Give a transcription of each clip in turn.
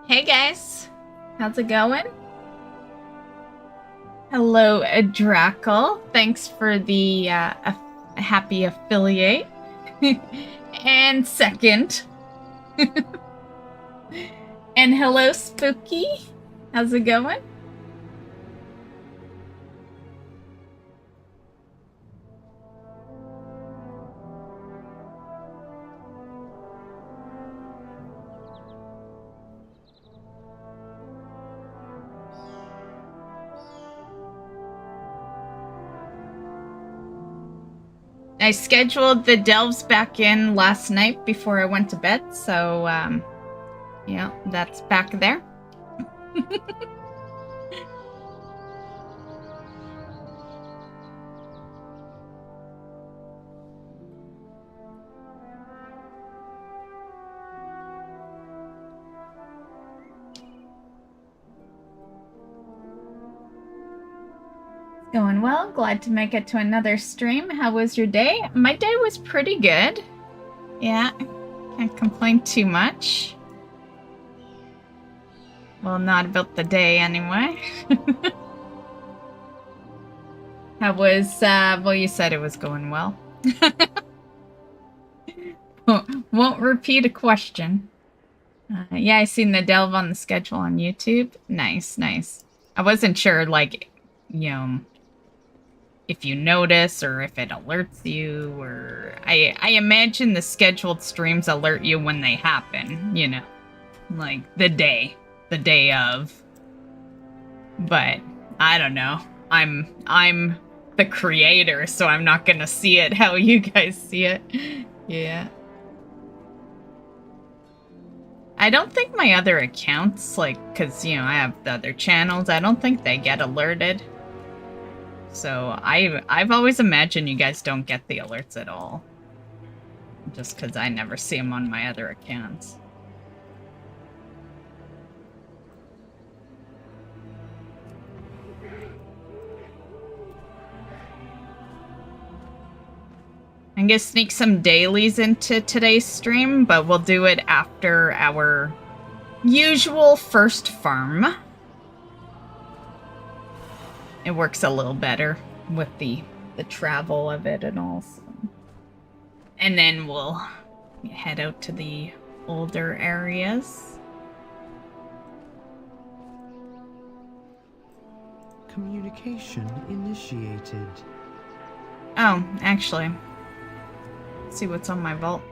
Hey guys, how's it going? Hello, Drackle. Thanks for the happy affiliate. And second. And hello, Spooky. How's it going? I scheduled the delves back in last night before I went to bed, so, yeah, that's back there. Going well. Glad to make it to another stream. How was your day? My day was pretty good. Yeah, can't complain too much. Well, not about the day anyway. How was, well, you said it was going well. Won't repeat a question. Yeah, I seen the delve on the schedule on YouTube. Nice, nice. I wasn't sure, like, you know, if you notice or if it alerts you, or I imagine the scheduled streams alert you when they happen, you know, like the day of. But I don't know. I'm the creator, so I'm not gonna see it how you guys see it. Yeah. I don't think my other accounts, like, because, you know, I have the other channels, I don't think they get alerted. So I've always imagined you guys don't get the alerts at all. Just because I never see them on my other accounts. I'm gonna sneak some dailies into today's stream, but we'll do it after our usual first farm. It works a little better with the travel of it and all. So. And then we'll head out to the older areas. Communication initiated. Oh, actually. Let's see what's on my vault.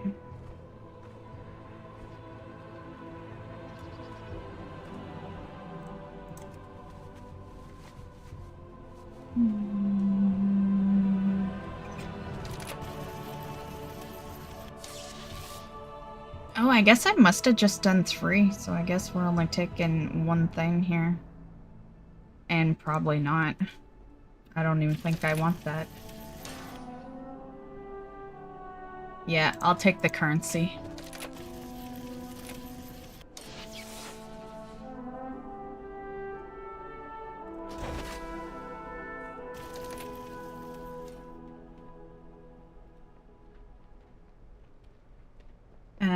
Oh, I guess I must have just done 3, so I guess we're only taking one thing here. And probably not. I don't even think I want that. Yeah, I'll take the currency.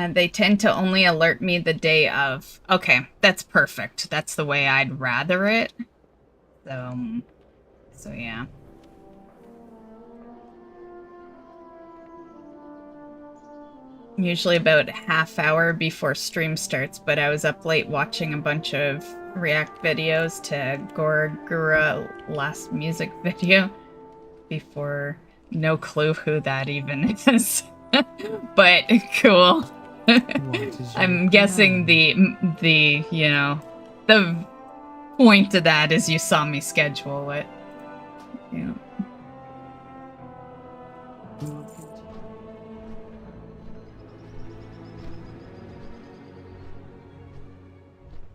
They tend to only alert me the day of. Okay, that's perfect. That's the way I'd rather it. So yeah. Usually about a half hour before stream starts, but I was up late watching a bunch of react videos to Gorgura last music video before. No clue who that even is. But cool. I'm guessing the you know, the point of that is you saw me schedule it. Yeah.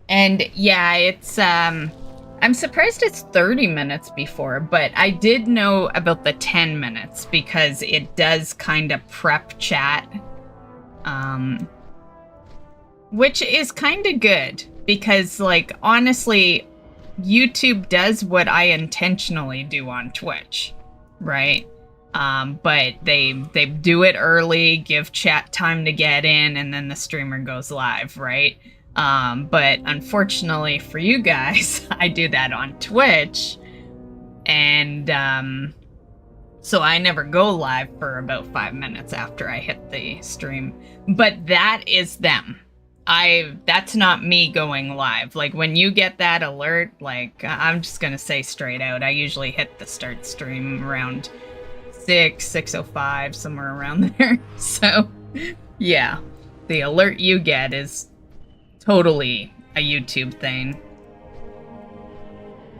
And yeah, it's I'm surprised it's 30 minutes before, but I did know about the 10 minutes because it does kind of prep chat. Which is kind of good because, like, honestly, YouTube does what I intentionally do on Twitch, right? But they do it early, give chat time to get in, and then the streamer goes live, right? But unfortunately for you guys, I do that on Twitch, and so I never go live for about 5 minutes after I hit the stream. But that is them. That's not me going live. Like, when you get that alert, like, I'm just gonna say straight out, I usually hit the start stream around 6:05, somewhere around there. So, yeah, the alert you get is totally a YouTube thing.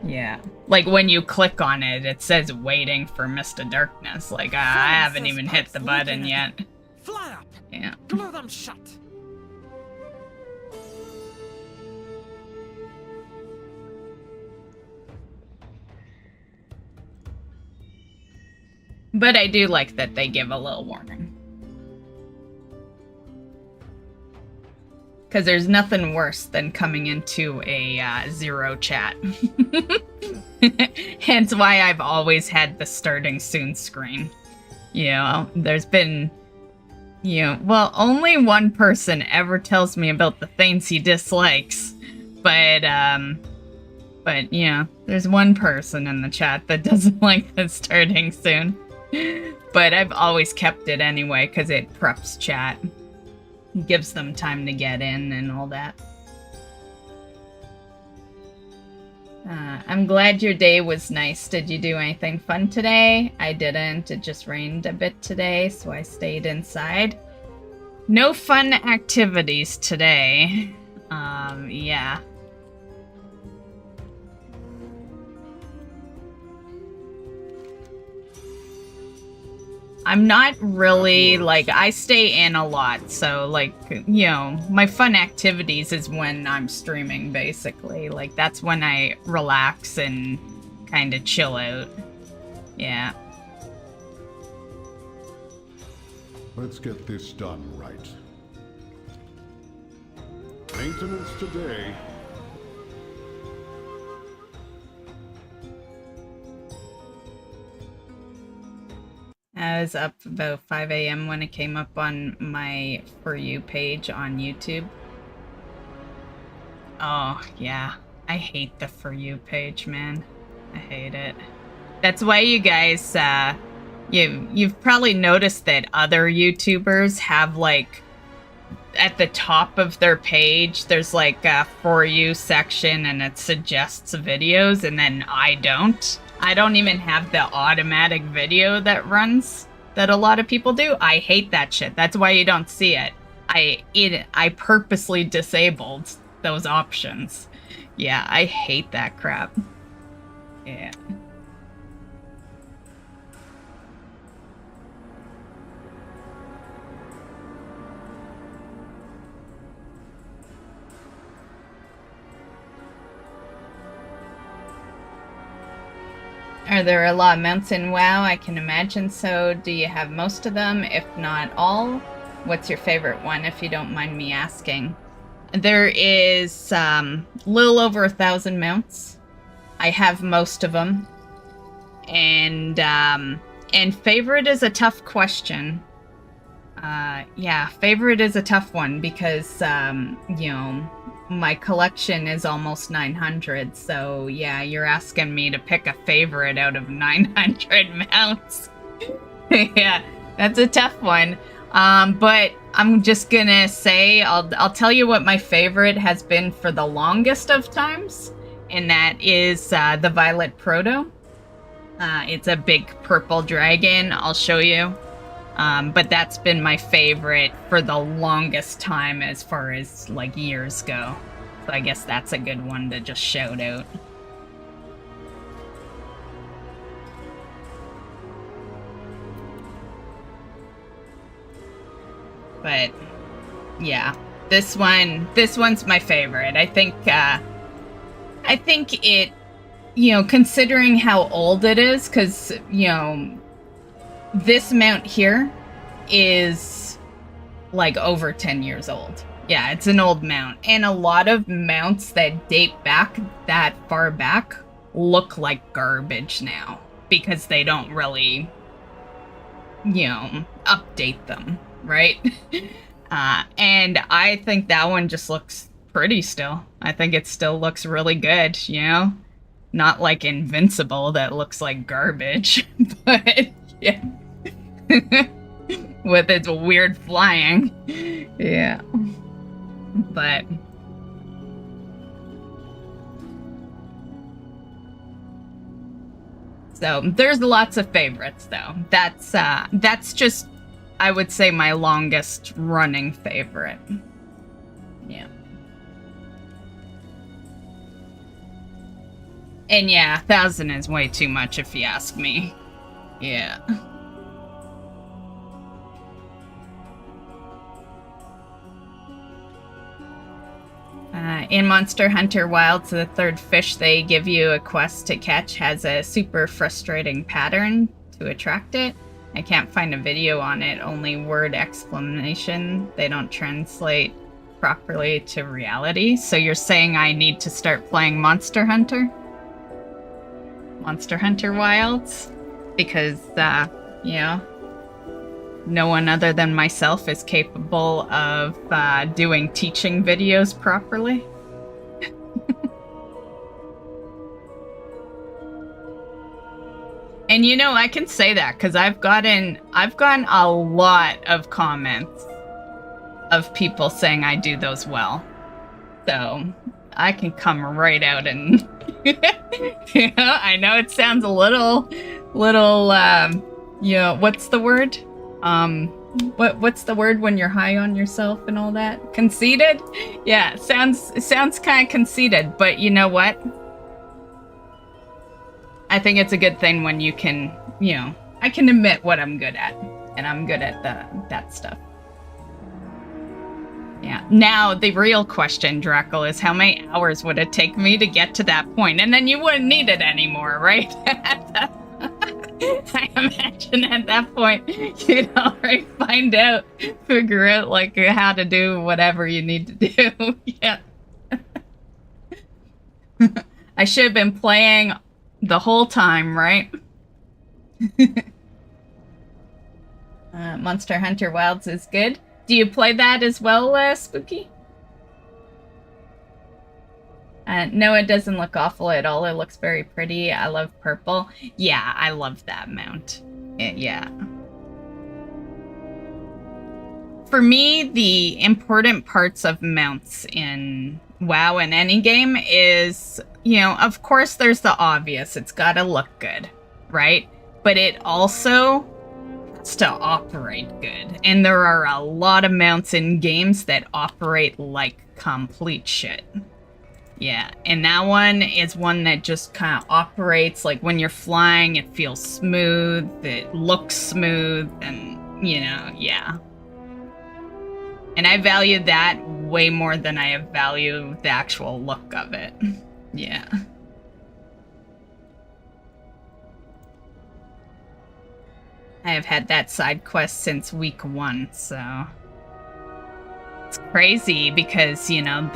Yeah. Like, when you click on it, it says waiting for mystofdarkness. Like, I haven't even hit the button yet. Fly up! Yeah. Glue them shut! But I do like that they give a little warning. Because there's nothing worse than coming into a zero chat. Hence why I've always had the starting soon screen. You know, there's been, you know, well, only one person ever tells me about the things he dislikes. But yeah, there's one person in the chat that doesn't like the starting soon. But I've always kept it anyway, because it preps chat. Gives them time to get in and all that. I'm glad your day was nice. Did you do anything fun today? I didn't. It just rained a bit today, so I stayed inside. No fun activities today. Yeah. I'm not really, like, I stay in a lot, so, like, you know, my fun activities is when I'm streaming, basically. Like, that's when I relax and kind of chill out. Yeah. Let's get this done right. Maintenance today. I was up about 5 a.m. when it came up on my For You page on YouTube. Oh, yeah. I hate the For You page, man. I hate it. That's why you guys, you've probably noticed that other YouTubers have, like, at the top of their page, there's, like, a For You section, and it suggests videos, and then I don't. I don't even have the automatic video that runs that a lot of people do. I hate that shit. That's why you don't see it. I purposely disabled those options. Yeah, I hate that crap. Yeah. Are there a lot of mounts in WoW? I can imagine so. Do you have most of them, if not all? What's your favorite one, if you don't mind me asking? There is little over 1,000 mounts. I have most of them. And favorite is a tough question. Yeah, favorite is a tough one because, you know, my collection is almost 900, so yeah, you're asking me to pick a favorite out of 900 mounts. Yeah, that's a tough one. But I'm just gonna say, I'll tell you what my favorite has been for the longest of times, and that is the Violet Proto. It's a big purple dragon, I'll show you. But that's been my favorite for the longest time as far as, like, years go. So I guess that's a good one to just shout out. But, yeah. This one's my favorite. I think it, you know, considering how old it is, because, you know, this mount here is, like, over 10 years old. Yeah, it's an old mount. And a lot of mounts that date back that far back look like garbage now. Because they don't really, you know, update them, right? And I think that one just looks pretty still. I think it still looks really good, you know? Not like Invincible that looks like garbage, but yeah. With its weird flying. Yeah. But so there's lots of favorites though. That's just, I would say, my longest running favorite. Yeah. And yeah, 1,000 is way too much if you ask me. Yeah. In Monster Hunter Wilds, the third fish they give you a quest to catch has a super frustrating pattern to attract it. I can't find a video on it, only word explanation. They don't translate properly to reality. So you're saying I need to start playing Monster Hunter? Monster Hunter Wilds? Because, you know, no one other than myself is capable of doing teaching videos properly. And you know, I can say that because I've gotten a lot of comments of people saying I do those well. So I can come right out and you know, I know it sounds a little you know, what's the word? What's the word when you're high on yourself and all that? Conceited? Yeah, it sounds kind of conceited, but you know what? I think it's a good thing when you can, you know, I can admit what I'm good at, and I'm good at that stuff. Yeah. Now, the real question, Drackle, is how many hours would it take me to get to that point? And then you wouldn't need it anymore, right? I imagine at that point, you'd already figure out, like, how to do whatever you need to do. Yeah. I should have been playing the whole time, right? Monster Hunter Wilds is good. Do you play that as well, Spooky? No, it doesn't look awful at all. It looks very pretty. I love purple. Yeah, I love that mount. Yeah. For me, the important parts of mounts in WoW and any game is, you know, of course there's the obvious. It's gotta look good, right? But it also has to operate good. And there are a lot of mounts in games that operate like complete shit. Yeah, and that one is one that just kind of operates like when you're flying, it feels smooth, it looks smooth, and, you know, yeah. And I value that way more than I value the actual look of it. Yeah. I have had that side quest since week 1, so... It's crazy because, you know,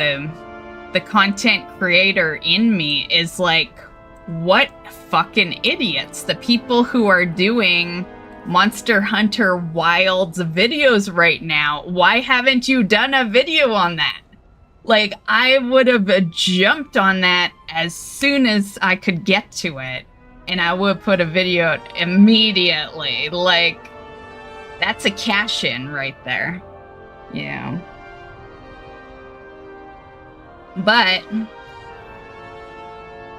the content creator in me is like, what fucking idiots. The people who are doing Monster Hunter Wilds videos right now, why haven't you done a video on that? Like, I would have jumped on that as soon as I could get to it, and I would put a video out immediately. Like, that's a cash-in right there. Yeah. But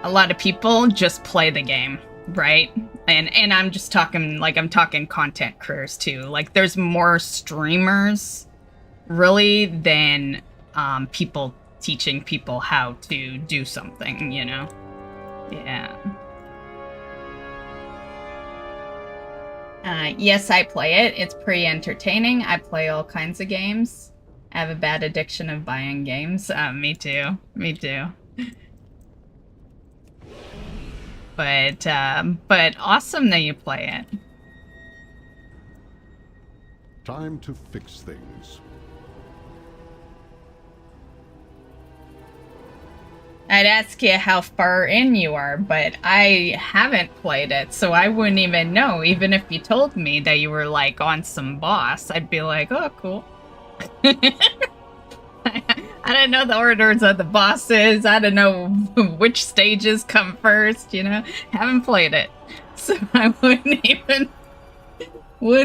a lot of people just play the game, right? And I'm just talking, like, I'm talking content creators too. Like, there's more streamers, really, than people teaching people how to do something, you know? Yeah. Yes, I play it. It's pretty entertaining. I play all kinds of games. I have a bad addiction of buying games. Me too. Me too. But awesome that you play it. Time to fix things. I'd ask you how far in you are, but I haven't played it, so I wouldn't even know. Even if you told me that you were, like, on some boss, I'd be like, oh, cool. I I don't know the orders of the bosses. I don't know which stages come first, you know? Haven't played it. So I wouldn't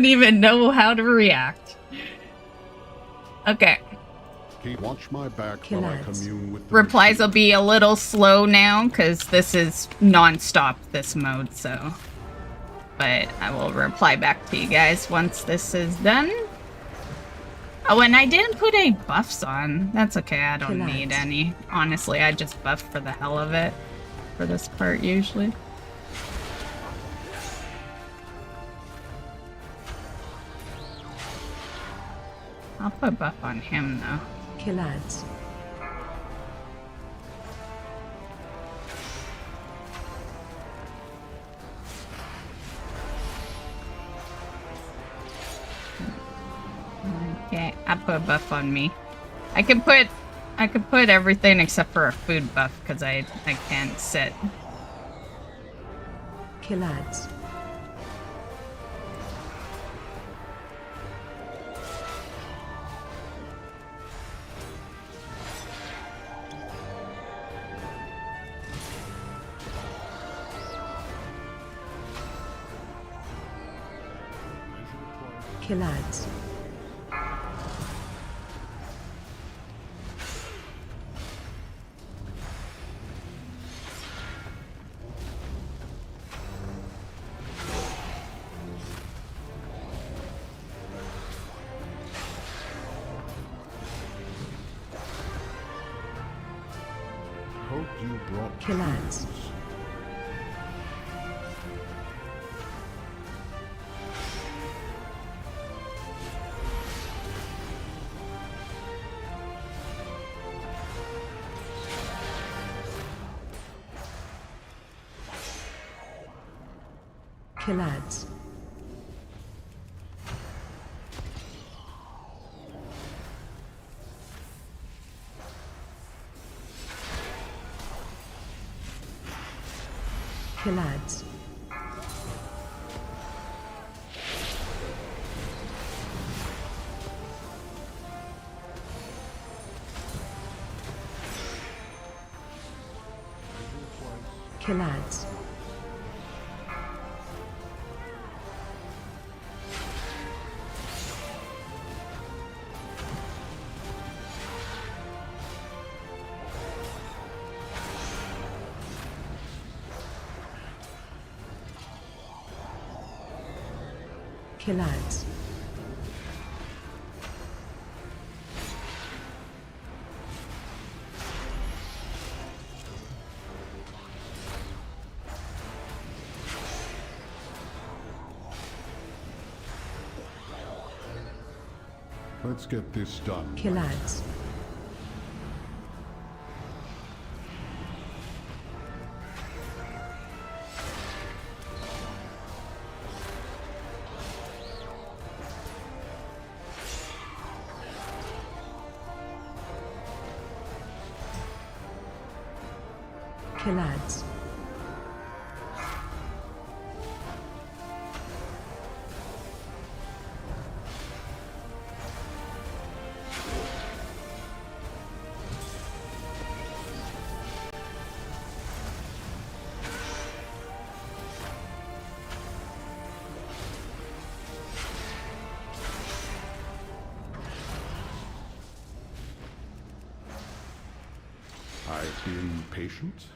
even know how to react. Okay. Watch my back while I commune with the Replies will machine. be a little slow now, because this is non-stop, this mode, so... But I will reply back to you guys once this is done. Oh, and I didn't put any buffs on. That's okay, I don't need any. Honestly, I just buff for the hell of it. For this part, usually. I'll put buff on him, though. Kill ads. Okay, I put a buff on me. I could put everything except for a food buff because I can't sit. Kill ads. Kill ads. Hope you brought Kill ads. tools. Kill ads. Kill ads. Kill ads. Kill ads. Let's get this done. Kill ads. Kill ads. I've been patient.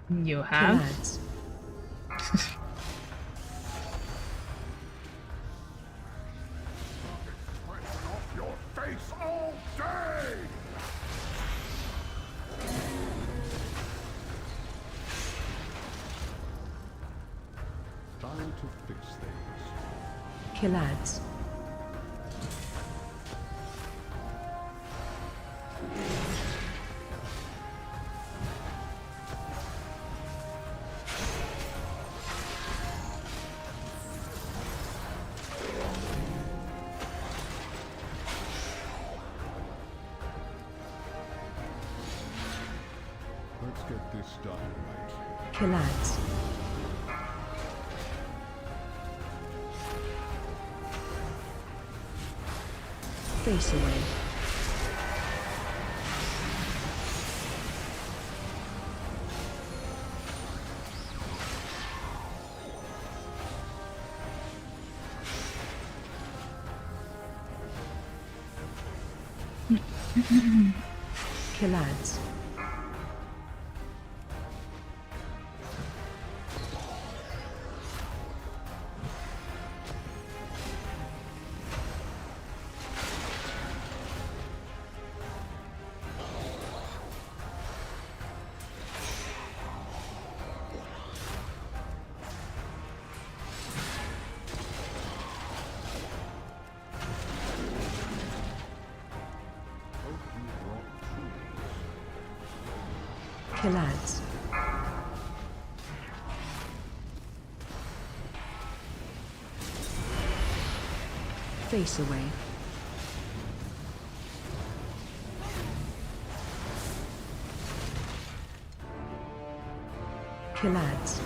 You Kill have? ads. Off your face all day! Time to fix things. Kill ads. Let's get this done right. Kill ads. Face away. Killads. Killads. Face away. Killads.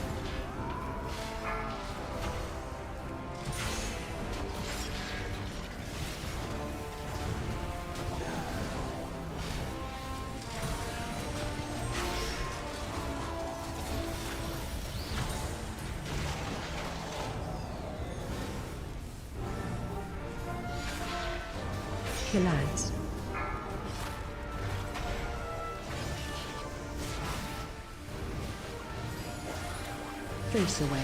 Killads. Face away.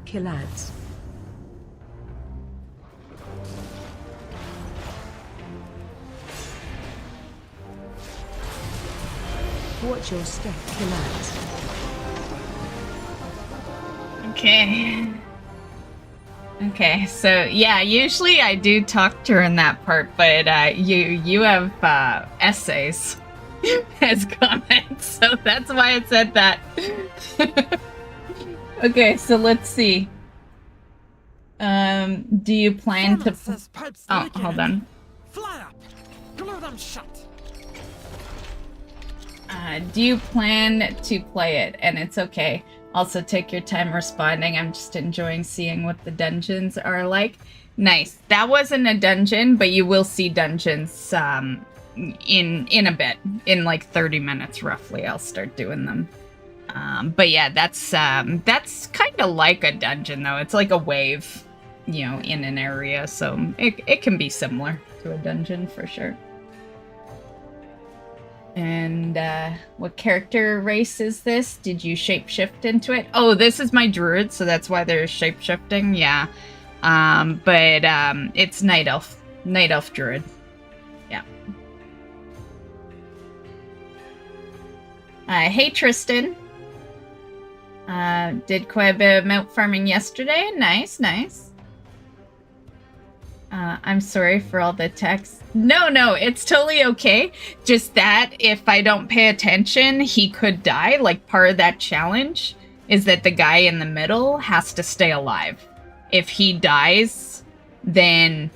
Killads. Watch your step, Killads. Okay. Okay, so yeah, usually I do talk during that part, but you have essays as comments, so that's why I said that. Okay, so let's see. Do you plan to? Oh, hold on. Fly up. Glue them shut. Do you plan to play it? And it's okay. Also, take your time responding. I'm just enjoying seeing what the dungeons are like. Nice. That wasn't a dungeon, but you will see dungeons in a bit. In like 30 minutes, roughly, I'll start doing them. But yeah, that's kind of like a dungeon, though. It's like a wave, you know, in an area, so it can be similar to a dungeon for sure. And what character race is this? Did you shapeshift into it? Oh, this is my druid, so that's why there's shapeshifting. Yeah, but it's night elf druid. Yeah. Hey Tristan. Did quite a bit of mount farming yesterday. Nice, nice. I'm sorry for all the text. No, it's totally okay. Just that if I don't pay attention, he could die. Like, part of that challenge is that the guy in the middle has to stay alive. If he dies, then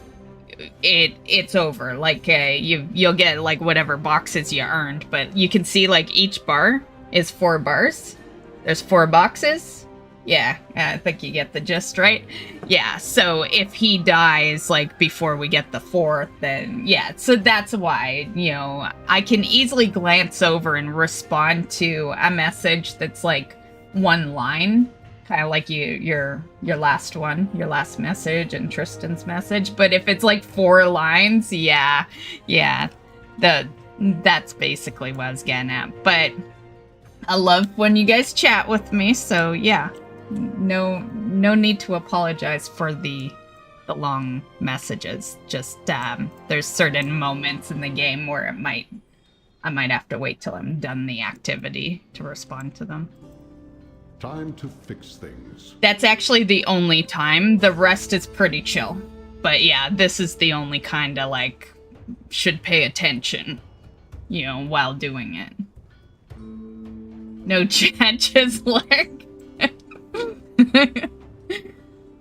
it's over. Like, you'll get, like, whatever boxes you earned. But you can see, like, each bar is 4 bars. There's 4 boxes. Yeah, I think you get the gist, right? Yeah, so if he dies, like, before we get the 4th, then, yeah, so that's why, you know, I can easily glance over and respond to a message that's, like, 1 line, kind of like your last one, your last message and Tristan's message, but if it's, like, 4 lines, yeah, that's basically what I was getting at, but I love when you guys chat with me, so, yeah. No need to apologize for the long messages. Just there's certain moments in the game where I might have to wait till I'm done the activity to respond to them. Time to fix things. That's actually the only time. The rest is pretty chill. But yeah, this is the only kind of like should pay attention, you know, while doing it. No chat, just lurk.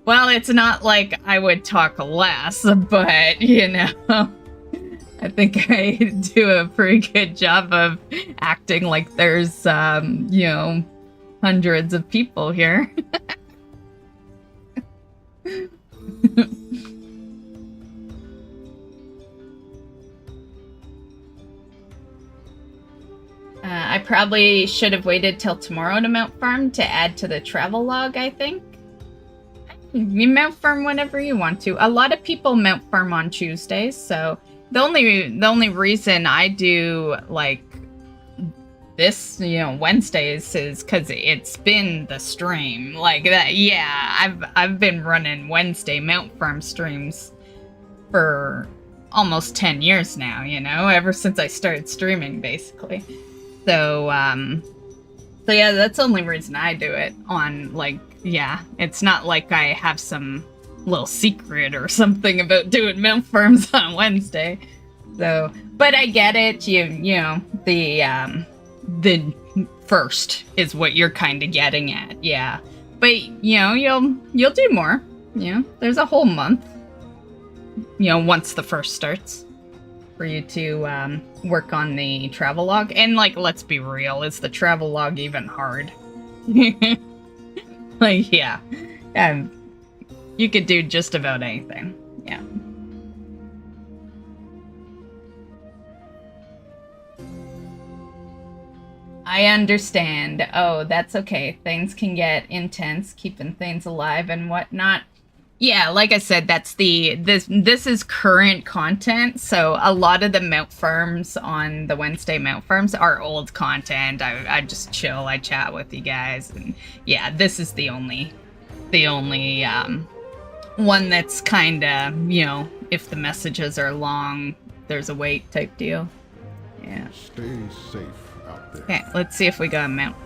Well, it's not like I would talk less, but, you know, I think I do a pretty good job of acting like there's, you know, hundreds of people here. I probably should have waited till tomorrow to mount farm to add to the travel log, I think. You mount farm whenever you want to. A lot of people mount farm on Tuesdays, so the only reason I do like this, you know, Wednesdays is because it's been the stream. Like that, yeah, I've been running Wednesday mount farm streams for almost 10 years now, you know, ever since I started streaming basically. So yeah, that's the only reason I do it on, like, yeah, it's not like I have some little secret or something about doing mount farms on Wednesday. So, but I get it, you know, the first is what you're kind of getting at, yeah. But, you know, you'll do more, you know, there's a whole month, you know, once the first starts, for you to work on the travel log. And, like, let's be real, is the travel log even hard? Like, yeah. You could do just about anything. Yeah. I understand. Oh, that's okay. Things can get intense, keeping things alive and whatnot. Yeah, like I said, that's this is current content, so a lot of the mount farms on the Wednesday mount farms are old content. I just chill, I chat with you guys, and yeah, this is the only one that's kinda, you know, if the messages are long, there's a wait type deal. Yeah. Stay safe out there. Okay, let's see if we got a mount.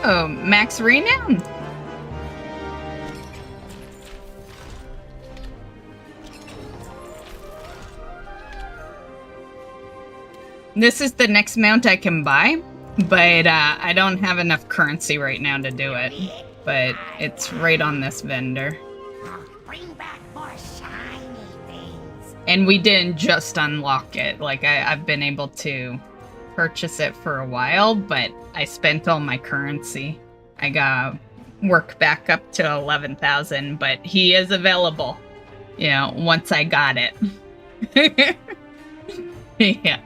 Oh, max renown. This is the next mount I can buy, but I don't have enough currency right now to do it. But it's right on this vendor. Bring back more shiny things. And we didn't just unlock it. Like, I've been able to purchase it for a while, but I spent all my currency. I got work back up to 11,000, but he is available, you know, once I got it. Yeah.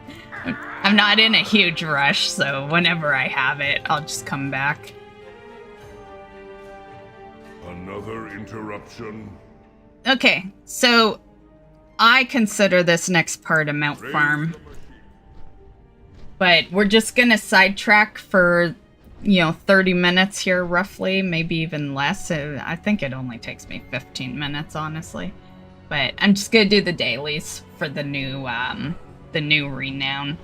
I'm not in a huge rush, so whenever I have it, I'll just come back. Another interruption. Okay, so I consider this next part a mount farm. But we're just gonna sidetrack for, you know, 30 minutes here, roughly, maybe even less. I think it only takes me 15 minutes, honestly. But I'm just gonna do the dailies for the new renown,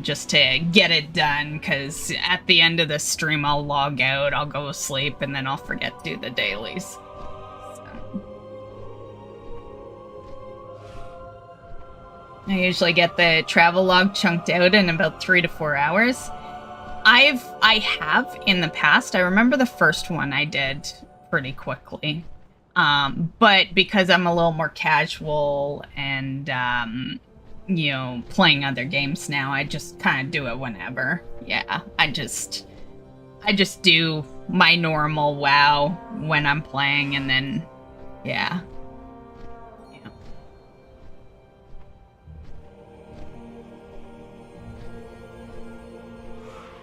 just to get it done. Because at the end of the stream, I'll log out, I'll go to sleep, and then I'll forget to do the dailies. I usually get the travel log chunked out in about 3 to 4 hours. I have in the past. I remember the first one I did pretty quickly. But because I'm a little more casual and, you know, playing other games now, I just kind of do it whenever. Yeah, I just do my normal WoW when I'm playing, and then, yeah.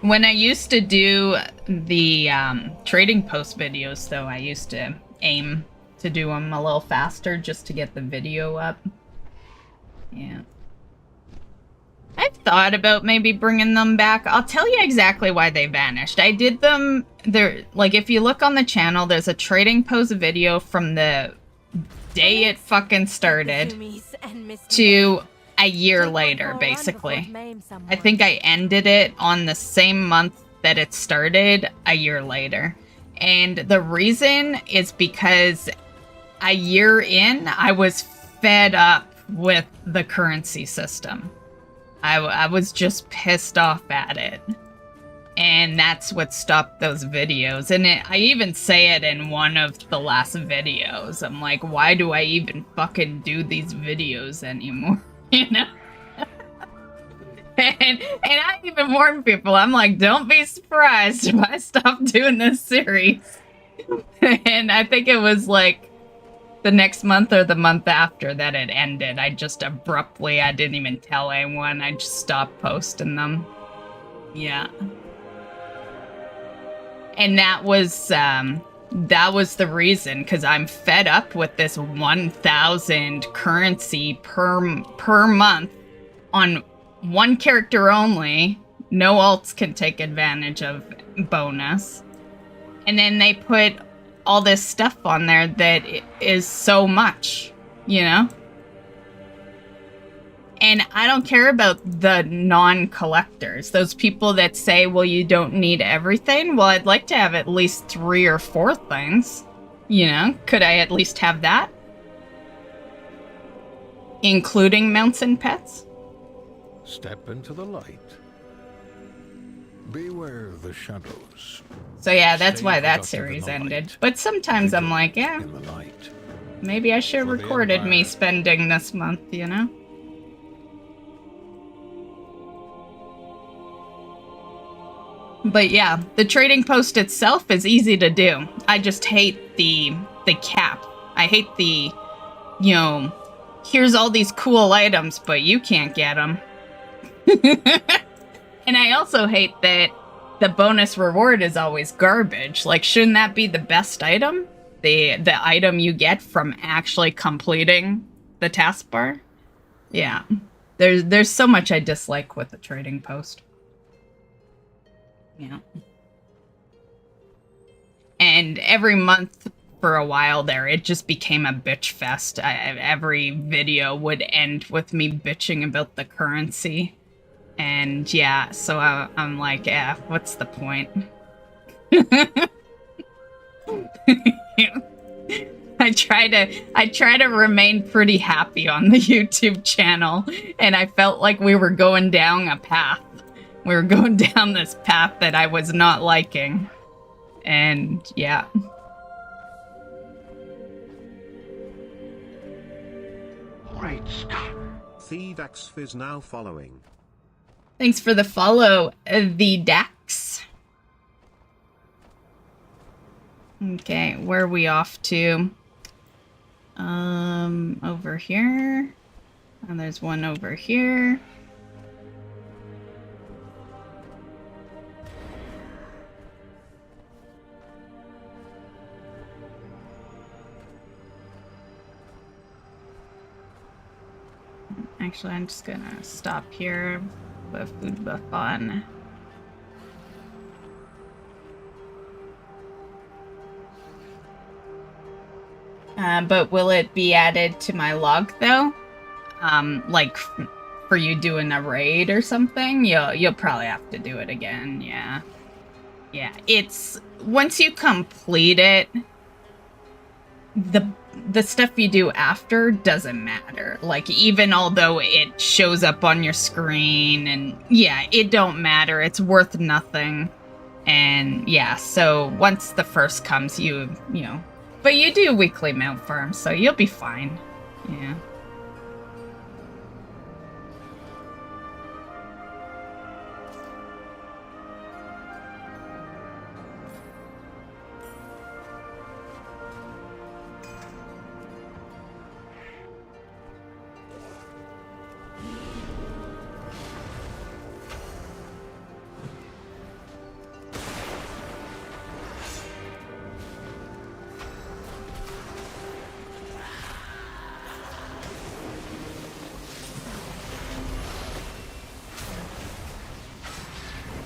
When I used to do the trading post videos, though, I used to aim to do them a little faster just to get the video up. Yeah. I've thought about maybe bringing them back. I'll tell you exactly why they vanished. I did them, like, if you look on the channel, there's a trading post video from the day it fucking started to a year later, basically. I think I ended it on the same month that it started, a year later. And the reason is because a year in, I was fed up with the currency system. I was just pissed off at it. And that's what stopped those videos. And I even say it in one of the last videos. I'm like, why do I even fucking do these videos anymore? You know? and I even warn people, I'm like, don't be surprised if I stop doing this series. And I think it was like the next month or the month after that it ended. I just abruptly, I didn't even tell anyone. I just stopped posting them. Yeah. And that was the reason, because I'm fed up with this 1,000 currency per month on one character only. No alts can take advantage of bonus. And then they put all this stuff on there that is so much, you know? And I don't care about the non-collectors. Those people that say, well, you don't need everything. Well, I'd like to have at least 3 or 4 things. You know? Could I at least have that? Including mounts and pets? Step into the light. Beware the shadows. So yeah, that's Stay why that productive series in the ended. light. But sometimes I'm like, yeah, In the light. maybe I should have For the recorded me Empire. spending this month, you know? But yeah, the trading post itself is easy to do. I just hate the cap. I hate the, you know, here's all these cool items, but you can't get them. And I also hate that the bonus reward is always garbage. Like, shouldn't that be the best item? The item you get from actually completing the taskbar? Yeah. There's so much I dislike with the trading post. Yeah. And every month for a while there, it just became a bitch fest. Every video would end with me bitching about the currency. And yeah, so I'm like, yeah, what's the point? I try to remain pretty happy on the YouTube channel, and I felt like we were going down a path. We were going down this path that I was not liking. And yeah. Great Scott. Thedax is now following. Thanks for the follow, the Dax. Okay, where are we off to? Over here. And there's one over here. Actually, I'm just gonna stop here. Put a food buff on. But will it be added to my log though? Like for you doing a raid or something? You'll probably have to do it again. Yeah. Yeah. It's once you complete it, the stuff you do after doesn't matter. Like, even although it shows up on your screen, and yeah, it don't matter. It's worth nothing. And yeah, so once the first comes, you know, but you do weekly mount farms, so you'll be fine. Yeah.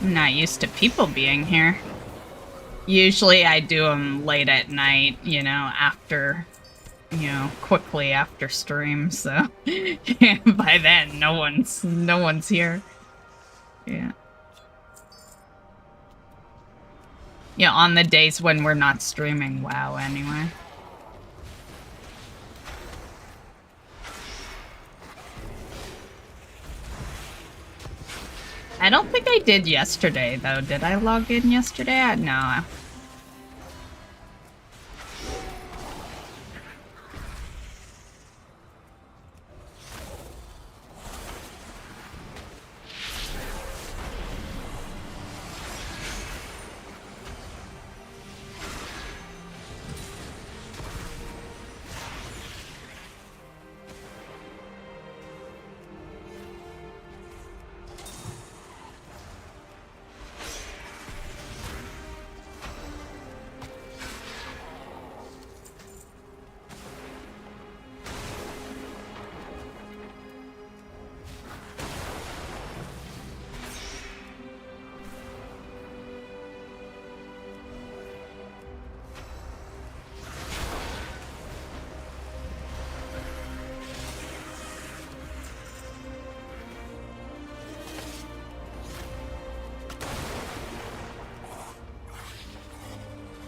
I'm not used to people being here. Usually I do them late at night, you know, after, you know, quickly after stream, so yeah, by then no one's here. Yeah. Yeah, on the days when we're not streaming WoW anyway. I don't think I did yesterday, though. Did I log in yesterday? No.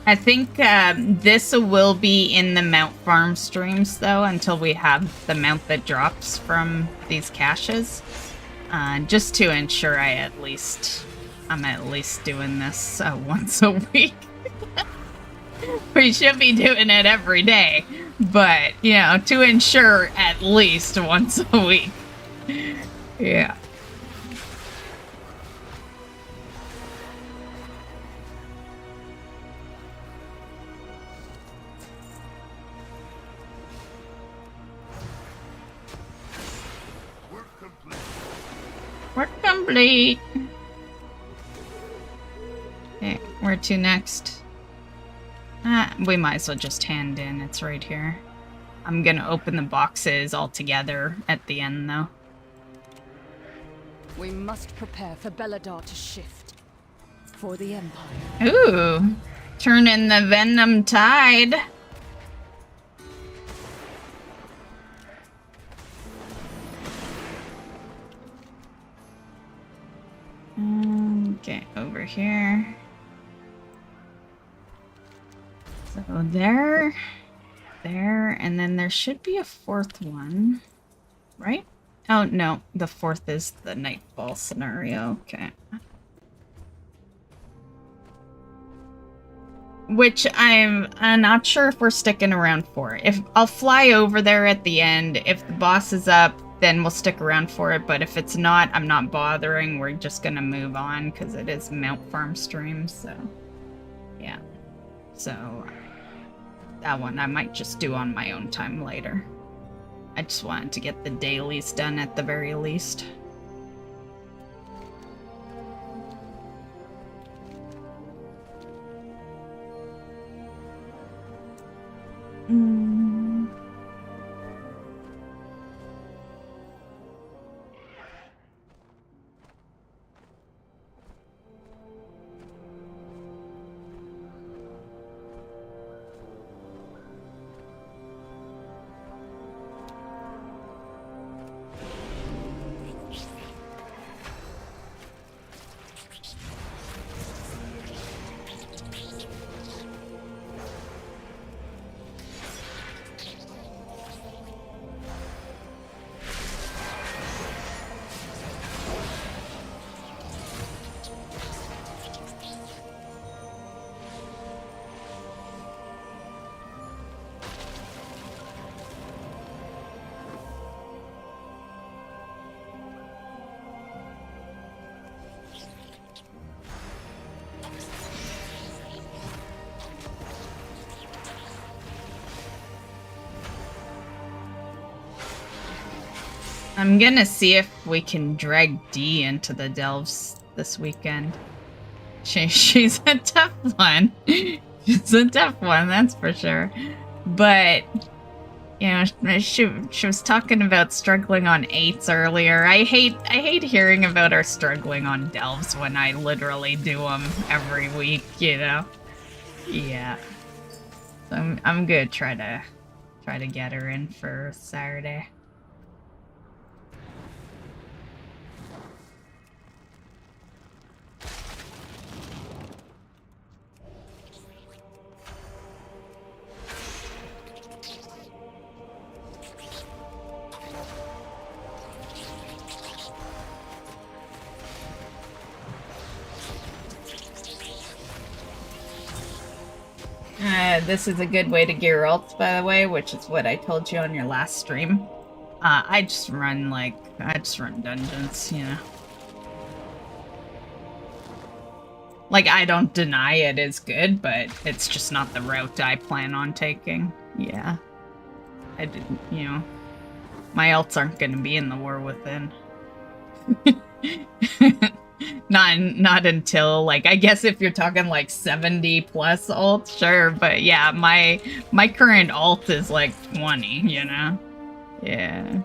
I think this will be in the mount farm streams, though, until we have the mount that drops from these caches. Just to ensure I'm at least doing this once a week. We should be doing it every day, but, you know, to ensure at least once a week. Yeah. Work complete. Okay, where to next? We might as well just hand in. It's right here. I'm gonna open the boxes all together at the end, though. We must prepare for Belladar to shift. For the Empire. Ooh, turn in the Venom Tide. Okay, over here. So there, and then there should be a fourth one, right? Oh, no, the fourth is the Nightfall scenario, okay. Which I'm not sure if we're sticking around for. I'll fly over there at the end. If the boss is up, then we'll stick around for it, but if it's not, I'm not bothering. We're just gonna move on, because it is Mount Farm stream, so... yeah. So... that one I might just do on my own time later. I just wanted to get the dailies done at the very least. I'm gonna see if we can drag Dee into the Delves this weekend. She's a tough one. She's a tough one, that's for sure. But, you know, she was talking about struggling on 8s earlier. I hate hearing about her struggling on Delves when I literally do them every week, you know? Yeah. So I'm gonna try to get her in for Saturday. This is a good way to gear ults, by the way, which is what I told you on your last stream. I just run dungeons, you know. Like, I don't deny it is good, but it's just not the route I plan on taking. Yeah. I didn't, you know. My ults aren't gonna be in the War Within. Not until, like, I guess if you're talking, like, 70 plus ults, sure, but yeah, my current ult is, like, 20, you know? Yeah.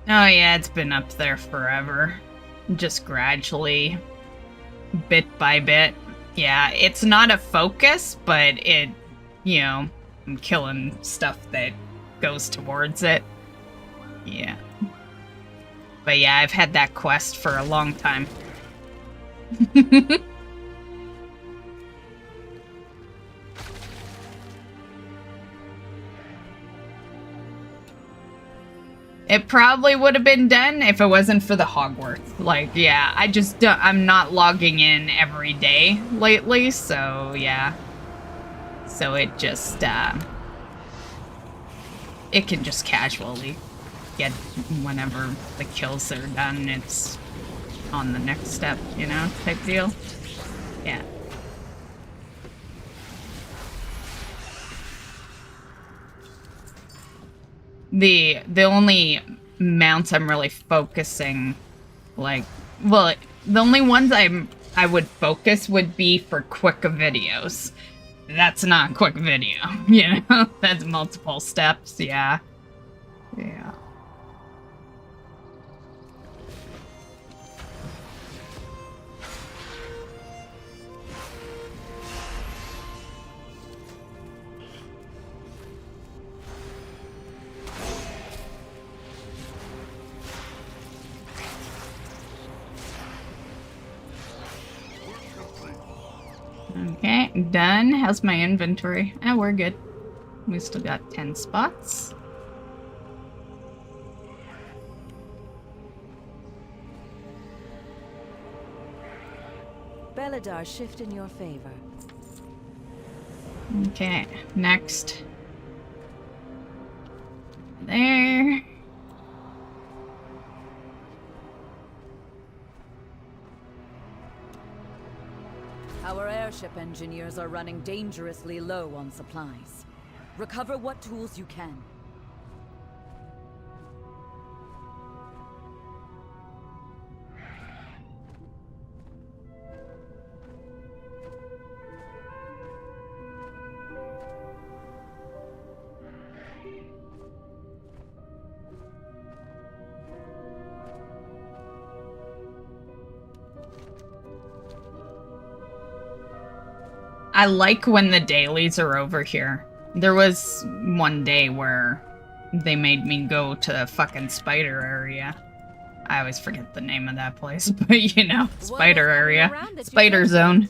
Oh yeah, it's been up there forever. Just gradually, bit by bit. Yeah, it's not a focus, but it, you know, I'm killing stuff that goes towards it. Yeah. But yeah, I've had that quest for a long time. It probably would have been done if it wasn't for the Hogwarts. Like, yeah, I'm not logging in every day lately, so yeah. So it just, it can just casually get whenever the kills are done, it's on the next step, you know, type deal. Yeah. The only mounts I'm really focusing, like, well, the only ones I would focus would be for quick videos. That's not a quick video, you know? That's multiple steps, yeah. Yeah. Okay, done. How's my inventory? Oh, we're good. We still got 10 spots. Beladar, shift in your favor. Okay, next. There. Our airship engineers are running dangerously low on supplies. Recover what tools you can. I like when the dailies are over here. There was one day where they made me go to the fucking spider area. I always forget the name of that place, but you know, spider area. Spider zone.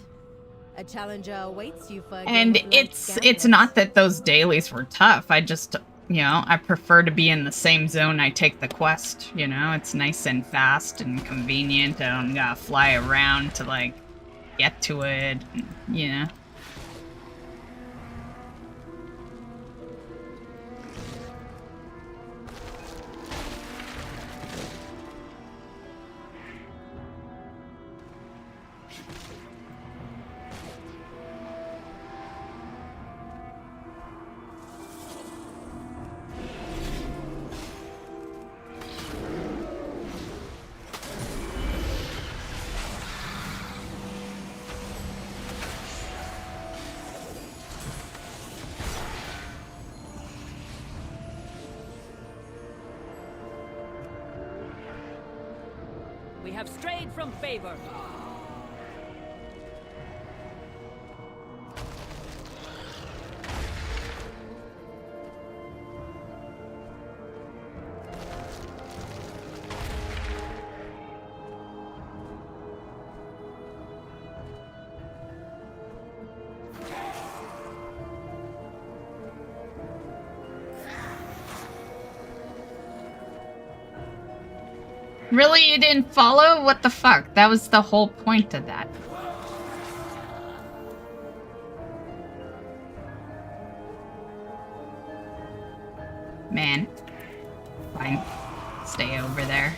A challenger awaits you for a And game of it's Gambit. not that those dailies were tough. I just you know, I prefer to be in the same zone I take the quest, you know? It's nice and fast and convenient. I don't gotta fly around to, like, get to it, you know? We have strayed from favor. Really, you didn't follow? What the fuck? That was the whole point of that. Man. Fine. Stay over there.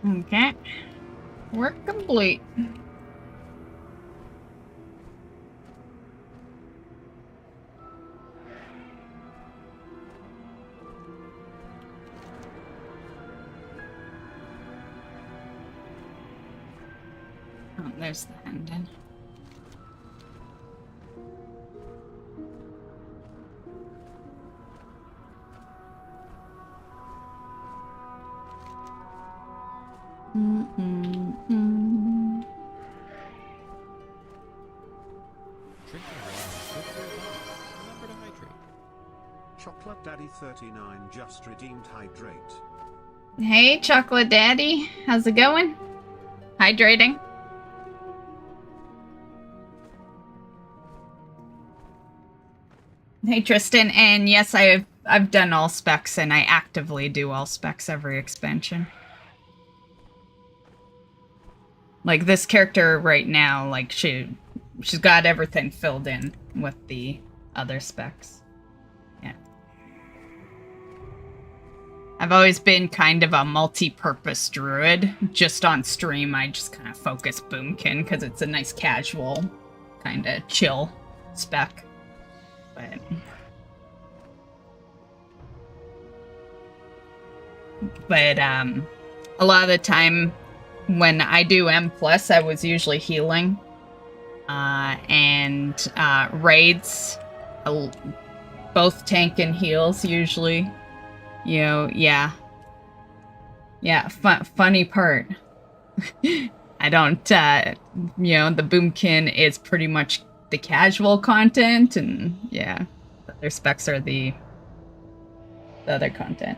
Okay. Work complete. Oh, there's the ending. Chocolate Daddy 39 just redeemed hydrate. Hey, Chocolate Daddy. How's it going? Hydrating? Hey, Tristan. And yes, I've done all specs, and I actively do all specs every expansion. Like, this character right now, like, she's got everything filled in with the other specs. Yeah. I've always been kind of a multi-purpose druid. Just on stream, I just kind of focus Boomkin, because it's a nice casual, kind of chill spec. But, a lot of the time, when I do M+, I was usually healing. And raids, both tank and heals usually. You know, yeah. Yeah, funny part. I don't, you know, the Boomkin is pretty much the casual content, and yeah, their specs are the other content.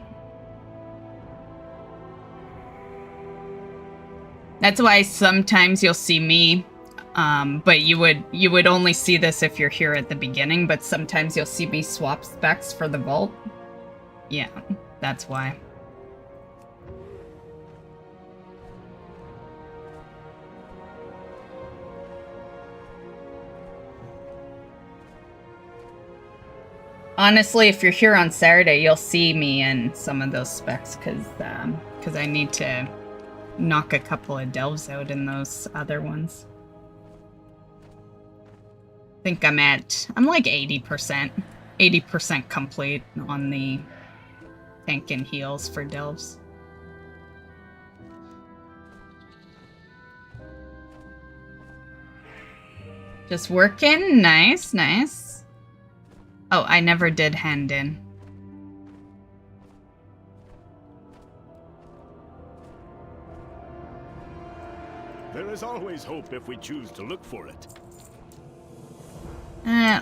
That's why sometimes you'll see me, but you would only see this if you're here at the beginning, but sometimes you'll see me swap specs for the vault. Yeah, that's why. Honestly, if you're here on Saturday, you'll see me in some of those specs, because I need to knock a couple of delves out in those other ones. I think I'm like 80%. 80% complete on the tank and heals for delves. Just working. Nice, nice. Oh, I never did hand in. There is always hope if we choose to look for it.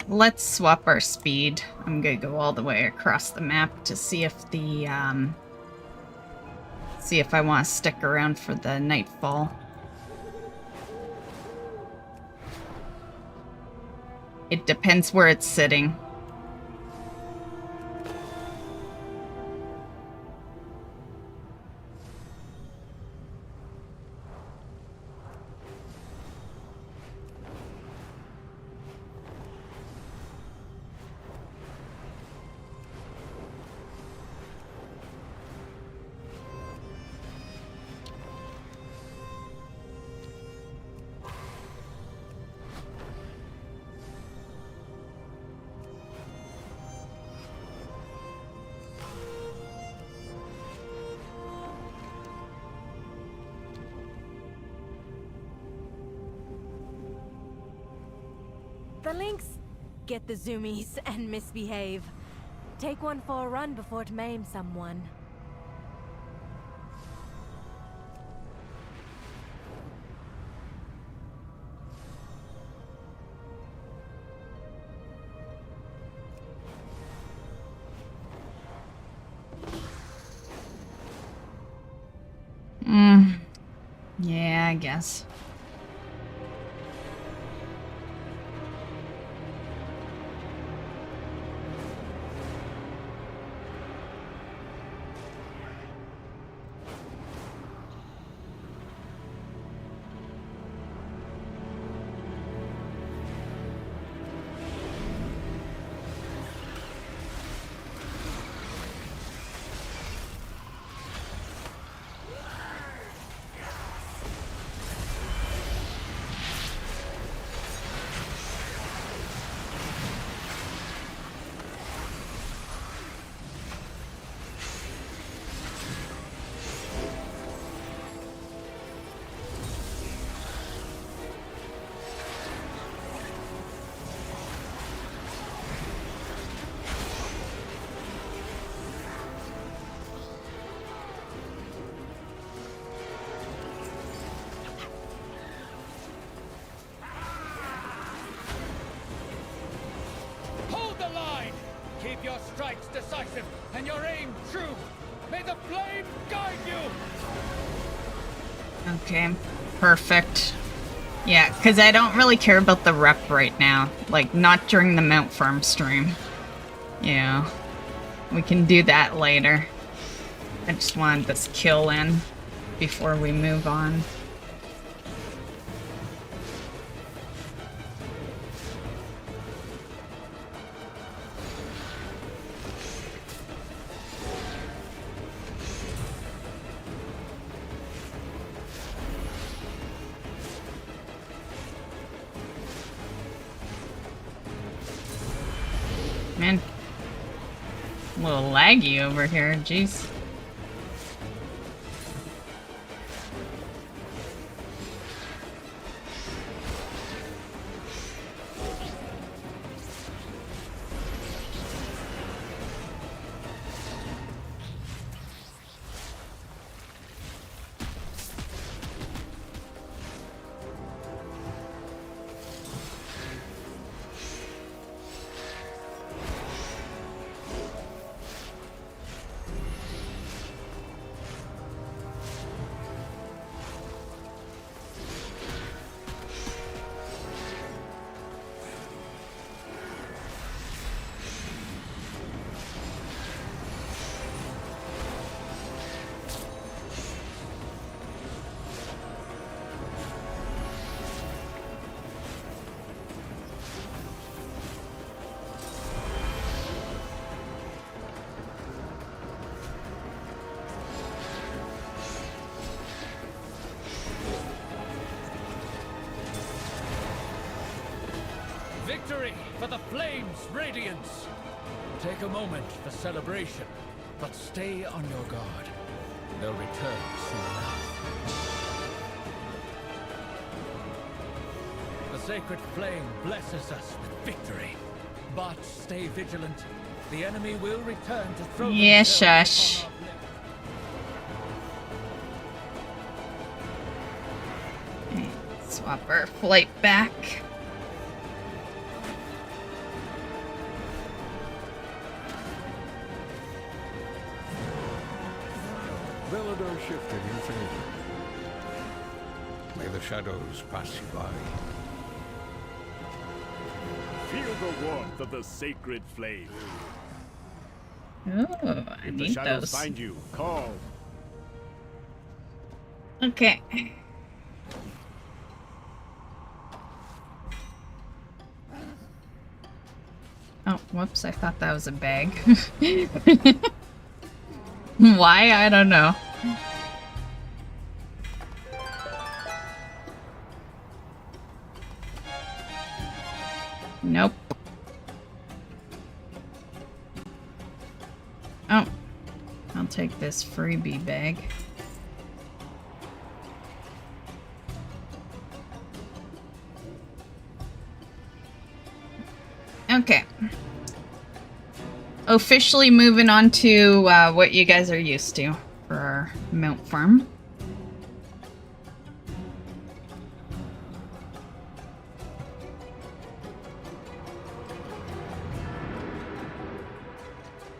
Let's swap our speed. I'm gonna go all the way across the map to see if the, see if I want to stick around for the nightfall. It depends where it's sitting. The Lynx get the zoomies and misbehave. Take one for a run before it maims someone. Yeah, I guess. Keep your strikes decisive and your aim true. May the flame guide you! Okay, perfect. Yeah, because I don't really care about the rep right now. Like, not during the Mount Farm stream. Yeah. We can do that later. I just wanted this kill in before we move on. Man, a little laggy over here, jeez. Victory for the flame's radiance! Take a moment for celebration, but stay on your guard. They'll return soon enough. The sacred flame blesses us with victory. But stay vigilant. The enemy will return to throw Yeah, themselves shush. upon our blade. Swap our flight back. Velador shifted in favor. May the shadows pass you by. Feel the warmth of the sacred flame. Oh, I If the need shadows those. find you, call. Okay. Oh, whoops, I thought that was a bag. Why? I don't know. Nope. Oh. I'll take this freebie bag. Okay. Officially moving on to what you guys are used to for our mount farm.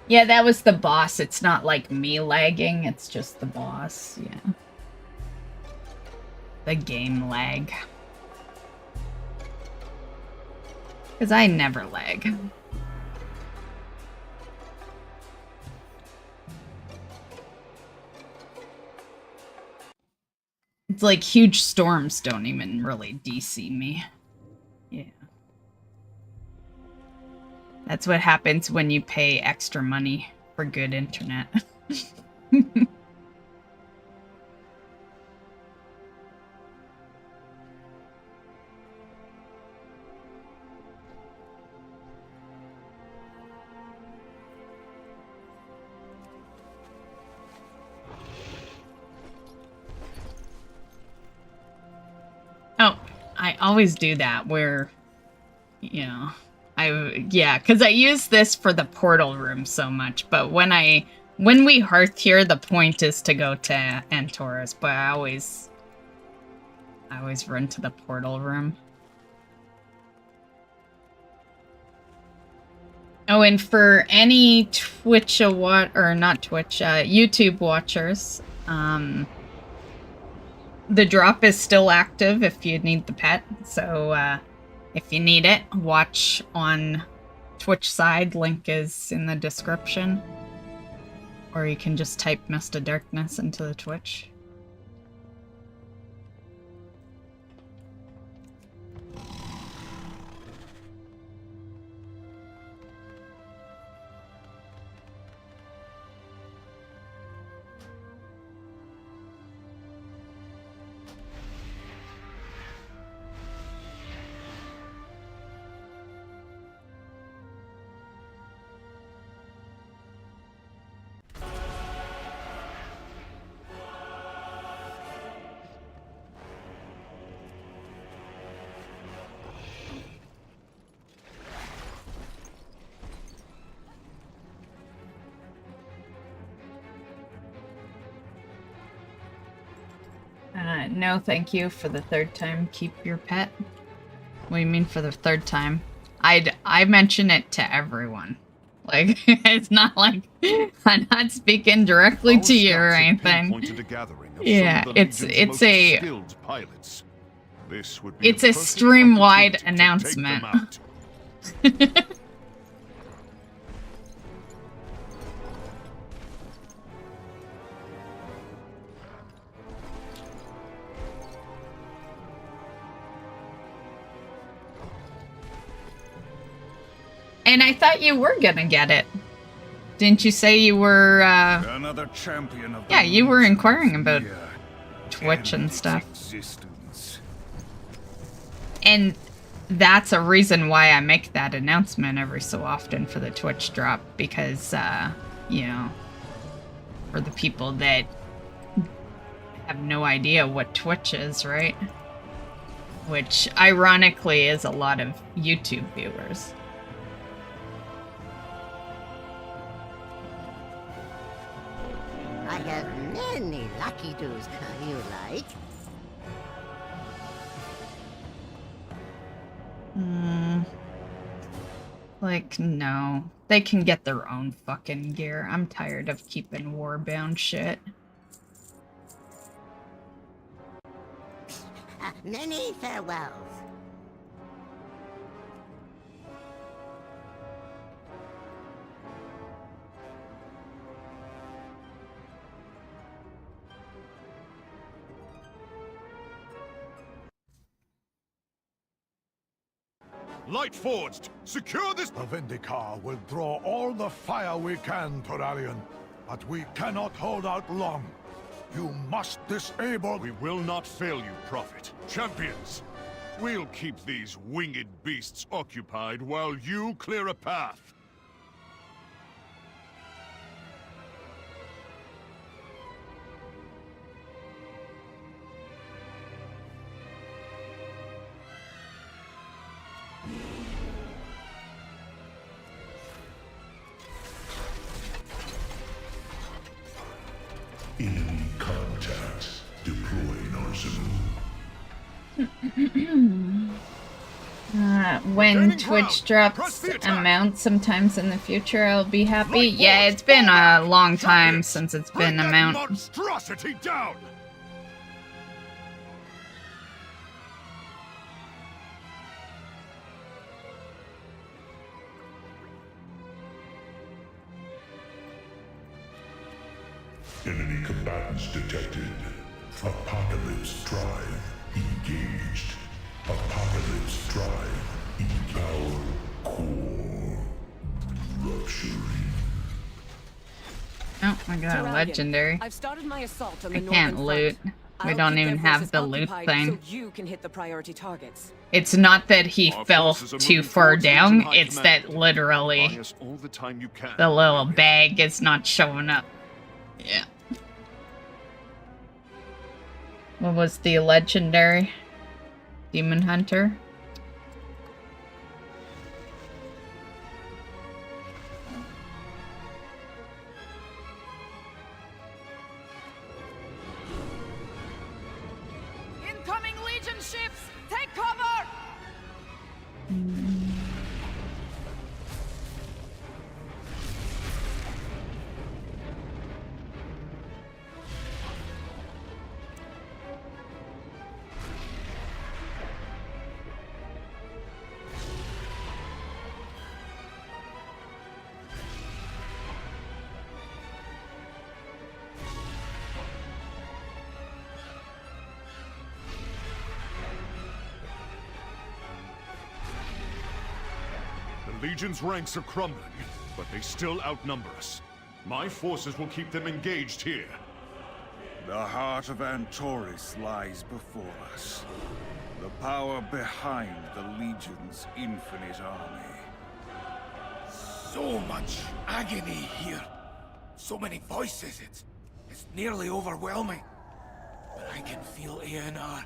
Yeah, that was the boss. It's not like me lagging, it's just the boss, yeah. The game lag. Because I never lag. It's like huge storms don't even really DC me. Yeah. That's what happens when you pay extra money for good internet. Oh, I always do that where, you know, yeah, because I use this for the portal room so much, but when we hearth here, the point is to go to Antorus, but I always run to the portal room. Oh, and for any YouTube watchers, the drop is still active if you need the pet, so if you need it, watch on Twitch side, link is in the description. Or you can just type mystofdarkness into the Twitch. No, thank you for the third time. Keep your pet. What do you mean for the third time? I mention it to everyone. Like, it's not like I'm not speaking directly to you or anything. Yeah, it's a stream-wide announcement. And I thought you were gonna get it. Didn't you say you were, Another champion of yeah, you were inquiring about Twitch and stuff. Existence. And that's a reason why I make that announcement every so often for the Twitch drop, because, you know, for the people that have no idea what Twitch is, right? Which, ironically, is a lot of YouTube viewers. I have many lucky doos you like. Like, no. They can get their own fucking gear. I'm tired of keeping warbound shit. Many farewells. Light forged! Secure this! The Vindicar will draw all the fire we can, Toralion. But we cannot hold out long. You must disable... We will not fail you, Prophet. Champions! We'll keep these winged beasts occupied while you clear a path. Enemy contact. Deploying Urzul. When Twitch drops amount sometimes in the future, I'll be happy. Yeah, it's been a long time since it's been amount. Monstrosity down! Enemy combatants detected. Apocalypse drive engaged. Apocalypse drive in power core. Rupturing. Oh, I got a legendary. I've started my assault on the I can't loot. We don't even have the loot thing. So you can hit the priority targets. It's not that he fell too far down, it's that literally the little bag is not showing up. Yeah. What was the legendary? Demon Hunter? Incoming Legion ships! Take cover! The Legion's ranks are crumbling, but they still outnumber us. My forces will keep them engaged here. The heart of Antorus lies before us. The power behind the Legion's infinite army. So much agony here. So many voices, it's nearly overwhelming. But I can feel ANR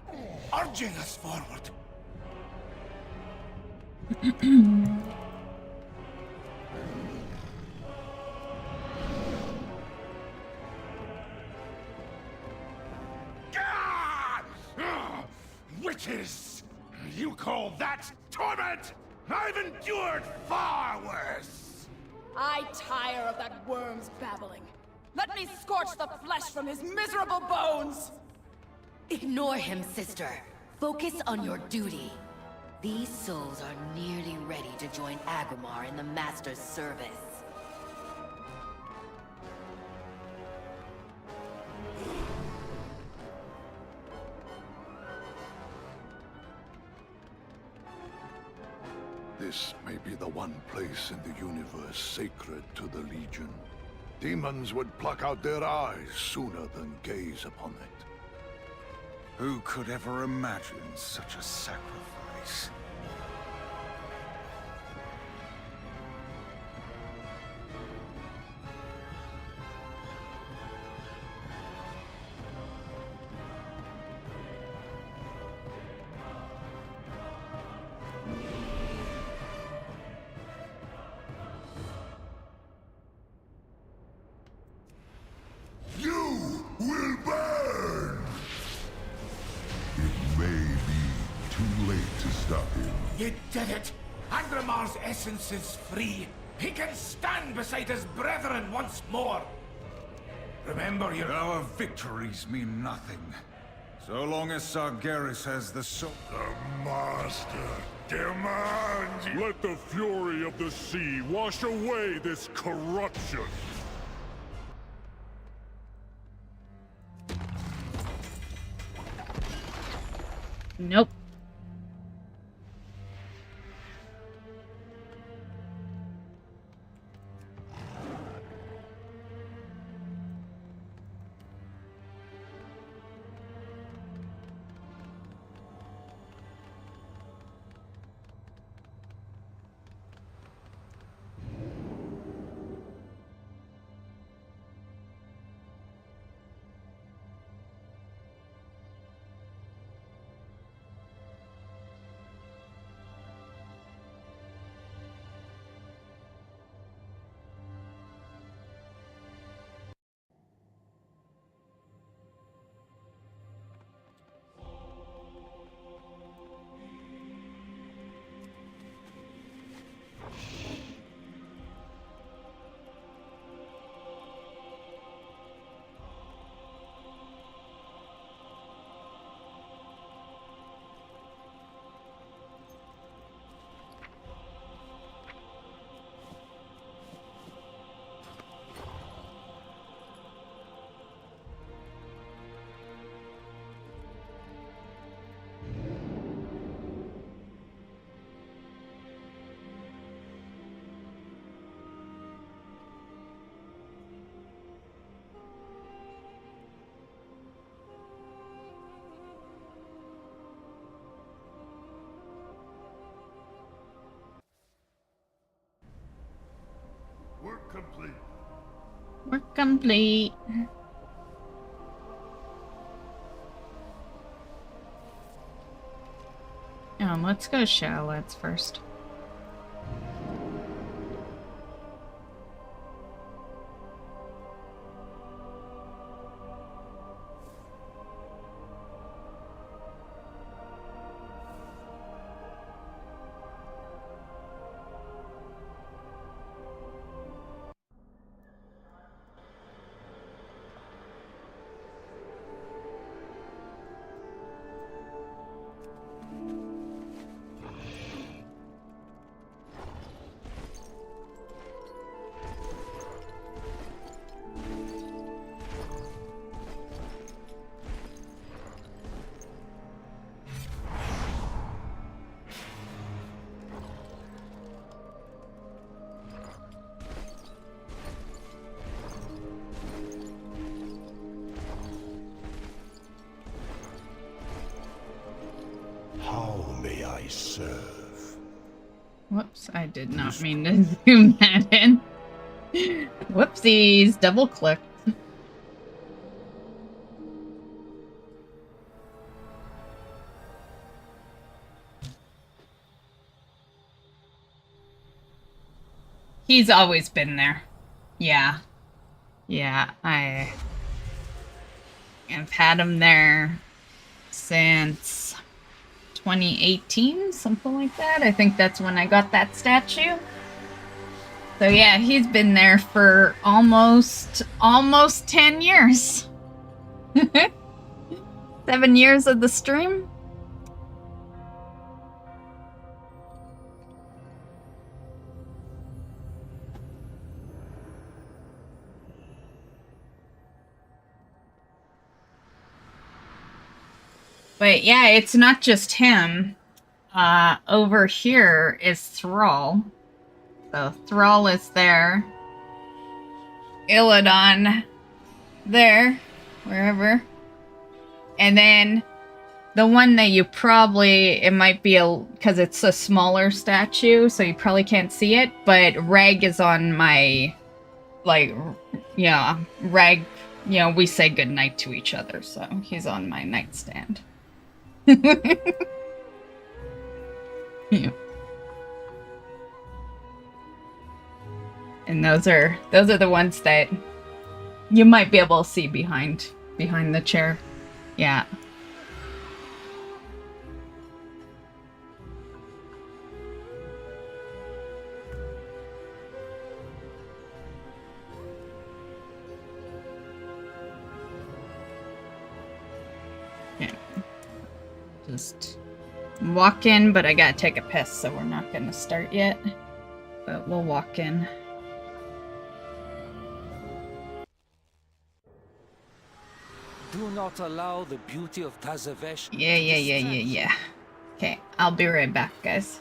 urging us forward. Witches! You call that torment? I've endured far worse! I tire of that worm's babbling. Let me scorch the flesh from his miserable bones! Ignore him, sister. Focus on your duty. These souls are nearly ready to join Agrimar in the Master's service. This may be the one place in the universe sacred to the Legion. Demons would pluck out their eyes sooner than gaze upon it. Who could ever imagine such a sacrifice? You did it! Agrimar's essence is free. He can stand beside his brethren once more. Remember your... Our victories mean nothing. So long as Sargeras has the soul... The Master demands you... Let the fury of the sea wash away this corruption. Nope. Work complete. Work complete. Let's go Shadowlands first. Serve. Whoops, I did not mean to zoom that in. Whoopsies, double click. He's always been there. Yeah. Yeah, I've had him there since 2018, something like that. I think that's when I got that statue. So yeah, he's been there for almost 10 years. 7 years of the stream. But yeah, it's not just him. Over here is Thrall. So Thrall is there. Illidan there, wherever. And then the one that you probably, it might be because it's a smaller statue, so you probably can't see it, but Reg is on my, like, yeah, Reg, you know, we say goodnight to each other, so he's on my nightstand. Yeah. And those are the ones that you might be able to see behind the chair. Yeah. Okay. Just walk in, but I gotta take a piss, so we're not gonna start yet. But we'll walk in. Do not allow the beauty of Tazavesh. Yeah. Okay, I'll be right back, guys.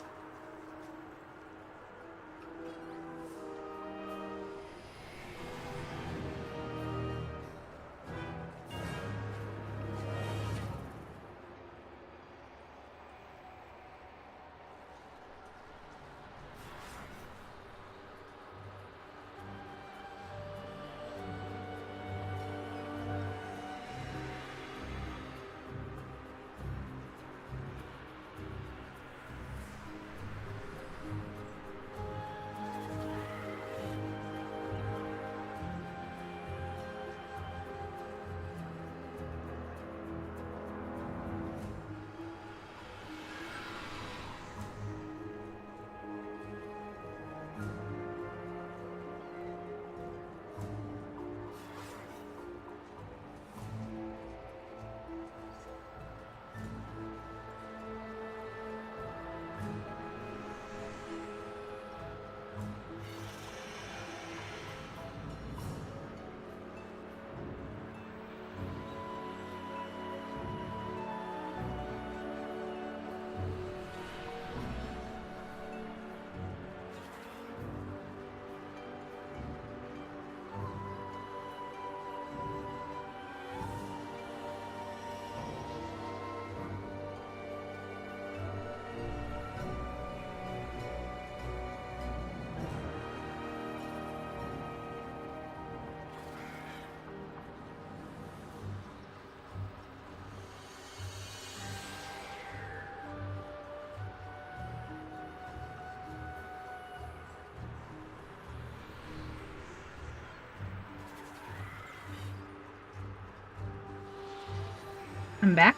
I'm back.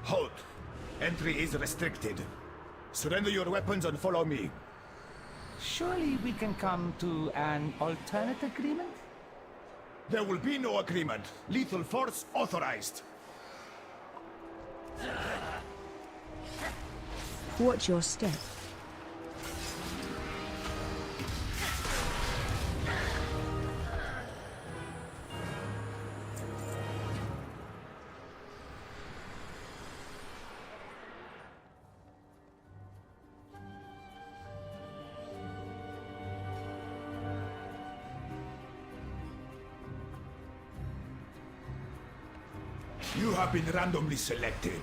Halt! Entry is restricted. Surrender your weapons and follow me. Surely we can come to an alternate agreement? There will be no agreement. Lethal force authorized. Watch your step. You have been randomly selected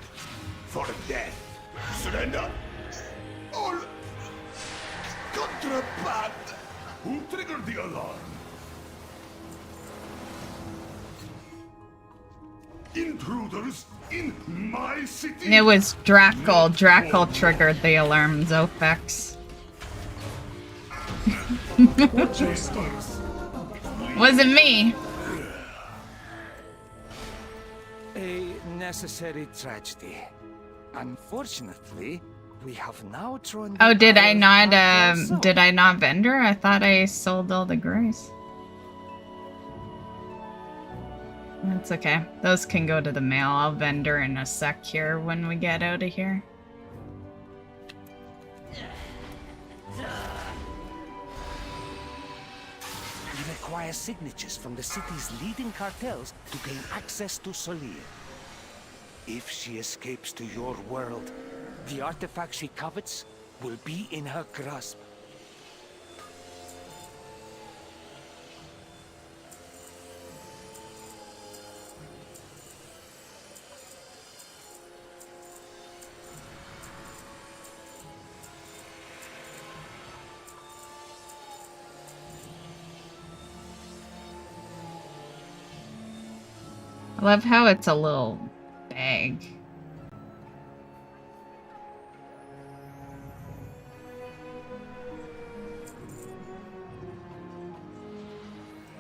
for death. Surrender all contraband. Who triggered the alarm? Intruders in my city. It was Drackle. Drackle triggered the alarm, Zofex. Wasn't me. A necessary tragedy. Unfortunately, we have now thrown. Oh, did I not vendor? I thought I sold all the grays. That's okay. Those can go to the mail. I'll vendor in a sec here when we get out of here. We require signatures from the city's leading cartels to gain access to Allseer. If she escapes to your world, the artifact she covets will be in her grasp. I love how it's a little bag.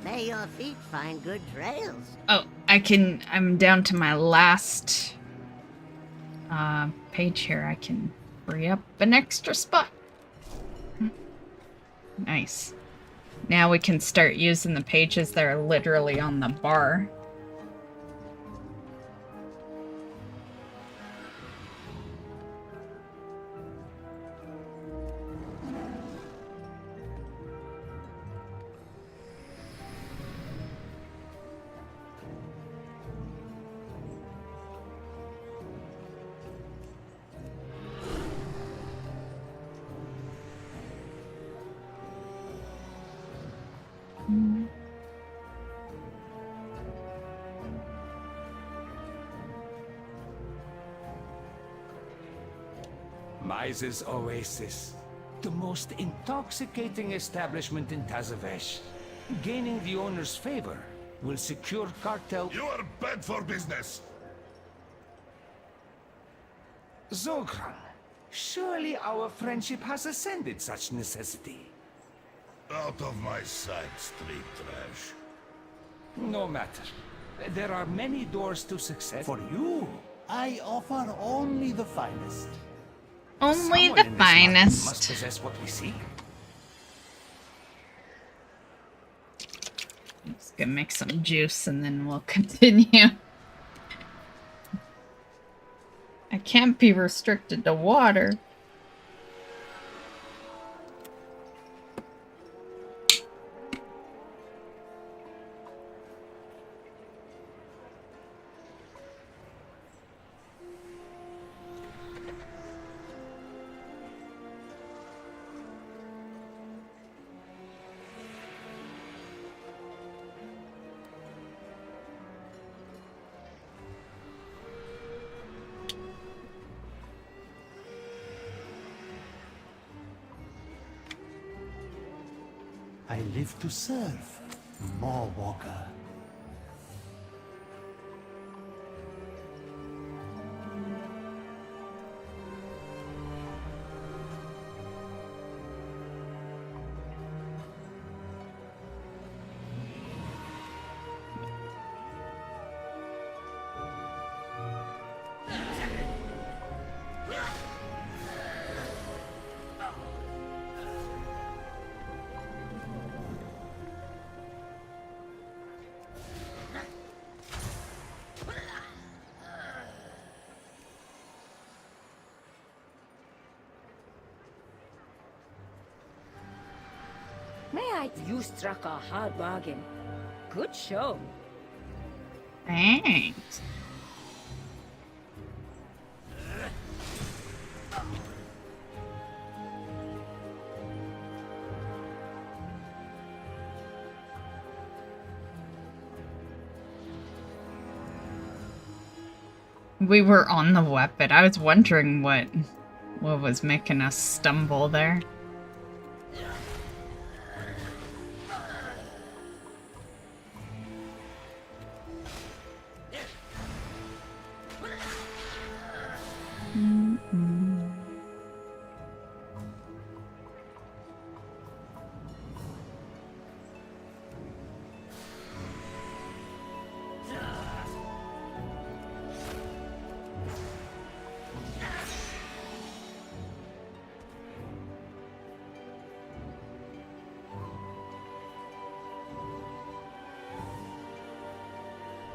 May your feet find good trails. Oh, I'm down to my last page here. I can free up an extra spot. Nice. Now we can start using the pages that are literally on the bar. Miser's Oasis. The most intoxicating establishment in Tazavesh. Gaining the owner's favor will secure Cartel... You are bad for business! Zogran, surely our friendship has ascended such necessity. Out of my sight, street trash. No matter. There are many doors to success. For you, I offer only the finest. Only Someone the in this market finest. must possess what we seek. I'm just gonna make some juice and then we'll continue. I can't be restricted to water. I live to serve, Mawwalker. You struck a hard bargain. Good show. Thanks. We were on the weapon. I was wondering what was making us stumble there.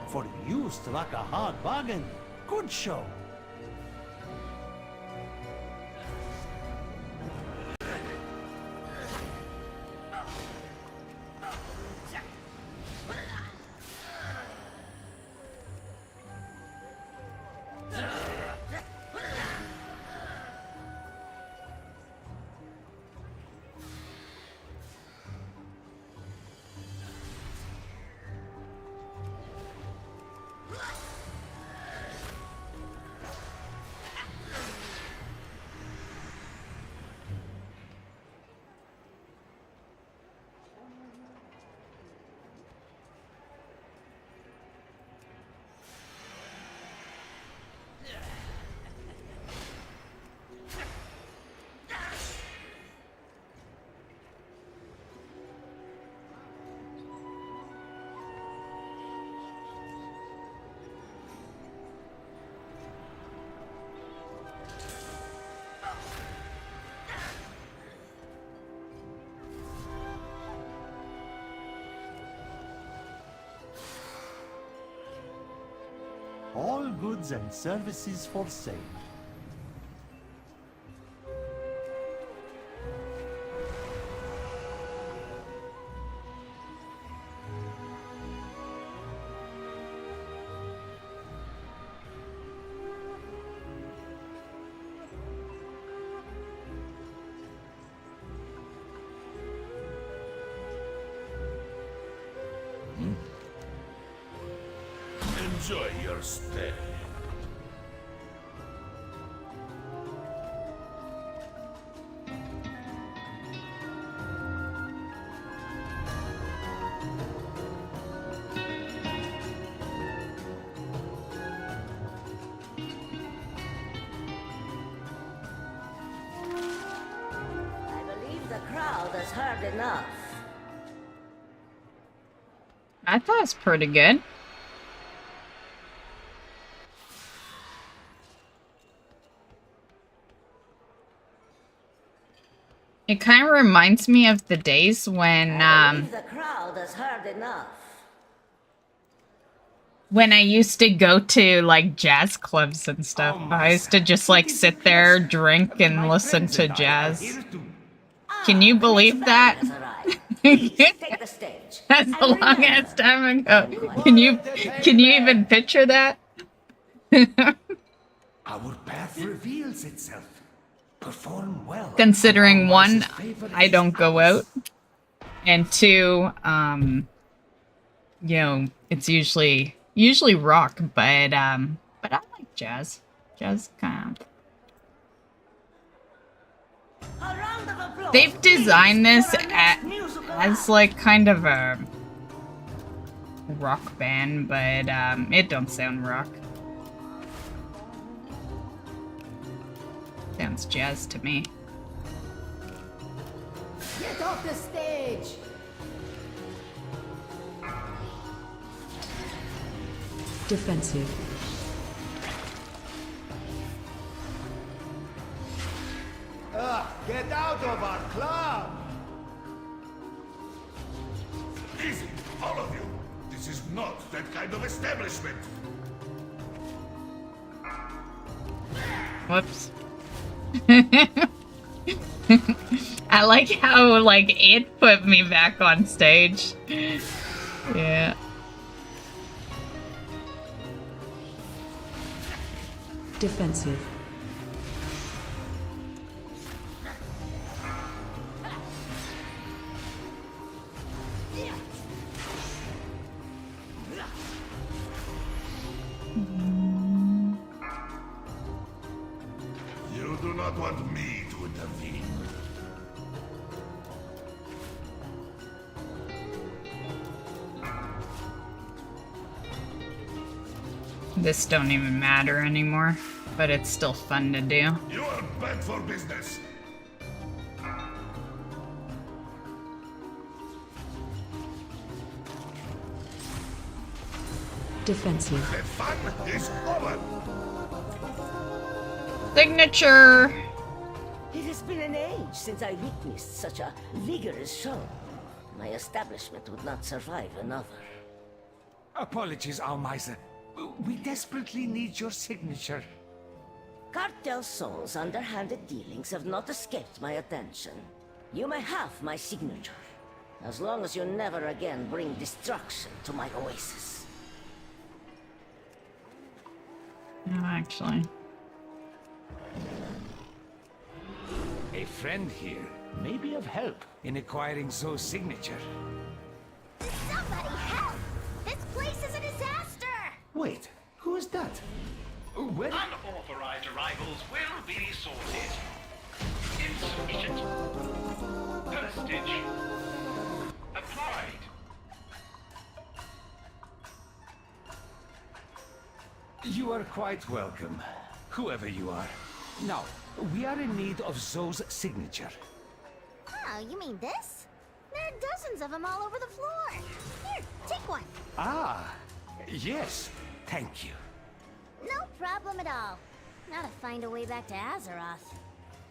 For you struck a hard bargain. Good show. All goods and services for sale. Enjoy your stay. heard enough. I thought it was pretty good. It kind of reminds me of the days when The crowd has heard enough. when I used to go to like jazz clubs and stuff. I used to just like sit there, drink, and listen to jazz. Can you believe that? Take the stage. That's a long ass time ago. Can you even picture that? Our path reveals itself. Perform well. Considering one, I don't go out, and two, you know, it's usually rock, but I like jazz. Jazz kind of. They've designed this as like kind of a rock band, but it don't sound rock. Sounds jazz to me. Get off the stage! Defensive. Get out of our club! Easy, all of you. This is not that kind of establishment. Whoops. I like how, like, it put me back on stage. Yeah. Defensive. You do not want me to intervene. This don't even matter anymore, but it's still fun to do. You are bad for business. Defensive. The fun is over. Signature! It has been an age since I witnessed such a vigorous show. My establishment would not survive another. Apologies, Almiser. We desperately need your signature. Cartel Soul's underhanded dealings have not escaped my attention. You may have my signature, as long as you never again bring destruction to my oasis. No, actually. A friend here may be of help in acquiring Zoe's signature. Somebody help! This place is a disaster! Wait, who is that? Where? Unauthorized arrivals will be sorted. Insufficient. Postage. Applied. You are quite welcome, whoever you are. Now, we are in need of Zoe's signature. Oh, you mean this? There are dozens of them all over the floor. Here, take one. Ah, yes, thank you. No problem at all. Now to find a way back to Azeroth.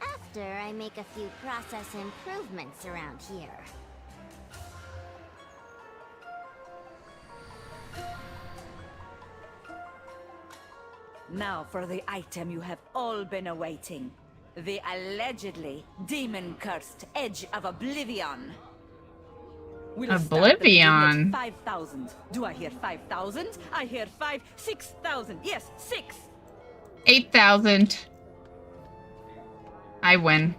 After I make a few process improvements around here. Now for the item you have all been awaiting. The allegedly demon-cursed Edge of Oblivion. We'll Oblivion? 5,000. Do I hear 5,000? I hear 6,000. Yes, 6. 8,000. I win.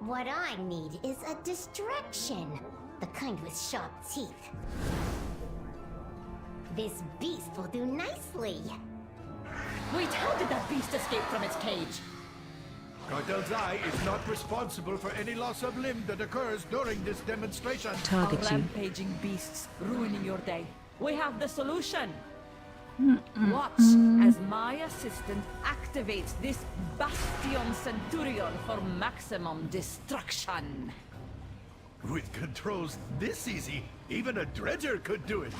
What I need is a distraction. The kind with sharp teeth. This beast will do nicely. Wait, how did that beast escape from its cage? Cartel's Eye is not responsible for any loss of limb that occurs during this demonstration. Target you. Rampaging beasts ruining your day. We have the solution. Watch as my assistant activates this Bastion Centurion for maximum destruction. With controls this easy, even a dredger could do it.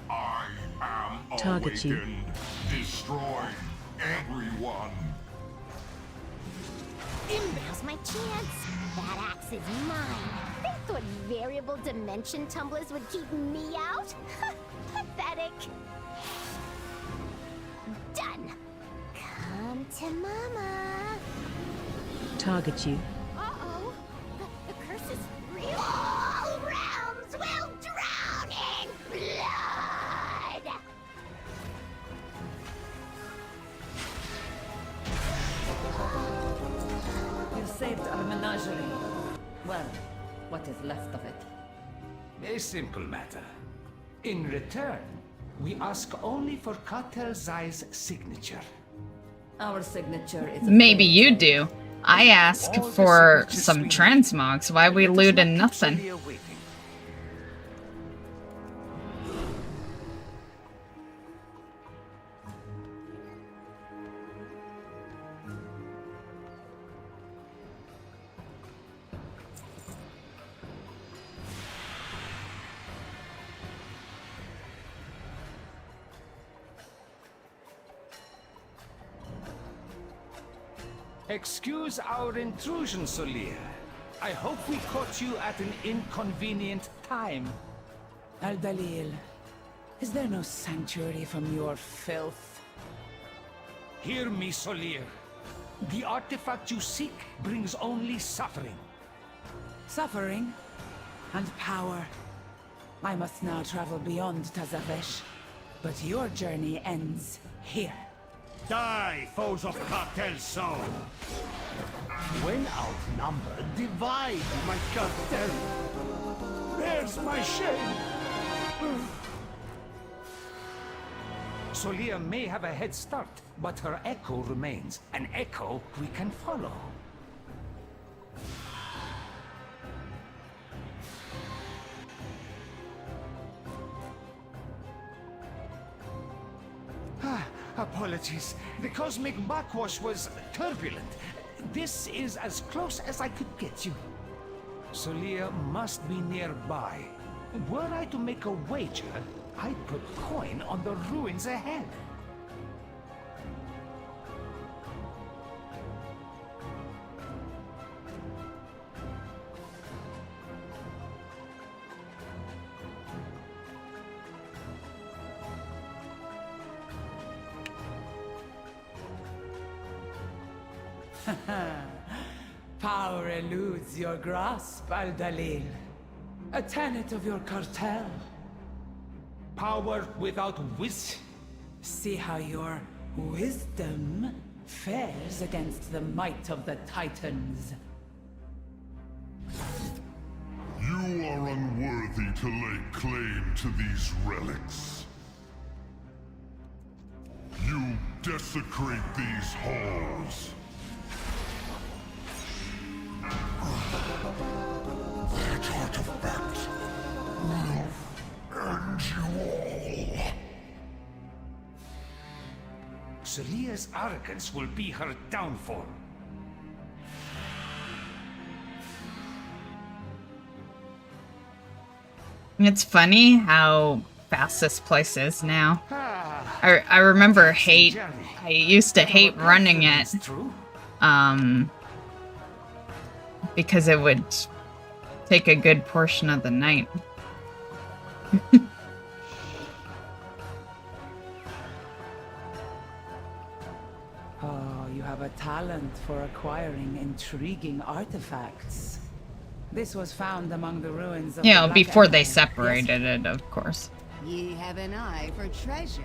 I am Target you. awakened. Destroy everyone. Now's my chance. That axe is mine. They thought variable dimension tumblers would keep me out? Pathetic. Done. Come to mama. Target you. Uh-oh. The curse is real. All realms will drown in blood. You saved our menagerie. Well, what is left of it? A simple matter. In return, we ask only for Cartel Zai's signature. Our signature is... Maybe you do. I ask for some transmogs. Why we looting nothing? Excuse our intrusion, Allseer. I hope we caught you at an inconvenient time. Al-Dalil, is there no sanctuary from your filth? Hear me, Allseer. The artifact you seek brings only suffering. Suffering and power. I must now travel beyond Tazavesh, but your journey ends here. Die, foes of Cartel soul! When outnumbered, divide my Cartel! There's my shame! Allseer may have a head start, but her echo remains. An echo we can follow. Apologies. The cosmic backwash was turbulent. This is as close as I could get you. Allseer must be nearby. Were I to make a wager, I'd put coin on the ruins ahead. Power eludes your grasp, Al-Dalil. A tenet of your cartel. Power without wisdom. See how your wisdom fares against the might of the Titans. You are unworthy to lay claim to these relics. You desecrate these halls. That artifact will end you all. Allseer's arrogance will be her downfall. It's funny how fast this place is now. I remember I used to hate running it. Because it would take a good portion of the night. Oh, you have a talent for acquiring intriguing artifacts. This was found among the ruins of the before they Empire. separated it, of course. Ye have an eye for treasure,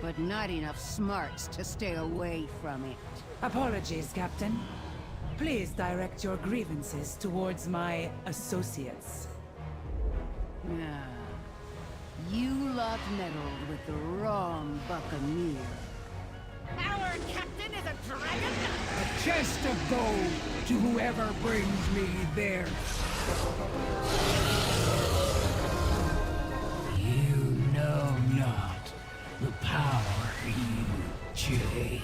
but not enough smarts to stay away from it. Apologies, Captain. Please direct your grievances towards my associates. Ah, you lot meddled with the wrong buccaneer. Our captain is a dragon? A chest of gold to whoever brings me there. You know The power you chase.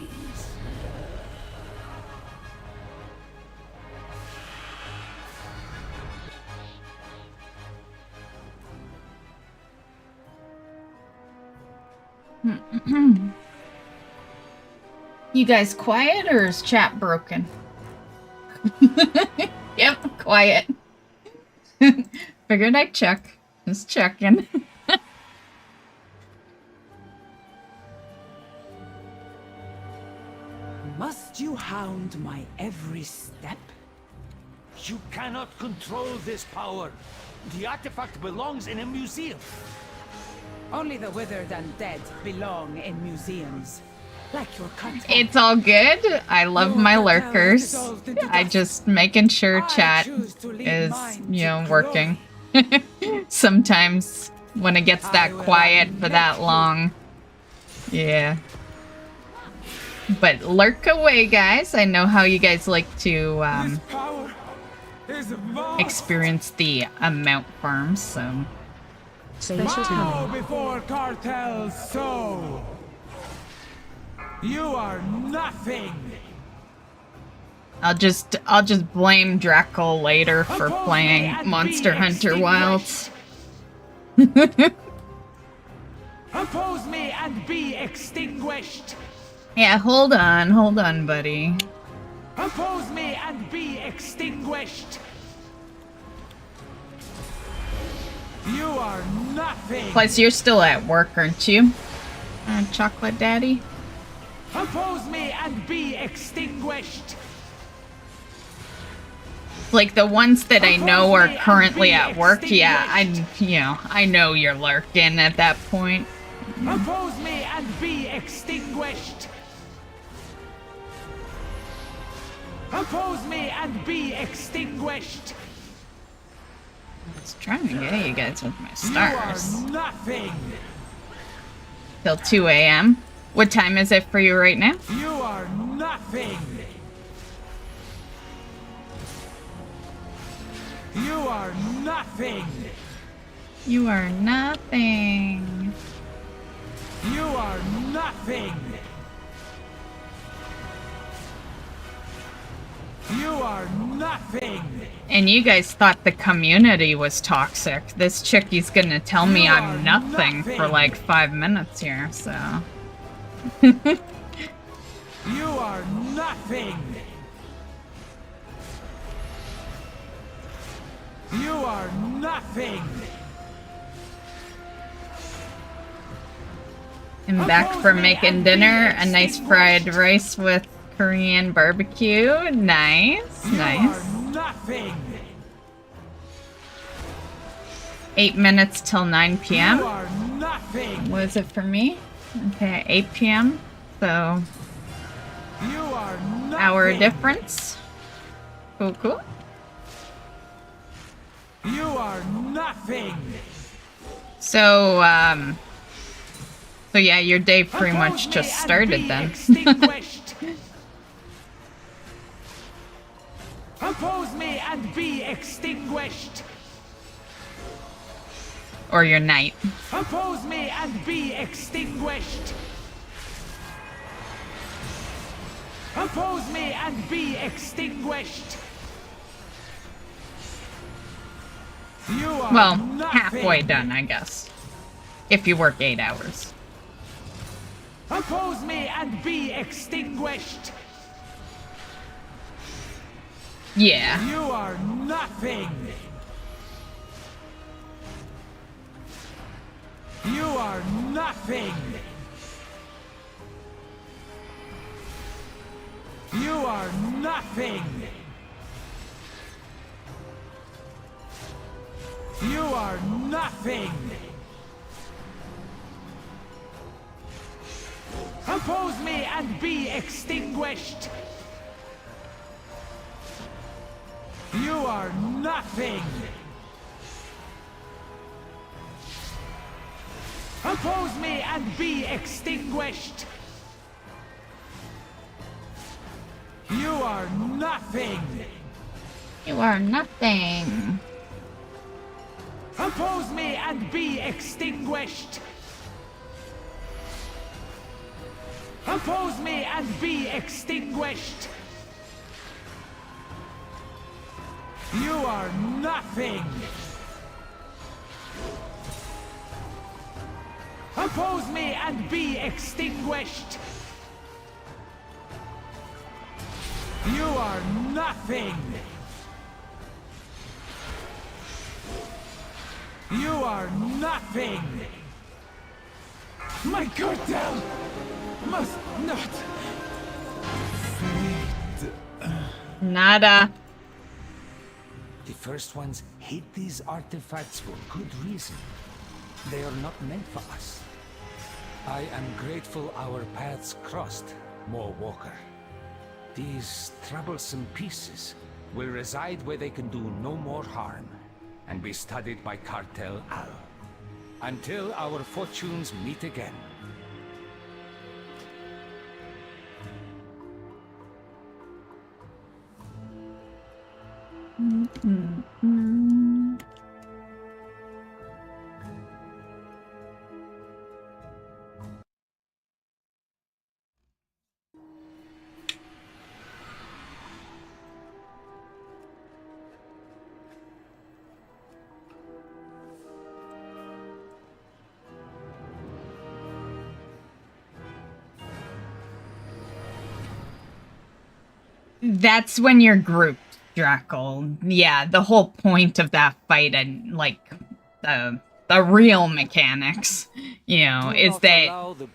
You guys quiet or is chat broken? Yep, quiet. Figured I'd check. Just checking. Must you hound my every step? You cannot control this power. The artifact belongs in a museum. Only the withered and dead belong in museums. Like your cartel. It's all good. I love my lurkers. I just making sure chat is, you know, working. Sometimes when it gets that quiet for that long. Yeah. But lurk away, guys. I know how you guys like to experience the amount farms, so. Bow before Cartel's soul. You are nothing. I'll just blame Draco later for playing Monster Hunter Wilds. Oppose me and be extinguished. Yeah, hold on, buddy. Oppose me and be extinguished. You are nothing. Plus, you're still at work, aren't you? Chocolate Daddy? Oppose me and be extinguished. Like the ones that I know are currently at work, yeah, I know you're lurking at that point. Oppose me and be extinguished. Oppose me and be extinguished. I was trying to get you guys with my stars. You are nothing. Till 2 a.m. What time is it for you right now? You are nothing. You are nothing. You are nothing. You are nothing. You are nothing. And you guys thought the community was toxic. This chickie's gonna tell me I'm nothing for like 5 minutes here, so. You are nothing. You are nothing. I'm back from making dinner. A nice fried rice with Korean barbecue. Nice, nice. Nothing. 8 minutes till 9 p.m. You are nothing. What is it for me? Okay, 8 p.m. So, you are nothing. Hour difference. Cool, cool. You are nothing. So, so yeah, your day pretty much just started then. Oppose me and be extinguished. Or your night. Oppose me and be extinguished. Oppose me and be extinguished. You are well, nothing. halfway done, I guess. If you work 8 hours. Oppose me and be extinguished. Yeah. You are nothing. You are nothing. You are nothing. You are nothing. Oppose me and be extinguished. You are nothing. Oppose me and be extinguished. You are nothing. You are nothing. Oppose me and be extinguished. Oppose me and be extinguished! You are nothing! Oppose me and be extinguished! You are nothing! You are nothing! My cartel must not fade. Nada. The first ones hid these artifacts for good reason. They are not meant for us. I am grateful our paths crossed, Maw Walker. These troublesome pieces will reside where they can do no more harm, and be studied by Cartel Al, until our fortunes meet again. That's when you're grouped, Shackled. Yeah, the whole point of that fight and, like, the real mechanics, you know, is that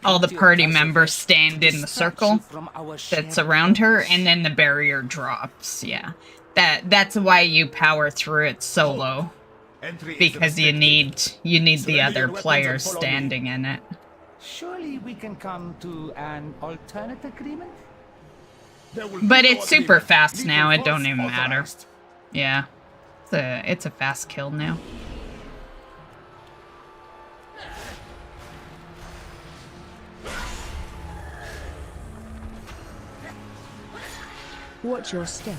all the party members stand in the circle that's around her, and then the barrier drops, yeah. That's why you power through it solo, because you need the other players standing in it. Surely we can come to an alternate agreement? But it's super fast now, it don't even matter. Yeah. It's a fast kill now. Watch your step.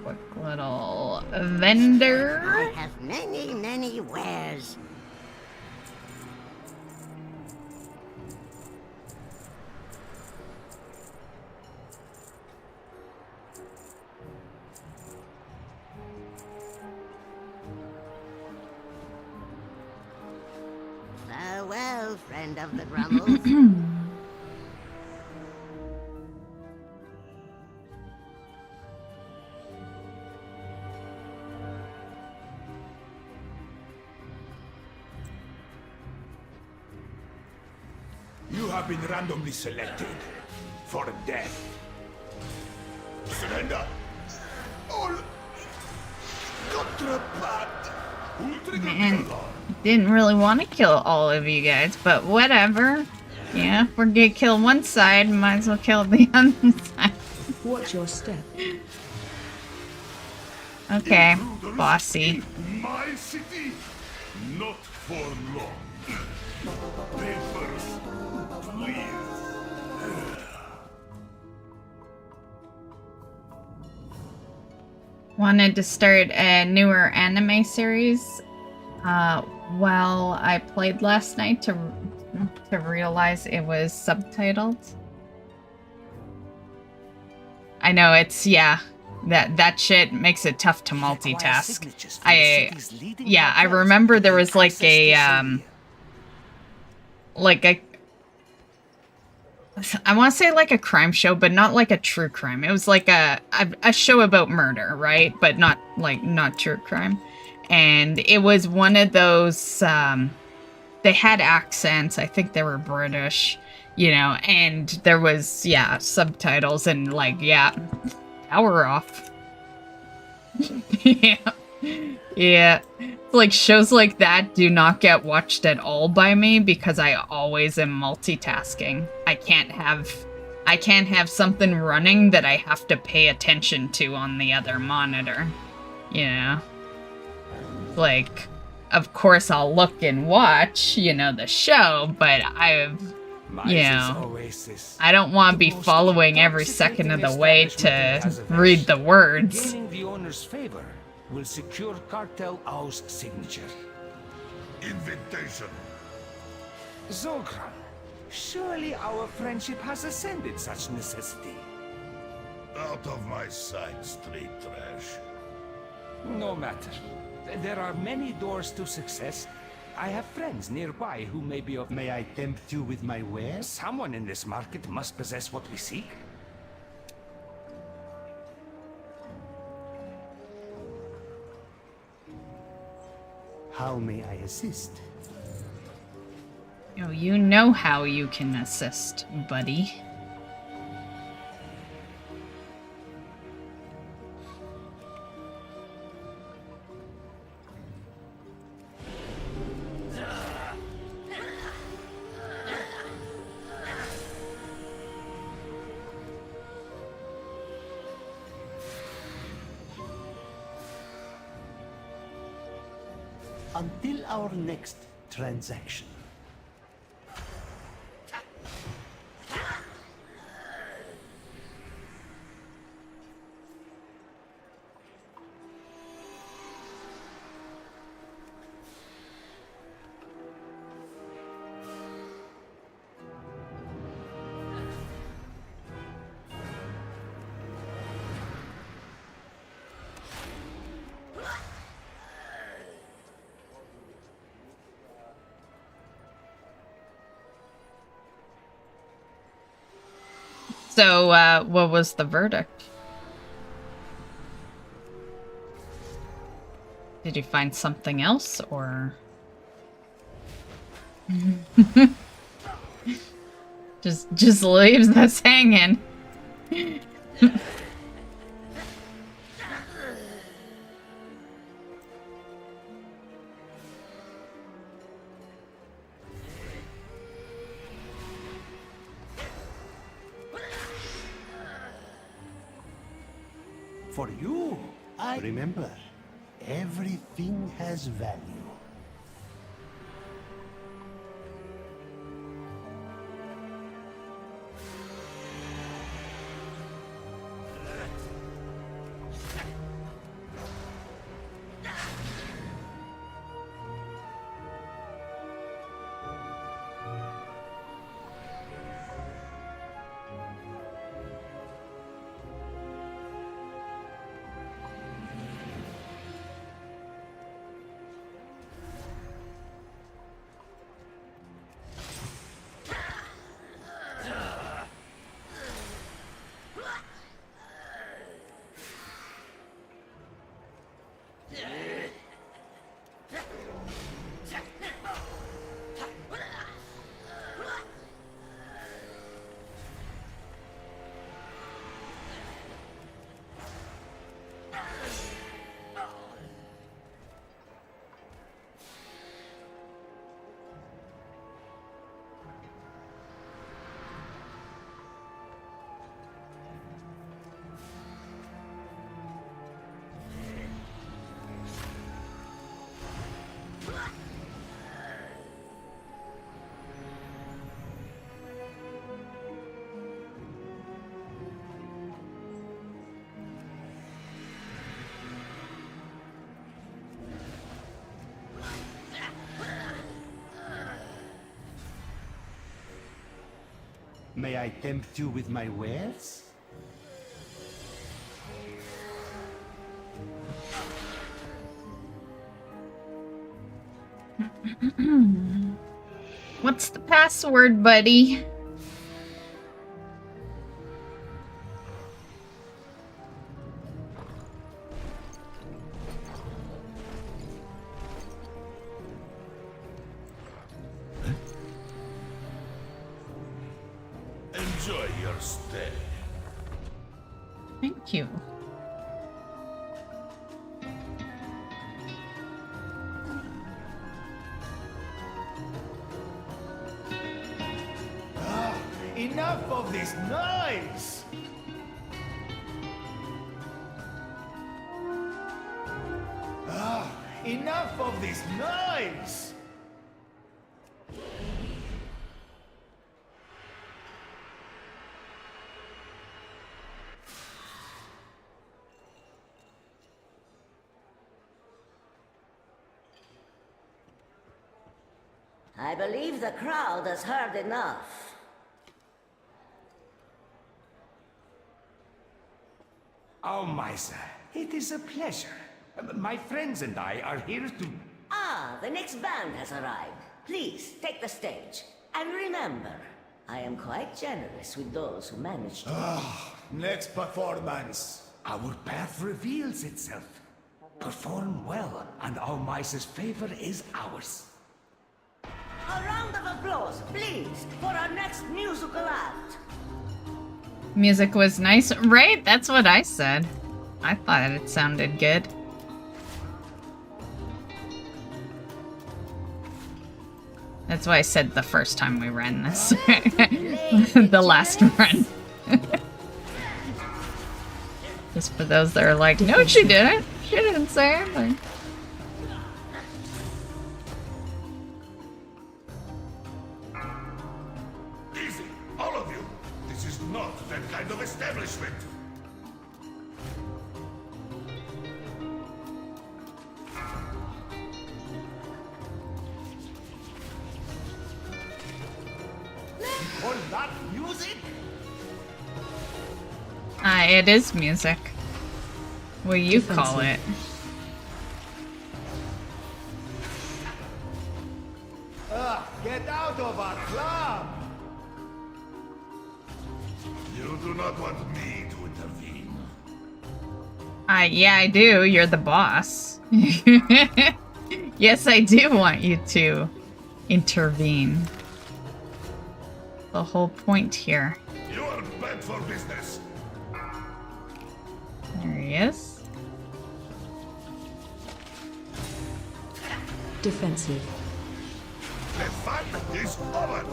Quick little vendor. I have many, many wares. Farewell, friend of the Grummles. You have been randomly selected for death. Surrender! All Man, didn't really want to kill all of you guys, but whatever. Yeah, if we're gonna kill one side, might as well kill the other side. Watch your step. Okay, bossy. My city, not for long. Papers, please. Wanted to start a newer anime series. Well, I played last night to realize it was subtitled. I know it's, yeah, that shit makes it tough to multitask. I remember there was like a I want to say like a crime show, but not like a true crime. It was like a show about murder, right? But not true crime. And it was one of those, they had accents. I think they were British, you know, and there was, yeah, subtitles and like, yeah, power off. Yeah. Like, shows like that do not get watched at all by me because I always am multitasking. I can't have something running that I have to pay attention to on the other monitor. You know? Like, of course I'll look and watch, you know, the show, but I don't want to be following every second of the way to read the words. Gaining the owner's favor will secure Cartel Au's signature. Invitation. Zolkran, surely our friendship has ascended such necessity. Out of my sight, street trash. No matter. There are many doors to success. I have friends nearby who may be of... May I tempt you with my wares? Someone in this market must possess what we seek. How may I assist? Oh, you know how you can assist, buddy. Until our next transaction. So, what was the verdict? Did you find something else, or... just leaves us hanging. For you, I remember, everything has value. May I tempt you with my wares? What's the password, buddy? Enjoy your stay. Thank you. Enough of this noise! Enough of this noise! I believe the crowd has heard enough. Oh, Misa, it is a pleasure. My friends and I are here to... Ah, the next band has arrived. Please, take the stage. And remember, I am quite generous with those who manage to... Next performance. Our path reveals itself. Perform well, and our Misa's favor is ours. A round of applause, please, for our next musical act. Music was nice, right? That's what I said. I thought it sounded good. That's why I said the first time we ran this. The last run. Just for those that are like, no, she didn't. She didn't say anything. Easy, all of you. This is not that kind of establishment. All that music? It is music. What do you call it? Get out of our club! You do not want me to intervene. Yeah, I do. You're the boss. Yes, I do want you to intervene. The whole point here. You are bad for business. There he is. Defensive. The fight is over.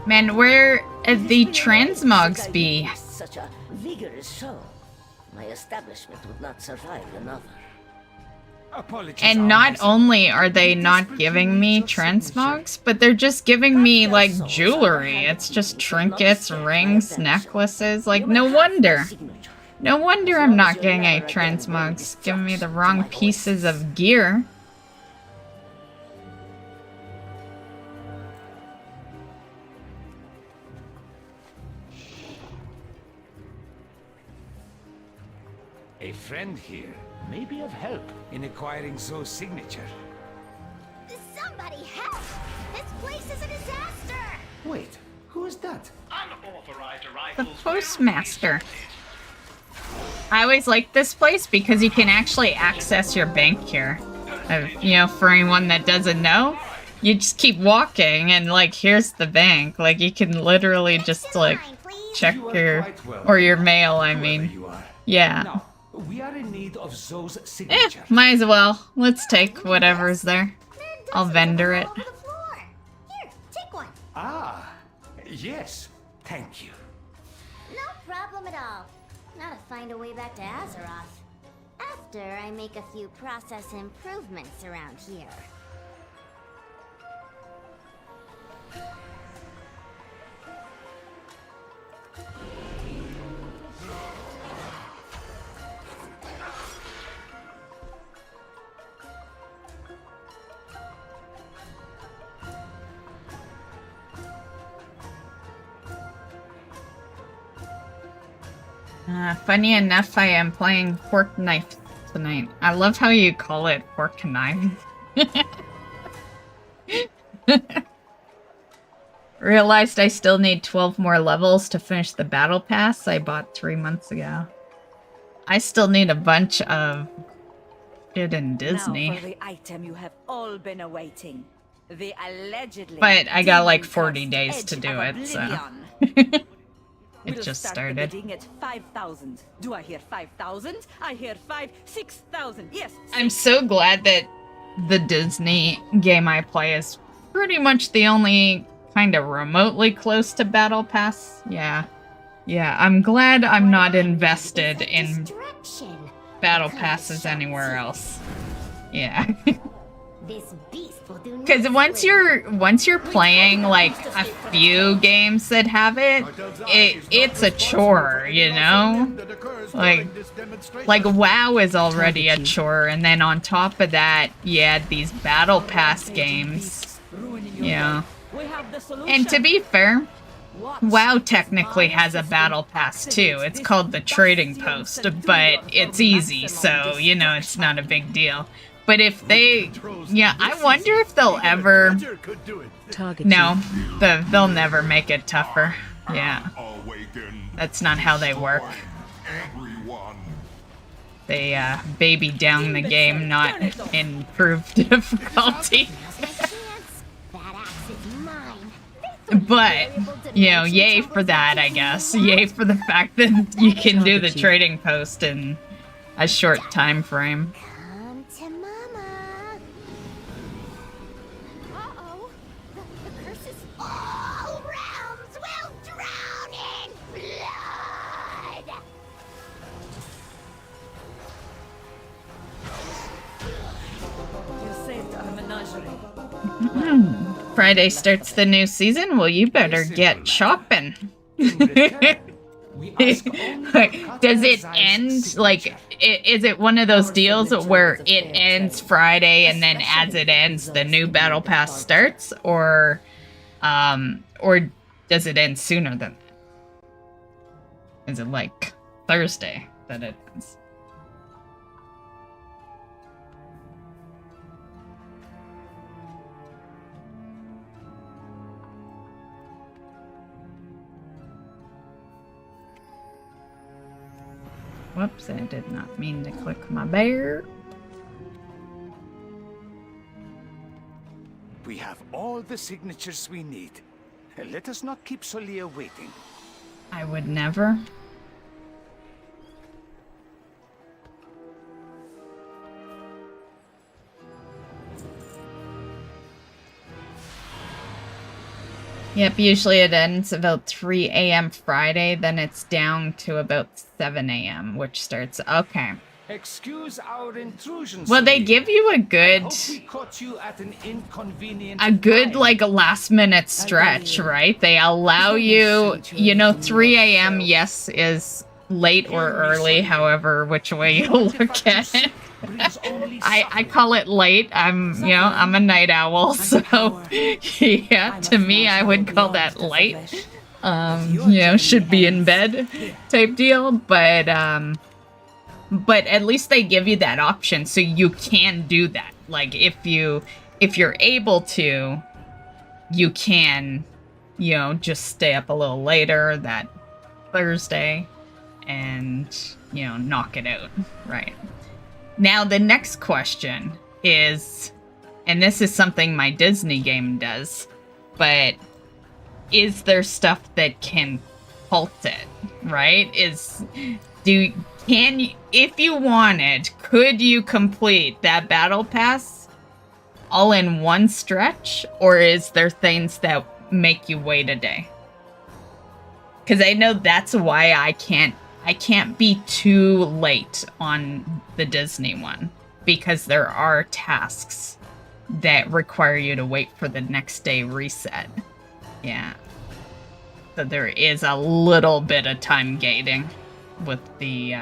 Man, where the transmogs be? Such a vigorous show. My establishment would not survive another. And not only are they not giving me transmogs, but they're just giving me, like, jewelry. It's just trinkets, rings, necklaces. Like, no wonder. No wonder I'm not getting any transmogs. Giving me the wrong pieces of gear. A friend here may be of help in acquiring Zoe's signature. Somebody help! This place is a disaster! Wait, who is that? Unauthorized The arrivals postmaster. I always like this place because you can actually access your bank here. You know, for anyone that doesn't know, you just keep walking and, like, here's the bank. Like, you can literally just, like, check your, or your mail, I mean. Yeah. We are in need of Zoe's signature. Might as well. Let's take whatever's there. I'll vendor it. Here, take one. Ah, yes. Thank you. No problem at all. Now to find a way back to Azeroth. After I make a few process improvements around here. Funny enough, I am playing Pork Knife tonight. I love how you call it Pork Knife. Realized I still need 12 more levels to finish the battle pass I bought 3 months ago. I still need a bunch of shit in Disney. Now for the item you have all been awaiting. The allegedly But I got like 40 days to do it, so... It just started. Bidding at 5,000. Do I hear 5,000? I hear 6,000. Yes. I'm so glad that the Disney game I play is pretty much the only kind of remotely close to Battle Pass. Yeah. Yeah, I'm glad I'm not invested in Battle Passes anywhere else. Yeah. This beast will do Because once you're playing like a few games that have it's a chore, you know? Like WoW is already a chore, and then on top of that, you add these battle pass games. Yeah. And to be fair, WoW technically has a battle pass too. It's called the Trading Post, but it's easy, so you know it's not a big deal. But if they, I wonder if they'll ever. No, they'll never make it tougher. Yeah, that's not how they work. They baby down the game, not improve difficulty. But, you know, yay for that, I guess. Yay for the fact that you can do the Trading Post in a short time frame. Come to Mama. Uh-oh. The curse is all realms will drown in blood. You saved our menagerie. Friday starts the new season. Well, you better get shopping. Does it end, like, is it one of those deals where it ends Friday and then as it ends, the new Battle Pass starts? Or does it end sooner than that? Is it like Thursday that it ends? Whoops, I did not mean to click my bear. We have all the signatures we need. Let us not keep Solier waiting. I would never. Yep, usually it ends about 3 a.m. Friday, then it's down to about 7 a.m., which starts... Okay. Excuse our intrusion. Well, they give you a good... like, a last-minute stretch, right? They allow you... You know, 3 a.m., yes, is late or early, however, which way you look at it. I call it late. I'm a night owl, so yeah, to me I would call that late. Should be in bed type deal, but at least they give you that option so you can do that. Like if you're able to, you can, just stay up a little later that Thursday and, knock it out, right? Now, the next question is, and this is something my Disney game does, but is there stuff that can halt it, right? If you wanted, could you complete that battle pass all in one stretch, or is there things that make you wait a day? Because I know that's why I can't be too late on the Disney one, because there are tasks that require you to wait for the next day reset. Yeah. So there is a little bit of time gating with the,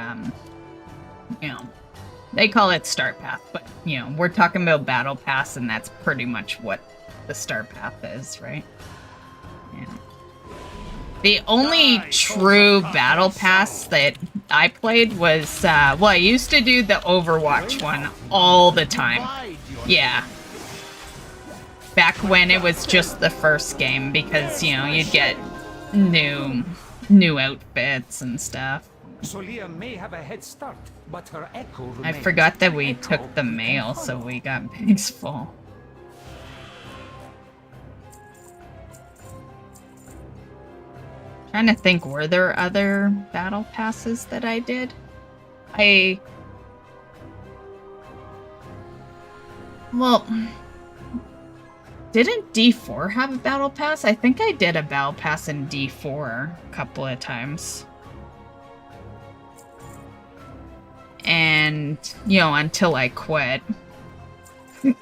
they call it Start Path, but, we're talking about Battle Pass, and that's pretty much what the Start Path is, right? Yeah. The only true Battle Pass that I played was, I used to do the Overwatch one all the time. Yeah. Back when it was just the first game, because, you'd get new outfits and stuff. Solier may have a head start, but her echo remains. I forgot that we took the mail, so we got bags full. Trying to think, were there other battle passes that I did? Well, didn't D4 have a battle pass? I think I did a battle pass in D4 a couple of times. And, until I quit. and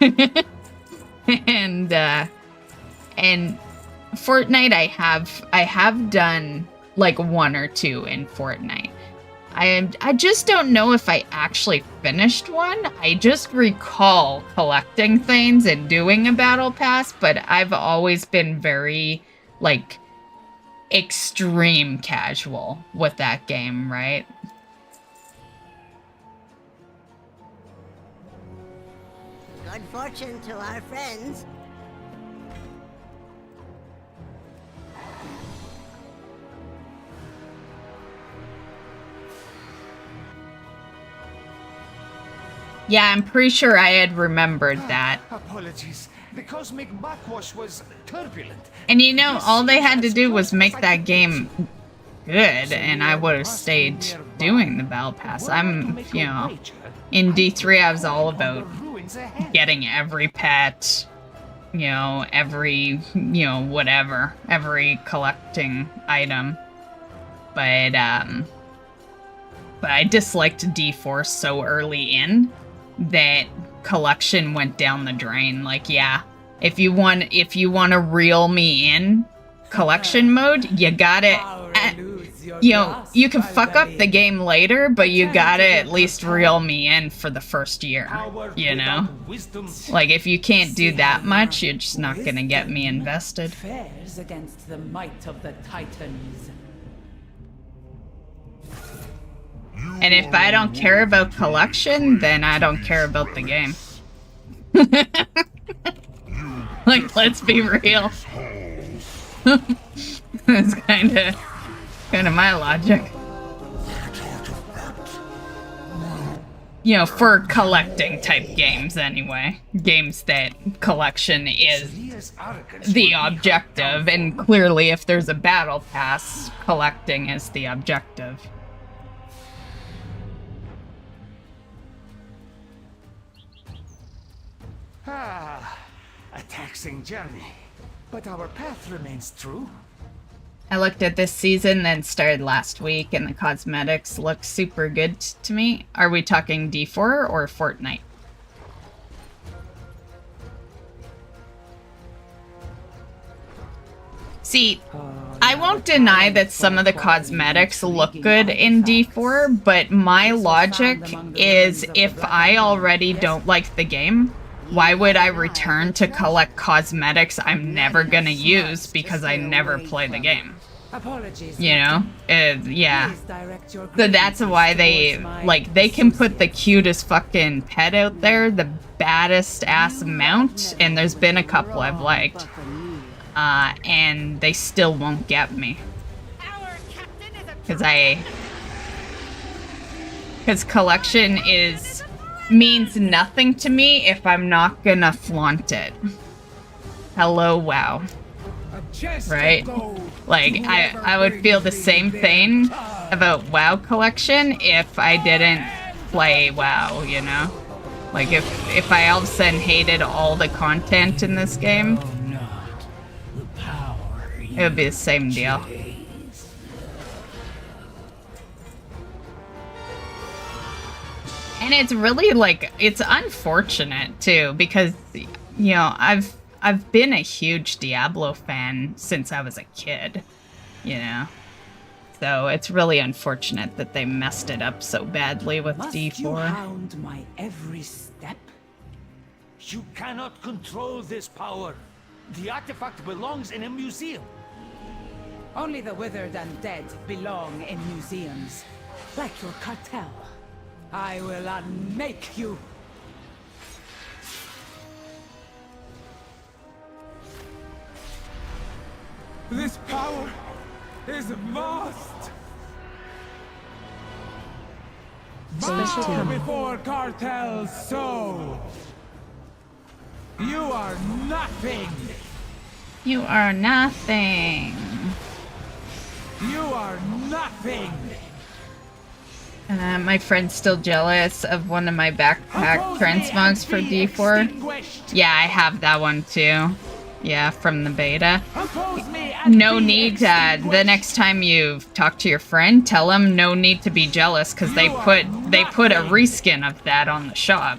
Fortnite I have done like 1 or 2 in Fortnite. I just don't know if I actually finished one. I just recall collecting things and doing a battle pass, but I've always been very like extreme casual with that game, right? Good fortune to our friends. Yeah, I'm pretty sure I had remembered that. Apologies. The cosmic backwash was turbulent. And you know, all they had to do was make that game good, and I would have stayed doing the battle pass. I'm, you know, in D3 I was all about getting every pet, you know, every, you know, whatever, every collecting item. But I disliked D4 so early in that collection went down the drain. Like, yeah, if you want to reel me in collection mode, you gotta, you know, you can fuck up the game later, but you gotta at least reel me in for the first year, you know? Like, if you can't do that much, you're just not gonna get me invested. Fares against the might of the Titans. And if I don't care about collection, then I don't care about the game. Like, let's be real. That's kind of my logic. You know, for collecting type games anyway. Games that collection is the objective, and clearly if there's a battle pass, collecting is the objective. Ah, a taxing journey, but our path remains true. I looked at this season, then started last week, and the cosmetics look super good to me. Are we talking D4 or Fortnite? See, I won't deny that some of the cosmetics look good in D4, but my logic is if I already don't like the game, why would I return to collect cosmetics I'm never gonna use because I never play the game? You know? Yeah. So that's why they, like, they can put the cutest fucking pet out there, the baddest ass mount, and there's been a couple I've liked. And they still won't get me. Because collection means nothing to me if I'm not gonna flaunt it. Hello, WoW. Right? Like, I would feel the same thing about WoW collection if I didn't play WoW, you know? Like, if I all of a sudden hated all the content in this game, it would be the same deal. And it's really, like, it's unfortunate, too, because, you know, I've been a huge Diablo fan since I was a kid, you know? So it's really unfortunate that they messed it up so badly with D4. You hound my every step? You cannot control this power. The artifact belongs in a museum. Only the withered and dead belong in museums. Like your cartel. I will unmake you. This power is vast. Bow before Cartel's soul. You are nothing. You are nothing. You are nothing. My friend's still jealous of one of my backpack transmogs for D4. Yeah, I have that one too. Yeah, from the beta. No need to, the next time you talk to your friend, tell them no need to be jealous because they put a reskin of that on the shop.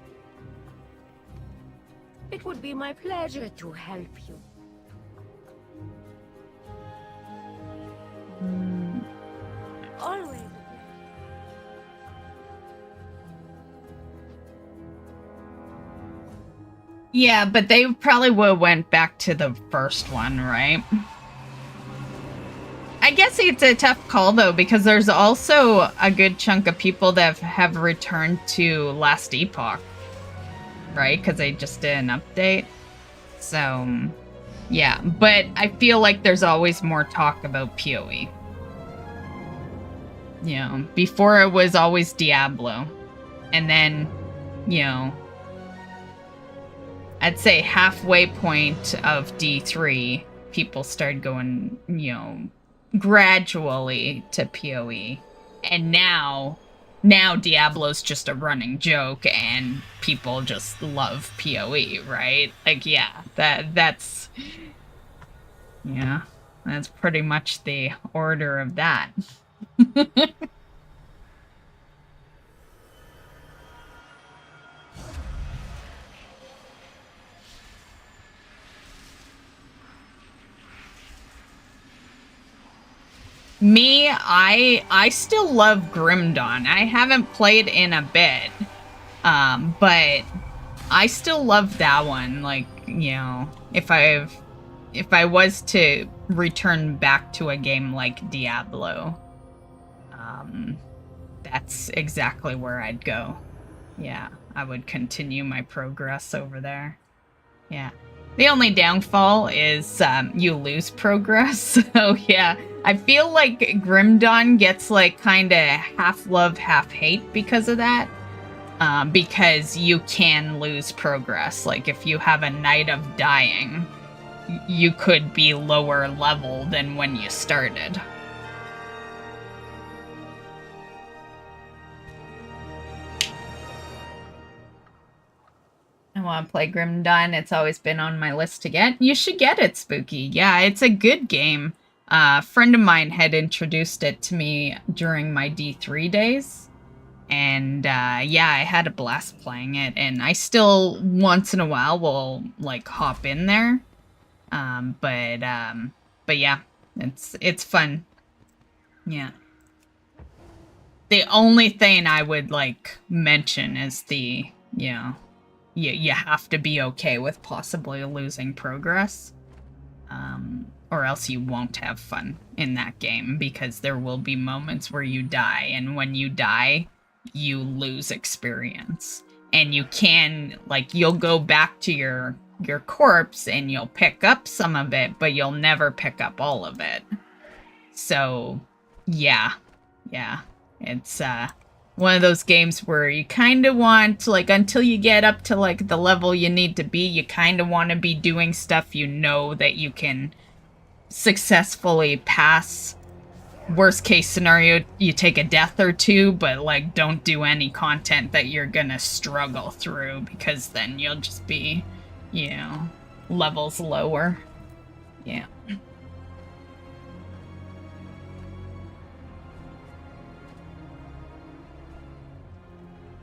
be my pleasure to help you. Always. Yeah, but they probably would have went back to the first one, right? I guess it's a tough call, though, because there's also a good chunk of people that have returned to Last Epoch, right? Because they just did an update. So, yeah. But I feel like there's always more talk about PoE. You know, before it was always Diablo. And then, you know, I'd say halfway point of D3, people started going, you know, gradually to PoE. And now Diablo's just a running joke and people just love PoE, right? Like, yeah, that's pretty much the order of that. Me, I still love Grim Dawn. I haven't played in a bit, but I still love that one. Like, you know, if I was to return back to a game like Diablo, that's exactly where I'd go. Yeah, I would continue my progress over there. Yeah. The only downfall is you lose progress. So yeah, I feel like Grim Dawn gets like kind of half love, half hate because of that. Because you can lose progress. Like if you have a Night of Dying, you could be lower level than when you started. I want to play Grim Dawn. It's always been on my list to get. You should get it, Spooky. Yeah, it's a good game. A friend of mine had introduced it to me during my D3 days. And yeah, I had a blast playing it. And I still, once in a while, will like hop in there. But yeah, it's fun. Yeah. The only thing I would like mention is the, you know, you have to be okay with possibly losing progress, or else you won't have fun in that game, because there will be moments where you die, and when you die, you lose experience. And you can, like, you'll go back to your corpse and you'll pick up some of it, but you'll never pick up all of it. So, yeah, it's, one of those games where you kind of want, like, until you get up to, like, the level you need to be, you kind of want to be doing stuff you know that you can successfully pass. Worst case scenario, you take a death or two, but, like, don't do any content that you're gonna struggle through, because then you'll just be, you know, levels lower. Yeah.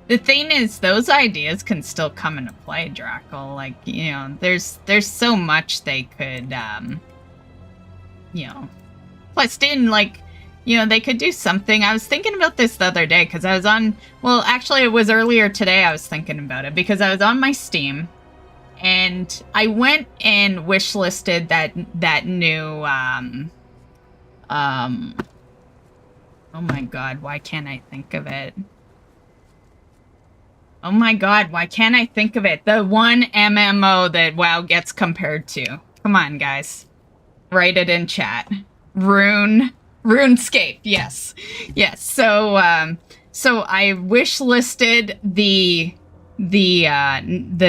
The thing is, those ideas can still come into play, Drackle. Like, you know, there's so much they could, you know. Plus, didn't, like, you know, they could do something. I was thinking about this the other day, because I was on, well, actually, it was earlier today I was thinking about it, because I was on my Steam, and I went and wishlisted that new, oh my god, why can't I think of it? Oh my god, why can't I think of it? The one MMO that WoW gets compared to. Come on, guys. Write it in chat. RuneScape, yes. Yes, so I wishlisted the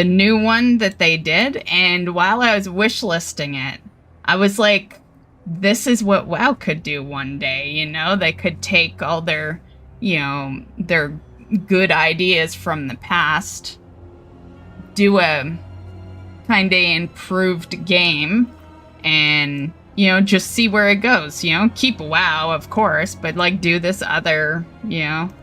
new one that they did, and while I was wishlisting it, I was like, this is what WoW could do one day, you know? They could take all their, you know, their good ideas from the past, do a kind of improved game, and, you know, just see where it goes, you know? Keep WoW, of course, but, like, do this other, you know?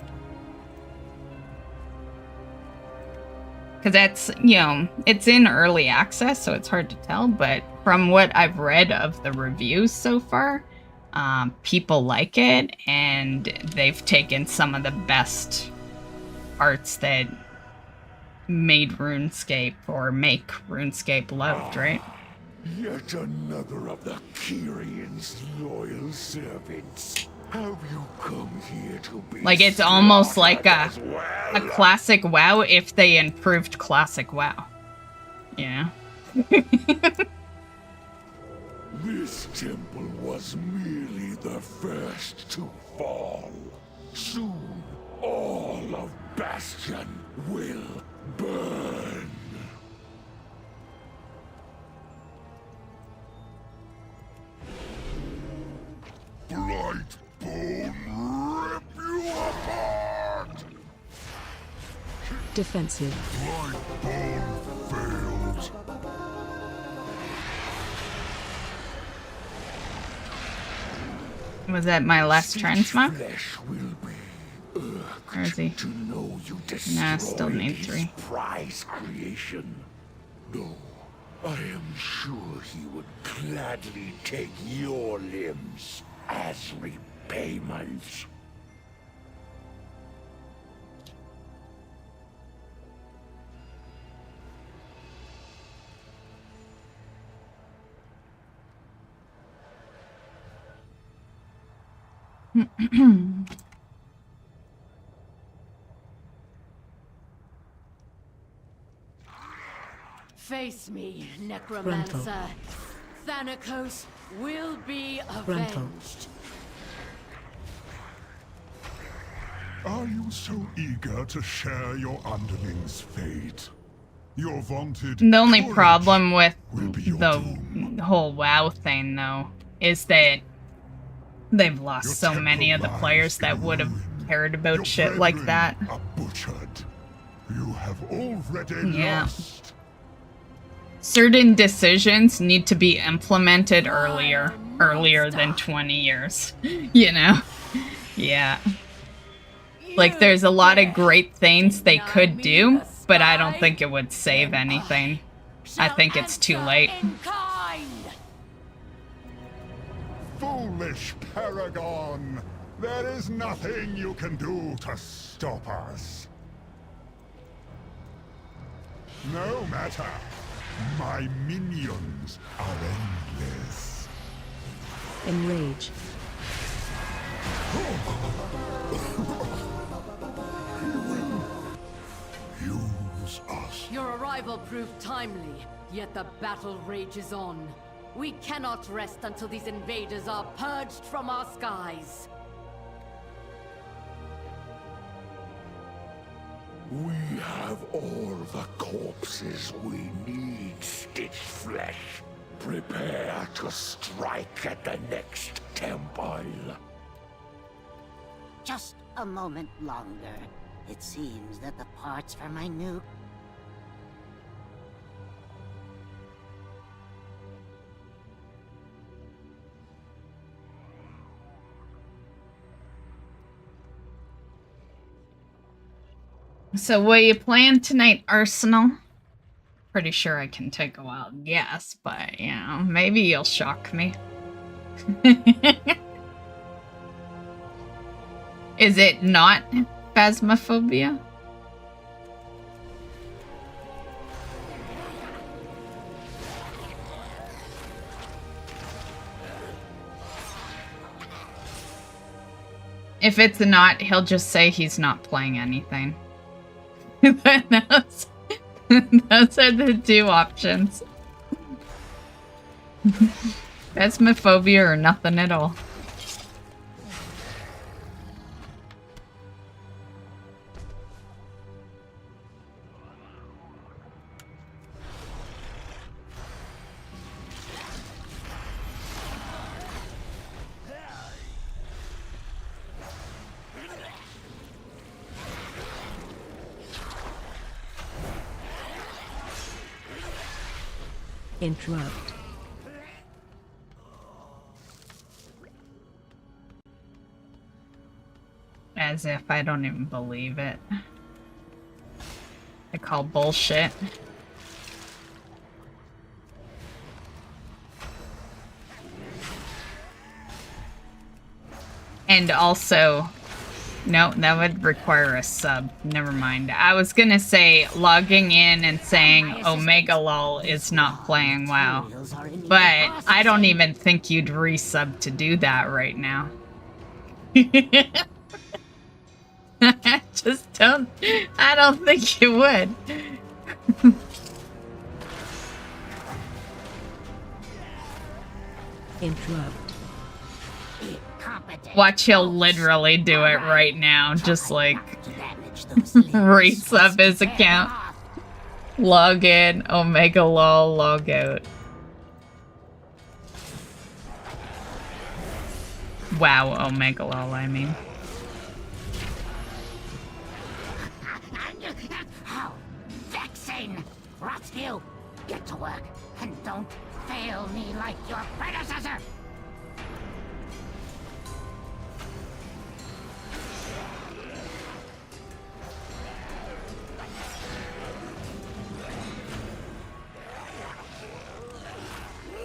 Because that's, you know, it's in early access, so it's hard to tell, but from what I've read of the reviews so far, people like it, and they've taken some of the best parts that made RuneScape, or make RuneScape loved, right? Yet another of the Kyrian's loyal servants. Have you come here to be Like, it's almost like a classic WoW if they improved classic WoW. Yeah. This temple was merely the first to fall. Soon, all of Bastion will burn. Brightbone rip you apart! Defensive. Brightbone failed. Was that my last transmog? Flesh will be Where is he? to know you Nah, still destroyed need his 3. prize creation. No, I am sure he would gladly take your limbs as repayment. Face me, Necromancer. Thanakos will be avenged. Are you so eager to share your underling's fate? Your vaunted The only courage problem with will be your the whole WoW thing, though, is that they've lost so many of the players that would have cared about shit like that. are butchered. You have already Yeah. lost. Certain decisions need to be implemented earlier than 20 years, you know? Yeah. Like, there's a lot of great things they could do, but I don't think it would save anything. I think it's too late. Foolish Paragon! There is nothing you can do to stop us. No matter. My minions are endless. Enrage. Use us. Your arrival proved timely, yet the battle rages on. We cannot rest until these invaders are purged from our skies. We have all the corpses we need, Stitch Flesh. Prepare to strike at the next temple. Just a moment longer. It seems that the parts for my new... So what you playing tonight, Arsenal? Pretty sure I can take a wild guess, but, you know, maybe you'll shock me. Is it not Phasmophobia? If it's not, he'll just say he's not playing anything. those are the two options. Phasmophobia or nothing at all. Interrupt. As if I don't even believe it. I call bullshit. And also, no, that would require a sub. Never mind. I was gonna say logging in and saying Omega Lol is not playing WoW. But I don't even think you'd resub to do that right now. I just don't. I don't think you would. Interrupt. Watch, he'll literally do it right now. Just like resub his account. Log in, Omega Lol, log out. Wow, Omega Lol, I mean. How vexing! Rotsview, get to work and don't fail me like your predecessor!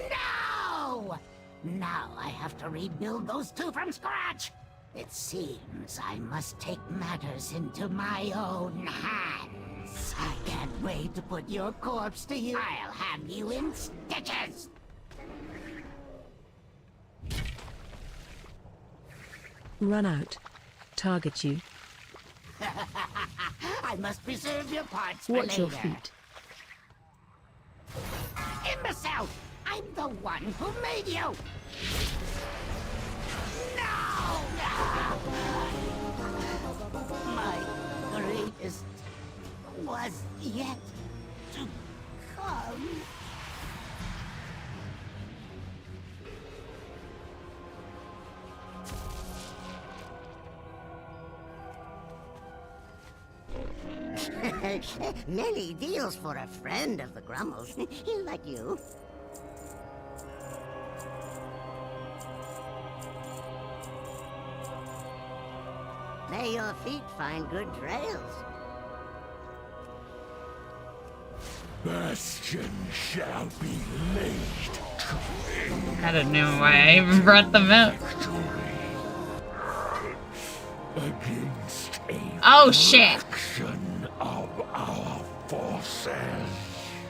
No! Now I have to rebuild those two from scratch! It seems I must take matters into my own hands. I can't wait to put your corpse to you. I'll have you in stitches! Run out. Target you. I must preserve your parts for Watch later. your feet. Imbecile! I'm the one who made you! No! My greatest was yet to come. Many deals for a friend of the Grummles, like you. May your feet find good trails. Bastion shall be laid to I don't know why I even brought them out. against a Oh shit! fraction of our forces.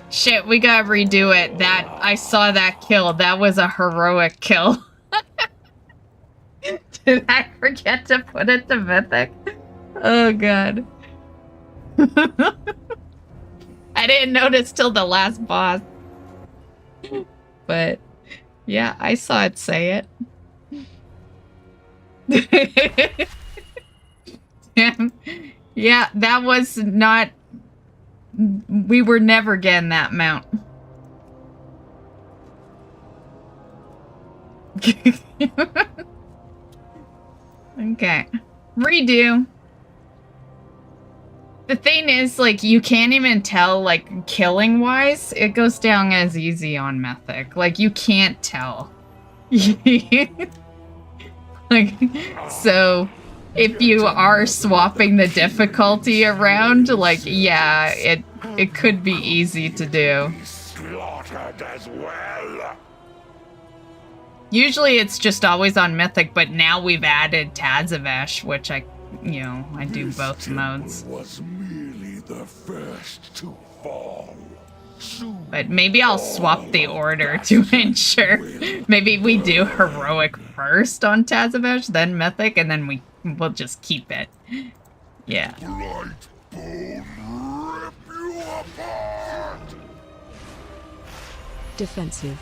Shit, we gotta redo it. That I saw that kill. That was a heroic kill. Did I forget to put it to Mythic? Oh god. I didn't notice till the last boss. But yeah, I saw it say it. Damn. Yeah, that was not... We were never getting that mount. Okay. Redo. The thing is, like, you can't even tell, like, killing-wise, it goes down as easy on Mythic. Like, you can't tell. Like, so... If you are swapping the difficulty around, like, yeah, it could be easy to do. Slaughtered as well. Usually it's just always on Mythic, but now we've added Tazavesh, which I do both modes. Was merely the first to fall. But maybe I'll swap the order to ensure. Maybe we do heroic first on Tazavesh, then Mythic, and then we'll just keep it. Yeah. Defensive.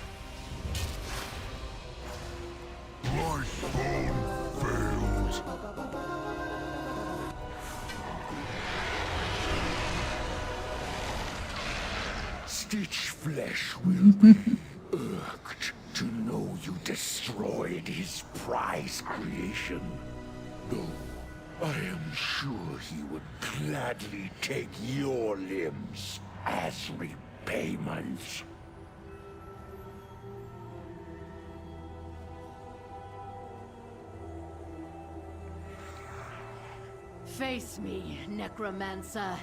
Stitch flesh will be irked to know you destroyed his prize creation. Though I am sure he would gladly take your limbs as repayment. Face me, Necromancer.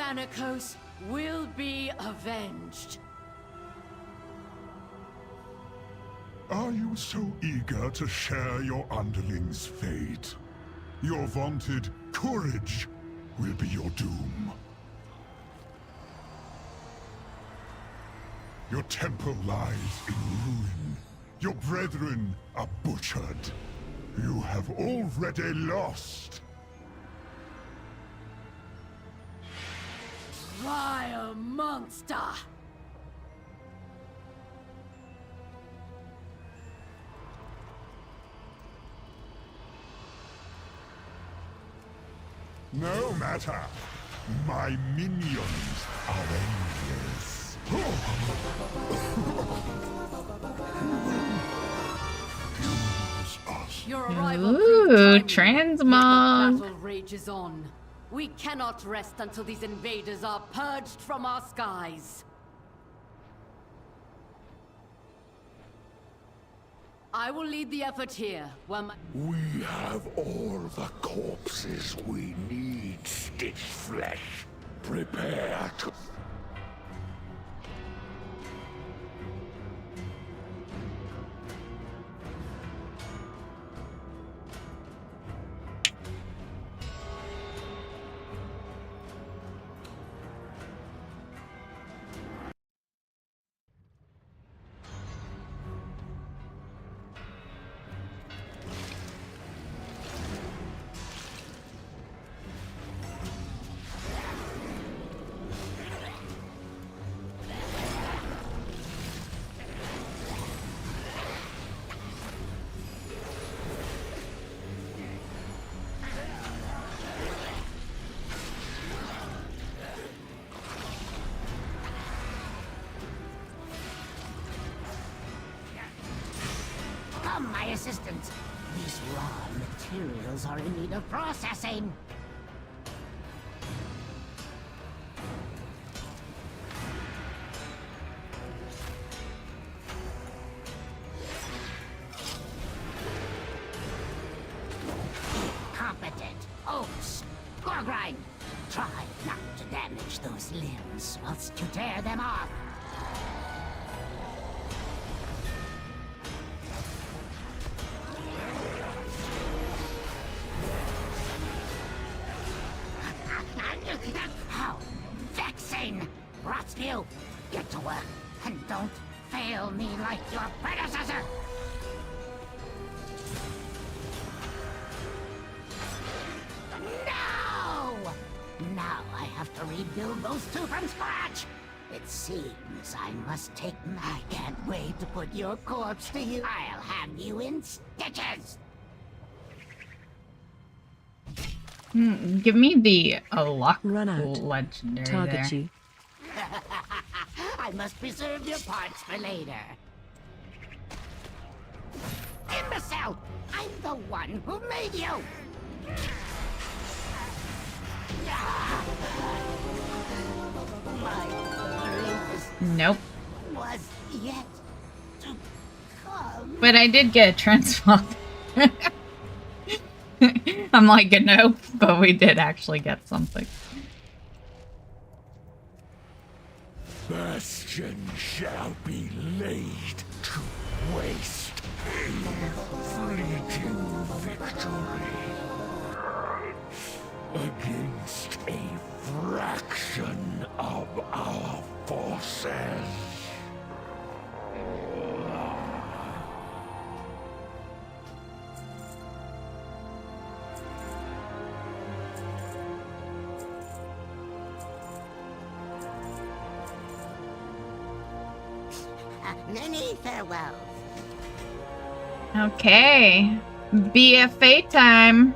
Thanatos will be avenged. Are you so eager to share your underlings' fate? Your vaunted courage will be your doom. Your temple lies in ruin. Your brethren are butchered. You have already lost. Vile monster! No matter. My minions are endless. Your arrival Ooh, proved timely, transmog. yet the battle rages on. We cannot rest until these invaders are purged from our skies. I will lead the effort here, where my... We have all the corpses we need, Stitch Flesh. Prepare to... Come, my assistant. These raw materials are in need of processing. Competent oats. Gorgrind. Try not to damage those limbs whilst you tear them off. How vexing! Rotspew, get to work and don't fail me like your predecessor! No! Now I have to rebuild those two from scratch! It seems I must take... I can't wait to put your corpse to you. I'll have you in stitches! Give me the luck Run out. legendary Target there. you. I must preserve your parts for later. Imbecile! I'm the one who made you! My greatest Nope. was yet to come. But I did get a transmog. I'm like, nope, but we did actually get something. Bastion shall be laid to waste in fleeting victory against a fraction of our forces. Many farewells. Okay. BFA time.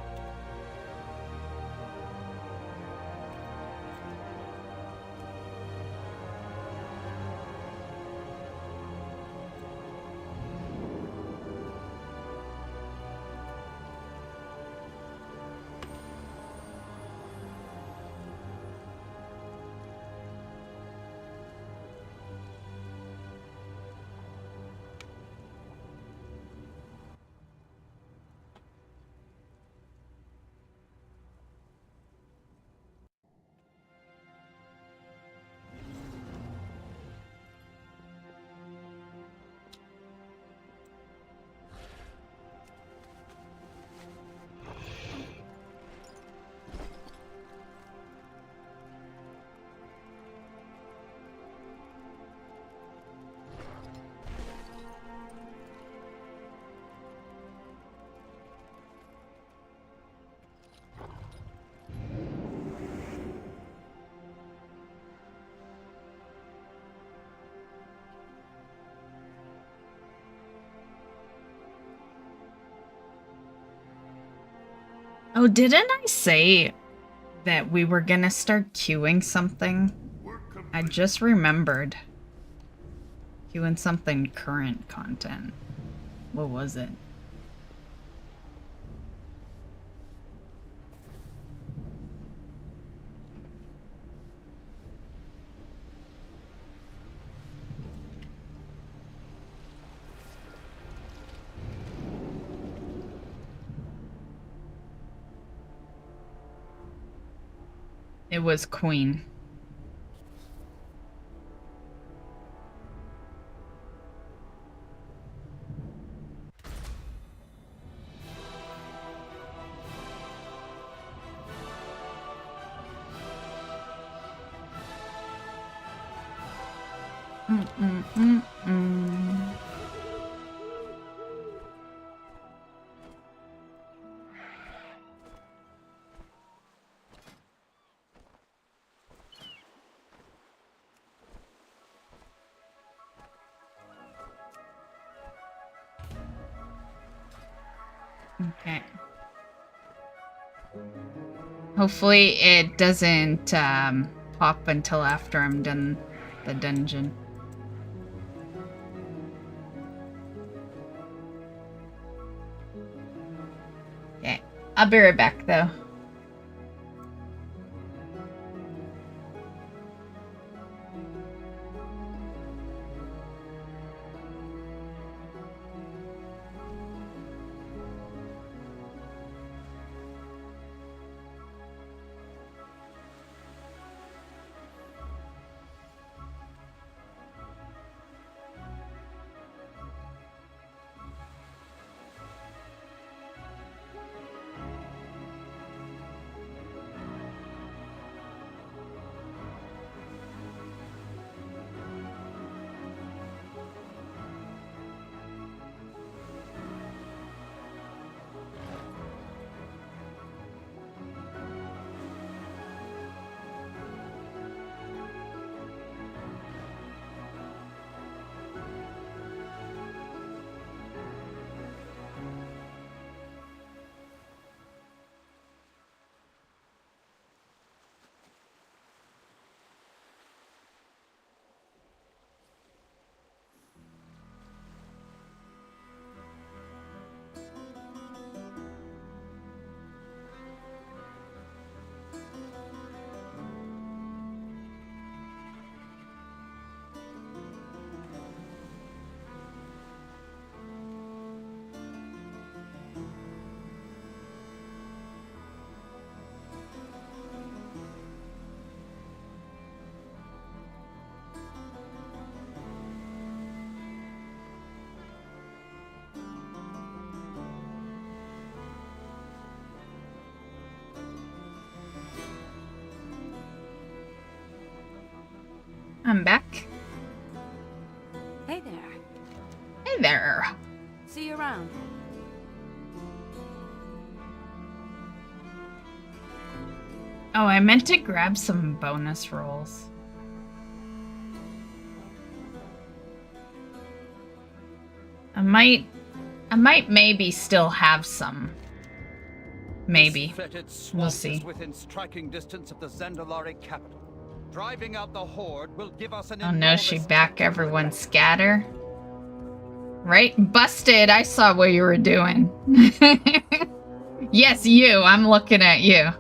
Oh, didn't I say that we were gonna start queuing something? I just remembered. Queuing something current content. What was it? It was Queen. Okay. Hopefully it doesn't pop until after I'm done the dungeon. Okay, I'll be right back though. I'm back. Hey there. Hey there. See you around. Oh, I meant to grab some bonus rolls. I might maybe still have some. Maybe. We'll see. Within striking distance of the Zendalari capital. Driving out the horde will give us an Oh no, she back everyone scatter. Right? Busted, I saw what you were doing. Yes, you. I'm looking at you.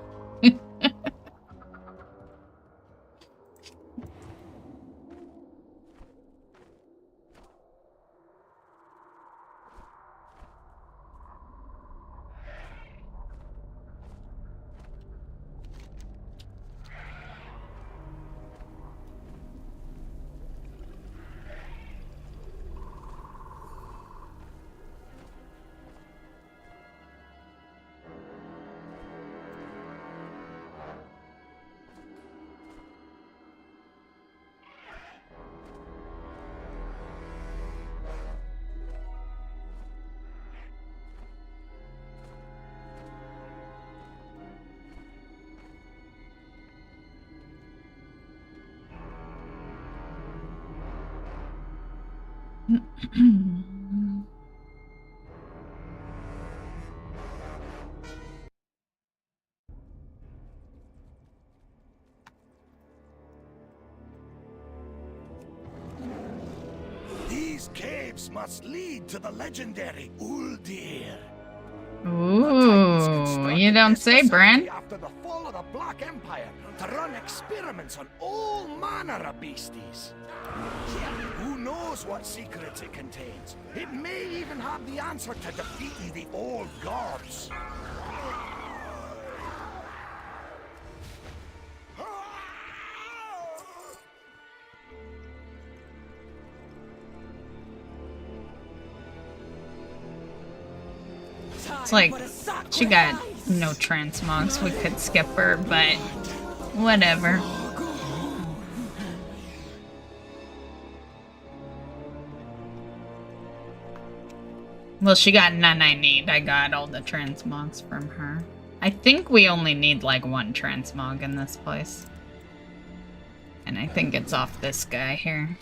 paths must lead to the legendary Uldir. Ooh, you don't say, Bran. After the fall of the Black Empire, to run experiments on all manner of beasties. Who knows what secrets it contains? It may even have the answer to defeating the old gods. It's like, she got no transmogs. We could skip her, but whatever. Well, she got none I need. I got all the transmogs from her. I think we only need like one transmog in this place. And I think it's off this guy here.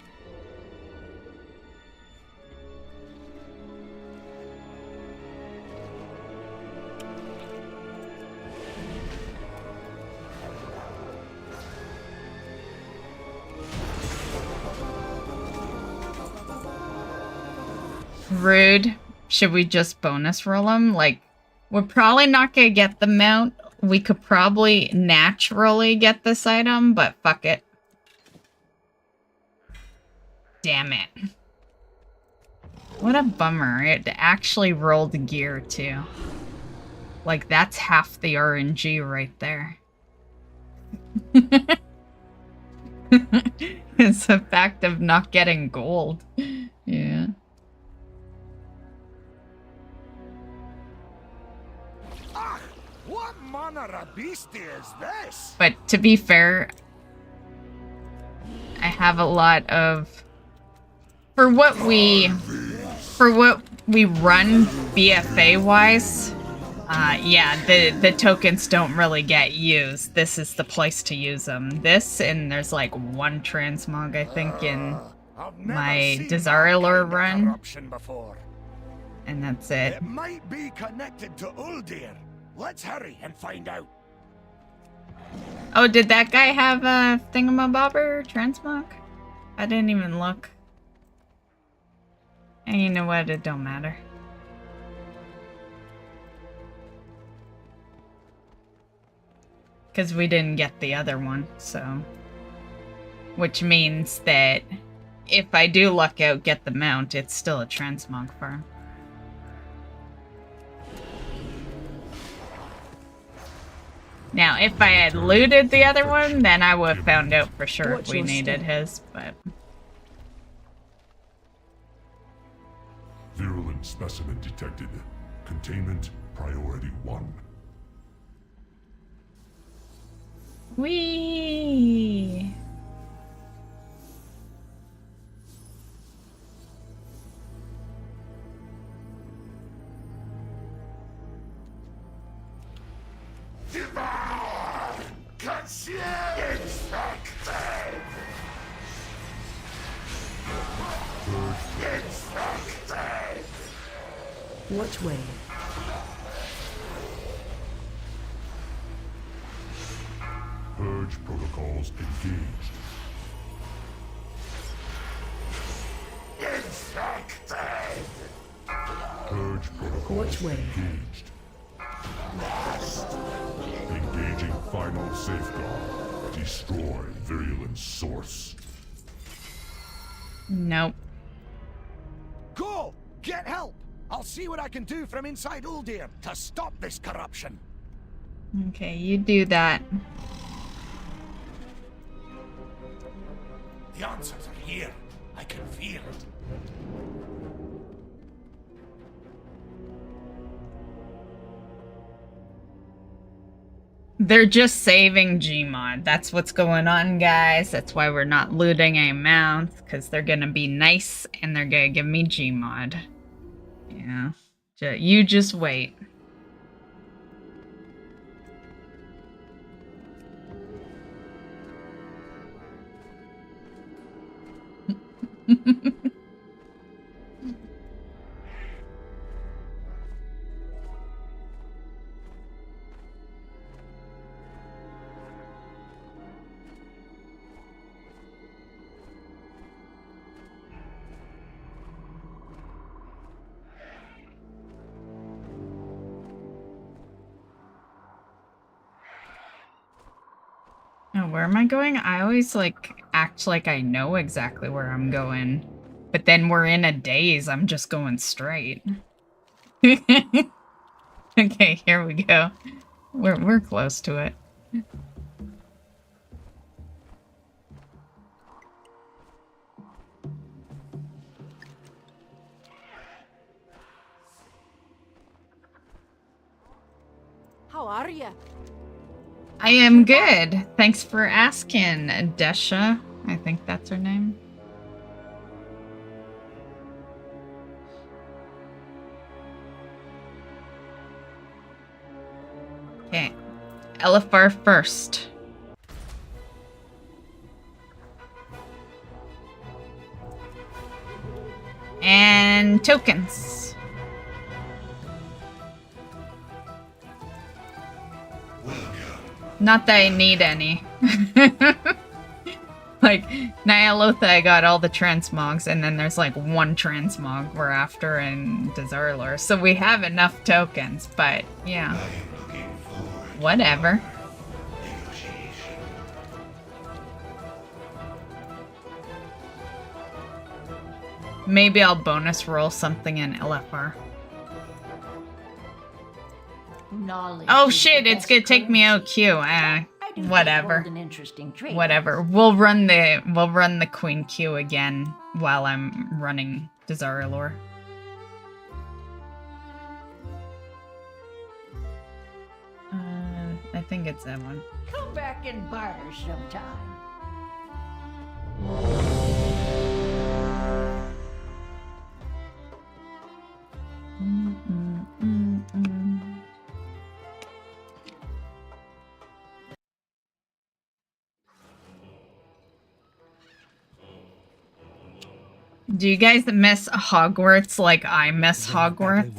Rude. Should we just bonus roll them? Like, we're probably not gonna get the mount. We could probably naturally get this item, but fuck it. Damn it. What a bummer. It actually rolled gear, too. Like, that's half the RNG right there. It's the fact of not getting gold. Yeah. What manner of beastie is this? But to be fair, I have a lot of... For what we run BFA-wise, yeah, the tokens don't really get used. This is the place to use them. This, and there's like one transmog, I think, in my Desirelor run. And that's it. It might be connected to Uldir. Let's hurry and find out. Oh, did that guy have a thingamabobber transmog? I didn't even look. And you know what? It don't matter. Because we didn't get the other one, so... Which means that if I do luck out, get the mount, it's still a transmog farm. Now, if I had looted the other one, then I would have found out for sure if we needed his, but... Virulent specimen detected. Containment priority 1. Whee! Devour! Consume! Infected! Infected! Which way? Purge protocols engaged. Infected! Purge protocols Which way? engaged. Engaging final safeguard. Destroy virulent source. Nope. Go! Get help! I'll see what I can do from inside Uldir to stop this corruption. Okay, you do that. The answers are here. I can feel it. They're just saving Gmod. That's what's going on, guys. That's why we're not looting a mount, because they're gonna be nice and they're gonna give me Gmod. Yeah. You just wait. Where am I going? I always, like, act like I know exactly where I'm going. But then we're in a daze. I'm just going straight. Okay, here we go. We're close to it. How are you? I am good. Thanks for asking, Desha. I think that's her name. Okay. Elifar first. And tokens. Not that I need any. Like, Ny'alotha, I got all the transmogs, and then there's like one transmog we're after in Dazarlor. So we have enough tokens, but yeah. Whatever. Maybe I'll bonus roll something in LFR. Knowledge Oh shit, it's gonna take me OQ. Whatever. An interesting trait. Whatever. We'll run the Queen Q again while I'm running Dazarlor. I think it's that one. Come back and barter sometime. Do you guys miss Hogwarts like I miss Hogwarts?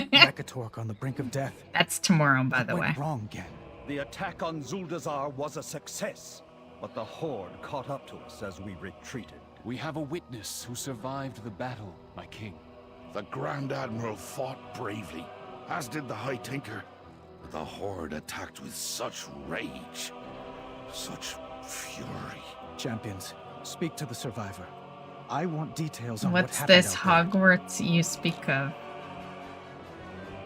Mekatork on the brink of death. That's tomorrow, by the way. Wrong again. The attack on Zuldazar was a success, but the Horde caught up to us as we retreated. We have a witness who survived the battle, my king. The Grand Admiral fought bravely, as did the High Tinker. But the Horde attacked with such rage, such fury. Champions, speak to the survivor. I want details on What's what this happened Hogwarts you speak of?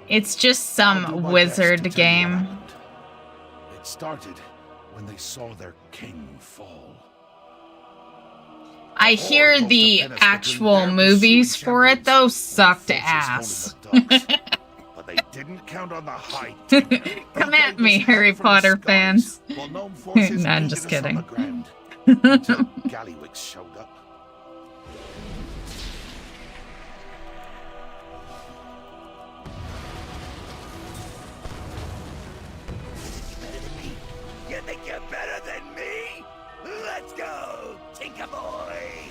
It's just some wizard game. It started when they saw their king fall. I hear the actual movies for it though sucked ass. But they didn't count on the High Tinker. Come at me, Harry Potter fans. No, I'm just kidding. Until Gallywix showed up. You think you're better than me? Let's go, Tinker Boy!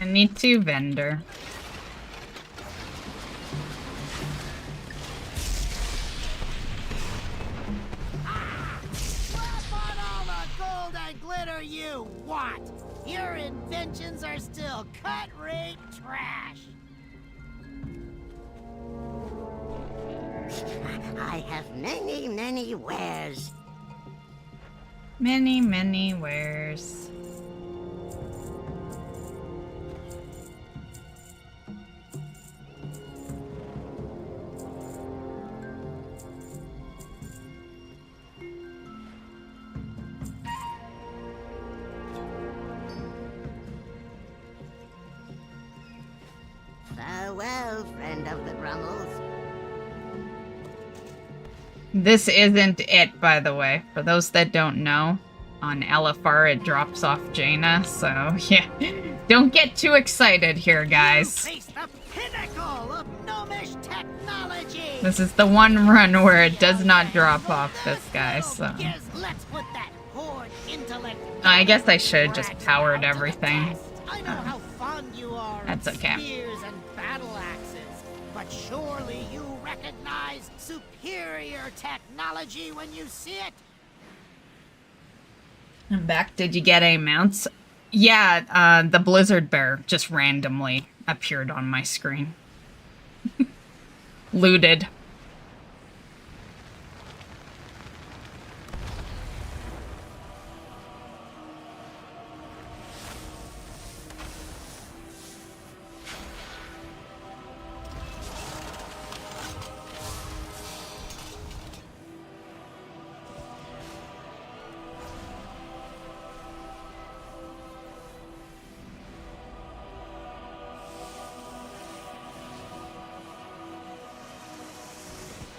I need to vendor. Gold and glitter you want! Your inventions are still cut-rate trash! I have many, many wares. Many, many wares. Farewell, friend of the Brummels. This isn't it, by the way. For those that don't know, on LFR it drops off Jaina, so yeah. Don't get too excited here, guys. Face the pinnacle of gnomish technology. This is the one run where it does not drop off this guy, so. Let's put that horde intellect. I guess I should have just powered everything. I know how fond you are That's of okay. spears and battle axes, but surely you recognize superior technology when you see it. I'm back. Did you get any mounts? Yeah, the Blizzard Bear just randomly appeared on my screen. Looted.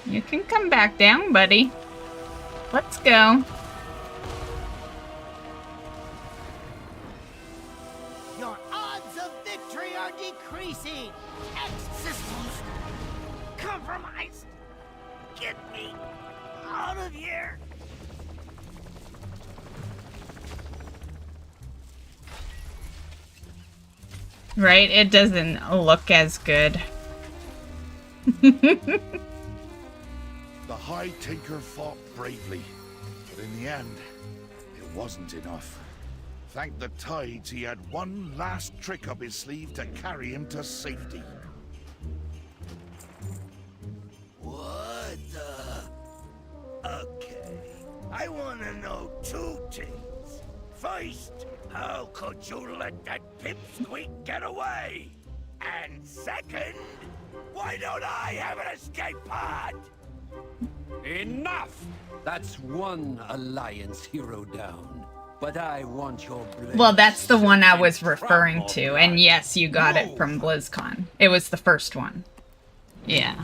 You can come back down, buddy. Let's go. Your odds of victory are decreasing. X-systems compromised. Get me out of here. Right? It doesn't look as good. The High Tinker fought bravely, but in the end, it wasn't enough. Thank the Tides he had one last trick up his sleeve to carry him to safety. What the? Okay. I want to know two things. First, how could you let that pipsqueak get away? And second, why don't I have an escape pod? Enough! That's one Alliance hero down. But I want your blade. Well, that's the one I was referring to. And yes, you got it from BlizzCon. It was the first one. Yeah.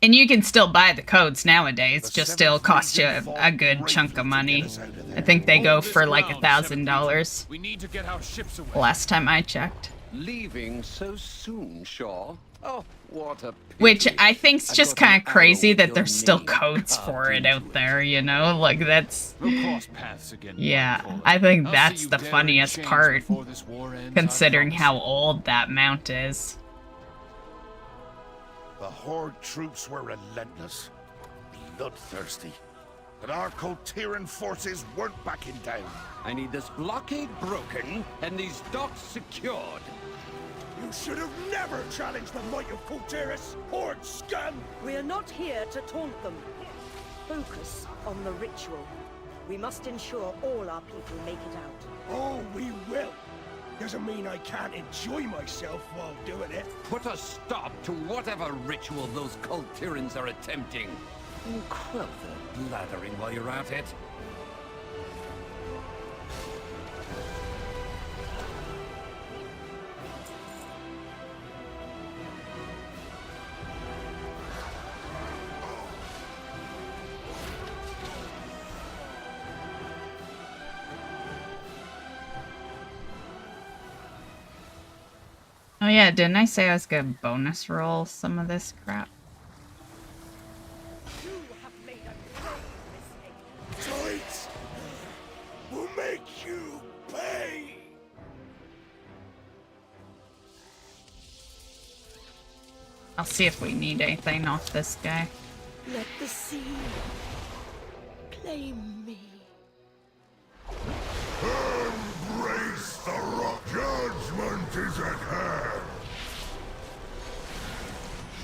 And you can still buy the codes nowadays, just still cost you a good chunk of money. I think they go for like $1,000. We need to get our ships away. Last time I checked. Leaving so soon, Shaw. Oh, what a pity. Which I think's just kind of crazy that there's still codes for it out there, you know? Like, that's... We'll cross paths again. Yeah, I think that's the funniest part, considering how old that mount is. The Horde troops were relentless, bloodthirsty, but our Coltiran forces weren't backing down. I need this blockade broken and these docks secured. You should have never challenged the might of Coltiris, Horde scum! We are not here to taunt them. Focus on the ritual. We must ensure all our people make it out. Oh, we will! Doesn't mean I can't enjoy myself while doing it. Put a stop to whatever ritual those Coltirans are attempting. And quell their blathering while you're at it. Oh yeah, didn't I say I was gonna bonus roll some of this crap? Tides will make you pay! I'll see if we need anything off this guy. Let the sea claim me. Embrace the rock. Judgment is at hand.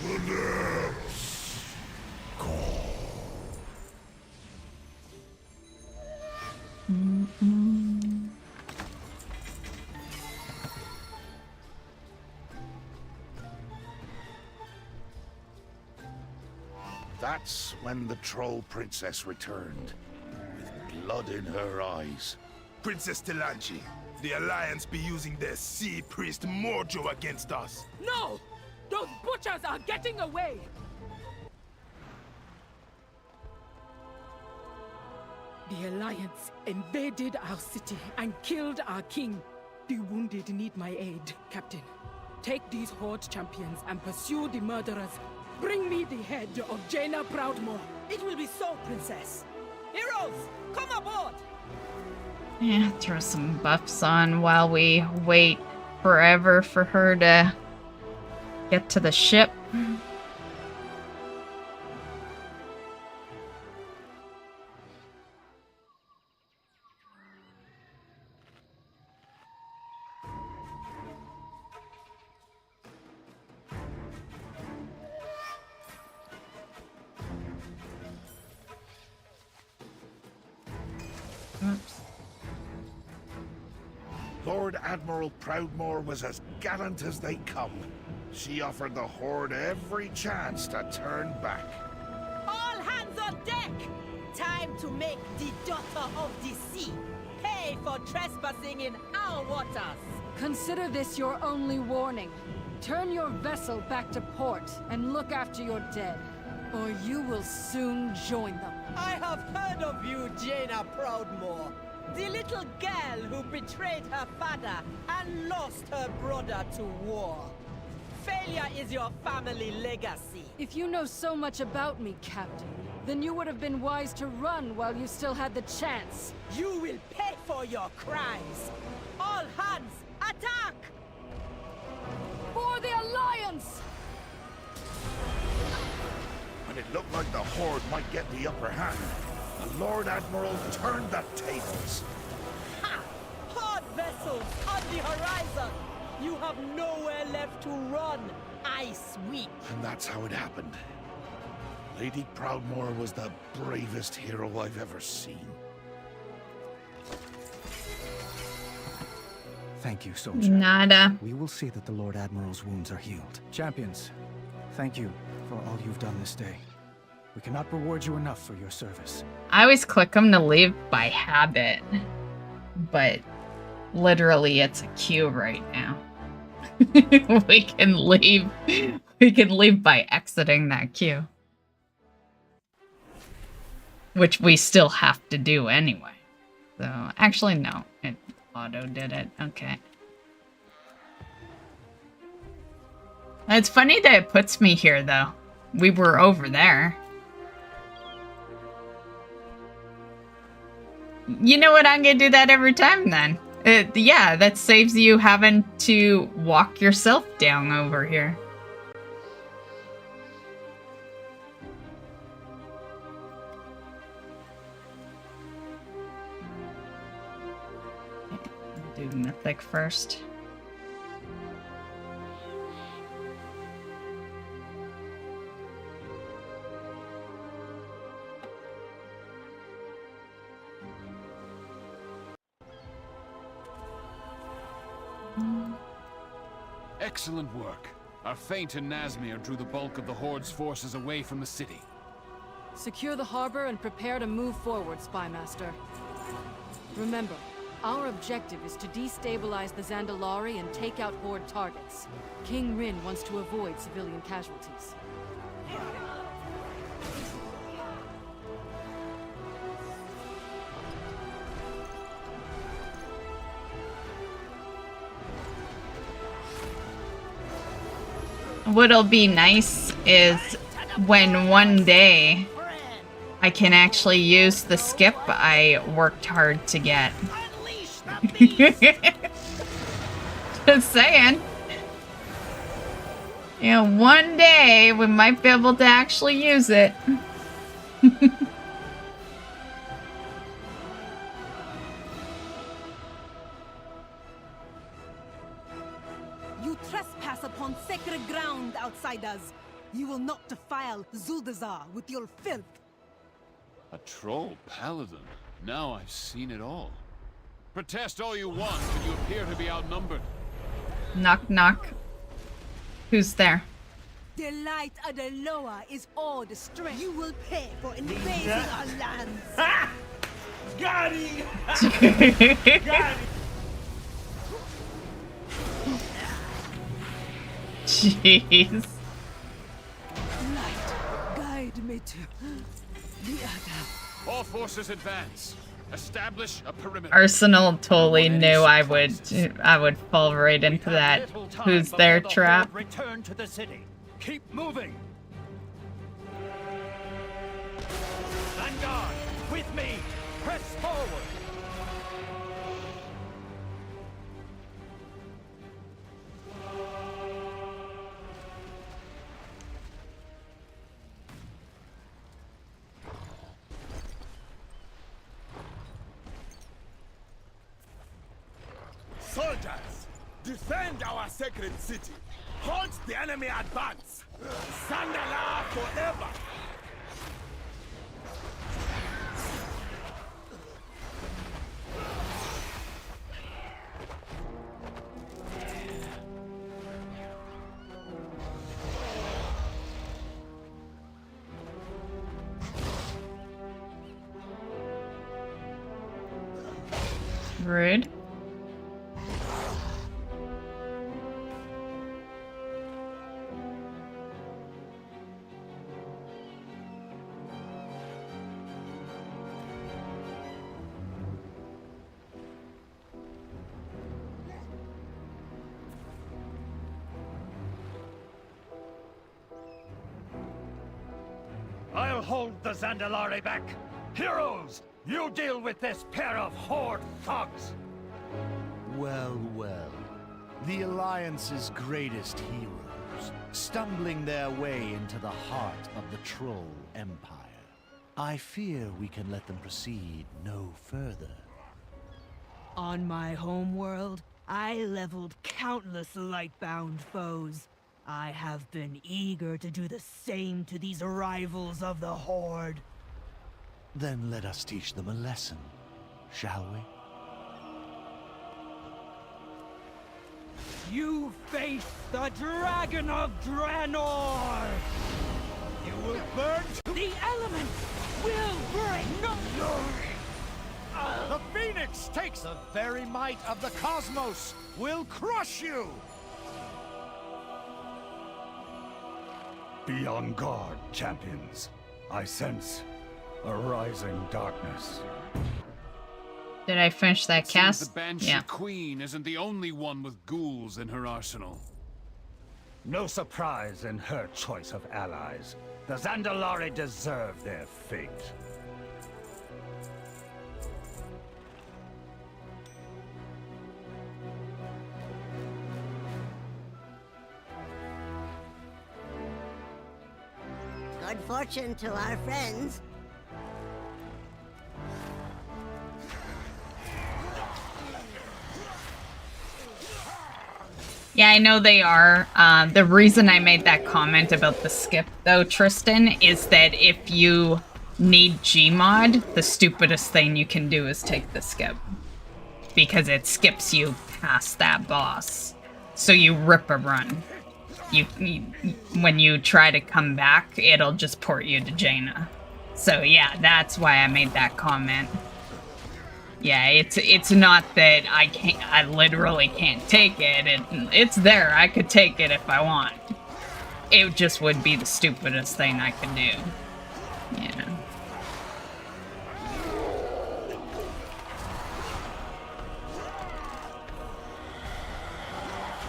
The depths call. That's when the Troll Princess returned, with blood in her eyes. Princess Telanchi, the Alliance be using their sea priest Mojo against us. No! Those butchers are getting away! The Alliance invaded our city and killed our king. The wounded need my aid, Captain. Take these Horde champions and pursue the murderers. Bring me the head of Jaina Proudmoore. It will be so, Princess. Heroes, come aboard! Yeah, throw some buffs on while we wait forever for her to get to the ship. Whoops. Lord Admiral Proudmoore was as gallant as they come. She offered the Horde every chance to turn back. All hands on deck! Time to make the daughter of the sea pay for trespassing in our waters. Consider this your only warning. Turn your vessel back to port and look after your dead, or you will soon join them. I have heard of you, Jaina Proudmoore. The little girl who betrayed her father and lost her brother to war. Failure is your family legacy. If you know so much about me, Captain, then you would have been wise to run while you still had the chance. You will pay for your crimes. All hands, attack! For the Alliance! When it looked like the Horde might get the upper hand, the Lord Admiral turned the tables. Ha! Horde vessels on the horizon! You have nowhere left to run, Ice Weak. And that's how it happened. Lady Proudmoore was the bravest hero I've ever seen. Thank you, soldier. Nada. We will see that the Lord Admiral's wounds are healed. Champions, thank you for all you've done this day. We cannot reward you enough for your service. I always click them to leave by habit, but literally it's a queue right now. we can leave by exiting that queue, which we still have to do anyway. So actually no, it auto did it. Okay. It's funny that it puts me here though. We were over there. You know what? I'm gonna do that every time then. Yeah, that saves you having to walk yourself down over here. Do Mythic first. Excellent work. Our feint in Nazmir drew the bulk of the Horde's forces away from the city. Secure the harbor and prepare to move forward, Spymaster. Remember, our objective is to destabilize the Zandalari and take out Horde targets. King Rin wants to avoid civilian casualties. What'll be nice is when one day I can actually use the skip I worked hard to get. Just saying. You know, one day we might be able to actually use it. You trespass upon sacred ground, outsiders. You will not defile Zuldazar with your filth. A troll paladin. Now I've seen it all. Protest all you want, but you appear to be outnumbered. Knock, knock. Who's there? The light of the lower is all the strength. You will pay for invading our lands. Ha! Got him! Got him! Jeez. Light, guide me to the other. All forces advance. Establish a perimeter. Arsenal totally knew I would fall right into that. Who's there trap? Return to the city. Keep moving. Vanguard, with me. Press forward. Soldiers, defend our sacred city. Halt the enemy advance. Zandalari forever. Rude. I'll hold the Zandalari back. Heroes, you deal with this pair of horde thugs. Well, well. The Alliance's greatest heroes, stumbling their way into the heart of the Troll Empire. I fear we can let them proceed no further. On my homeworld, I leveled countless Lightbound foes. I have been eager to do the same to these rivals of the Horde. Then let us teach them a lesson, shall we? You face the Dragon of Draenor! You will burn to the elements! Will bring no... The Phoenix takes the very might of the cosmos! Will crush you! Be on guard, champions. I sense a rising darkness. Did I finish that Seems cast? the Banshee Queen isn't the only one with ghouls in her arsenal. No surprise in her choice of allies. The Zandalari deserve their fate. Good fortune to our friends. Yeah, I know they are. The reason I made that comment about the skip, though, Tristan, is that if you need Gmod, the stupidest thing you can do is take the skip. Because it skips you past that boss. So you rip a run. When you try to come back, it'll just port you to Jaina. So yeah, that's why I made that comment. Yeah, it's not that I literally can't take it. It's there. I could take it if I want. It just would be the stupidest thing I could do. Yeah.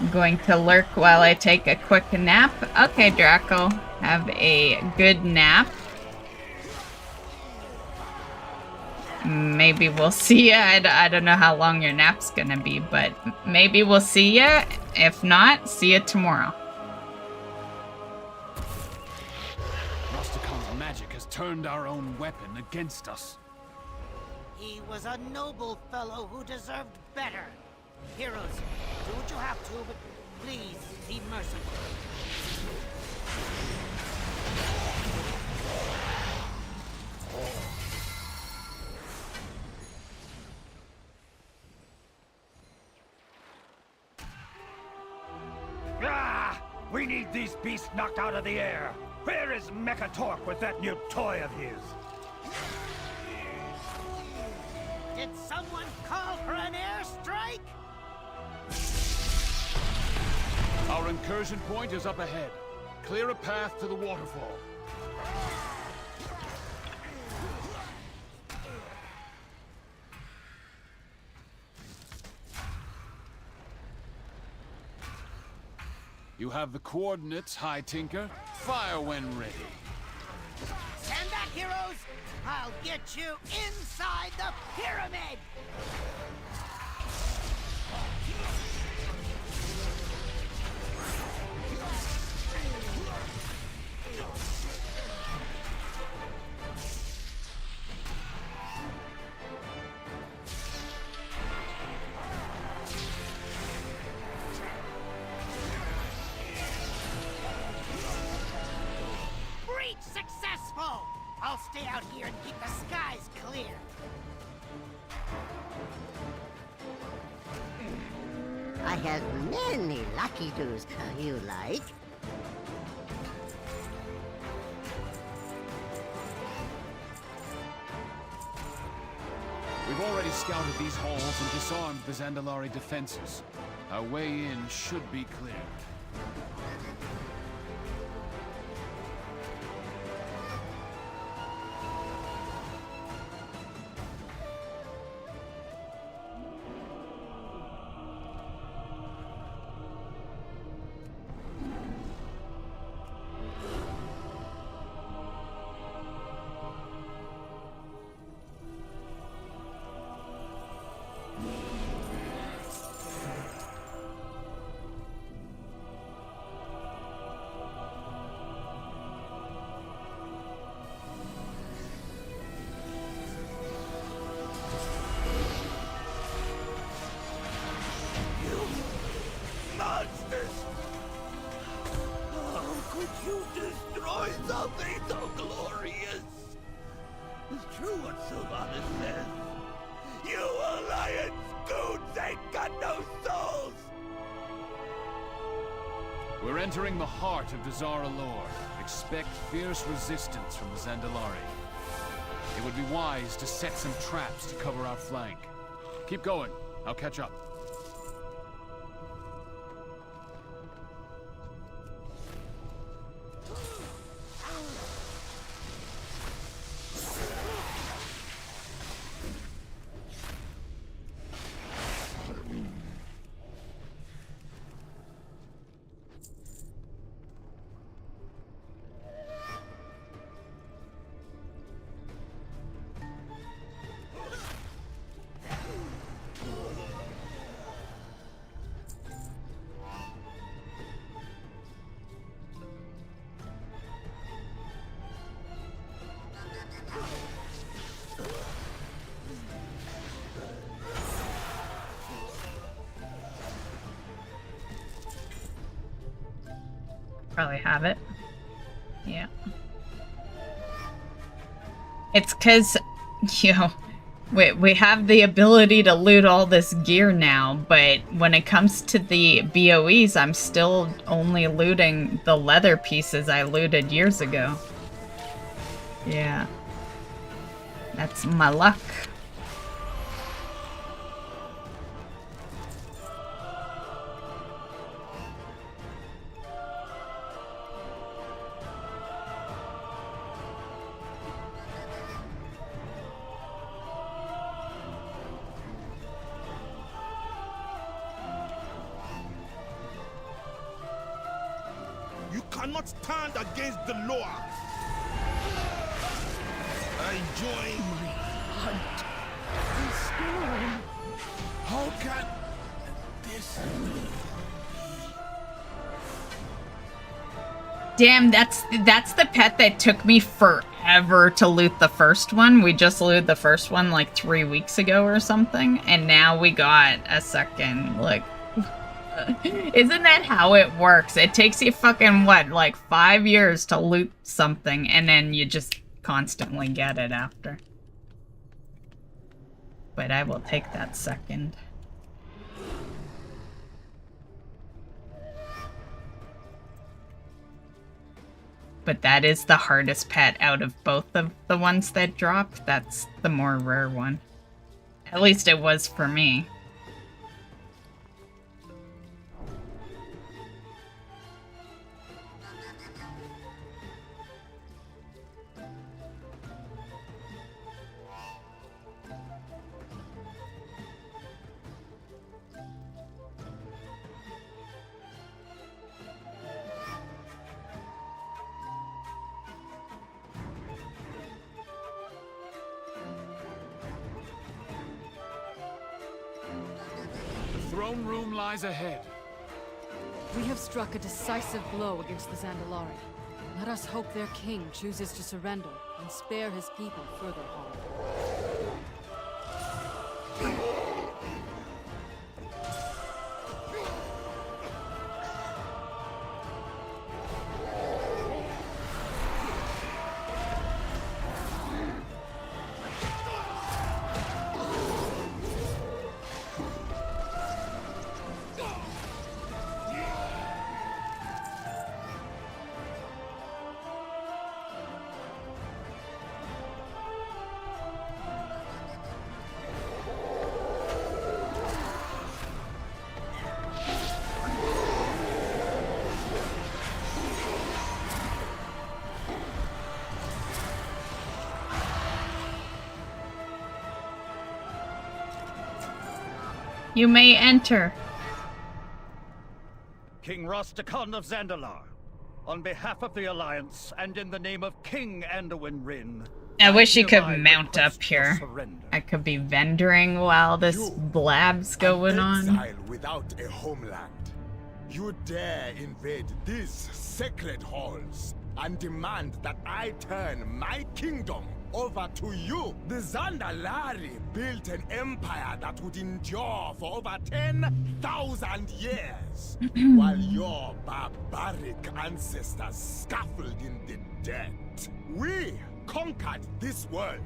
I'm going to lurk while I take a quick nap. Okay, Draco. Have a good nap. Maybe we'll see ya. I don't know how long your nap's gonna be, but maybe we'll see ya. If not, see ya tomorrow. Rostacon's magic has turned our own weapon against us. He was a noble fellow who deserved better. Heroes, do what you have to, but please be merciful. We need these beasts knocked out of the air. Where is Mechatork with that new toy of his? Did someone call for an airstrike? Our incursion point is up ahead. Clear a path to the waterfall. You have the coordinates, High Tinker. Fire when ready. Stand back, heroes! I'll get you inside the pyramid! Successful! I'll stay out here and keep the skies clear. I have many lucky doos you like. We've We've already scouted these halls and disarmed the Zandalari defenses. Our way in should be clear. Entering the heart of Dazara lore, expect fierce resistance from the Zandalari. It would be wise to set some traps to cover our flank. Keep going. I'll catch up. Probably have it. Yeah. It's because, you know, we have the ability to loot all this gear now, but when it comes to the BOEs, I'm still only looting the leather pieces I looted years ago. Yeah. That's my luck. Cannot stand against the law. I join my hunt. The storm. How can this be? Damn, that's the pet that took me forever to loot the first one. We just looted the first one like 3 weeks ago or something, and now we got a second. Like, isn't that how it works? It takes you fucking, what, like 5 years to loot something, and then you just constantly get it after. But I will take that second. But that is the hardest pet out of both of the ones that dropped. That's the more rare one. At least it was for me. Throne room lies ahead. We have struck a decisive blow against the Zandalari. Let us hope their king chooses to surrender and spare his people further harm. You may enter. King Rostakon of Zandalar, on behalf of the Alliance and in the name of King Anduin Rin, I wish you could hereby mount up request your here. surrender. I could be vendoring while this blab's going on. Exile without a homeland. You dare invade these sacred halls and demand that I turn my kingdom over to you. The Zandalari built an empire that would endure for over 10,000 years, while your barbaric ancestors scuffled in the dirt. We conquered this world.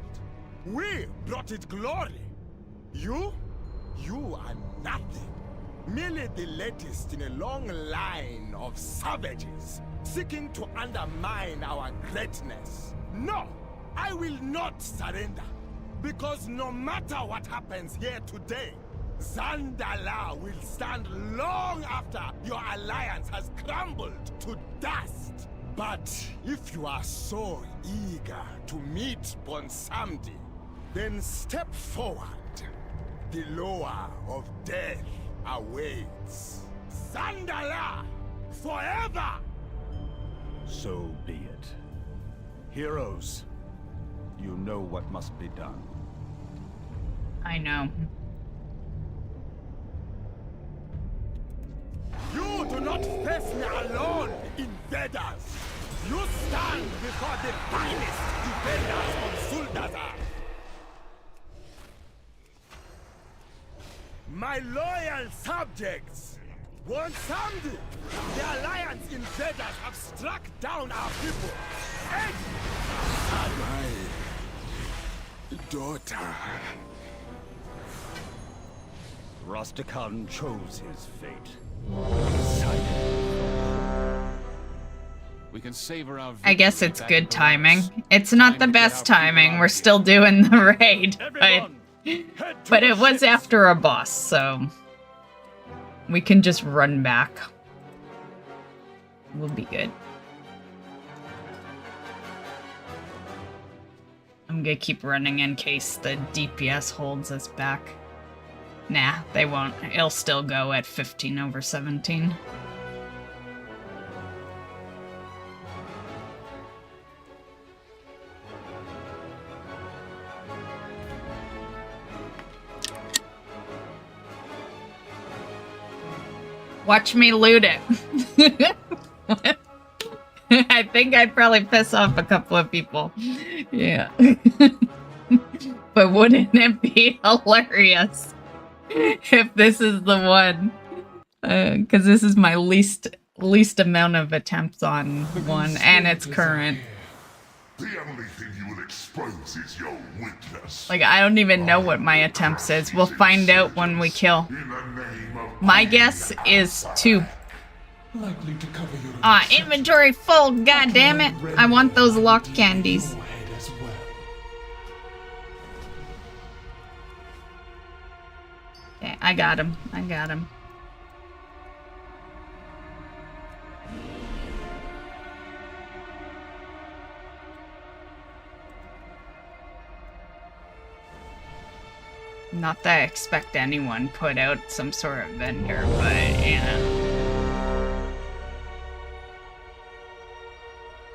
We brought it glory. You are nothing. Merely the latest in a long line of savages seeking to undermine our greatness. No! I will not surrender, because no matter what happens here today, Zandalar will stand long after your alliance has crumbled to dust. But if you are so eager to meet Bonsamdi, then step forward. The lower of death awaits. Zandalar, forever! So be it. Heroes, you know what must be done. I know. You do not face me alone, invaders! You stand before the finest defenders of Zuldazar! My loyal subjects! Bonsamdi! The Alliance invaders have struck down our people! And my daughter. Rostakon chose his fate. We can savor our I guess victory it's back good at the timing. house. It's not the best timing. We're still doing the raid, but it was after a boss, so we can just run back. We'll be good. I'm gonna keep running in case the DPS holds us back. Nah, they won't. It'll still go at 15/17. Watch me loot it. I think I'd probably piss off a couple of people. Yeah. But wouldn't it be hilarious if this is the one? Because this is my least amount of attempts on one, and it's current. The only thing you will expose is your weakness. Like, I don't even know what my attempts is. We'll find out when we kill. My guess is 2. Likely to cover your Inventory full, god damn it. I want those locked candies. Okay, I got him. I got him. Not that I expect anyone put out some sort of vendor, but, you know.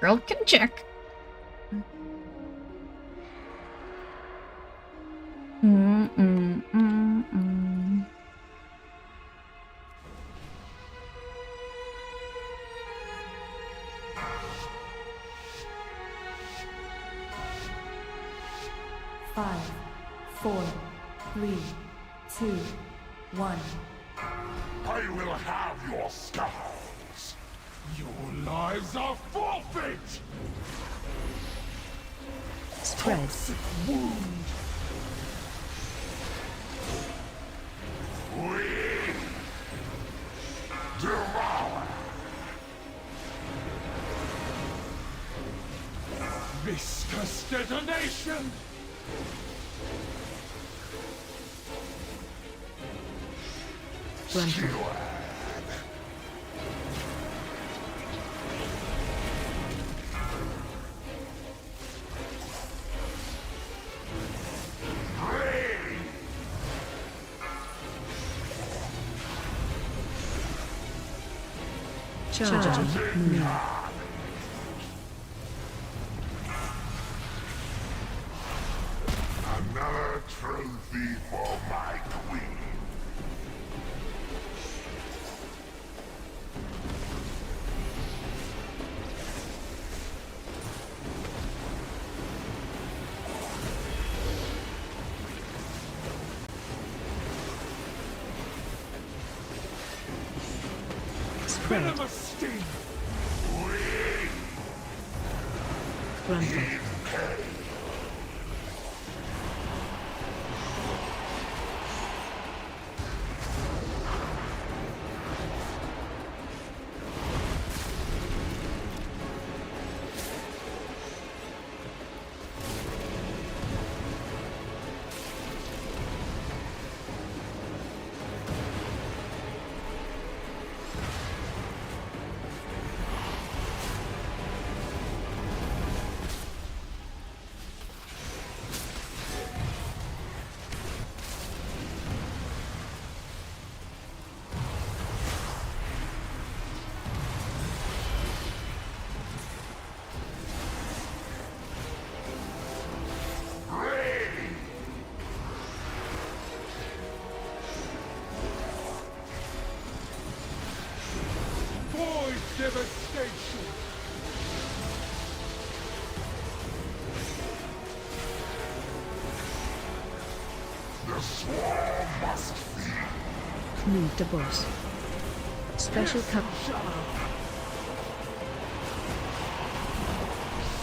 Girl can check. Five, 4, 3, 2, 1. I will have your skulls. Your lives are forfeit. Spread. Toxic wound. We devour. Viscous detonation. Blender. Charging moon. Another trophy for my queen. Spread. Crumble. Devastation! The swarm must feed. Move the boss. Special cup.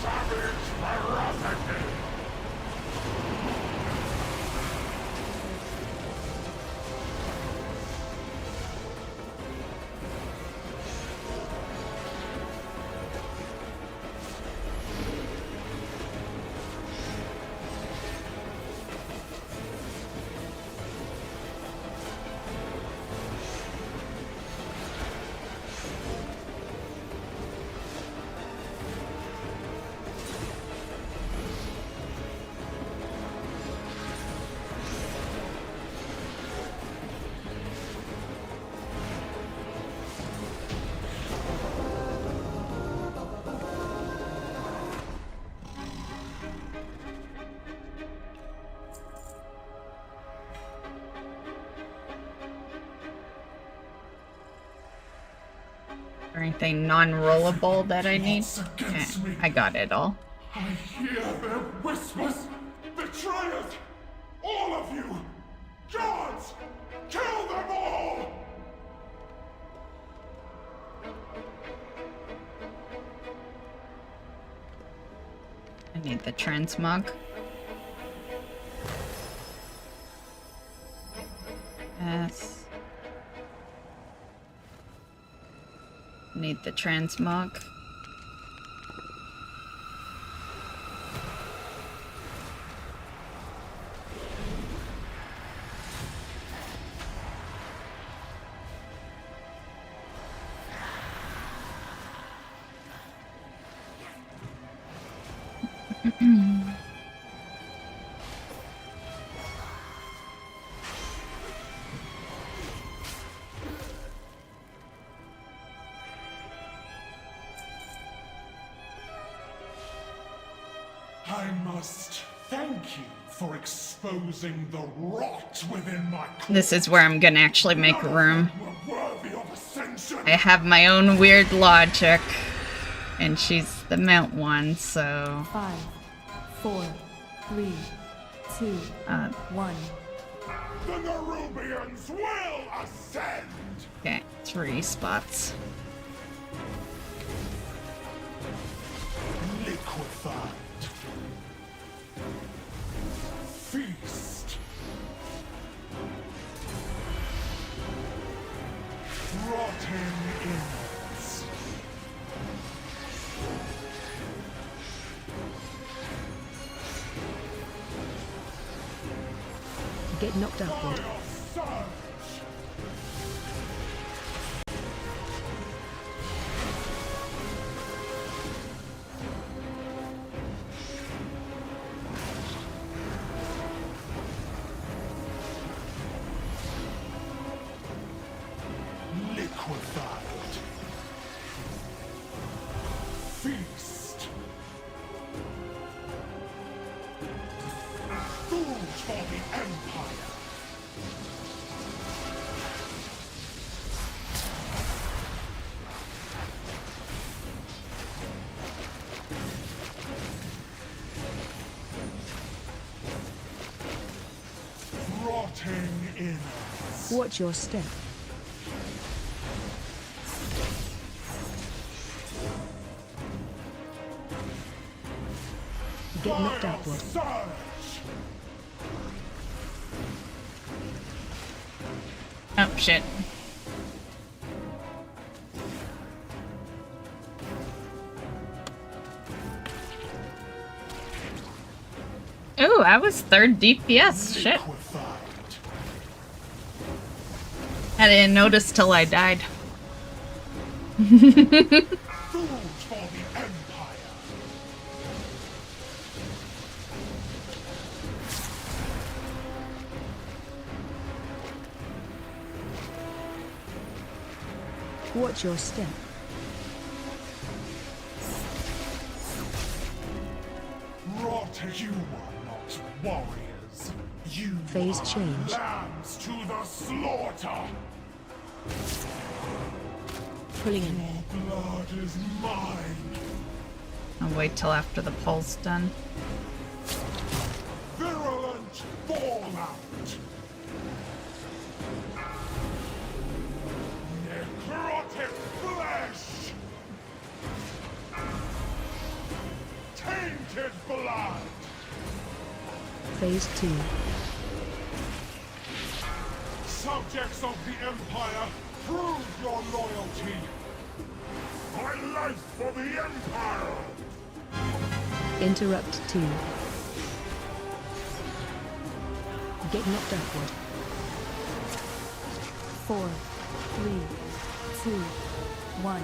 Savage Marrowfang! Anything non-rollable that I need? Okay, I got it all. I hear their whispers! Betrayers! All of you! Guards! Kill them all! I need the transmog. Yes. Need the transmog. I must thank you for exposing the rot within my core. This is where I'm gonna actually make room. Were worthy of ascension. I have my own weird logic, and she's the mount one, so... 5, 4, 3, 2, 1. The Nerubians will ascend! Okay, 3 spots. Liquefied. Feast. Rotten innards. Get knocked upward. feast. Food for the Empire. Rotting in us. Watch your step. Get knocked upward. Oh, shit. Ooh, I was 3rd DPS. Shit. I didn't notice till I died. Watch your step. Rot, you are not warriors. You Phase are change. lambs to the slaughter. Pulling in. Your blood is mine. I'll wait till after the poll's done. Virulent fallout. Necrotic flesh. Tainted blood. Phase 2. Subjects of the Empire, prove your loyalty. My life for the Empire. Interrupt 2. Get knocked upward. 4, 3, 2, 1.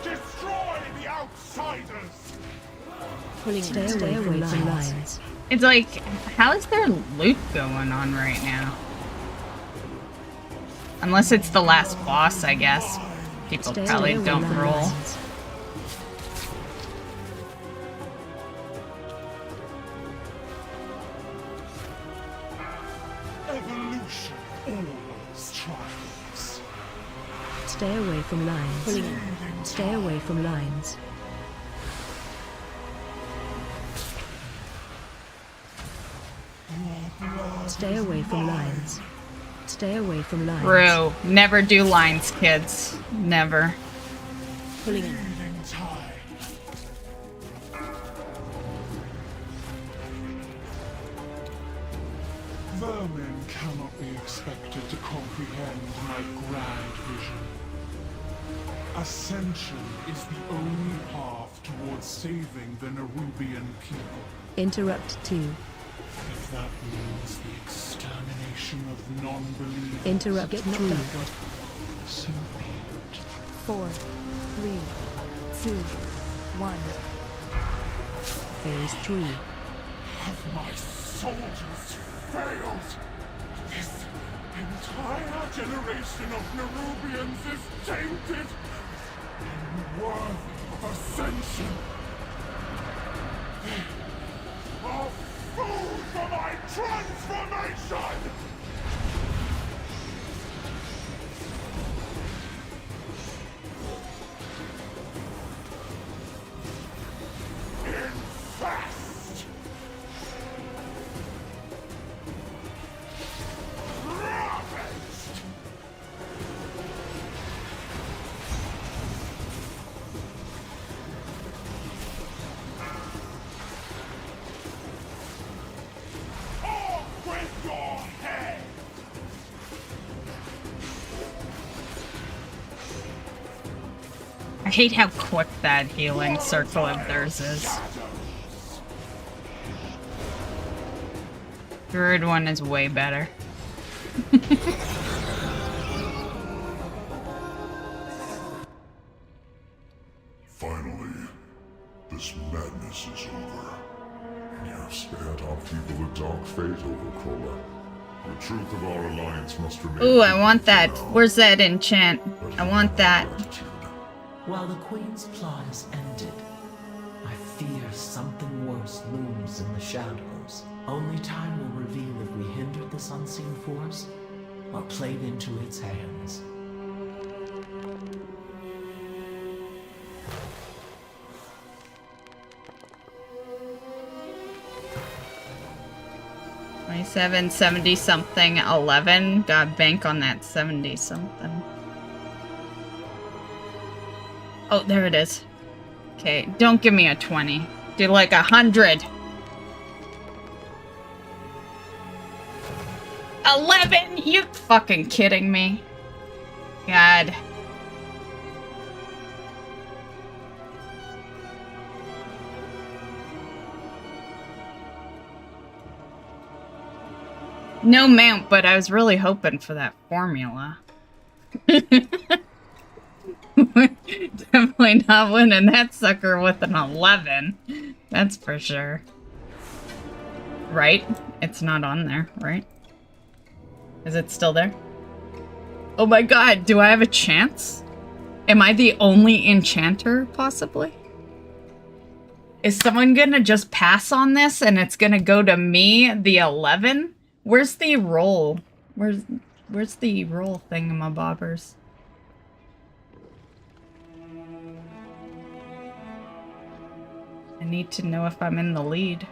Destroy the outsiders. Pulling stay away from lines. It's like, how is there loot going on right now? Unless it's the last boss, I guess. People probably don't roll. Evolution always triumphs. Stay away from lines. Stay away from lines. Stay away from lines. Stay away from lines. Bro, never do lines, kids. Never. Pulling in. Vermin cannot be expected to comprehend my grand vision. Ascension is the only path towards saving the Nerubian people. Interrupt 2. If that means the extermination of non-believers. Interrupt 3. So be it. 4, 3, 2, 1. Phase 3. Have my soldiers failed? This entire generation of Nerubians is tainted and worthy of ascension. They are food for my transformation! Infest! Ravaged! Off with your head! I hate how quick that healing circle of theirs is. Third one is way better. Finally, this madness is over. You have spared our people a dark fate, Overcrawler. The truth of our alliance must remain. Ooh, I want that. Where's that enchant? I want that. While the Queen's plot is ended, I fear something worse looms in the shadows. Only time will reveal if we hindered this unseen force or played into its hands. $27, 70 something, 11. Got bank on that 70 something. Oh, there it is. Okay, don't give me a 20. Do like 100. 11? You fucking kidding me? God. No mount, but I was really hoping for that formula. Definitely not winning that sucker with an 11. That's for sure. Right? It's not on there, right? Is it still there? Oh my god, do I have a chance? Am I the only enchanter, possibly? Is someone gonna just pass on this and it's gonna go to me, the 11? Where's the roll? Where's the roll thingamabobbers? I need to know if I'm in the lead.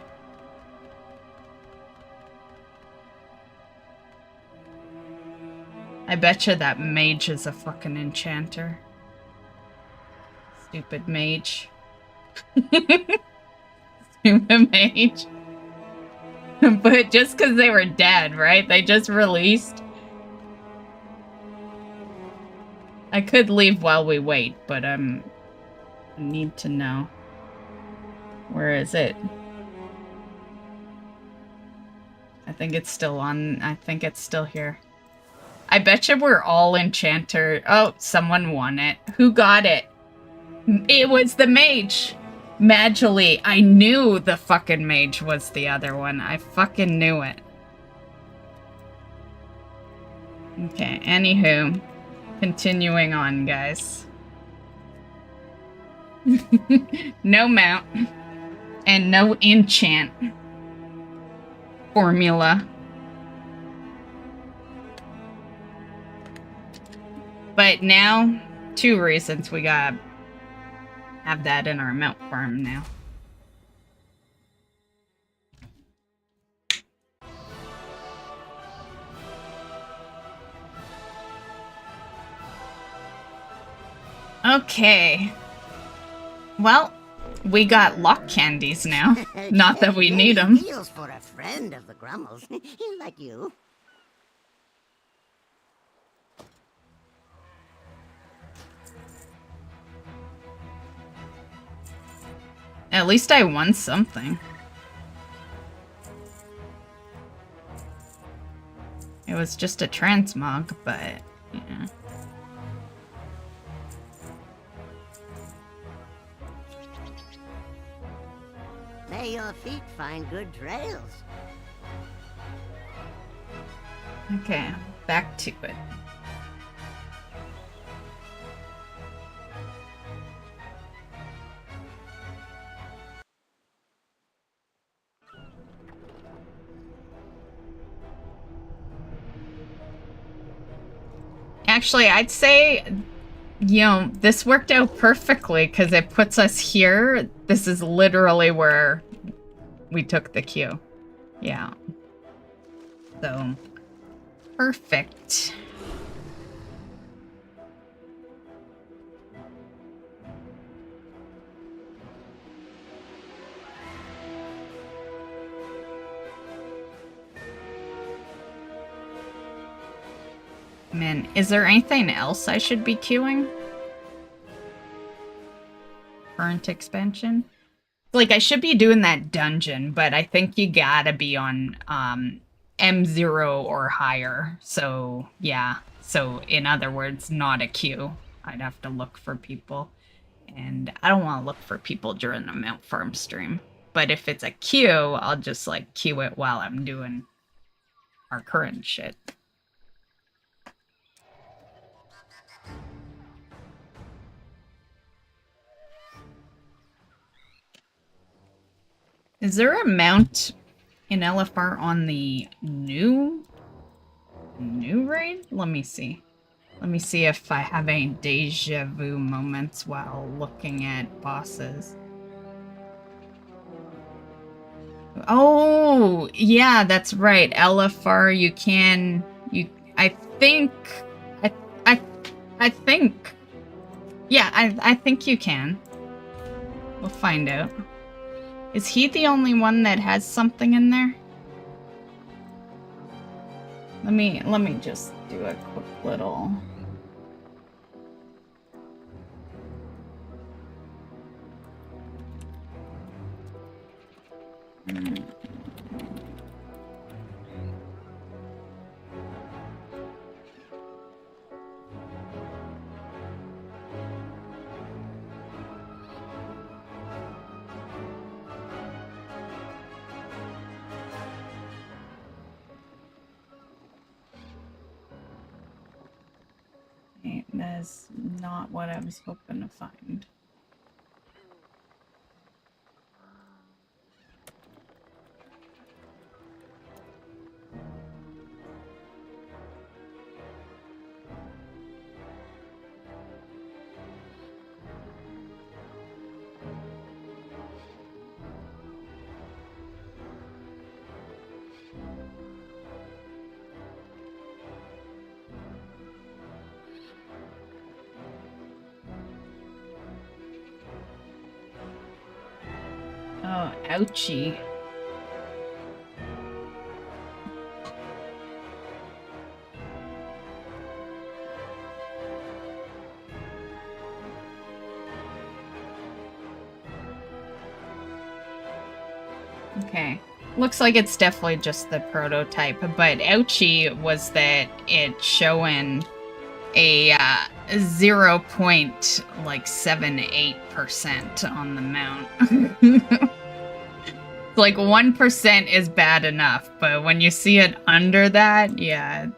I betcha that mage is a fucking enchanter. Stupid mage. Stupid mage. But just because they were dead, right? They just released. I could leave while we wait, but I need to know. Where is it? I think it's still on. I think it's still here. I betcha we're all enchanter. Oh, someone won it. Who got it? It was the mage. Magically, I knew the fucking mage was the other one. I fucking knew it. Okay, anywho. Continuing on, guys. No mount. And no enchant. Formula. But now, 2 reasons we gotta have that in our mount farm now. Okay. Well, we got lock candies now. Not that we need them. Feels for a friend of the Grummles, like you. At least I won something. It was just a transmog, but yeah. May your feet find good trails. Okay, back to it. Actually, I'd say, you know, this worked out perfectly because it puts us here. This is literally where we took the queue. Yeah. So, perfect. Man, is there anything else I should be queuing? Current expansion? Like, I should be doing that dungeon, but I think you gotta be on M0 or higher. So, yeah. So, in other words, not a queue. I'd have to look for people. And I don't want to look for people during the Mount Farm stream. But if it's a queue, I'll just, like, queue it while I'm doing our current shit. Is there a mount in LFR on the new raid? Let me see. Let me see if I have any deja vu moments while looking at bosses. Oh, yeah, that's right. LFR, you can, I think, yeah, I think you can. We'll find out. Is he the only one that has something in there? Let me just do a quick little... That's not what I was hoping to find. Oh, ouchie. Okay. Looks like it's definitely just the prototype, but ouchie was that it's showing a 0.78% on the mount. Like 1% is bad enough, but when you see it under that, yeah,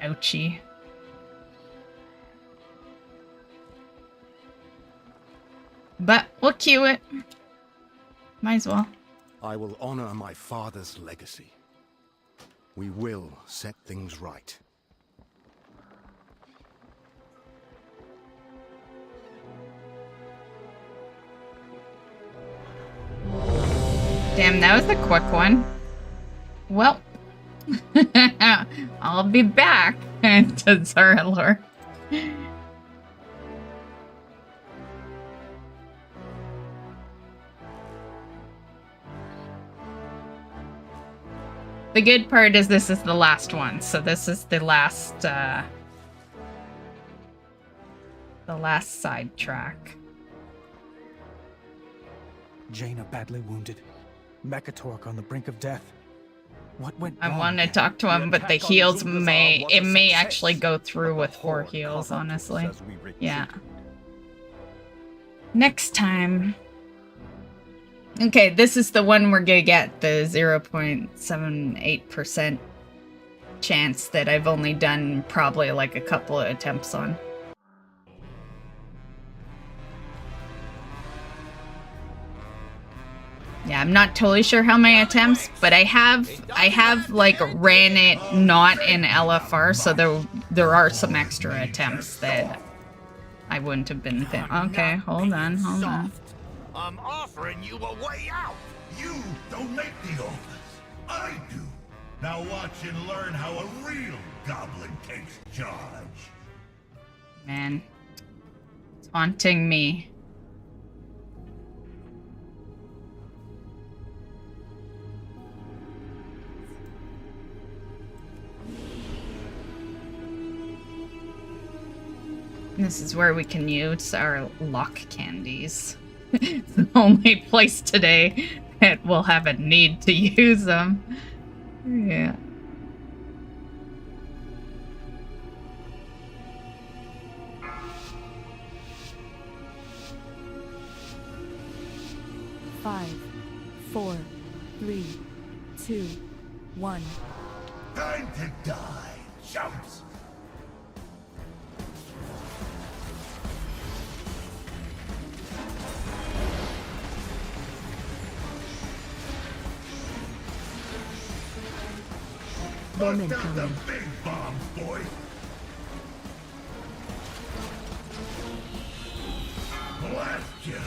ouchie. But we'll queue it. Might as well. I will honor my father's legacy. We will set things right. Damn, that was a quick one. Well, I'll be back to Zereth. The good part is this is the last one, so this is the last sidetrack. Jaina badly wounded. Mekatork on the brink of death. What went I wrong? want to talk to him, but the heals may actually go through with 4 heals, honestly. Yeah. Next time. Okay, this is the one we're gonna get the 0.78% chance that I've only done probably like a couple of attempts on. Yeah, I'm not totally sure how many attempts, but I have like ran it not in LFR, so there are some extra attempts that I wouldn't have been okay, hold on. I'm offering you a way out. You don't make the offers. I do. Now watch and learn how a real goblin takes charge. Man, it's haunting me. This is where we can use our luck candies. It's the only place today that we'll have a need to use them. Yeah. Five, 4, 3, 2, 1. Time to die, chumps! Bomb Bust out the incoming. big bombs, boys! Blast ya!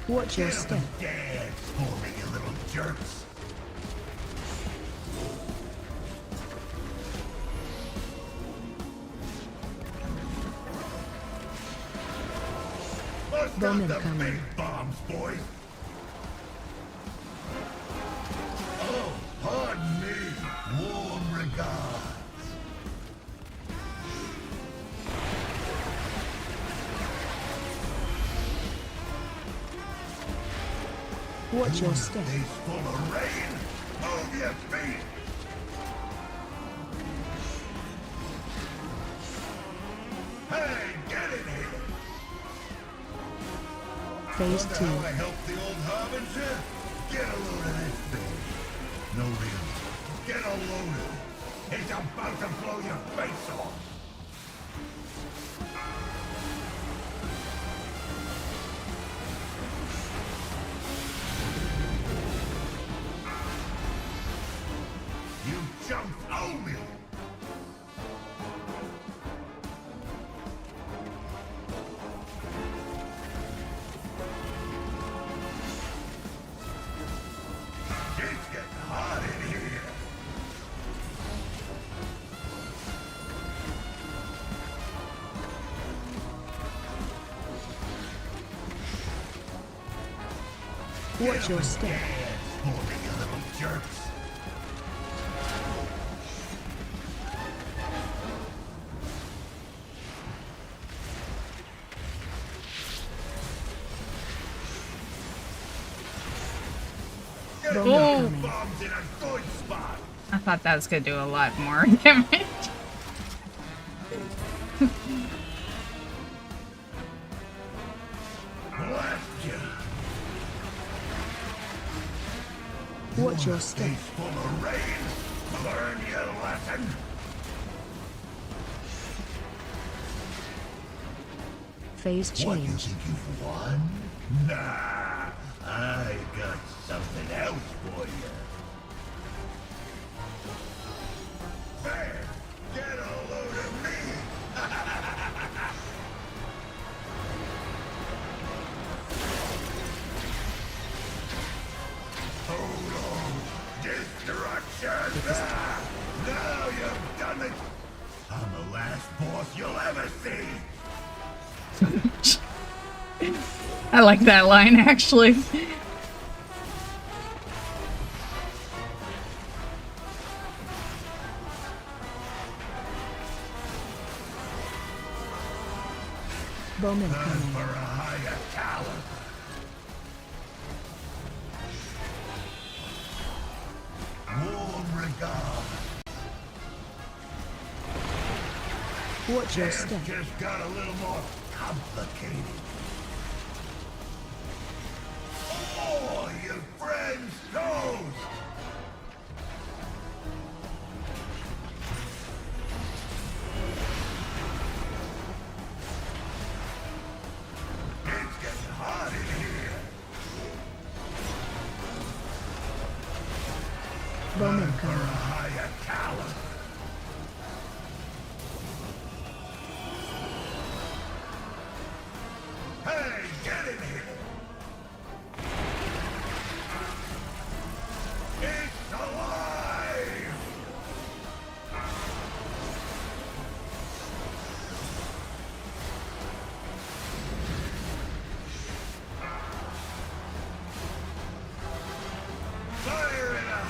Watch your Get 'em step. and dance for me, you little jerks! Bust Bomb out the incoming. big bombs, boys! Oh, pardon me. Warm regards. Watch your step. Days full of rain. Move your feet. Hey, get in here. Phase Wonder 2. how I help the old harbinger? Get a load of this thing. No, really. Get a load of it. It's about to blow your face off. You jumped owe me. It's getting hot in here. Watch your step. Dance for me, you little jerks. Get Bomb those incoming. bombs in a good spot. I thought that was gonna do a lot more damage. Blast ya. Watch your step. Days full of rain. Learn your lesson. Phase What, you change. think you've won? Nah, I got something else for you. There, get a load of me. Hold on, destruction! Ah, now you've done it. I'm the last boss you'll ever see. I like that line actually. Bomb Time incoming. for a higher caliber. Warm regard. Watch your Damn, step. just got a little more complicated. Oh, your friend's toes! It's getting hot in here. Bomb Time for a incoming. higher caliber. Hey, get in here! It's alive! Fire it up!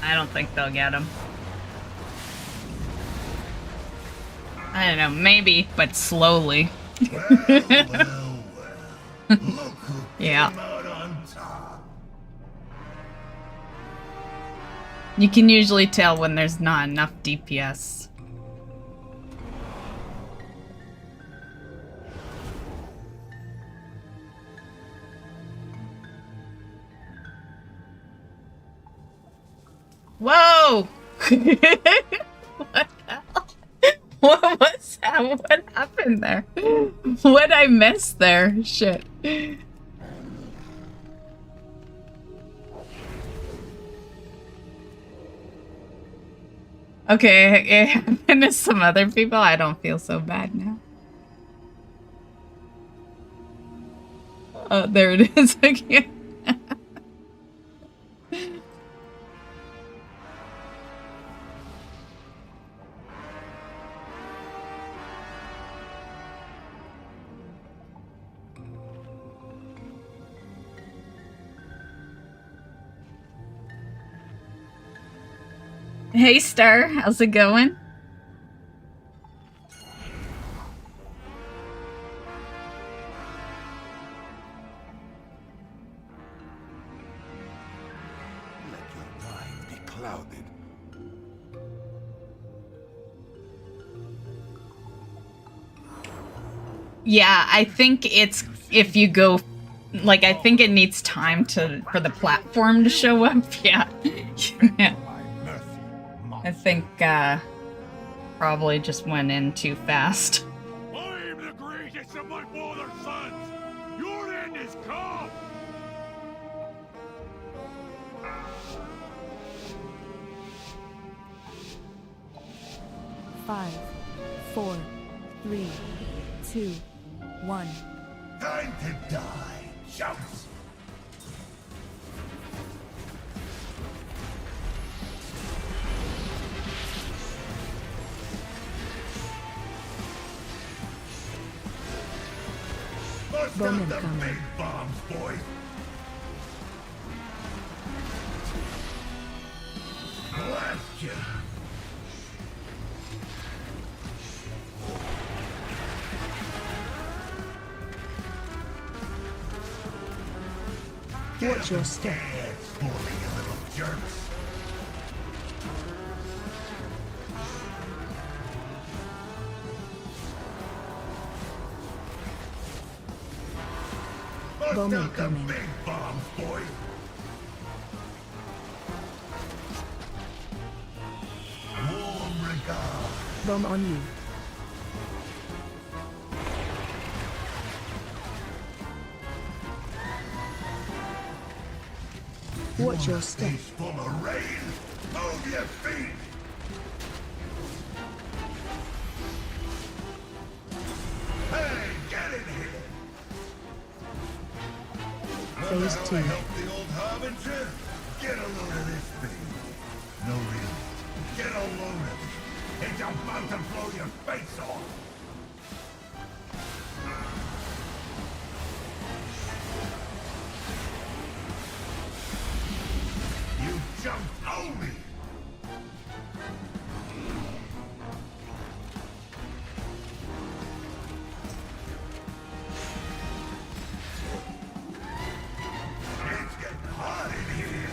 I don't think they'll get him. I don't know, maybe, but slowly. Yeah. You can usually tell when there's not enough DPS. Whoa! What the hell? What was that? What happened there? What'd I miss there? Shit. Okay, it happened to some other people. I don't feel so bad now. Oh, there it is again. Hey Star, how's it going? Let your mind be clouded. Yeah, I think it's if you go like I think it needs time for the platform to show up. Yeah. Yeah. I think probably just went in too fast. I am the greatest of my father's sons. Your end is come. Five, 4, 3, 2, 1. Time to die, chumps. Bowman coming. Bombs, boys. Blast you. Watch your step. Fooling, you little jerks. Bowman coming. Big bombs, boys. Warm regard. Bomb on you. Watch your step. Full of rain. Move your feet. Hey, get in here. Phase 2. Help the old harbinger. Get a load of this thing. No real. Get a load of it. It's about to blow your face off. You jumped on me. It's getting hot in here.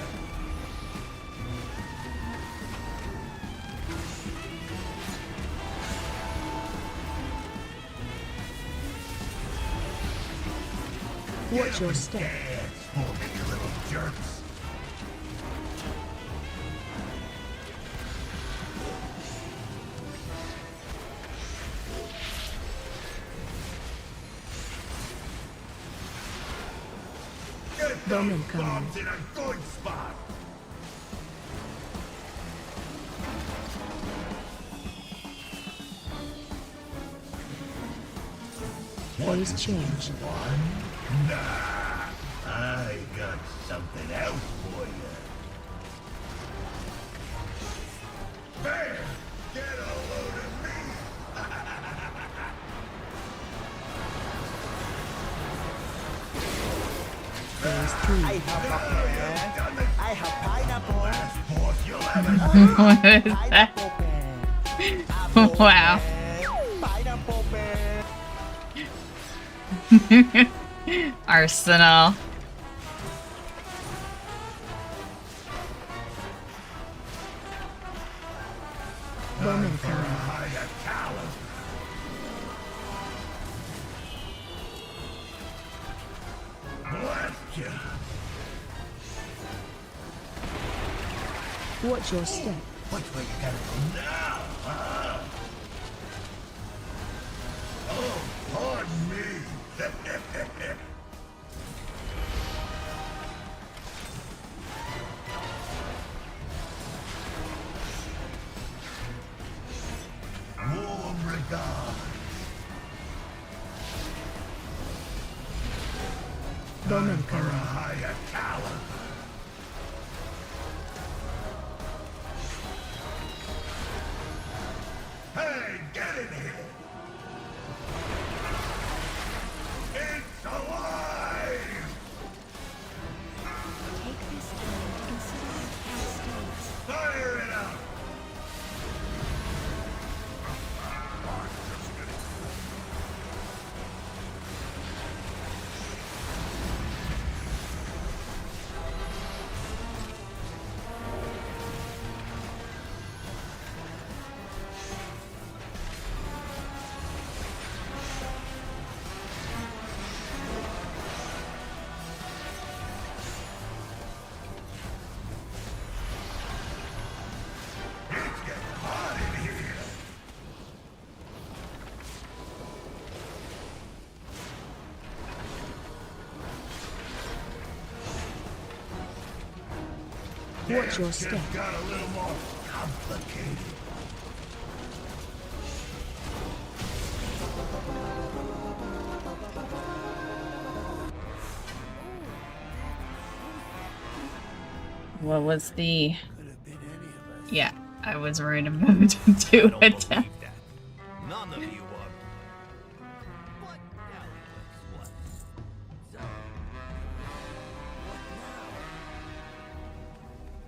Watch your step. Dance for me, you little jerks. Get Bowman those coming. bombs in a good spot. Phase change. Nah, I got something else for you. Bear, get a load of me. Phase 3. I have pineapple. What is that? Wow. Arsenal. Bowman coming. Watch your step. Which way you gotta go now, huh? Oh, pardon me. Warm regards. Bowman For a coming. higher tower. Hey, get in here! It's alive! Take this time to consider your past states. Fire it up! Watch your step. Got a little more complicated. What was the... Yeah, I was right about to attack. None of you are.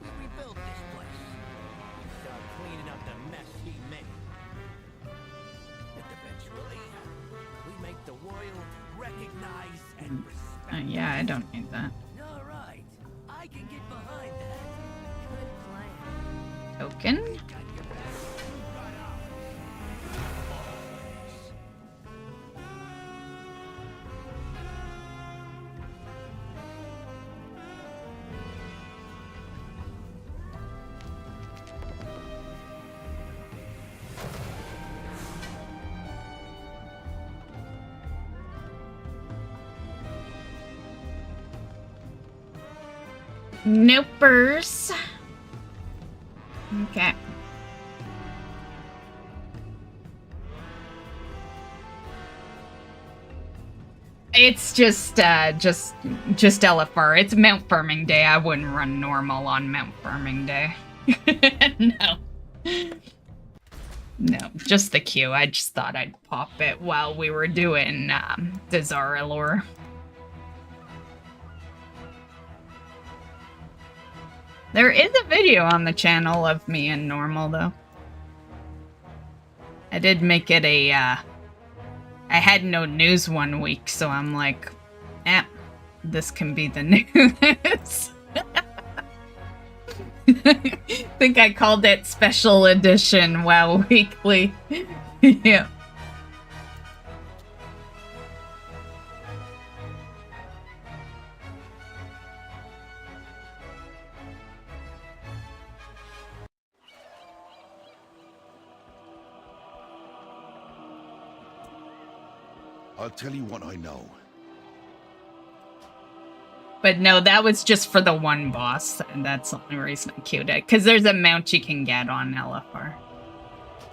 We rebuilt this place. Start cleaning up the mess he made. And eventually, we make the world recognize and respect. Yeah, I don't need that. All right, I can get behind that. Good plan. Token? Nopers. Okay. It's just LFR. It's Mount Farming Day. I wouldn't run normal on Mount Farming Day. No. No, just the queue. I just thought I'd pop it while we were doing the Zara lore. There is a video on the channel of me in normal, though. I did make it a, I had no news one week, so I'm like, this can be the news. I think I called it Special Edition WoW Weekly. Yeah. I'll tell you what I know. But no, that was just for the one boss, and that's the only reason I queued it. Because there's a mount you can get on LFR.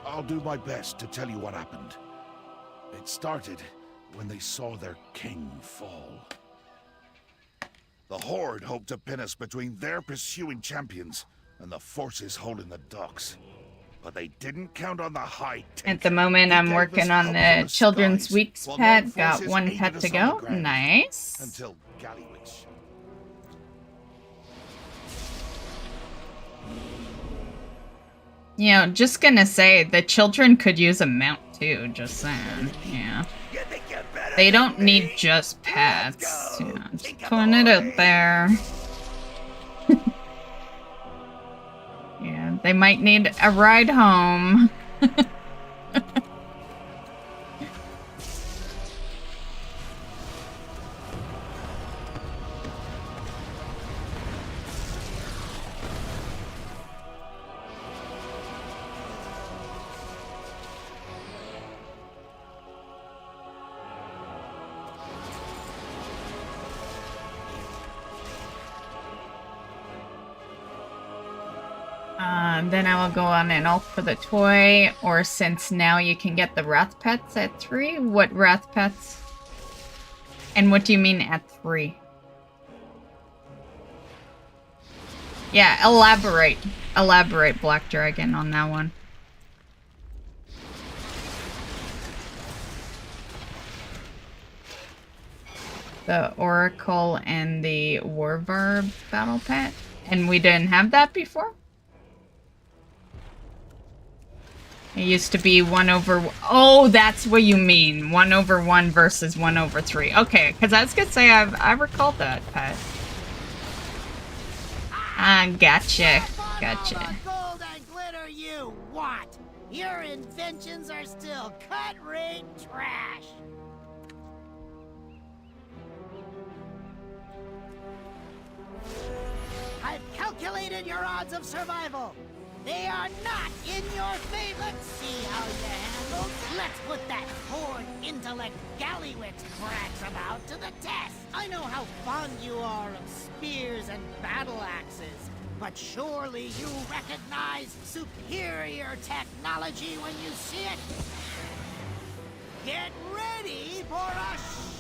I'll do my best to tell you what happened. It started when they saw their king fall. The Horde hoped to pin us between their pursuing champions and the forces holding the docks. But they didn't count on the high At the moment, I'm working on the Children's Weeks pet. Got one pet to go. Nice. Until Gallywitch You know, just gonna say, the children could use a mount too, just saying. Yeah. They don't need just pets. You know, just putting it out there. Yeah, they might need a ride home. Then I will go on an ult for the toy, or since now you can get the Wrath Pets at 3, what Wrath Pets? And what do you mean at 3? Yeah, elaborate. Elaborate, Black Dragon, on that one. The Oracle and the Warvar Battle Pet? And we didn't have that before? It used to be 1 over... Oh, that's what you mean. 1 over 1 versus 1 over 3. Okay, because I was going to say, I recalled that, pet. Gotcha. Gotcha. Gold and glitter you want. Your inventions are still cut-rate trash. I've calculated your odds of survival. They are not in your favor. Let's see how you handle. Let's put that horde intellect Gallywix brags about to the test. I know how fond you are of spears and battle axes, but surely you recognize superior technology when you see it. Get ready for a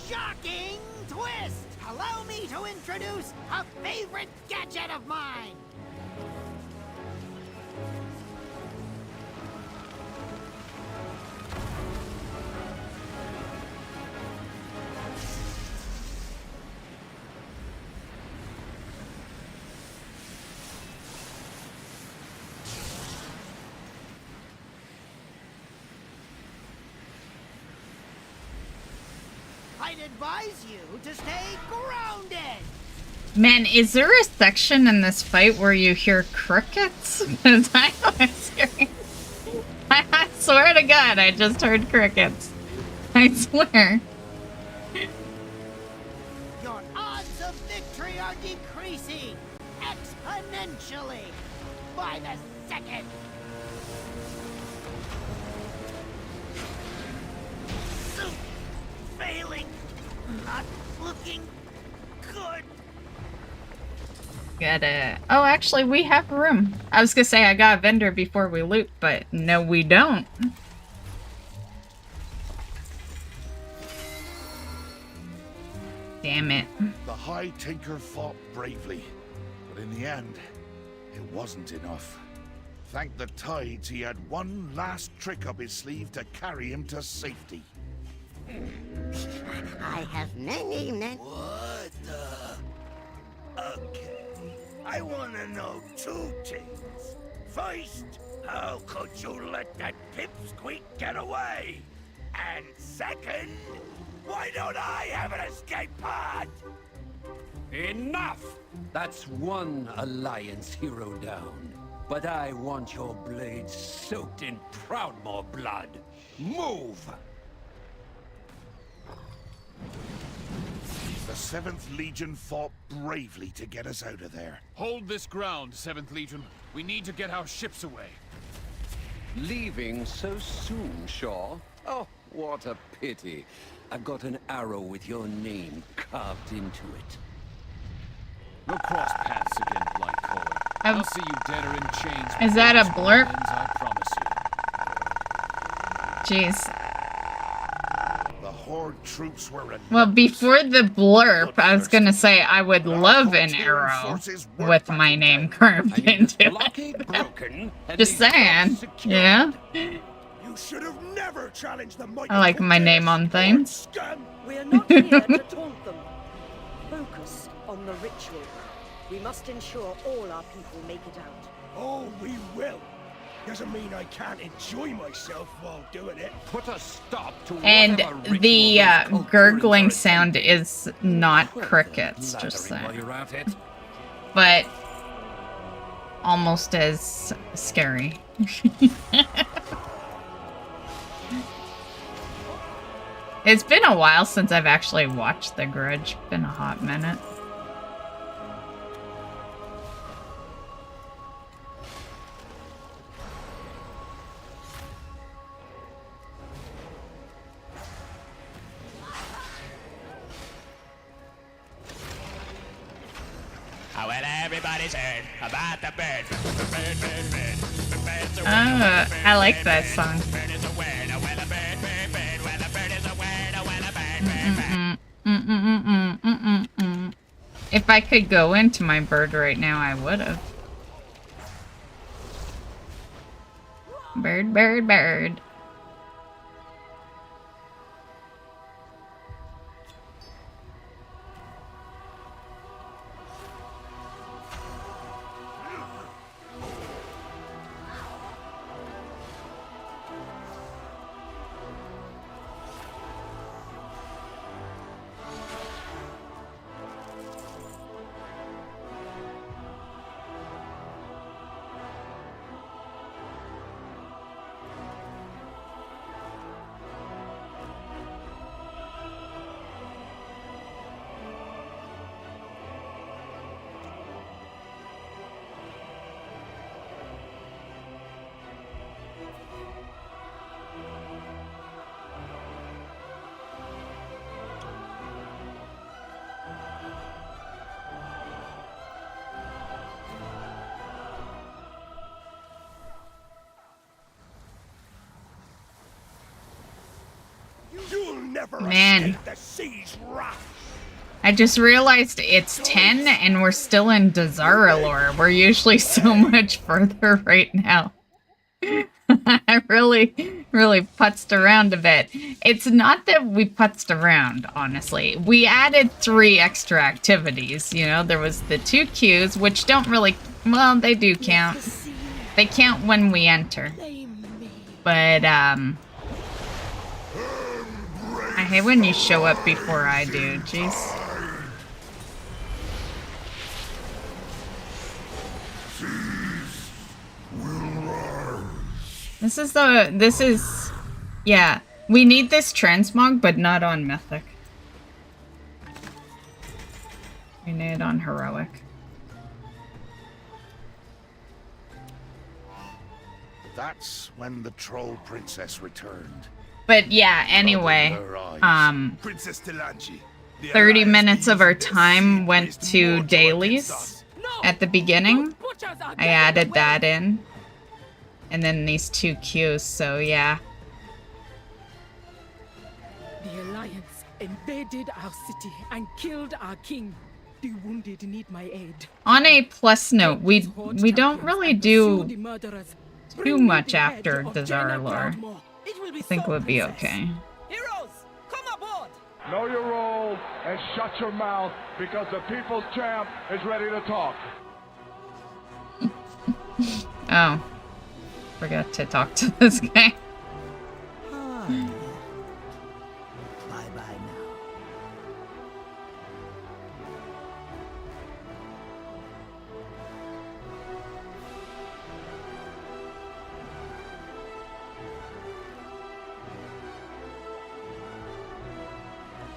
shocking twist. Allow me to introduce a favorite gadget of mine. I'd advise you to stay grounded. Man, is there a section in this fight where you hear crickets? Because I was hearing... I swear to God, I just heard crickets. I swear. Your odds of victory are decreasing exponentially by the second. Failing. Not looking good. Gotta... Oh, actually, we have room. I was gonna say I got a vendor before we loot, but no, we don't. Damn it. The High Tinker fought bravely, but in the end, it wasn't enough. Thank the Tides he had one last trick up his sleeve to carry him to safety. I have many. What the? Okay. I want to know 2 things. First, how could you let that pipsqueak get away? And second, why don't I have an escape pod? Enough! That's one Alliance hero down. But I want your blades soaked in Proudmoore blood. Move! The 7th Legion fought bravely to get us out of there. Hold this ground, 7th Legion. We need to get our ships away. Leaving so soon, Shaw? Oh, what a pity. I've got an arrow with your name carved into it. We'll cross paths again, Blight Caller. I'll see you dead or in chains. Is that a blurb? I promise you. Jeez. The Horde troops were Well, before the blurb, I was gonna say I would love an arrow with my name carved into it. Just saying. Yeah. You should have never challenged the might. I like my name on things. We're not here to taunt them. Focus on the ritual. We must ensure all our people make it out. Oh, we will. Doesn't mean I can't enjoy myself while doing it. Put a stop to And whatever the ritual is gurgling culture sound is not crickets, just while saying. you're at it. But almost as scary. It's been a while since I've actually watched The Grudge. Been a hot minute. Oh, well, everybody's heard about the bird. I like that song. If I could go into my bird right now, I would have. Bird, bird, bird. Man, I just realized it's 10 and we're still in Dazar'alor. We're usually so much further right now. I really putzed around a bit. It's not that we putzed around, honestly. We added 3 extra activities, you know? There was the 2 queues, which don't really... Well, they do count. They count when we enter. But, I hate when you show up before I do, jeez. This is, yeah, we need this transmog, but not on Mythic. We need it on Heroic. That's when the troll princess returned. But yeah, anyway, Princess Delanchi, 30 minutes of our time went to dailies at the beginning. I added that in. And then these 2 queues, so yeah. The Alliance invaded our city and killed our king. The wounded need my aid. On a plus note, we don't really do too much after Dazar'alor. I think we'll be okay. Heroes, come aboard! Know your role and shut your mouth because the people's champ is ready to talk. Oh. Forgot to talk to this guy. Bye-bye now.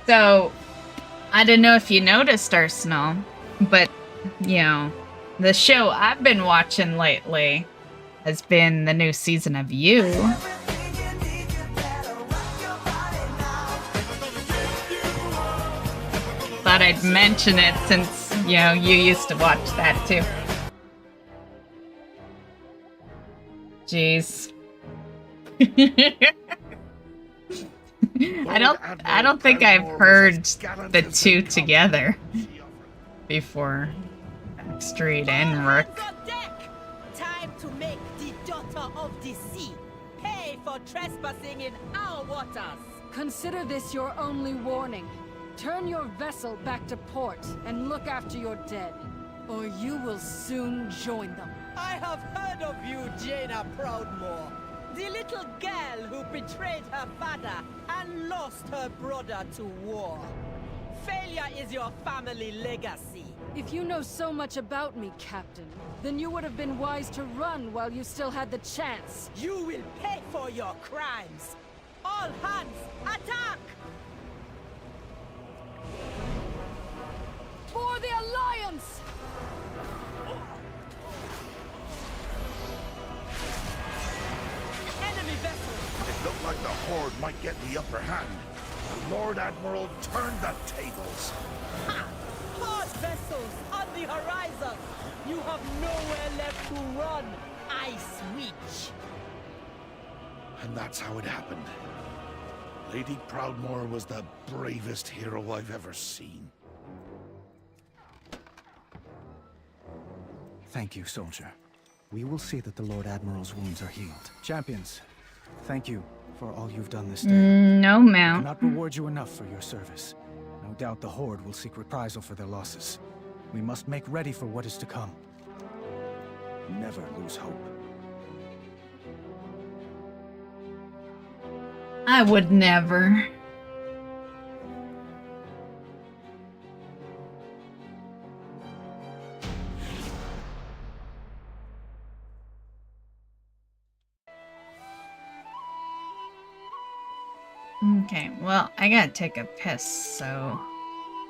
So, I don't know if you noticed, Arsenal, but, you know, the show I've been watching lately has been the new season of You. Thought I'd mention it since, you know, you used to watch that too. Jeez. I don't think I've heard the 2 together before. Backstreet and Rook. Time to make the daughter of the sea pay for trespassing in our waters. Consider this your only warning. Turn your vessel back to port and look after your dead, or you will soon join them. I have heard of you, Jaina Proudmoore. The little girl who betrayed her father and lost her brother to war. Failure is your family legacy. If you know so much about me, Captain, then you would have been wise to run while you still had the chance. You will pay for your crimes. All hands, attack! For the Alliance! Enemy vessels! It looked like the Horde might get the upper hand. The Lord Admiral turned the tables. Ha! Horde vessels on the horizon! You have nowhere left to run, Ice Witch! And that's how it happened. Lady Proudmoore was the bravest hero I've ever seen. Thank you, soldier. We will see that the Lord Admiral's wounds are healed. Champions, thank you for all you've done this day. No, Mount. I cannot reward you enough for your service. No doubt the Horde will seek reprisal for their losses. We must make ready for what is to come. Never lose hope. I would never. Okay, well, I gotta take a piss, so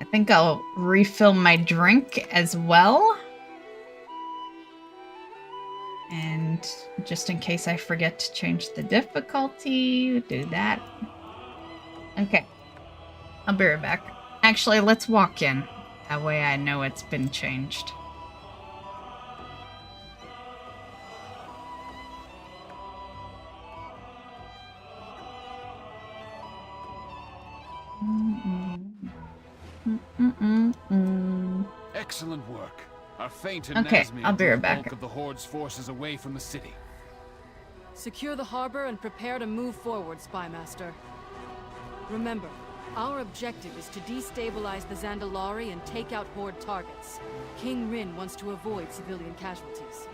I think I'll refill my drink as well. And just in case I forget to change the difficulty, do that. Okay, I'll be right back. Actually, let's walk in. That way I know it's been changed. Excellent work. Our feint in Okay, Nazmir I'll be drew right the back. bulk of the Horde's forces away from the city. Secure the harbor and prepare to move forward, Spymaster. Remember, our objective is to destabilize the Zandalari and take out Horde targets. King Rin wants to avoid civilian casualties.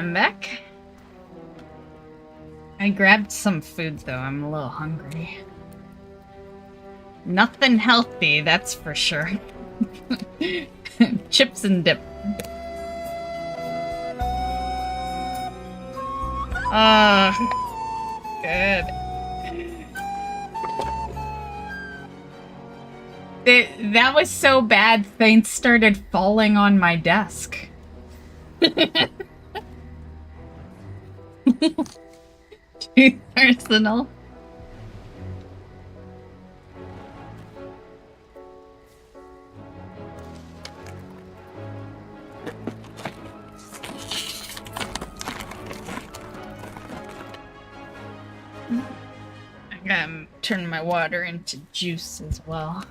I'm back. I grabbed some food though, I'm a little hungry. Nothing healthy, that's for sure. Chips and dip. Good. That was so bad, things started falling on my desk. Too personal. I gotta turn my water into juice as well.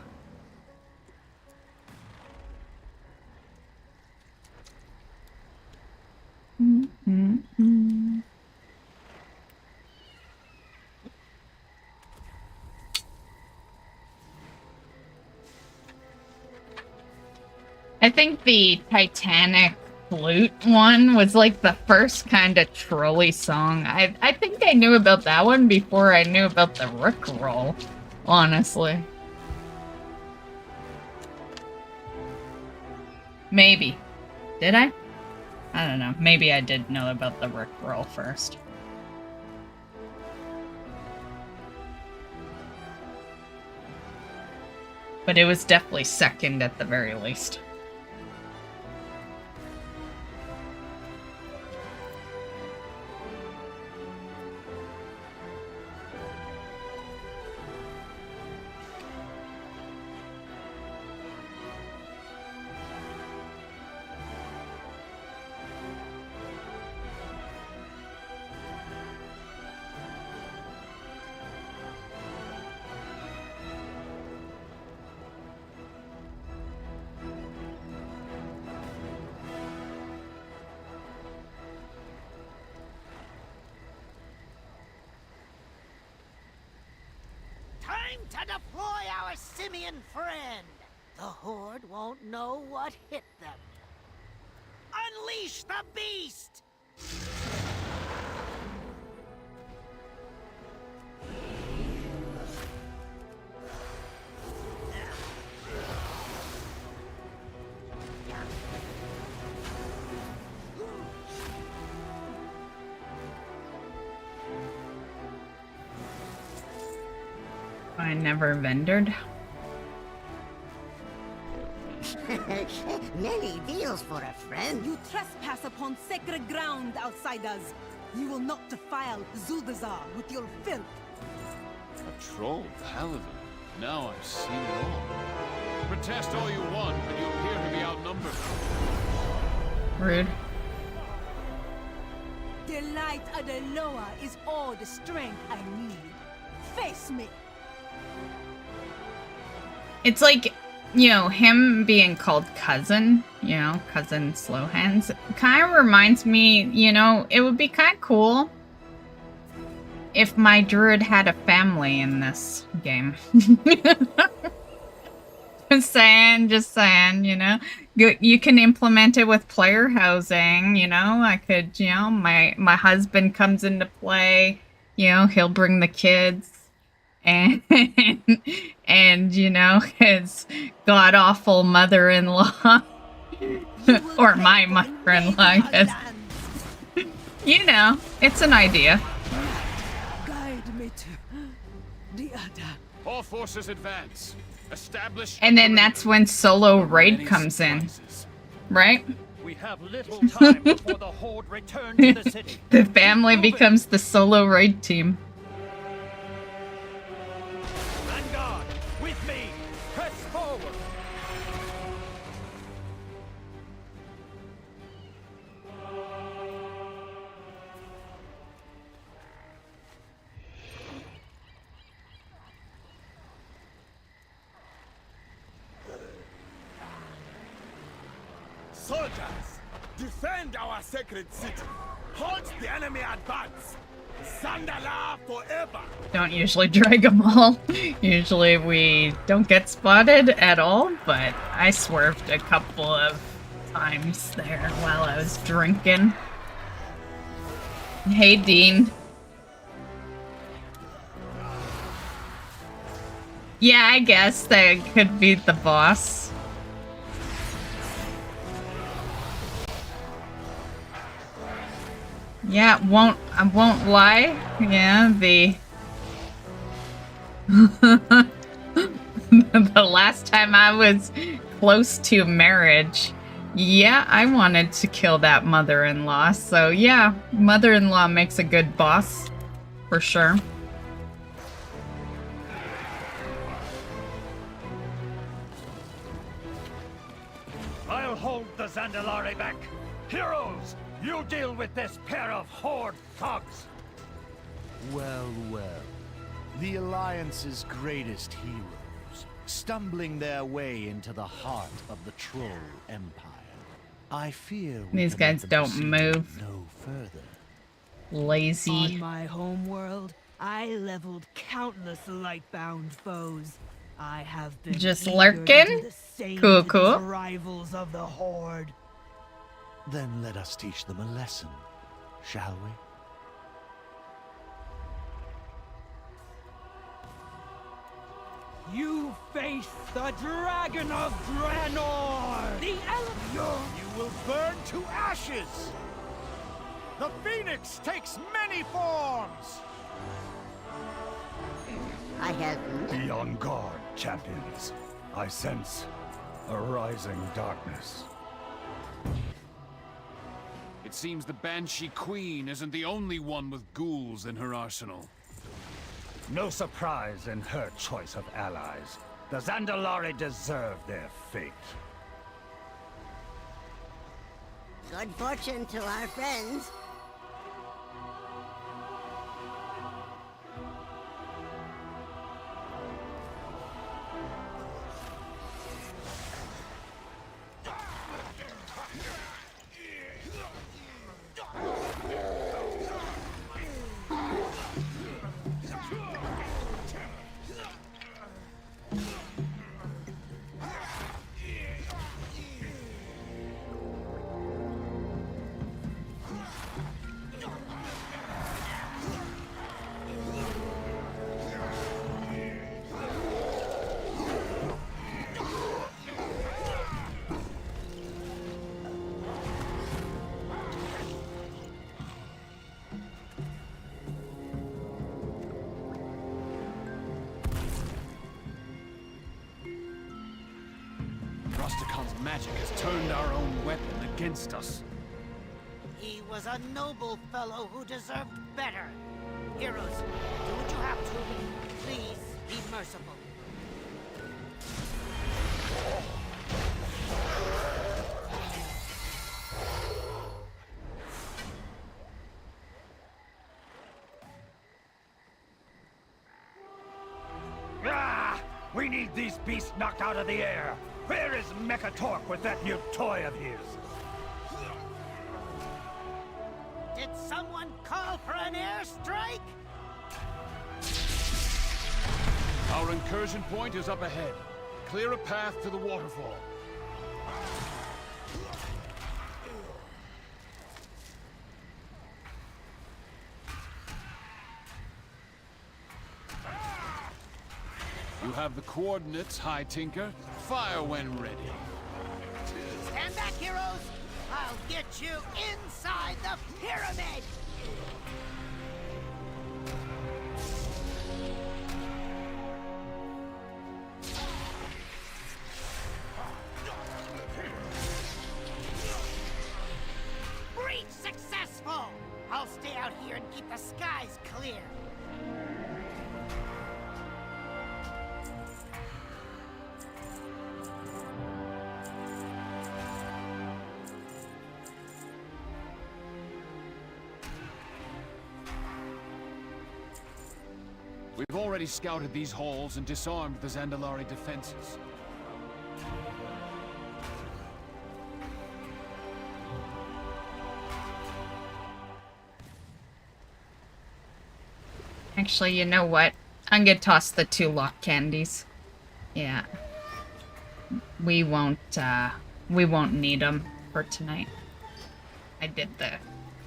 I think the Titanic flute one was like the first kind of trolly song. I think I knew about that one before I knew about the Rickroll, honestly. Maybe. Did I? I don't know. Maybe I did know about the Rickroll first. But it was definitely second at the very least. Time to deploy our simian friend. The Horde won't know what hit them. Unleash the beast! I never vendored. Many deals for a friend. You trespass upon sacred ground, outsiders. You will not defile Zuldazar with your filth. A troll, paladin. Now I've seen it all. Protest all you want, but you appear to be outnumbered. Rude. The light of the lower is all the strength I need. Face me. It's like, you know, him being called cousin, you know, cousin slow hands, kind of reminds me, you know, it would be kind of cool if my druid had a family in this game. Just saying, you know. You can implement it with player housing, you know. I could, you know, my husband comes into play, you know, he'll bring the kids. And you know, his god-awful mother-in-law, or my mother-in-law, I guess. You know, it's an idea. Guide me to the other. All forces advance. Establish. And then that's when solo raid comes in, right? We have little time before the Horde return to the city. The family becomes the solo raid team. Soldiers, defend our sacred city. Halt the enemy advance. Zandala forever. Don't usually drag them all. Usually we don't get spotted at all, but I swerved a couple of times there while I was drinking. Hey, Dean. Yeah, I guess that could be the boss. Yeah, I won't lie. Yeah, the the last time I was close to marriage, yeah, I wanted to kill that mother-in-law. So yeah, mother-in-law makes a good boss, for sure. I'll hold the Zandalari back. Heroes, you deal with this pair of horde thugs. Well, well. The Alliance's greatest heroes, stumbling their way into the heart of the Troll Empire. I fear these guys don't move. No further. Lazy. On my homeworld, I leveled countless lightbound foes. I have been just eager lurking. to do the same Cool, to cool. these rivals of the Horde. Then let us teach them a lesson, shall we? You face the Dragon of Draenor! The You will burn to ashes! The Phoenix takes many forms! I have... Be on guard, champions. I sense a rising darkness. It seems the Banshee Queen isn't the only one with ghouls in her arsenal. No surprise in her choice of allies. The Zandalari deserve their fate. Good fortune to our friends. Magic has turned our own weapon against us. He was a noble fellow who deserved better. Heroes, do what you have to. Please be merciful. Ah! We need these beasts knocked out of the air! Where is Mechatork with that new toy of his? Did someone call for an airstrike? Our incursion point is up ahead. Clear a path to the waterfall. You have the coordinates, High Tinker. Fire when ready. Stand back, heroes! I'll get you inside the pyramid! Breach successful! I'll stay out here and keep the skies clear. We've already scouted these halls and disarmed the Zandalari defenses. Actually, you know what? I'm gonna toss the 2 lock candies. Yeah. We won't need them for tonight. I did the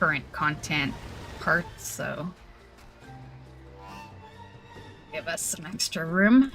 current content parts, so give us some extra room.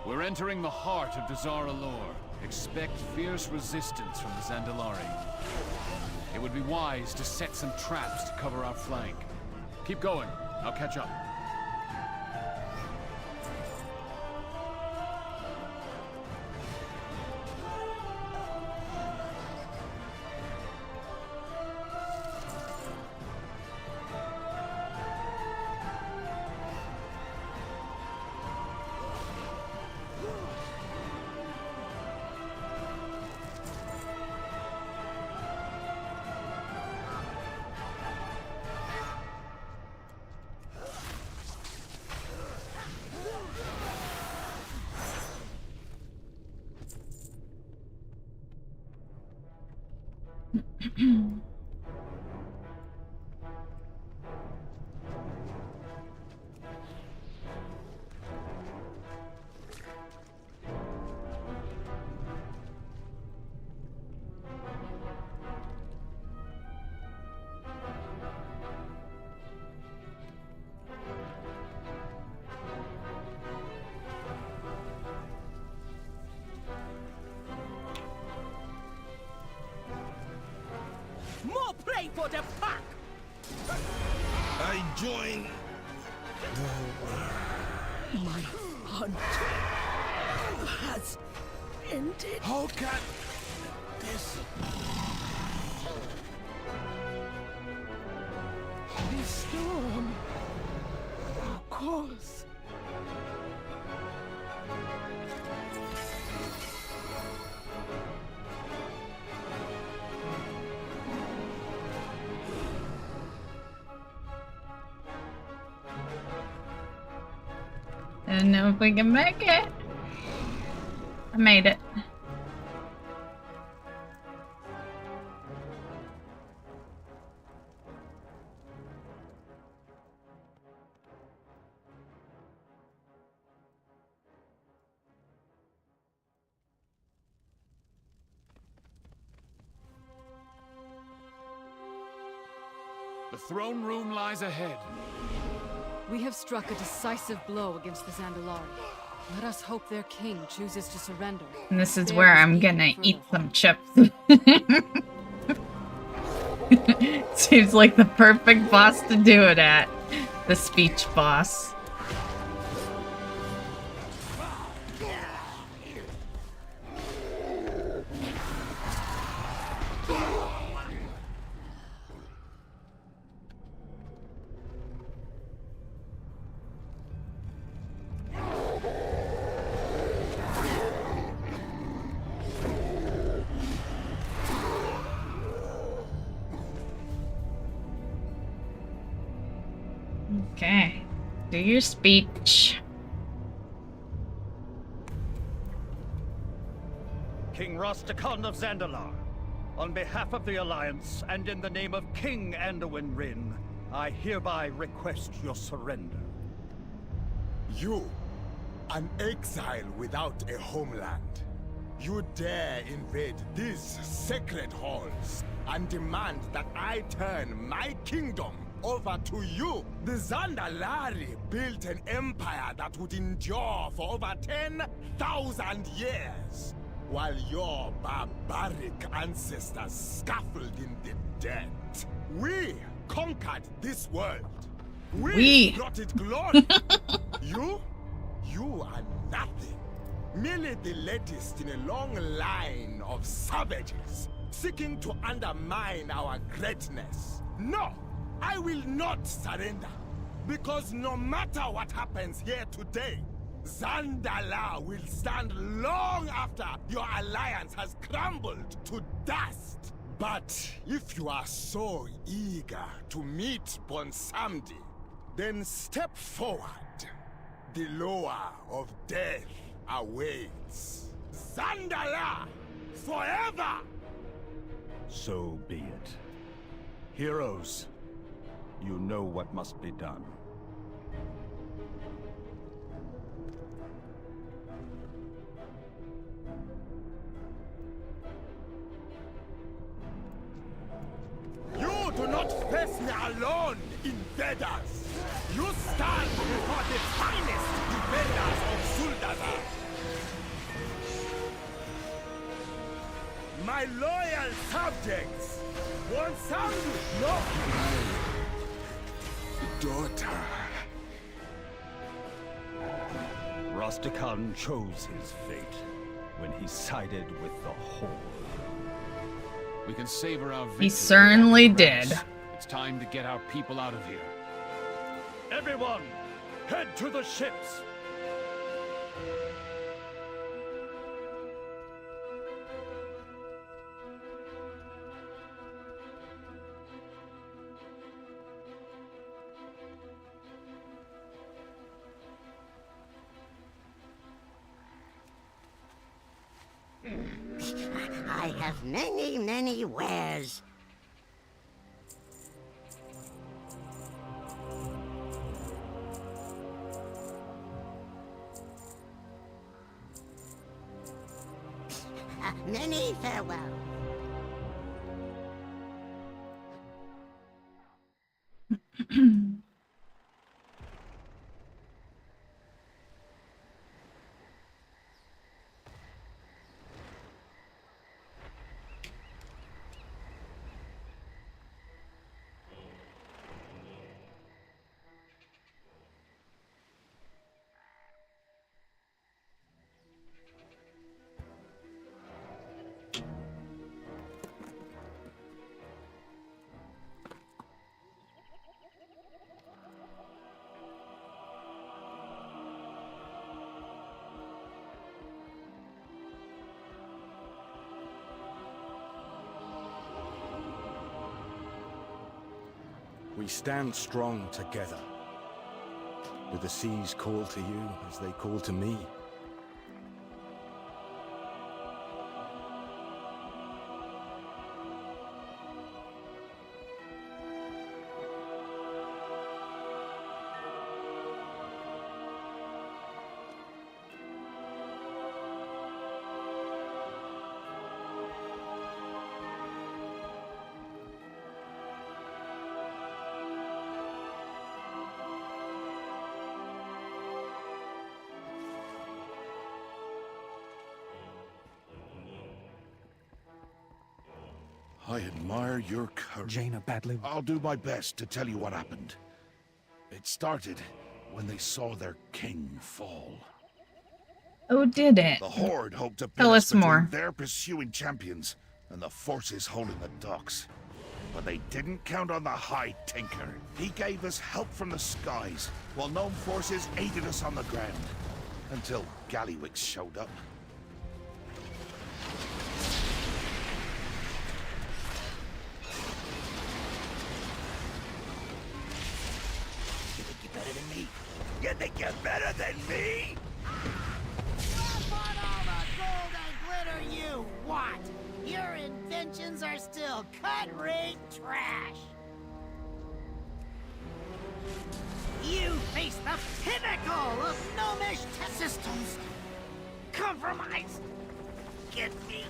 We're entering the heart of Allseer. Expect fierce resistance from the Zandalari. It would be wise to set some traps to cover our flank. Keep going. I'll catch up. More prey for the pack! I join. My hunt has ended. How can this? The storm. Of course. I don't know if we can make it. I made it. The throne room lies ahead. We have struck a decisive blow against the Zandalari. Let us hope their king chooses to surrender. And this is where I'm gonna eat some chips. Seems like the perfect boss to do it at. The speech boss. Okay, do your speech. King Rostakon of Zandalar, on behalf of the Alliance and in the name of King Anduin Rin, I hereby request your surrender. You, an exile without a homeland, you dare invade these sacred halls and demand that I turn my kingdom over to you. The Zandalari built an empire that would endure for over 10,000 years, while your barbaric ancestors scuffled in the dirt. We conquered this world. We brought it glory. You are nothing. merely the latest in a long line of savages seeking to undermine our greatness. No, I will not surrender, because no matter what happens here today, Zandala will stand long after your alliance has crumbled to dust. But if you are so eager to meet Bonsamdi, then step forward. The lower of death awaits. Zandala, forever! So be it. Heroes, you know what must be done. You do not face me alone, invaders! You stand before the finest defenders of Zuldazar! My loyal subjects! Bonsamdi, no! Daughter. Rastakhan chose his fate when he sided with the Horde. We can savor our victory. He certainly did. It's time to get our people out of here. Everyone, head to the ships! I have many, many wares. Many farewell. We stand strong together. Do the seas call to you as they call to me? I admire your courage. Jaina badly. I'll do my best to tell you what happened. It started when they saw their king fall. Oh, did it? The Horde hoped to Tell us between more. their pursuing champions and the forces holding the docks. But they didn't count on the High Tinker. He gave us help from the skies, while known forces aided us on the ground. Until Gallywix showed up. You think you're better than me? You think you're better than me? What all the gold and glitter you want? Your inventions are still cut-rate trash. You face the pinnacle of gnomish systems. Compromise. Get me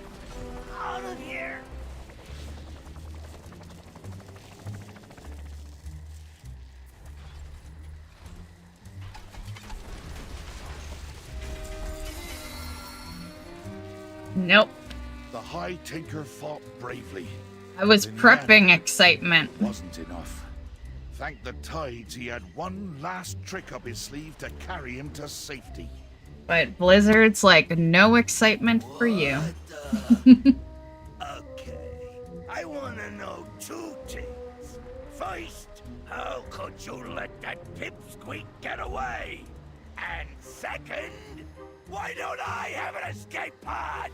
out of here. Nope. The High Tinker fought bravely. I was In the prepping end, excitement. it wasn't enough. Thank the Tides he had one last trick up his sleeve to carry him to safety. But Blizzard's like, no excitement for you. I want to know two things. First, how could you let that pipsqueak get away? And second, why don't I have an escape pod?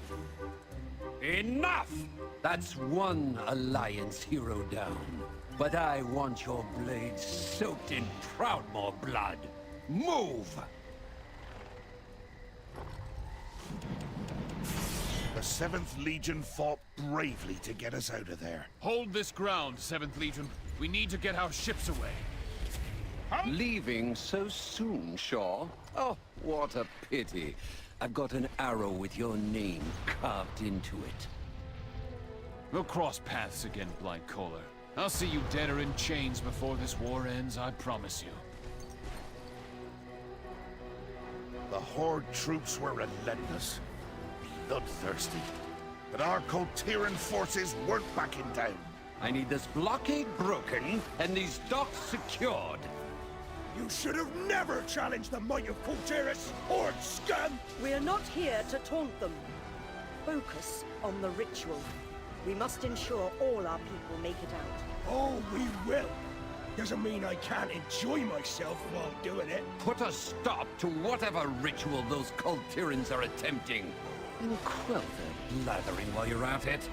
Enough! That's one Alliance hero down. But I want your blades soaked in Proudmoore blood. Move! The 7th Legion fought bravely to get us out of there. Hold this ground, 7th Legion. We need to get our ships away. Leaving so soon, Shaw? Oh, what a pity. I've got an arrow with your name carved into it. We'll cross paths again, Blind Caller. I'll see you dead or in chains before this war ends, I promise you. The Horde troops were relentless, bloodthirsty. But our Coltiran forces weren't backing down. I need this blockade broken and these docks secured. You should have never challenged the might of Coltiris, Horde scum! We're not here to taunt them. Focus on the ritual. We must ensure all our people make it out. Oh, we will. Doesn't mean I can't enjoy myself while doing it. Put a stop to whatever ritual those Coltirans are attempting. And quell their blathering while you're at it.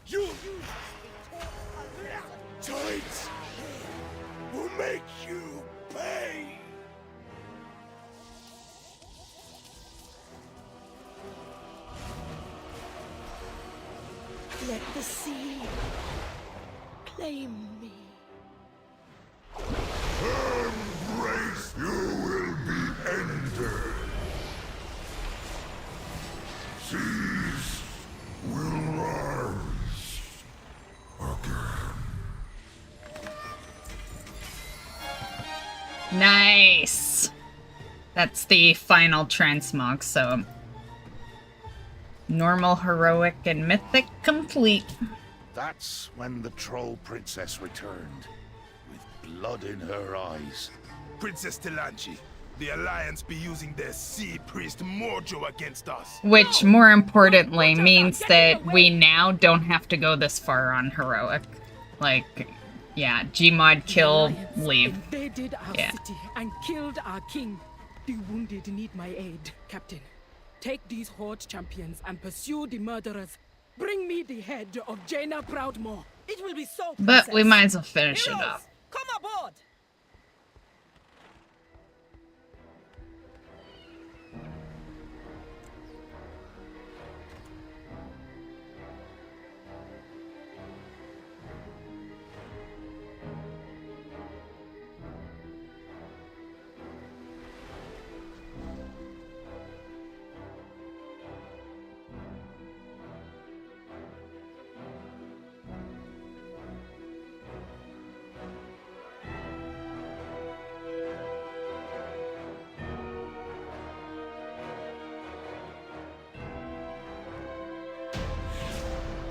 You Tides will make you pay. Let the sea claim me. Embrace, you will be ended. Seas will rise again. Nice. That's the final transmog, so normal, heroic, and mythic complete. That's when the Troll Princess returned, with blood in her eyes. Princess Telanchi, the Alliance be using their sea priest Mojo against us. Which, more importantly, means that we now don't have to go this far on heroic. Like, yeah, Gmod, kill, leave. Invaded our city and killed our king. The wounded need my aid, Captain. Take these Horde champions and pursue the murderers. Bring me the head of Jaina Proudmoore. It will be so. But we might as well finish it up. Come aboard.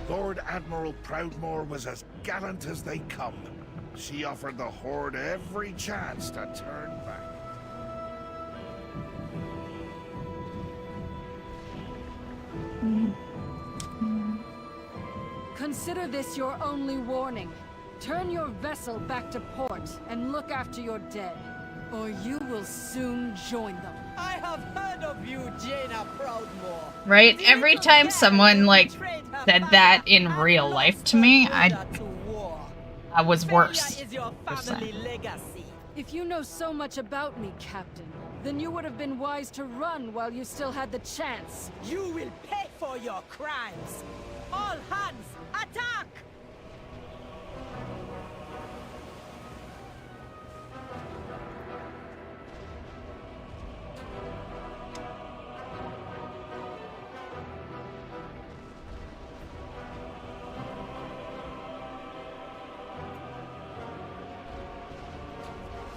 Lord Admiral Proudmoore was as gallant as they come. She offered the Horde every chance to turn back. Consider this your only warning. Turn your vessel back to port and look after your dead, or you will soon join them. I have heard of you, Jaina Proudmoore. Right? Every time someone, like, said that in real life to me, I was worse. If you know so much about me, Captain, then you would have been wise to run while you still had the chance. You will pay for your crimes. All hands, attack!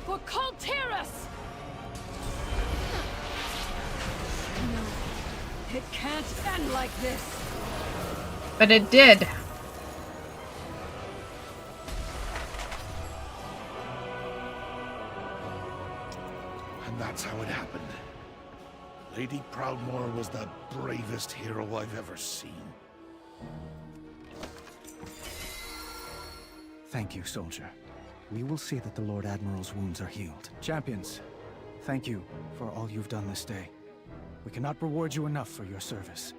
For Coltiris! No, It can't end like this. But it did. And that's how it happened. Lady Proudmoore was the bravest hero I've ever seen. Thank you, soldier. We will see that the Lord Admiral's wounds are healed. Champions, thank you for all you've done this day. We cannot reward you enough for your service.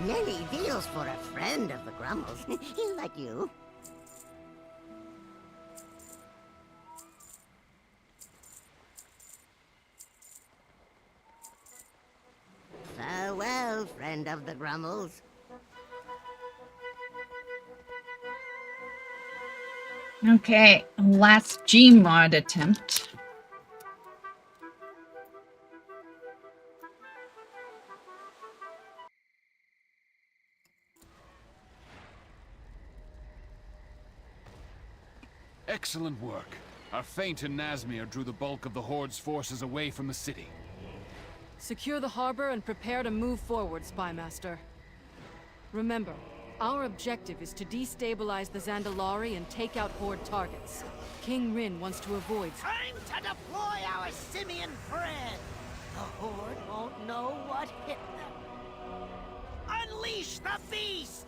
Many deals for a friend of the Grumbles. Like you. Farewell, friend of the Grumbles. Okay, last Gmod attempt. Excellent work. Our feint in Nazmir drew the bulk of the Horde's forces away from the city. Secure the harbor and prepare to move forward, Spymaster. Remember, our objective is to destabilize the Zandalari and take out Horde targets. King Rin wants to avoid... Time to deploy our simian friend! The Horde won't know what hit them. Unleash the beast!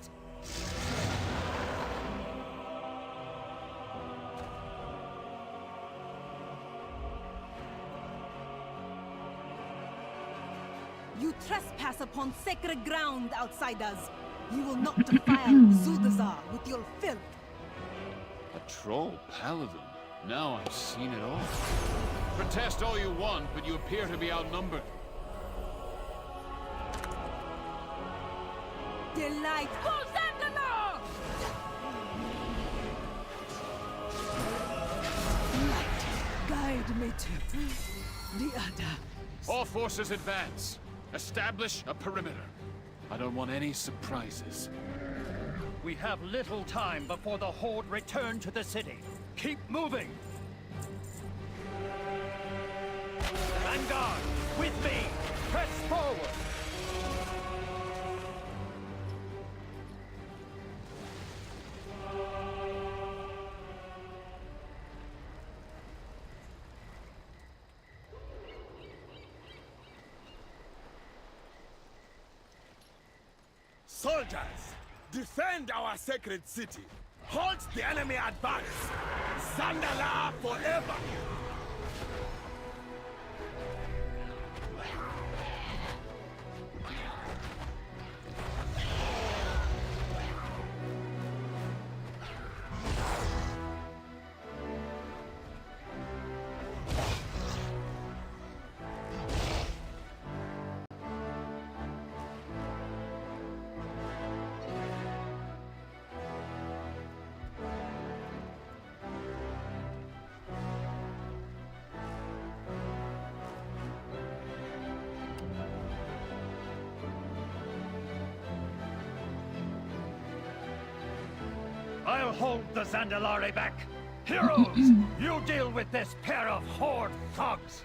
You trespass upon sacred ground, outsiders. You will not defile Zuldazar with your filth. A troll paladin. Now I've seen it all. Protest all you want, but you appear to be outnumbered. Delight. Light, guide me to the other. All forces advance. Establish a perimeter. I don't want any surprises. We have little time before the Horde return to the city. Keep moving! Vanguard, with me! Press forward! Soldiers, defend our sacred city. Halt the enemy advance. Zandalar forever! I'll hold the Zandalari back. Heroes, you deal with this pair of Horde thugs.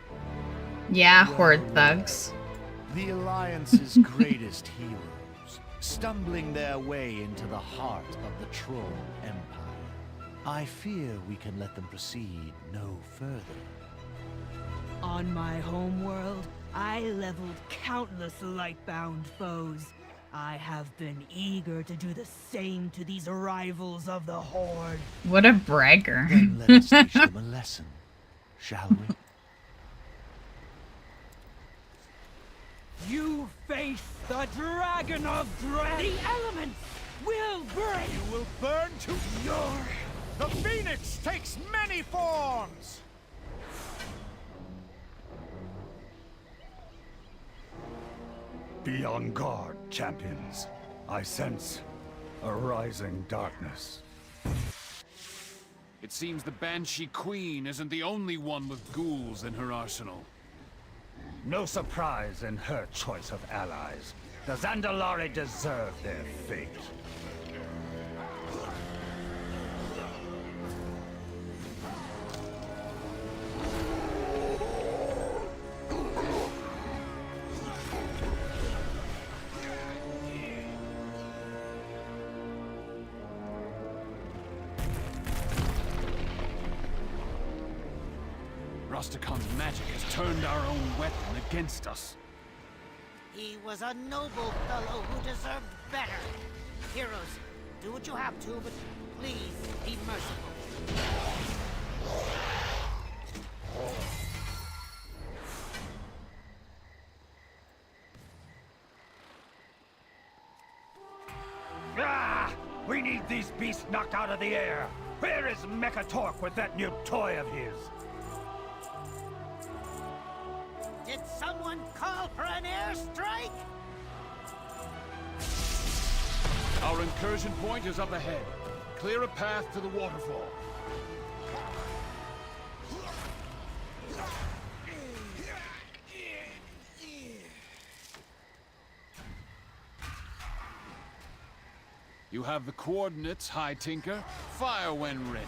Yeah, Horde thugs. The Alliance's greatest heroes, stumbling their way into the heart of the Troll Empire. I fear we can let them proceed no further. On my homeworld, I leveled countless lightbound foes. I have been eager to do the same to these rivals of the Horde. What a bragger. Then let us teach them a lesson, shall we? You face the Dragon of Dread! The elements will break! You will burn to your... The Phoenix takes many forms! Be on guard, champions. I sense a rising darkness. It seems the Banshee Queen isn't the only one with ghouls in her arsenal. No surprise in her choice of allies. The Zandalari deserve their fate. Rostakon's magic has turned our own weapon against us. He was a noble fellow who deserved better. Heroes, do what you have to, but please be merciful. Ah! We need these beasts knocked out of the air! Where is Mechatork with that new toy of his? Did someone call for an airstrike? Our incursion point is up ahead. Clear a path to the waterfall. You have the coordinates, High Tinker. Fire when ready.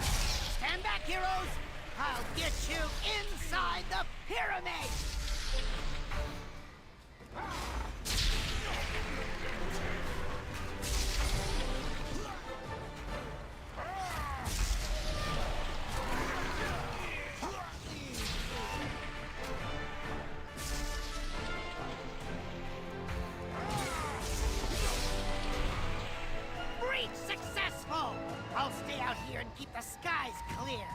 Stand back, heroes! I'll get you inside the pyramid! Breach successful! I'll stay out here and keep the skies clear.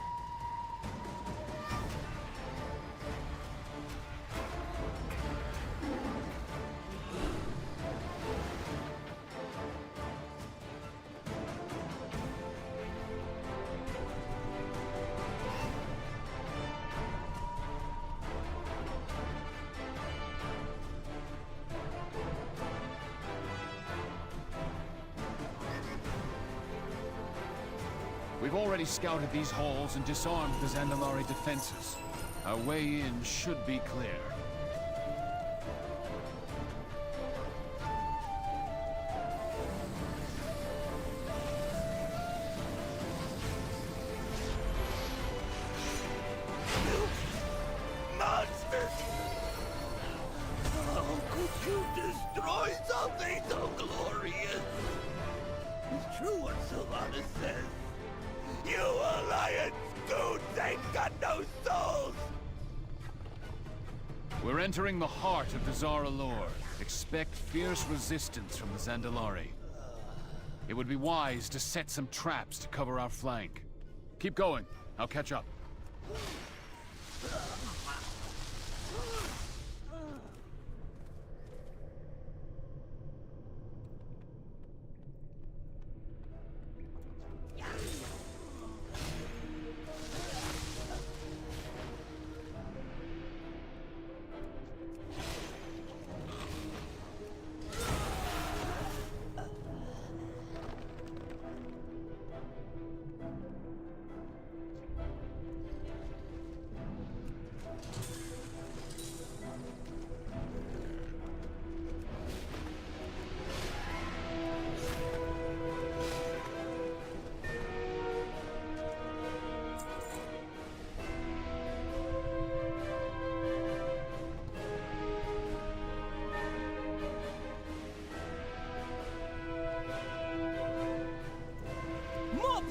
We've already scouted these halls and disarmed the Zandalari defenses. Our way in should be clear. Monster! How could you destroy something so glorious? It's true what Sylvanas says. You Alliance goons ain't got no souls! We're entering the heart of Allseer. Expect fierce resistance from the Zandalari. It would be wise to set some traps to cover our flank. Keep going. I'll catch up.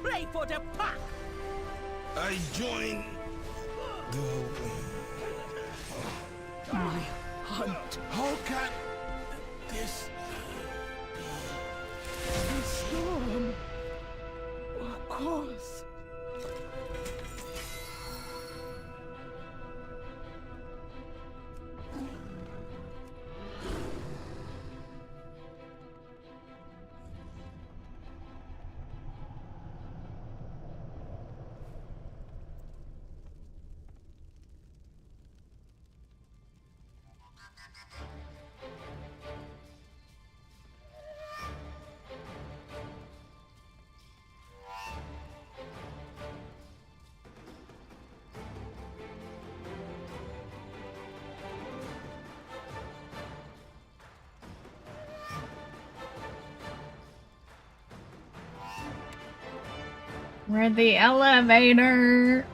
Play for the pack! I join the... My hunt. How can this The storm. Of course. We're the elevator.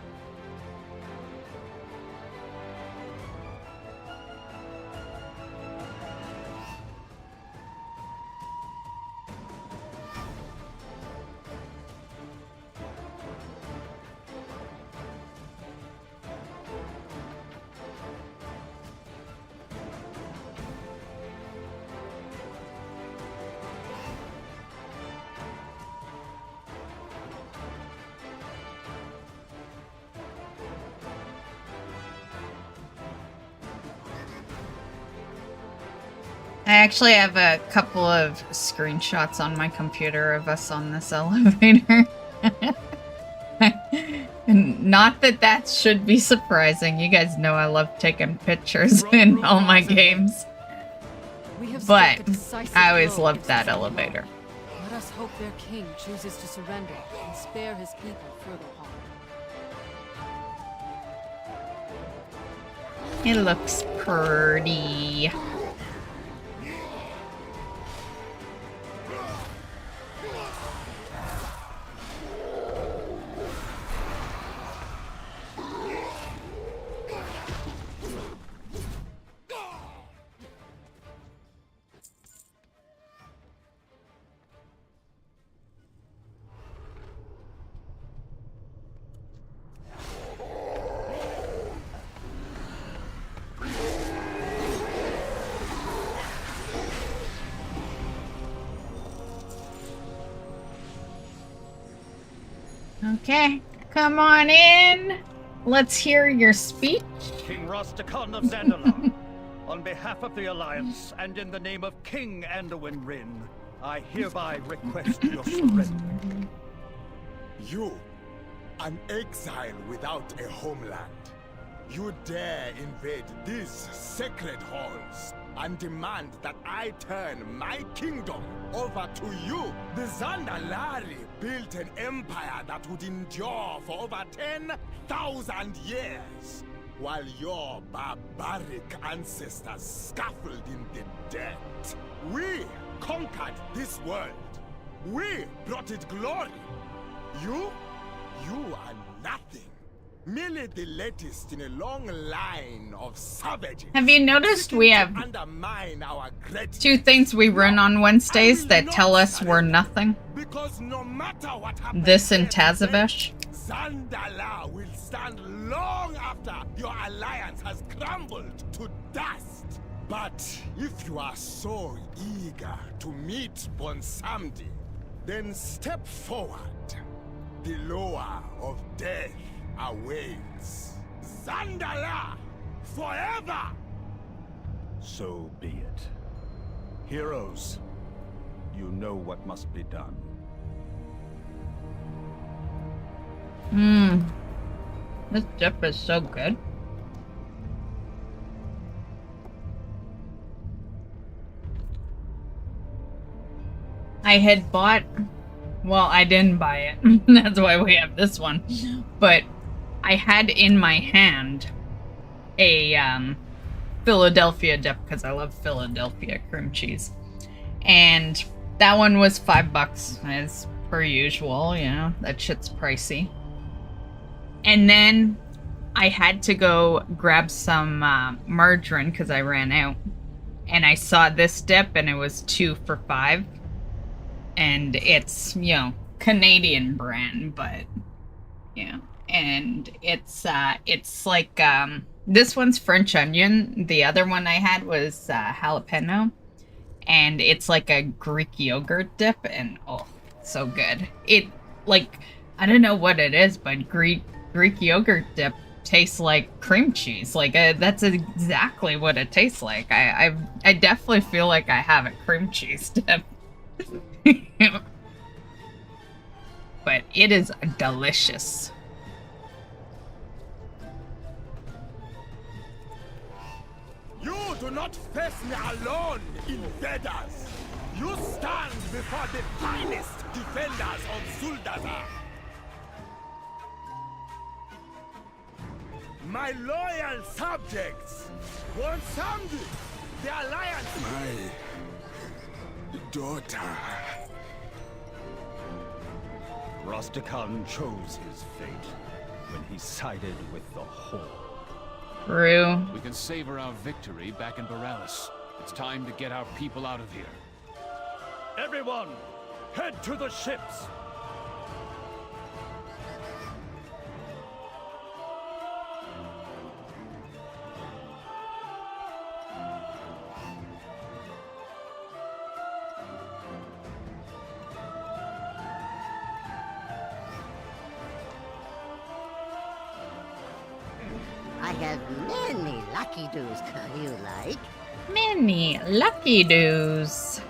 I actually have a couple of screenshots on my computer of us on this elevator. And not that that should be surprising. You guys know I love taking pictures in all my games. But I always loved that elevator. Let us hope their king chooses to surrender and spare his people further harm. It looks pretty. Okay, come on in. Let's hear your speech. King Rostakon of Zandalar, on behalf of the Alliance and in the name of King Anduin Rin, I hereby request your surrender. You, an exile without a homeland, you dare invade these sacred halls and demand that I turn my kingdom over to you. The Zandalari built an empire that would endure for over 10,000 years, while your barbaric ancestors scuffled in the dirt. We conquered this world. We brought it glory. You are nothing. Merely the latest in a long line of savages. Have you noticed we have two things we run on Wednesdays that tell us we're nothing? Because no matter what happens, this and Tazavesh. Zandalar will stand long after your alliance has crumbled to dust. But if you are so eager to meet Bonsamdi, then step forward. The lower of death awaits. Zandalar, forever! So be it. Heroes, you know what must be done. This dip is so good. I had bought, well, I didn't buy it. That's why we have this one. But I had in my hand a Philadelphia dip because I love Philadelphia cream cheese. And that one was $5 as per usual, you know, that shit's pricey. And then I had to go grab some margarine because I ran out. And I saw this dip and it was 2 for $5. And it's, you know, Canadian brand, but, you know, and it's like, this one's French onion. The other one I had was jalapeno. And it's like a Greek yogurt dip, and oh, so good. It, like, I don't know what it is, but Greek yogurt dip tastes like cream cheese. Like, that's exactly what it tastes like. I definitely feel like I have a cream cheese dip. But it is delicious. You do not face me alone, invaders. You stand before the finest defenders of Zuldazar. My loyal subjects, Bonsamdi, the Alliance. My daughter. Rastakhan chose his fate when he sided with the Horde. True. We can savor our victory back in Borealis. It's time to get our people out of here. Everyone, head to the ships! I have many lucky doos you like. Many lucky doos.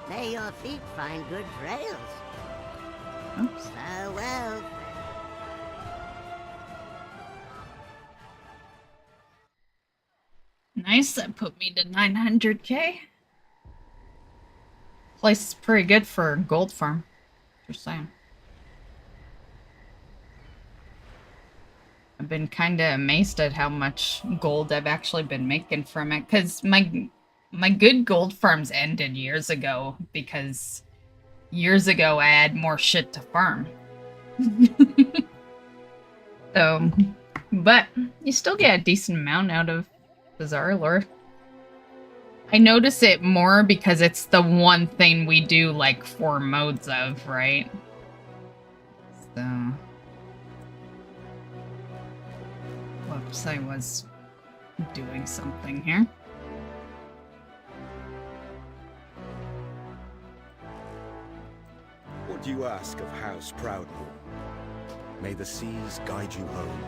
May your feet find good trails. Oops. Farewell. Nice, that put me to 900k. Place is pretty good for a gold farm. Just saying. I've been kind of amazed at how much gold I've actually been making from it, because my good gold farms ended years ago, because years ago I had more shit to farm. So, but you still get a decent amount out of Bizarre Lore. I notice it more because it's the one thing we do like 4 modes of, right? So... Whoops, I was doing something here. What do you ask of House Proudmoore? May the seas guide you home.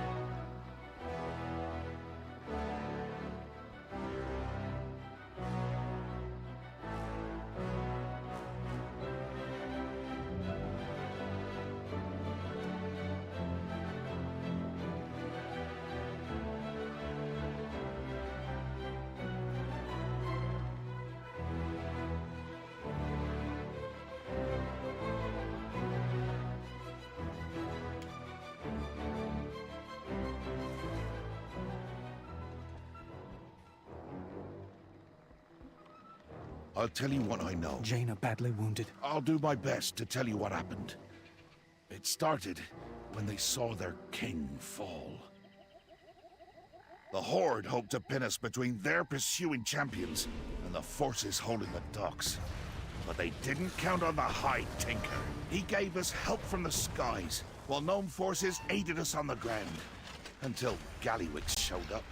I'll tell you what I know. Jaina badly wounded. I'll do my best to tell you what happened. It started when they saw their king fall. The Horde hoped to pin us between their pursuing champions and the forces holding the docks. But they didn't count on the High Tinker. He gave us help from the skies, while gnome forces aided us on the ground. Until Gallywix showed up.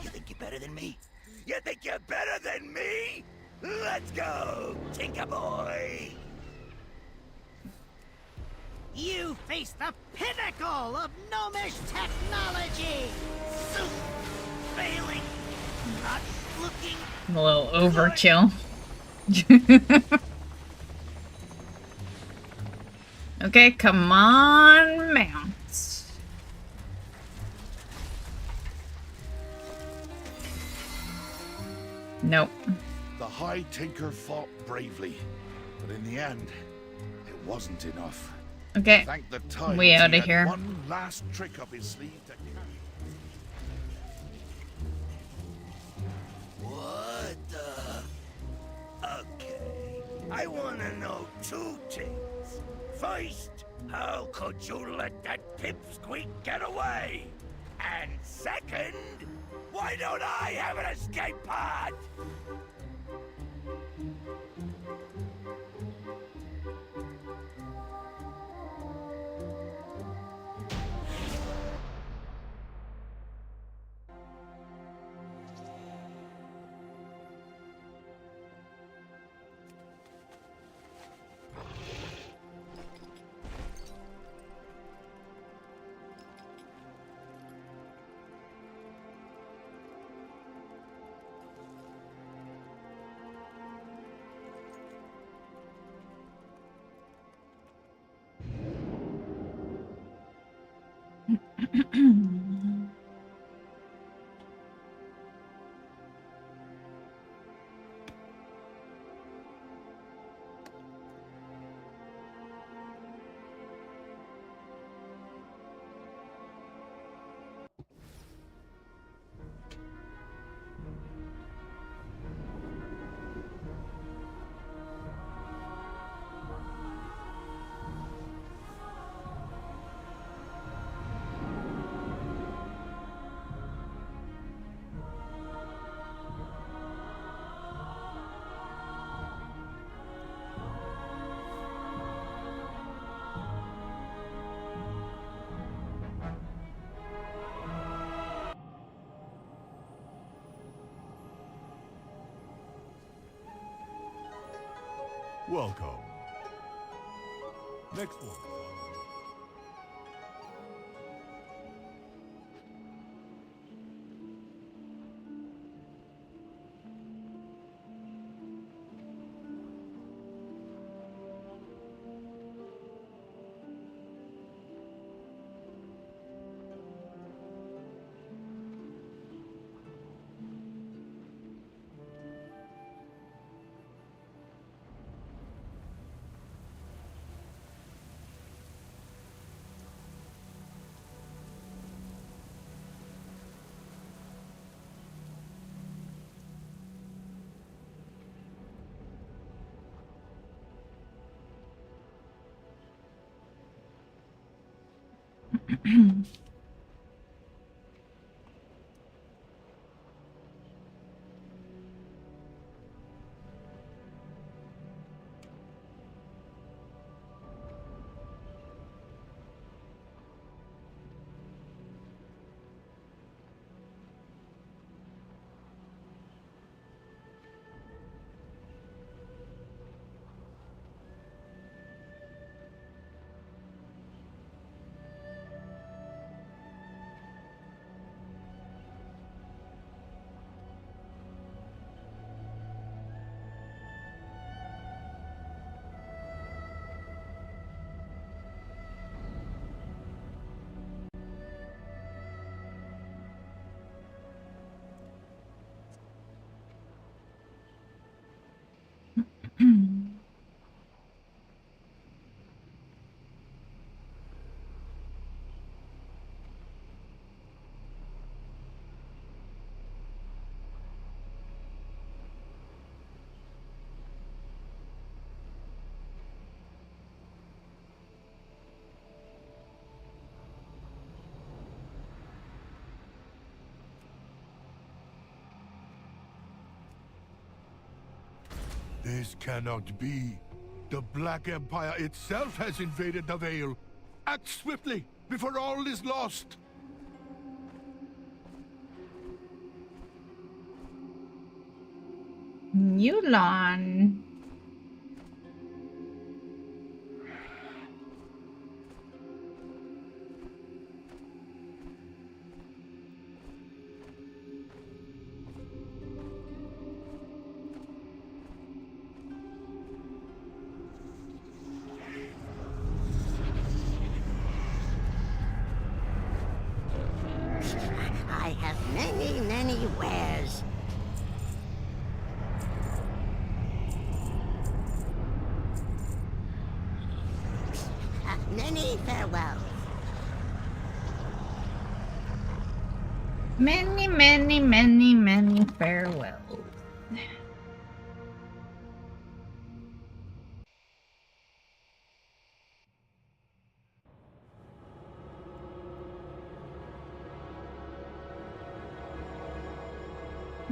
You think you're better than me? You think you're better than me? Let's go, Tinker Boy! You face the pinnacle of gnomish technology! Soup! Failing! Not looking... A little overkill. Okay, come on, mounts. Nope. The High Tinker fought bravely, but in the end, it wasn't enough. Okay, Thank the tides we out he of had here. one last trick up his sleeve to... What the... Okay. I want to know 2 things. First, how could you let that pipsqueak get away? And second, why don't I have an escape pod? Welcome. Next one. This cannot be. The Black Empire itself has invaded the Vale. Act swiftly, before all is lost. Mulan. I have many, many wares. Many farewells. Many, many, many, many farewells.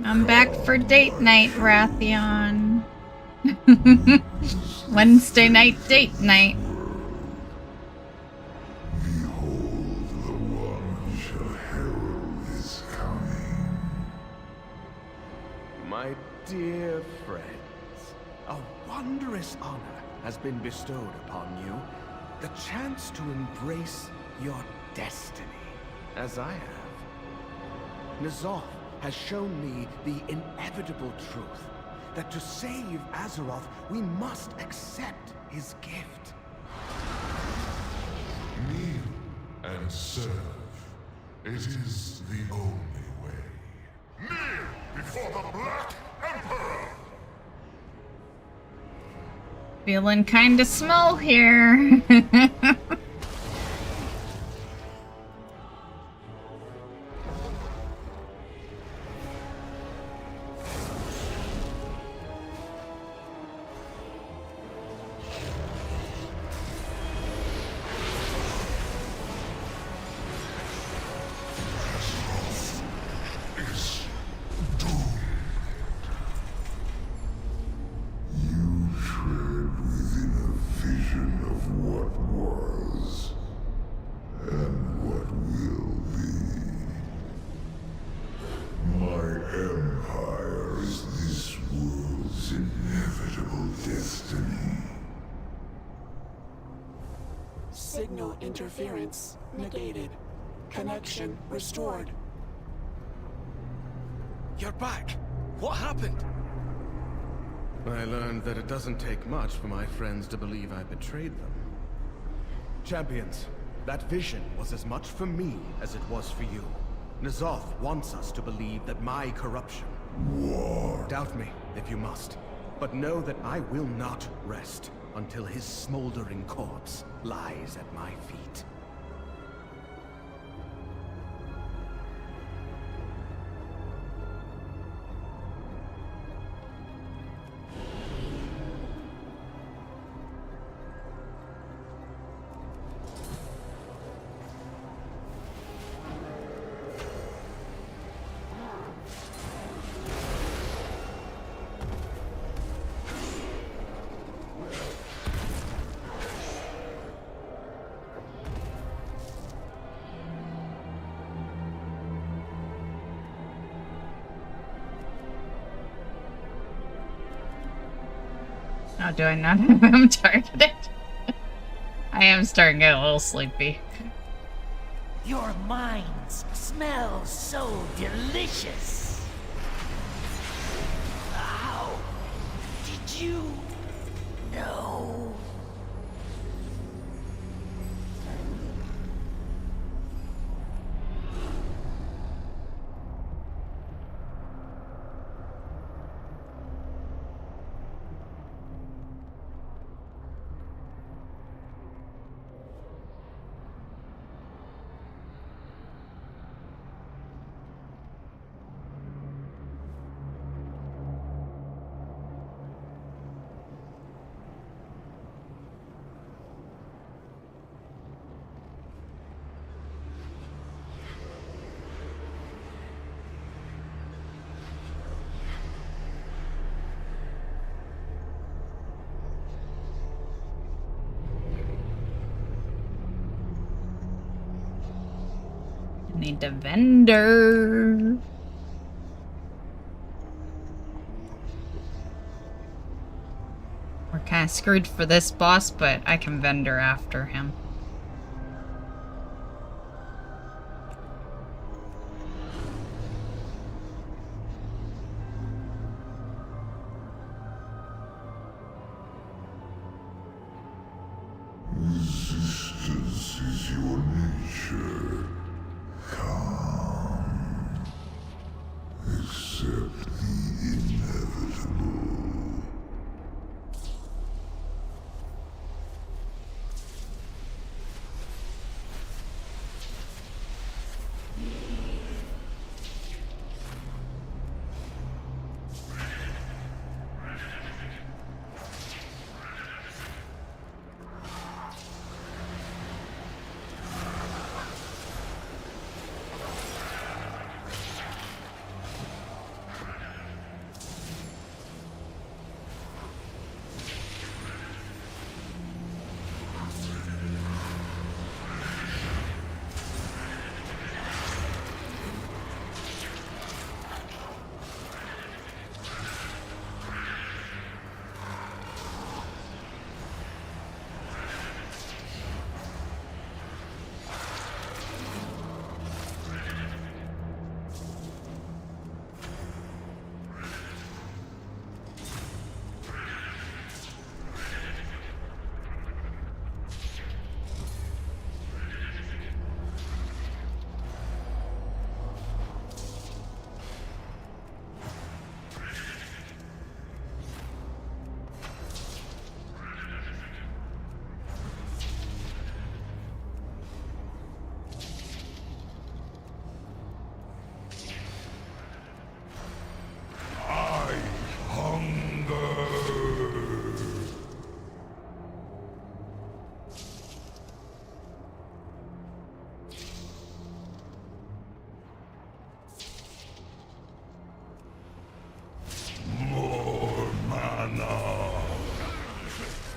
I'm back for date night, Wrathion. Wednesday night date night. My dear friends, a wondrous honor has been bestowed upon you. The chance to embrace your destiny, as I have. Ny'alotha has shown me the inevitable truth that to save Azeroth, we must accept his gift. Kneel and serve. It is the only way. Kneel before the Black Emperor! Feeling kinda small here. Destiny. Signal interference negated. Connection restored. You're back. What happened? I learned that it doesn't take much for my friends to believe I betrayed them. Champions, that vision was as much for me as it was for you. Ny'alotha wants us to believe that my corruption... War. Doubt me, if you must. But know that I will not rest until his smoldering corpse lies at my feet. Oh, do I not have him targeted? I am starting to get a little sleepy. Your minds smell so delicious. How did you know? Need a vendor. We're kind of screwed for this boss, but I can vendor after him. Resistance is your nature. Come. Accept the inevitable.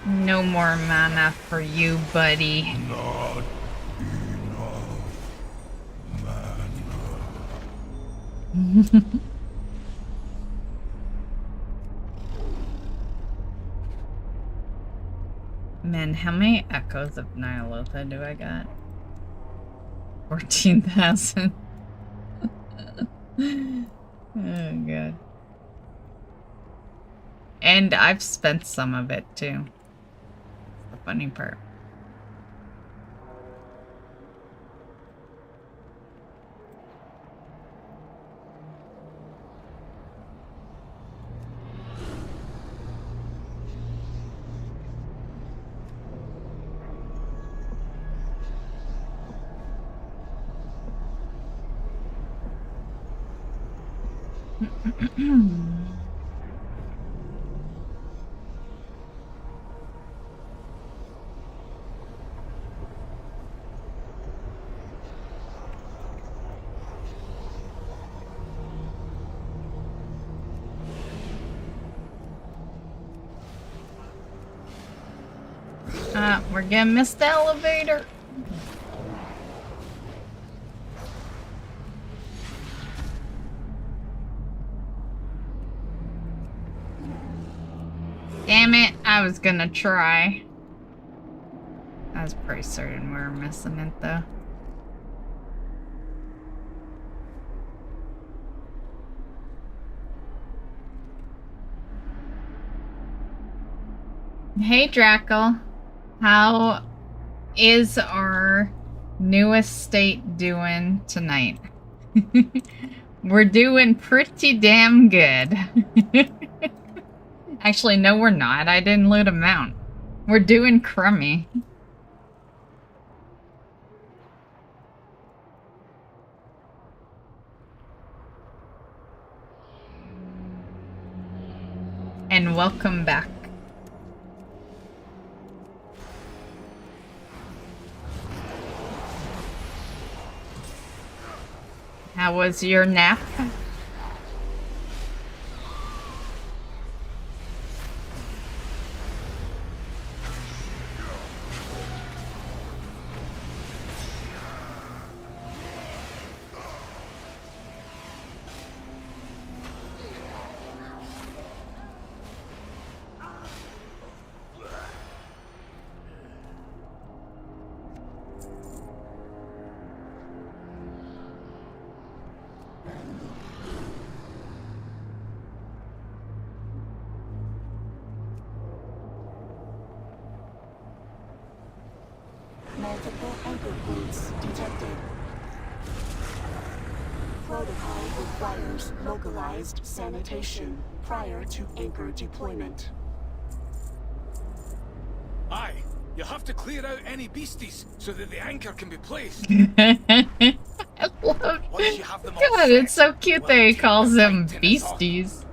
No more mana for you, buddy. Not enough mana. Man, how many echoes of Ny'alotha do I got? 14,000. Oh god. And I've spent some of it too. The funny part. We're gonna miss the elevator. Damn it, I was gonna try. I was pretty certain we were missing it though. Hey Drackle, how is our new estate doing tonight? We're doing pretty damn good. Actually, no we're not. I didn't loot a mount. We're doing crummy. And welcome back. How was your nap? Multiple anchor points detected. Protocol requires localized sanitation prior to anchor deployment. Aye, you have to clear out any beasties so that the anchor can be placed. I love it. God, it's so cute that he calls them beasties.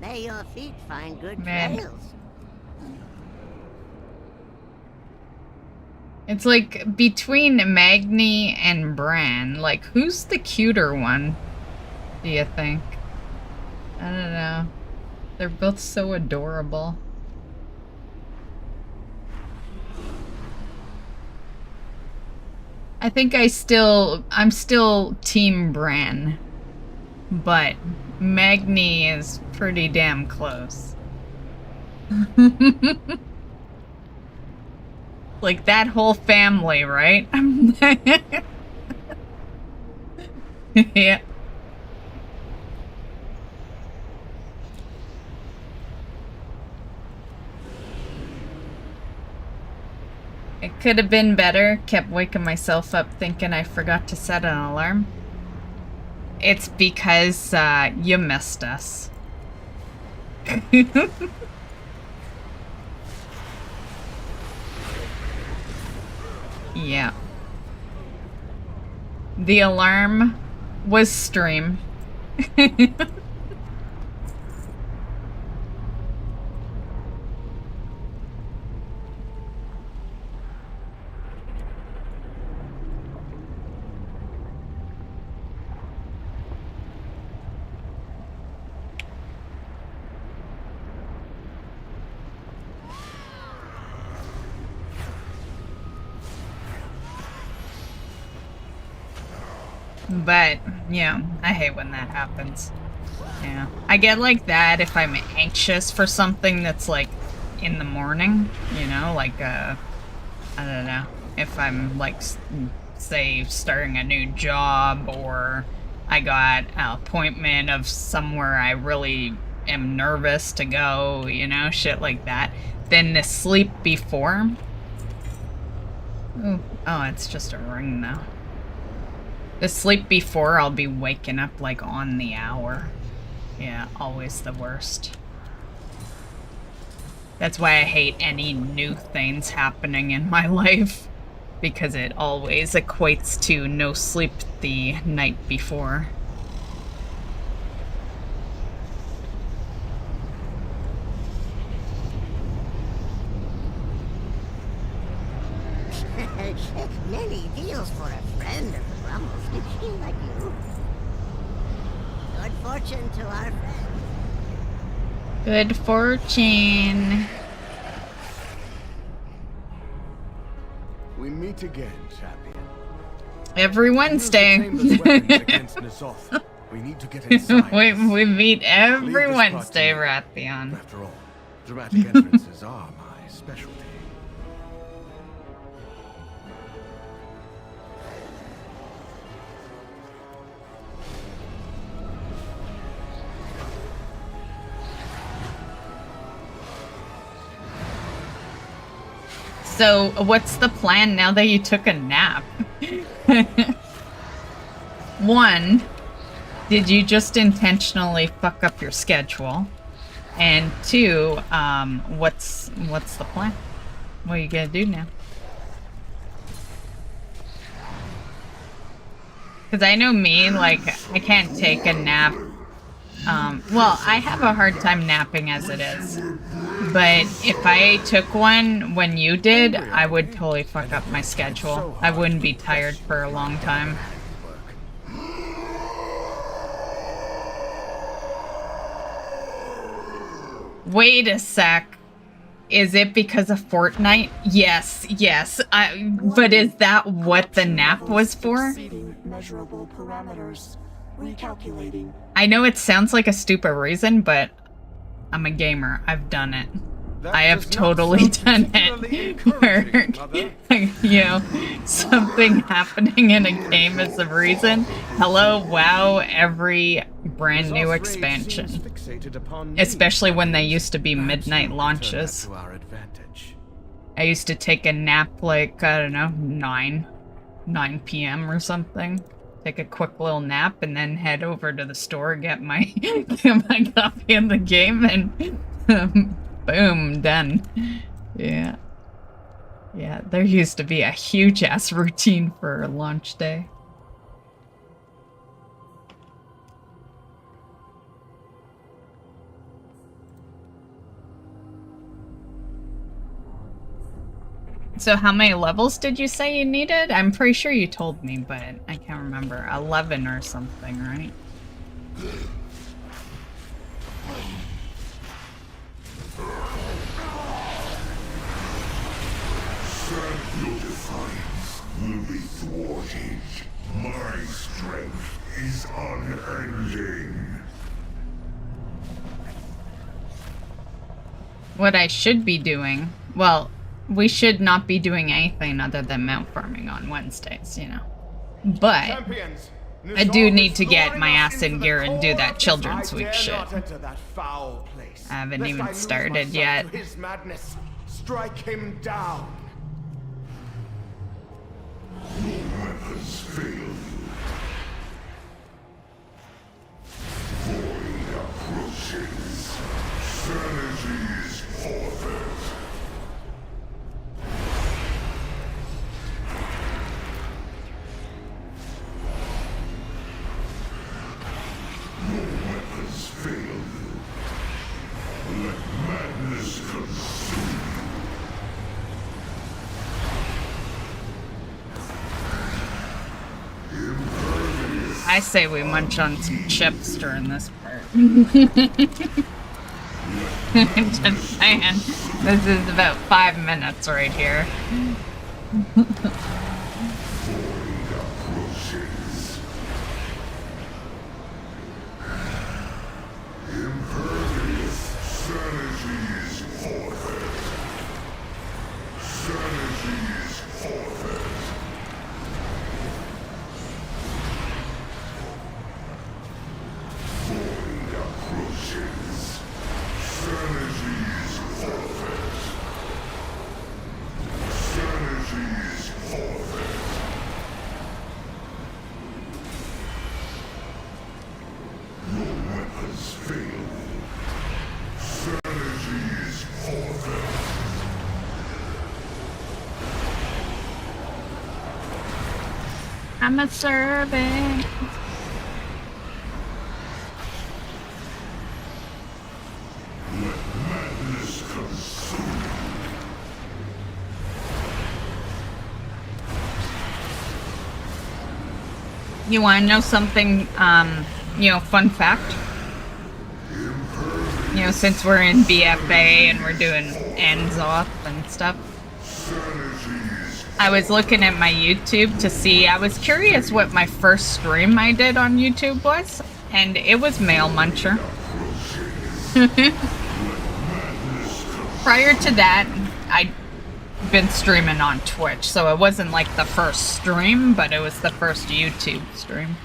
May your feet find good Man. trails. It's like between Magni and Bran, like who's the cuter one, do you think? I don't know. They're both so adorable. I think I'm still Team Bran, but Magni is pretty damn close. Like that whole family, right? Yeah. It could have been better. Kept waking myself up thinking I forgot to set an alarm. It's because you missed us. Yeah. The alarm was stream. But, yeah, I hate when that happens. Yeah. I get like that if I'm anxious for something that's like in the morning, you know, like I don't know, if I'm like say starting a new job, or I got an appointment of somewhere I really am nervous to go, you know, shit like that. Then the sleep before. Ooh. Oh, it's just a ring though. The sleep before, I'll be waking up like on the hour. Yeah, always the worst. That's why I hate any new things happening in my life, because it always equates to no sleep the night before. Many deals for a friend of the Rumbles, like you. Good fortune to our friend. Good fortune. We meet again, champion. Every Wednesday. We need to get inside. we meet every Wednesday, Rathion. After all, dramatic entrances are my specialty. So, what's the plan now that you took a nap? 1, did you just intentionally fuck up your schedule? And 2, what's the plan? What are you gonna do now? Because I know me, like, I can't take a nap. Well, I have a hard time napping as it is. But if I took one when you did, I would totally fuck up my schedule. I wouldn't be tired for a long time. Wait a sec. Is it because of Fortnite? Yes, yes. But is that what the nap was for? Measurable parameters. Recalculating. I know it sounds like a stupid reason, but I'm a gamer. I've done it. I have totally done it. Where, you know, something happening in a game is the reason. Hello, WoW, every brand new expansion. Especially when they used to be midnight launches. I used to take a nap like, I don't know, 9 p.m. or something. Take a quick little nap and then head over to the store, get my copy of the game, and boom, done. Yeah. Yeah, there used to be a huge ass routine for launch day. So how many levels did you say you needed? I'm pretty sure you told me, but I can't remember. 11 or something, right? Your defiance will be thwarted. My strength is unending. What I should be doing... Well, we should not be doing anything other than mount farming on Wednesdays, you know. But I do need to get my ass in gear and do that Children's Week shit. I haven't even started yet. His madness. Strike him down. Your weapons fail you. Void approaches. Sanity is forfeit. Your weapons fail you. Let madness consume you. I say we munch on some chips during this part. Just saying. This is about 5 minutes right here. I'm a servant. You want to know something, fun fact? Since we're in BFA and we're doing Anzoth and stuff. I was looking at my YouTube to see, I was curious what my first stream I did on YouTube was, and it was Mail Muncher. Prior to that, I'd been streaming on Twitch, so it wasn't like the first stream, but it was the first YouTube stream.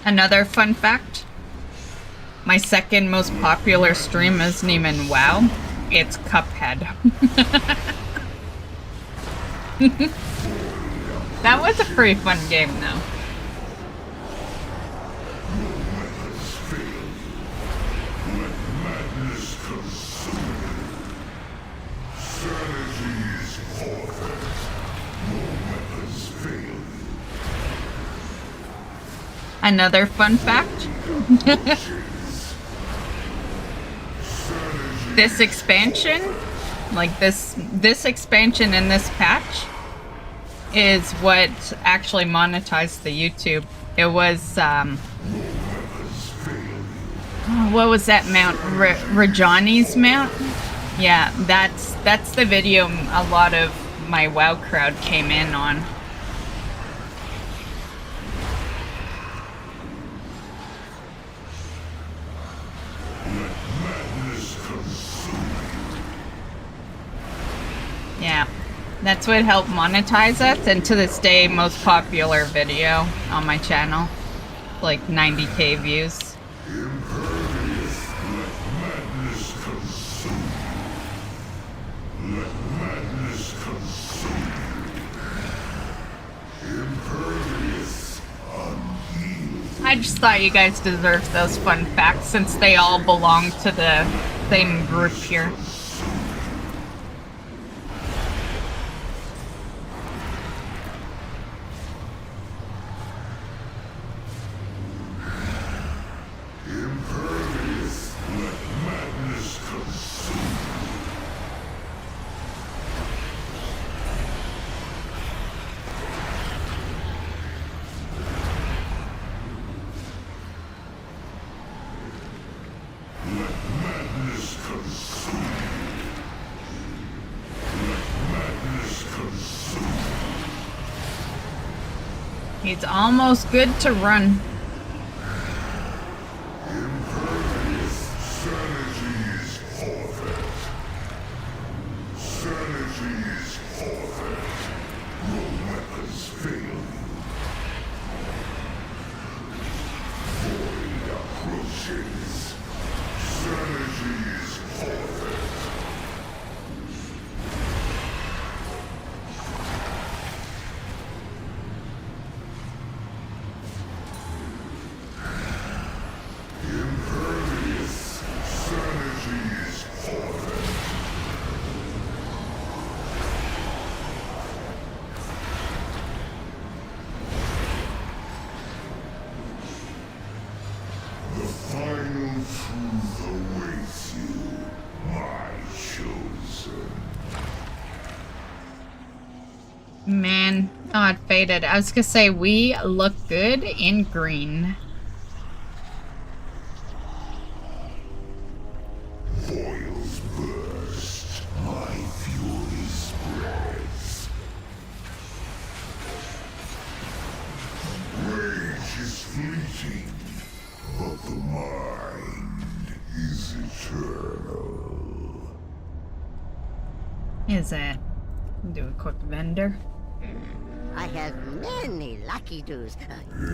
Another fun fact, my second most popular stream isn't even WoW, it's Cuphead. That was a pretty fun game though. Another fun fact. This expansion, like this expansion in this patch is what actually monetized the YouTube. It was what was that mount? Rajani's mount? Yeah, that's the video a lot of my WoW crowd came in on. Yeah, that's what helped monetize us, and to this day, most popular video on my channel. Like 90k views. I just thought you guys deserved those fun facts since they all belong to the same group here. It's almost good to run. Man, oh, it faded. I was gonna say, we look good in green. Boils burst, my fury spreads. Rage is fleeting, but the mind is eternal. Is it? Do a quick vendor. I have many lucky doos. Every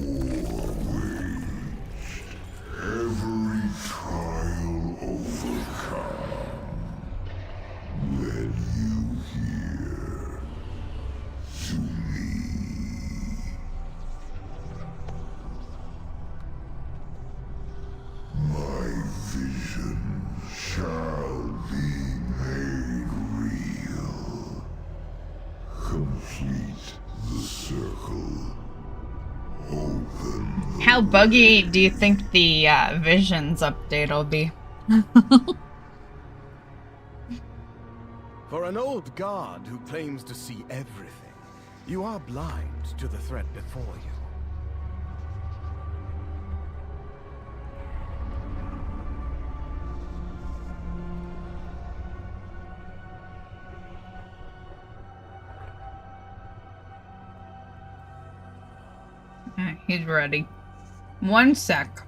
war waged, every trial overcome, led you here. Complete the circle. Open. How buggy do you think the Visions update will be? For an old god who claims to see everything, you are blind to the threat before you. He's ready. 1 sec.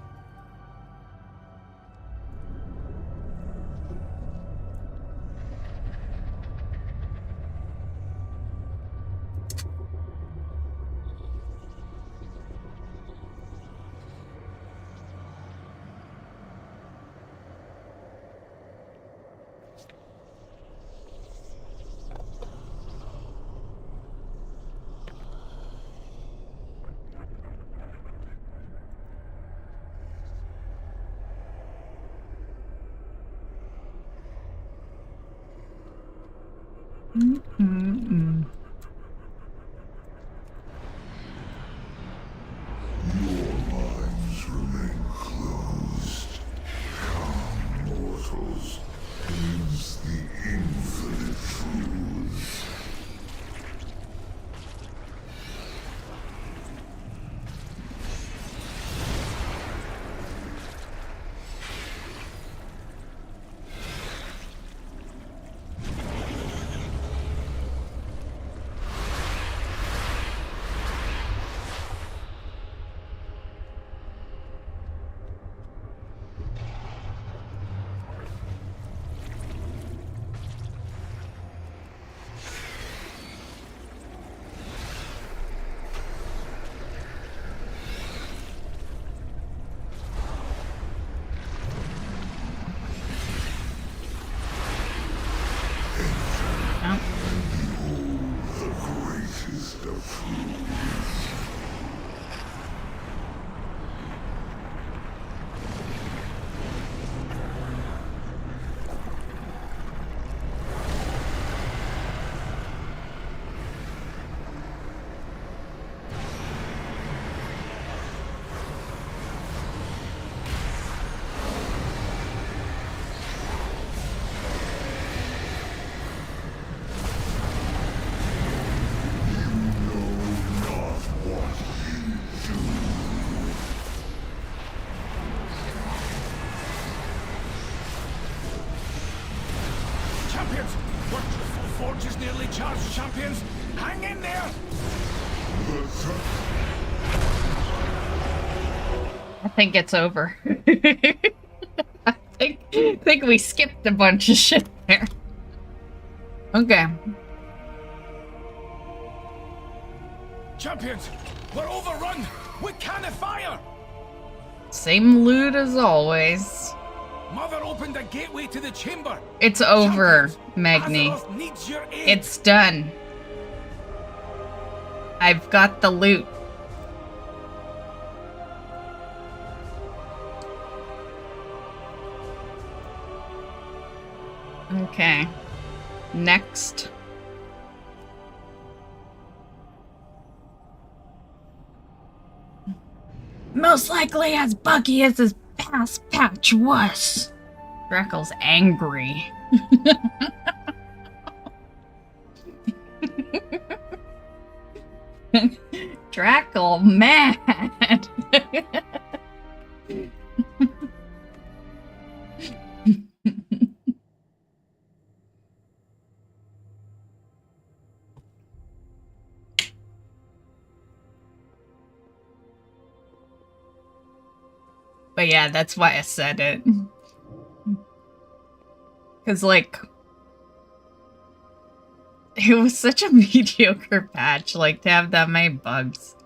Forge is nearly charged, champions! Hang in there! I think it's over. I think we skipped a bunch of shit there. Okay. Champions! We're overrun! We can't fire! Same loot as always. Mother opened a gateway to the chamber. It's over, Magni. Azeroth needs your aid. It's done. I've got the loot. Okay. Next. Most likely as buggy as his past patch was. Drackle's angry. Drackle mad. But yeah, that's why I said it. Because, like, it was such a mediocre patch, like, to have that many bugs.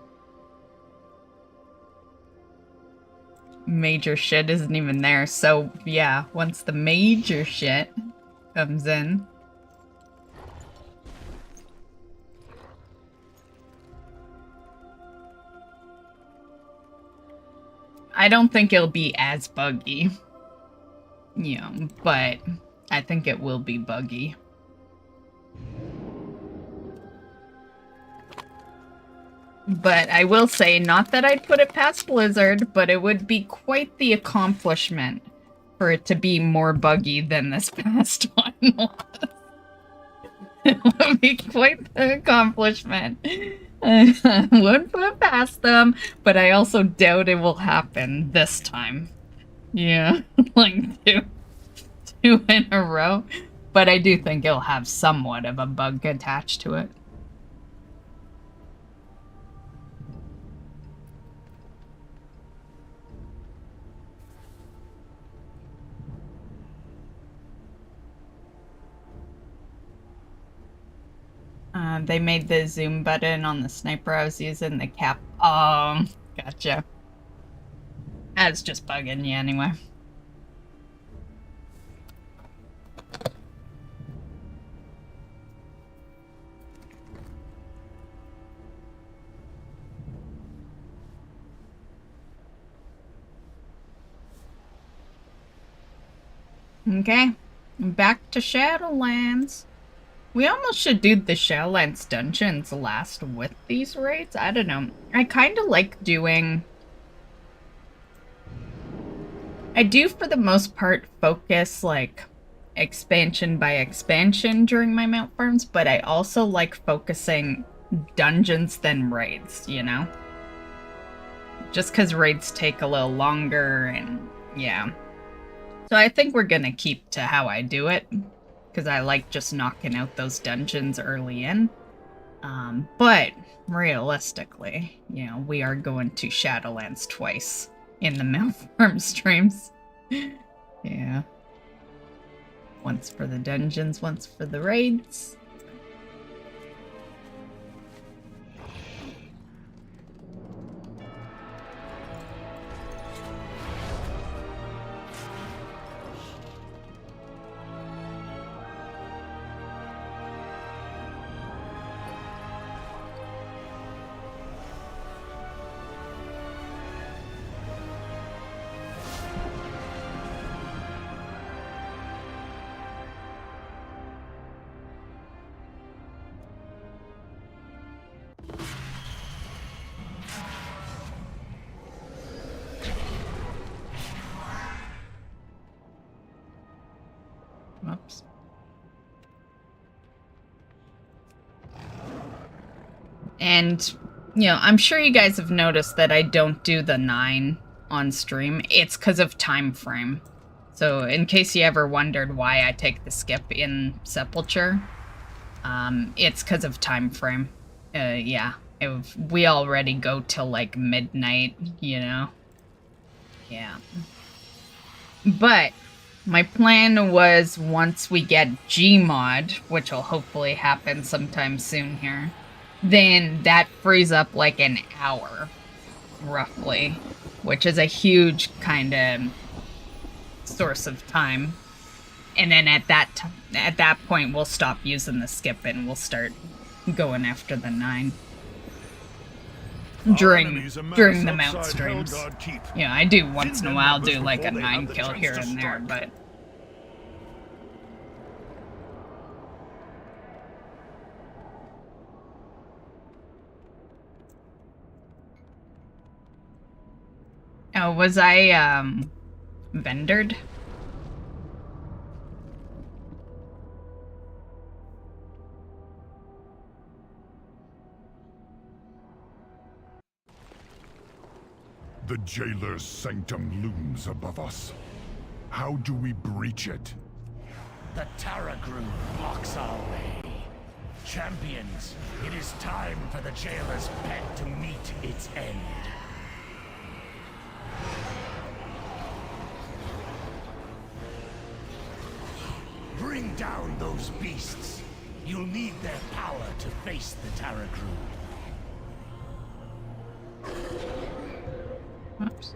Major shit isn't even there, so yeah, once the major shit comes in. I don't think it'll be as buggy. You know, but I think it will be buggy. But I will say, not that I'd put it past Blizzard, but it would be quite the accomplishment for it to be more buggy than this past one was. It would be quite the accomplishment. I wouldn't put it past them, but I also doubt it will happen this time. Yeah, like two in a row. But I do think it'll have somewhat of a bug attached to it. They made the zoom button on the sniper I was using, the cap. Gotcha. That's just bugging you anyway. Okay, back to Shadowlands. We almost should do the Shadowlands dungeons last with these raids. I don't know. I kind of like doing... I do, for the most part, focus, like, expansion by expansion during my mount farms, but I also like focusing dungeons than raids, you know? Just because raids take a little longer, and yeah. So I think we're gonna keep to how I do it, because I like just knocking out those dungeons early in. But realistically, you know, we are going to Shadowlands twice in the mount farm streams. Yeah. Once for the dungeons, once for the raids. Oops. And, you know, I'm sure you guys have noticed that I don't do the 9 on stream. It's because of time frame. So, in case you ever wondered why I take the skip in Sepulcher, it's because of time frame. Yeah. We already go till, like, midnight, you know? Yeah. But my plan was, once we get Gmod, which will hopefully happen sometime soon here, then that frees up like an hour, roughly, which is a huge kind of source of time. And then at that point, we'll stop using the skip and we'll start going after the 9. During the mount streams. Yeah, I do once in a while do like a 9 kill here and there, but... Oh, was I, vendored? The jailer's sanctum looms above us. How do we breach it? The Taragru blocks our way. Champions, it is time for the jailer's pet to meet its end. Bring down those beasts. You'll need their power to face the Taragru. Oops.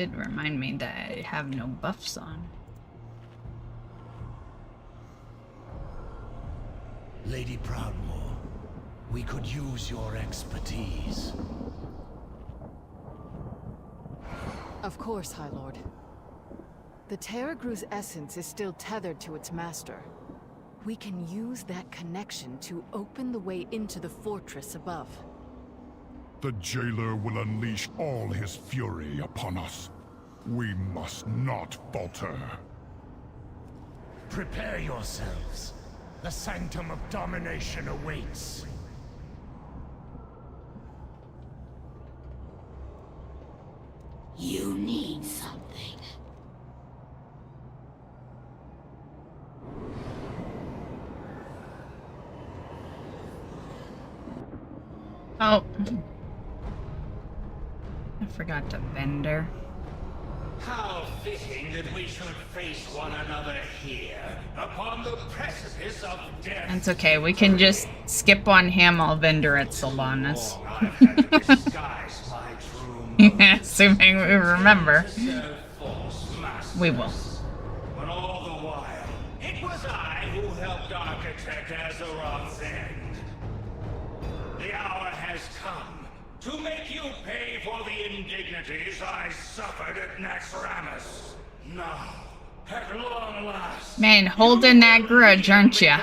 did remind me that I have no buffs on. Lady Proudmoore, we could use your expertise. Of course, High Lord. The Terragru's essence is still tethered to its master. We can use that connection to open the way into the fortress above. The jailer will unleash all his fury upon us. We must not falter. Prepare yourselves. The Sanctum of Domination awaits. You need something. Oh. I forgot to vendor. How fitting that we should face one another here, upon the precipice of death. That's okay, we can just skip on him, I'll vendor at Sylvanas. Yeah, assuming we remember. We will. But all the while, it was I who helped architect Azeroth's end. The hour has come to make you pay for the indignities I suffered at Naxxramas. Now, at long last... Man, holding that grudge, aren't ya?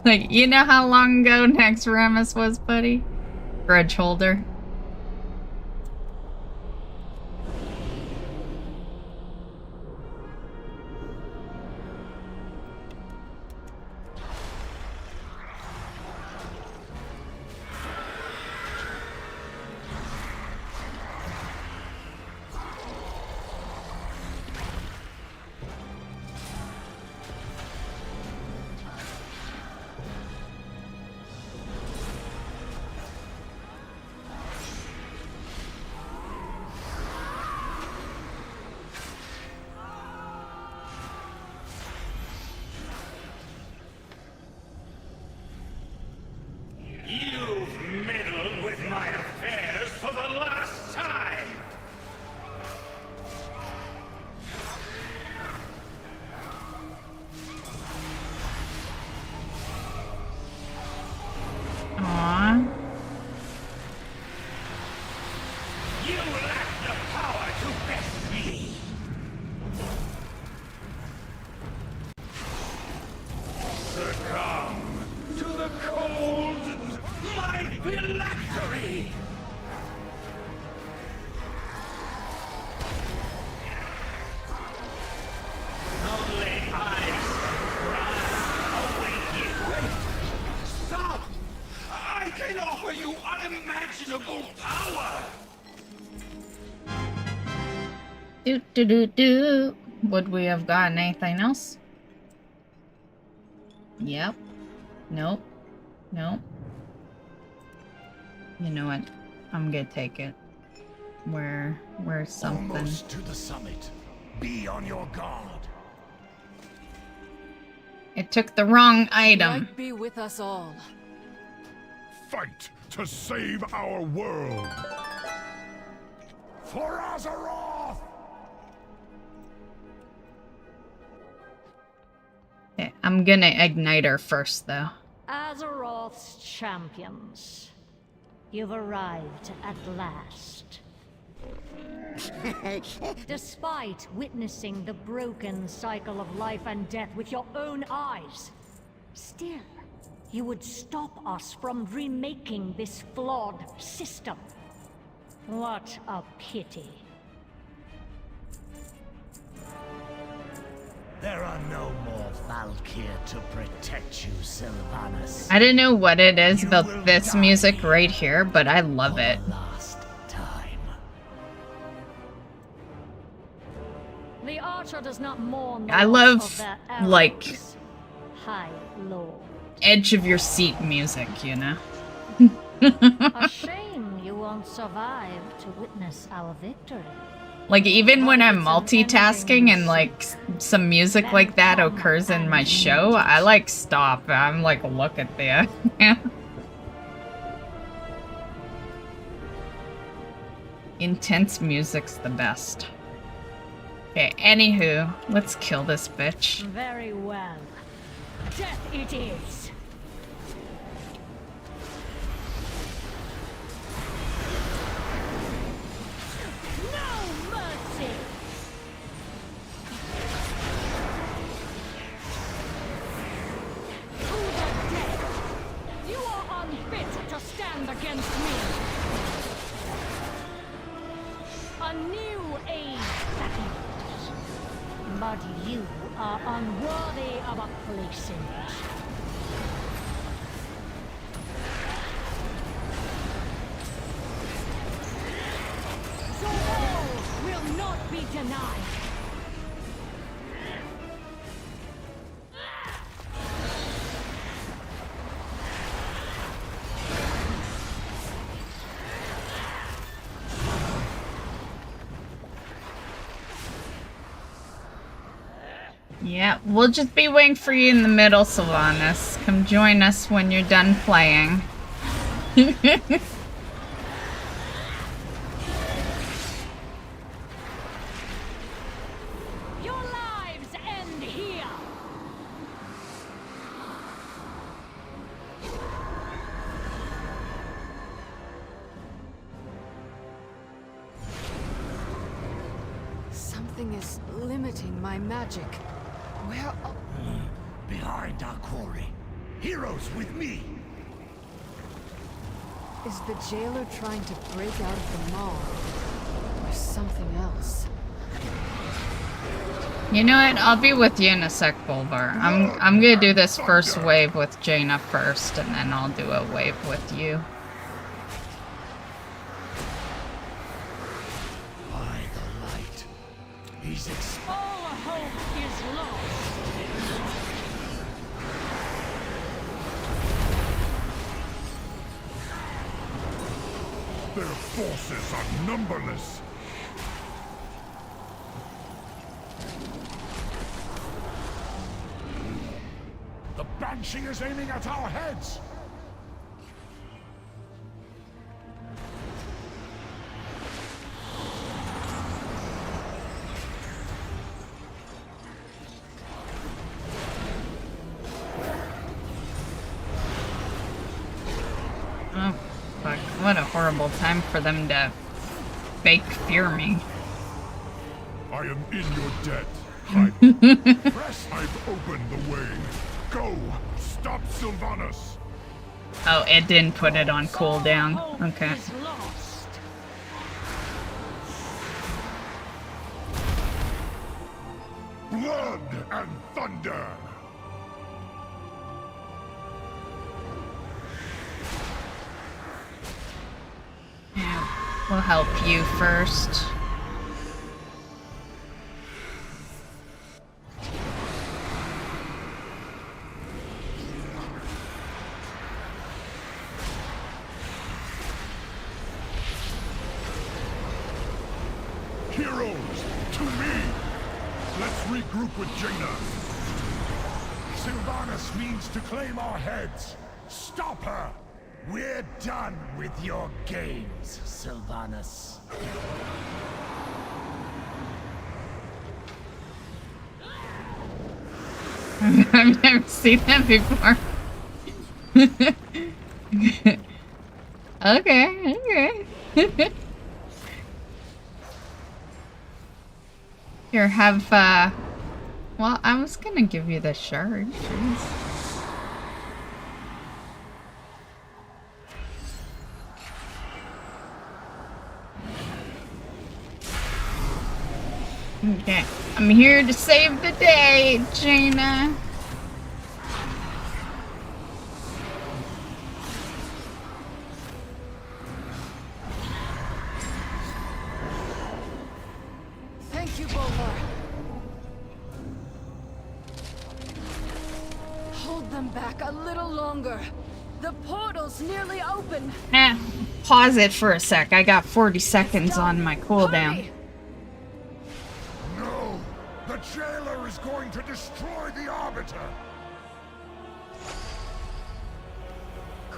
Like, you know how long ago Naxxramas was, buddy? Grudge holder. You've meddled with my affairs for the last time! Aww. You lack the power to best me! Succumb to the cold, my phylactery! Only eyes await you. Wait! Stop! I can offer you unimaginable power! Do. Would we have gotten anything else? Yep. Nope. Nope. You know what? I'm gonna take it. Where's something? Almost to the summit. Be on your guard. It took the wrong item. Light be with us all. Fight to save our world. For Azeroth! Okay, I'm gonna ignite her first, though. Azeroth's champions. You've arrived at last. Despite witnessing the broken cycle of life and death with your own eyes, still, you would stop us from remaking this flawed system. What a pity. There are no more Valkyr to protect you, Sylvanas. I don't know what it is about this music right here, but I love it. Last time. The Archer does not mourn the I loss love, of their arrows, like, High Lord. edge of your seat music, you know? A shame you won't survive to witness our victory. Like, even when I'm multitasking and, like, some music like that occurs in my show, I, like, stop. I'm like, look at the... Intense music's the best. Okay, anywho, let's kill this bitch. Very well. Death it is. No mercy. To the dead. You are unfit to stand against me. A new age beckons, but you are unworthy of a place in it. So all will not be denied. Yeah, we'll just be waiting for you in the middle, Sylvanas. Come join us when you're done playing. Your lives end here. Something is limiting my magic. Where? Behind our quarry. Heroes with me. Is the jailer trying to break out of the maw? Or something else? You know what? I'll be with you in a sec, Bulvar. I'm gonna do this first wave with Jaina first, and then I'll do a wave with you. By the light. He's All hope is lost. Their forces are numberless. The Banshee is aiming at our heads. Oh, fuck. What a horrible time for them to fake fear me. I am in your debt. I've opened the way. Go! Stop Sylvanas! Oh, it didn't put it on cooldown. Okay. Blood and thunder! We'll help you first. Heroes, to me! Let's regroup with Jaina. Sylvanas means to claim our heads. Stop her! We're done with your games, Sylvanas. I've never seen that before. Okay. Here, have, well, I was gonna give you the shard. Jeez. Okay, I'm here to save the day, Jaina. Thank you, Bolvar. Hold them back a little longer. The portal's nearly open. Pause it for a sec. I got 40 seconds on my cooldown. No! The jailer is going to destroy the Arbiter!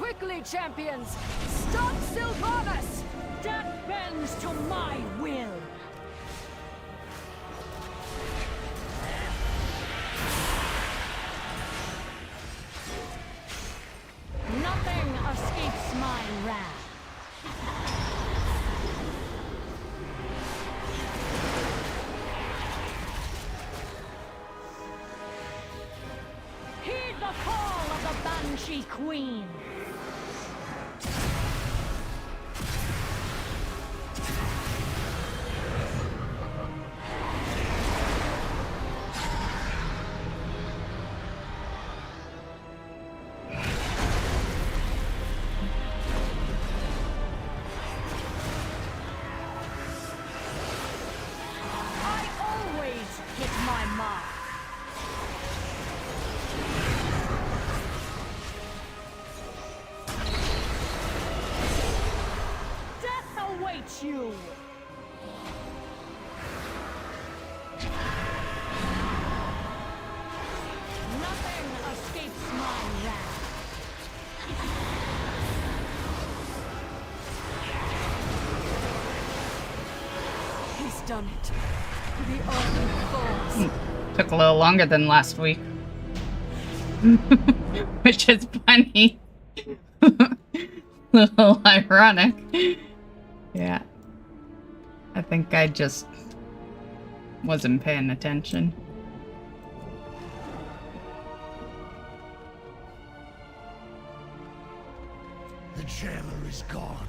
quickly, champions! Stop Sylvanas! Death bends to my will! Nothing escapes my wrath. Heed the call of the Banshee Queen! You. Nothing escapes my wrath. He's done it. The Army falls. Took a little longer than last week. Which is funny. Little ironic. Yeah. I think I just wasn't paying attention. The jailer is gone.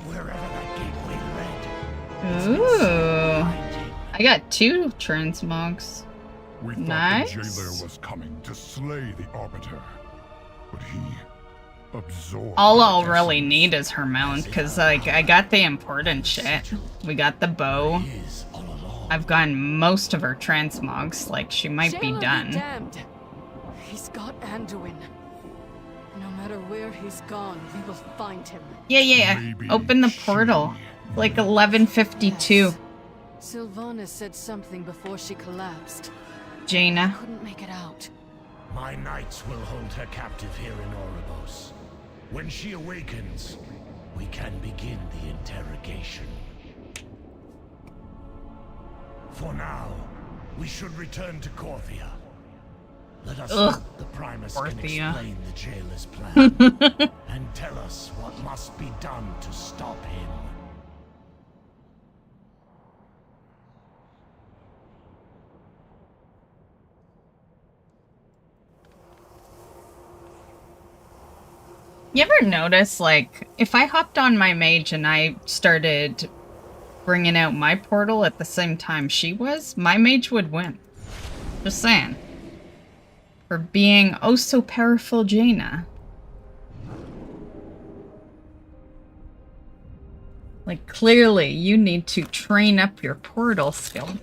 Wherever that gateway led. Ooh. I got 2 transmogs. We thought Nice. the jailer was coming to slay the Arbiter, but he absorbed. All I'll really need is her mount, because, like, I got the important shit. We got the bow. I've gotten most of her transmogs. Like, she might be Jailer done. damned. He's got Anduin. No matter where he's gone, we will find him. Yeah. Open the portal. Like 11:52. Sylvanas said something before she collapsed. Jaina. Couldn't make it out. My knights will hold her captive here in Oribos. When she awakens, we can begin the interrogation. For now, we should return to Corthia. Let us hope the Primus can explain the jailer's plan and tell us what must be done to stop him. You ever notice, like, if I hopped on my mage and I started bringing out my portal at the same time she was, my mage would win. Just saying. For being oh so powerful Jaina. Like, clearly, you need to train up your portal skill.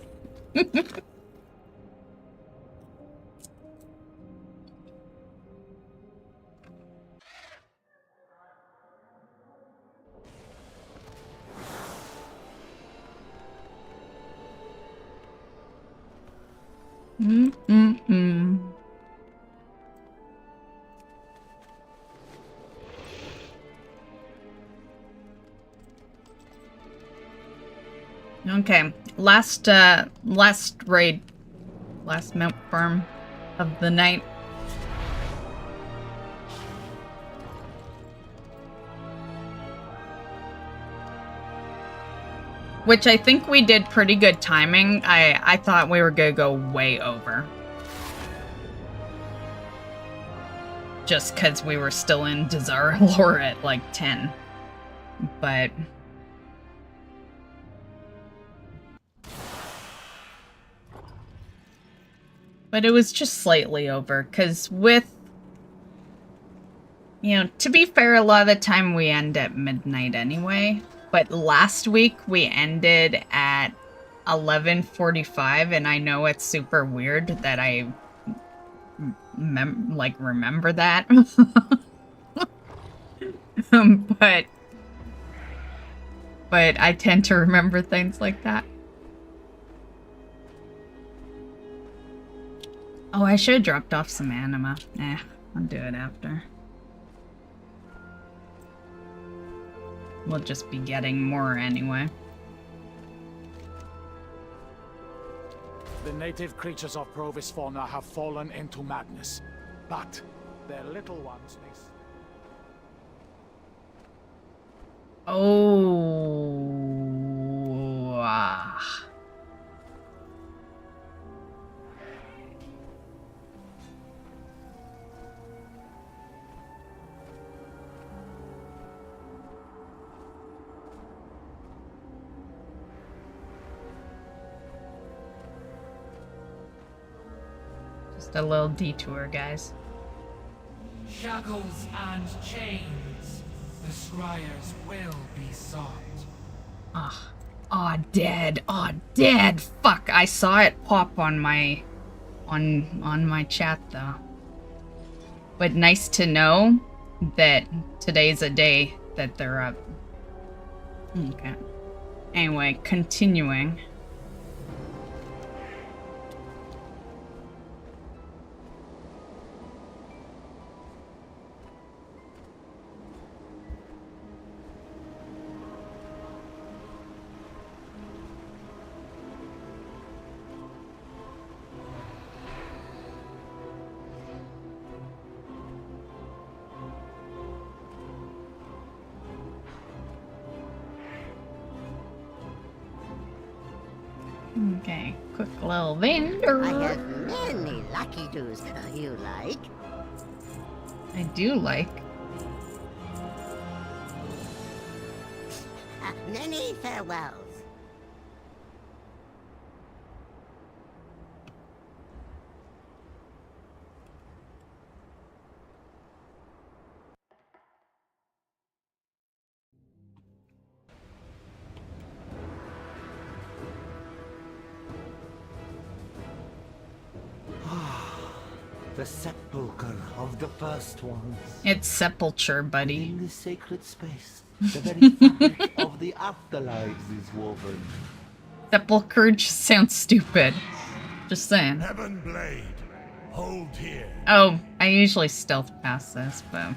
Okay, last raid, last mount farm of the night. Which I think we did pretty good timing. I thought we were gonna go way over. Just because we were still in Dazara lore at like 10. But... But it was just slightly over, because with... You know, to be fair, a lot of the time we end at midnight anyway. But last week we ended at 11:45, and I know it's super weird that I remember that. But I tend to remember things like that. Oh, I should have dropped off some anima. I'll do it after. We'll just be getting more anyway. The native creatures of Provis fauna have fallen into madness, but their little ones may... Oh. Ah. Just a little detour, guys. Shackles and chains. The scryers will be sought. Ah. Oh, dead. Oh, dead. Fuck. I saw it pop on my on my chat though. But nice to know that today's a day that they're up. Okay. Anyway, continuing. Okay, quick little vendor. I have many lucky doos you like. I do like. Many farewells. The sepulcher of the first ones. It's Sepulcher, buddy. In the sacred space, the very fabric of the afterlives is woven. Sepulcher just sounds stupid. Just saying. Heaven Blade, hold here. Oh, I usually stealth past this, but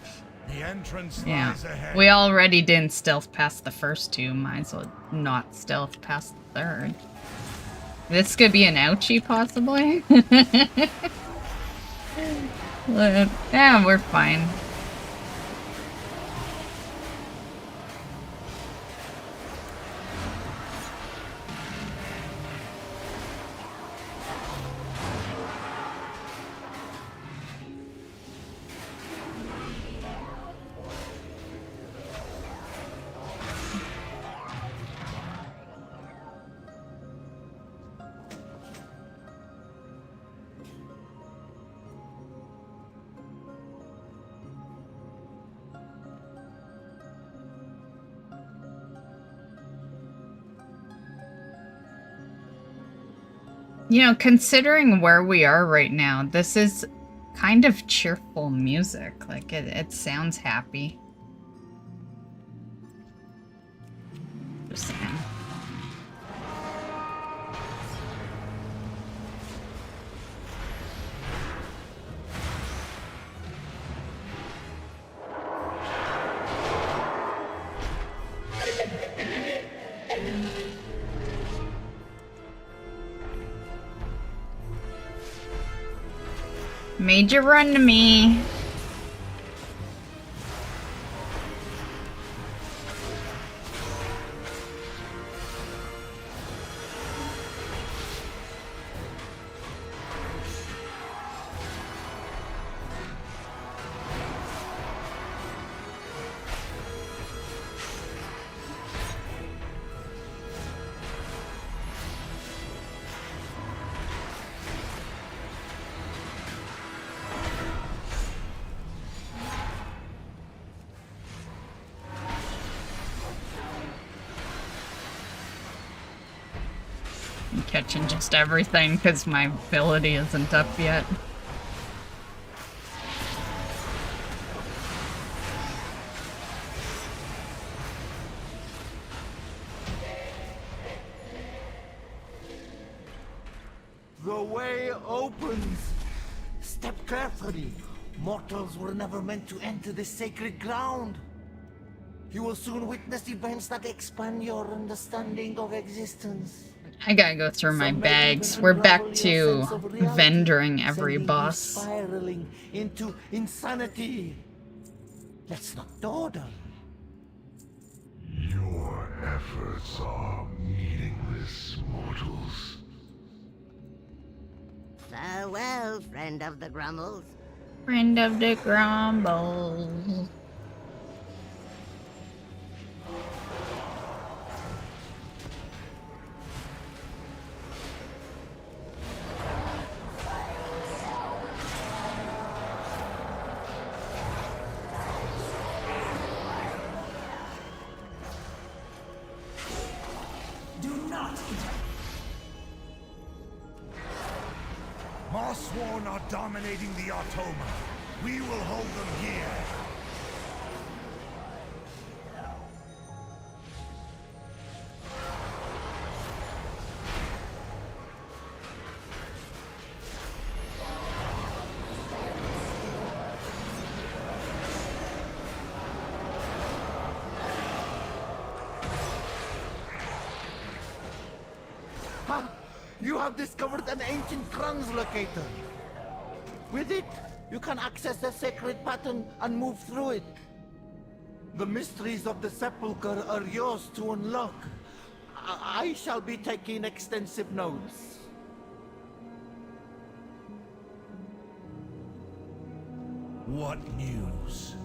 The entrance yeah. lies ahead. We already didn't stealth past the first two. Might as well not stealth past the third. This could be an ouchie, possibly. Yeah, we're fine. You know, considering where we are right now, this is kind of cheerful music. Like, it sounds happy. Just saying. Made you run to me. I'm catching just everything because my ability isn't up yet. The way opens. Step carefully. Mortals were never meant to enter this sacred ground. You will soon witness events that expand your understanding of existence. I gotta go through my bags. We're back to vendoring every boss. Spiraling into insanity. Let's not dawdle. Your efforts are meaningless, mortals. Farewell, friend of the Grumbles. Friend of the Grumbles. Marsworn are dominating the Automa. We will hold them here. You have discovered an ancient translocator. With it, you can access the sacred pattern and move through it. The mysteries of the Sepulcher are yours to unlock. I shall be taking extensive notes. What news?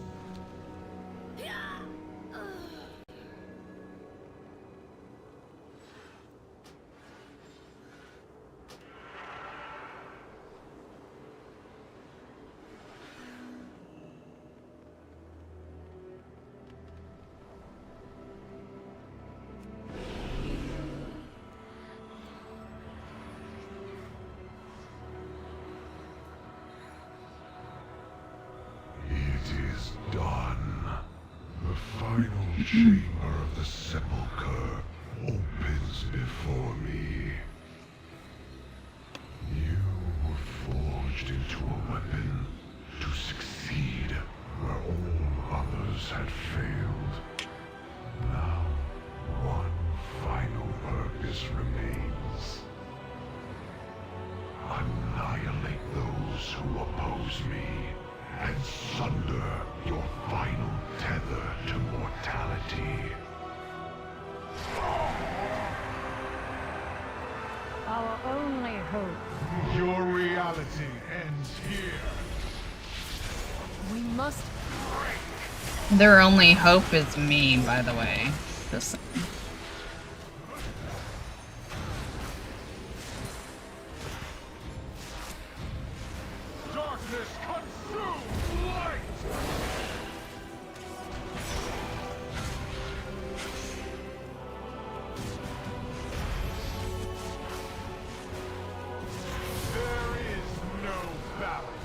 Chamber of the Sepulcher opens before me. You were forged into a weapon to succeed where all others had failed. Now, one final purpose remains. Annihilate those who oppose me and sunder your final tether to mortality. Our only hope. Your reality ends here. We must... Their only hope is me, by the way. Just saying. Darkness consume light! There is no balance.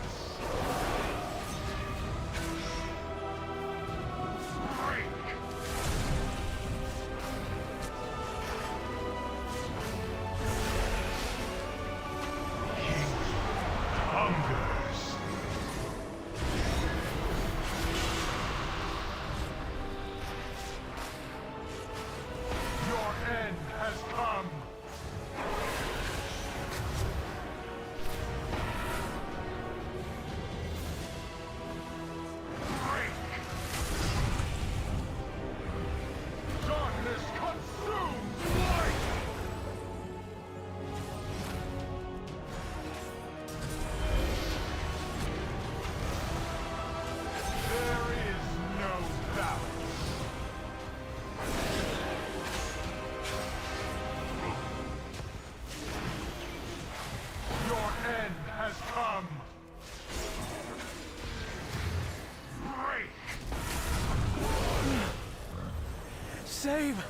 Save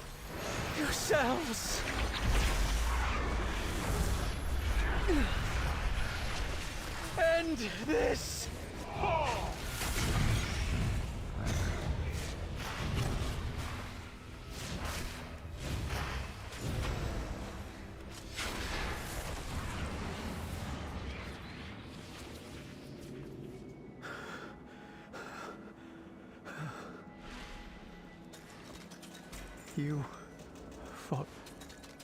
yourselves. End this. You fought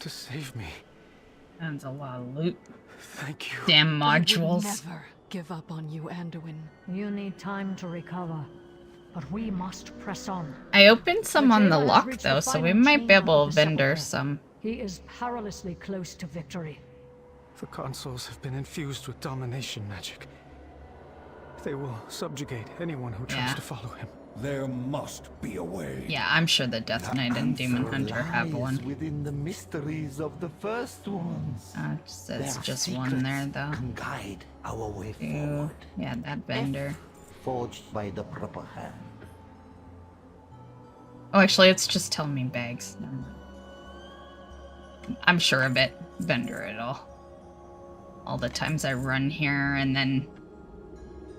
to save me. That's a lot of loot. Thank you. Damn I would modules. never give up on you, Anduin. You need time to recover, but we must press on. I opened some on the jailer has lock reached though, the so we final might be chamber able of to the vendor Sepulcher. some. He is perilously close to victory. The consoles have been infused with domination magic. They will subjugate anyone who tries Yeah. to follow him. There must be a way. Yeah, I'm sure the Death Knight and Demon Hunter have one. Within the mysteries of the first ones. There's Their just one there secrets though. Can guide our way Ew. forward. Yeah, that vendor. Forged by the proper hand. Oh, actually, it's just telling me bags. Never mind. I'm sure of it. Vendor it all the times I run here, and then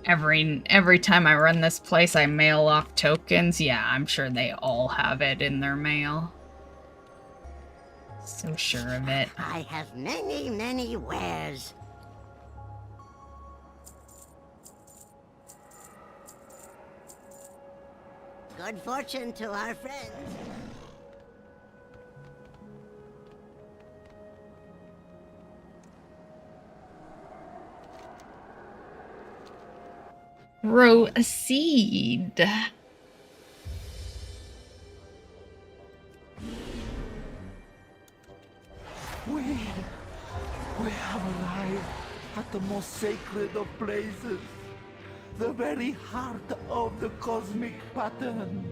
every time I run this place, I mail off tokens. Yeah, I'm sure they all have it in their mail. So sure of it. I have many, many wares. Good fortune to our friends. Grow a seed. We have arrived at the most sacred of places. The very heart of the cosmic pattern.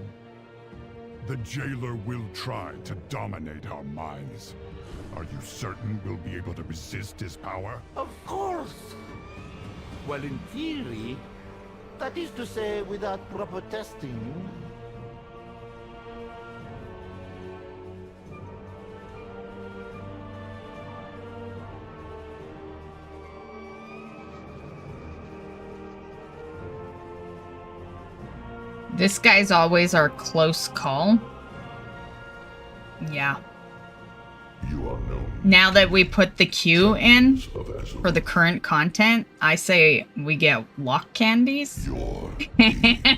The jailer will try to dominate our minds. Are you certain we'll be able to resist his power? Of course! Well, in theory, that is to say, without proper testing. This guy's always our close call. Yeah. You are known. Now that we put the queue in for the current content, I say we get lock candies. Yeah,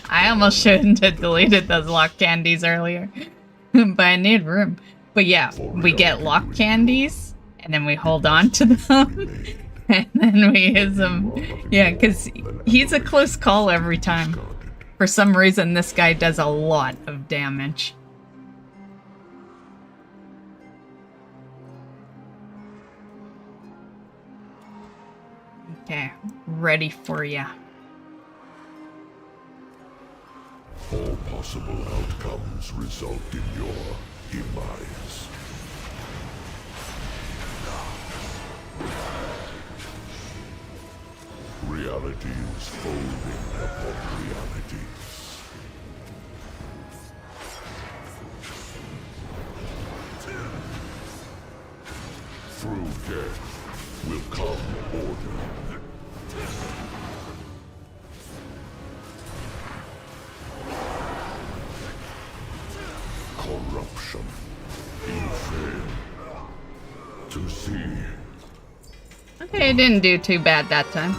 I almost shouldn't have deleted those lock candies earlier. But I need room. But yeah, we get lock candies, and then we hold on to them, and then we use them. Yeah, because he's a close call every time. For some reason, this guy does a lot of damage. Okay, ready for ya. All possible outcomes result in your demise. Realities folding upon realities. Through death will come order. Corruption. Evil. To see. Okay, it didn't do too bad that time.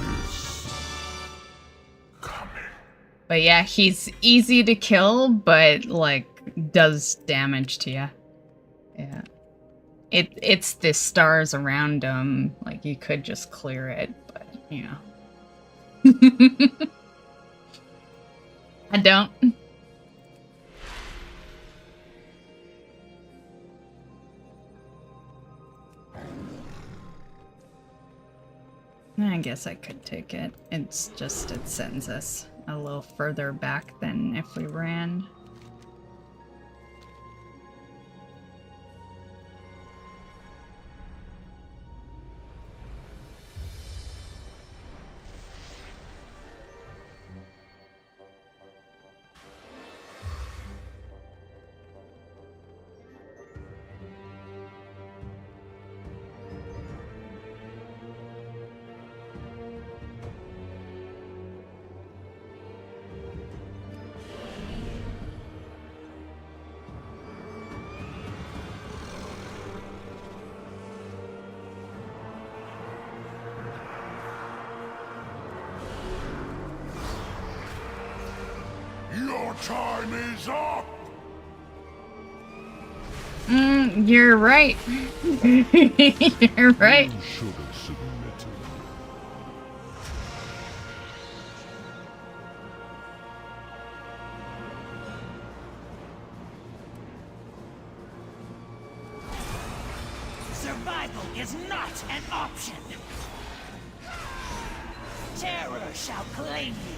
But yeah, he's easy to kill, but like does damage to you. Yeah. It's the stars around him. Like you could just clear it, but you know. I don't. I guess I could take it. It's just it sends us a little further back than if we ran. Your time is up! You're right. You're right. You should have submitted. Survival is not an option. Terror shall claim you.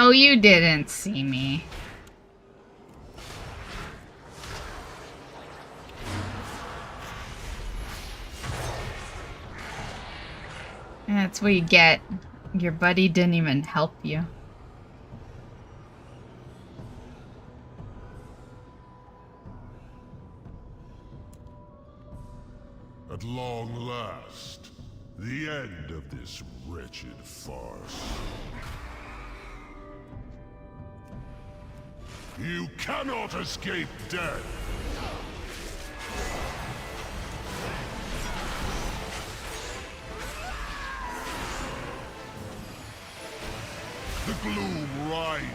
Oh, you didn't see me. That's what you get. Your buddy didn't even help you. At long last, the end of this wretched farce. You cannot escape death! The gloom rises.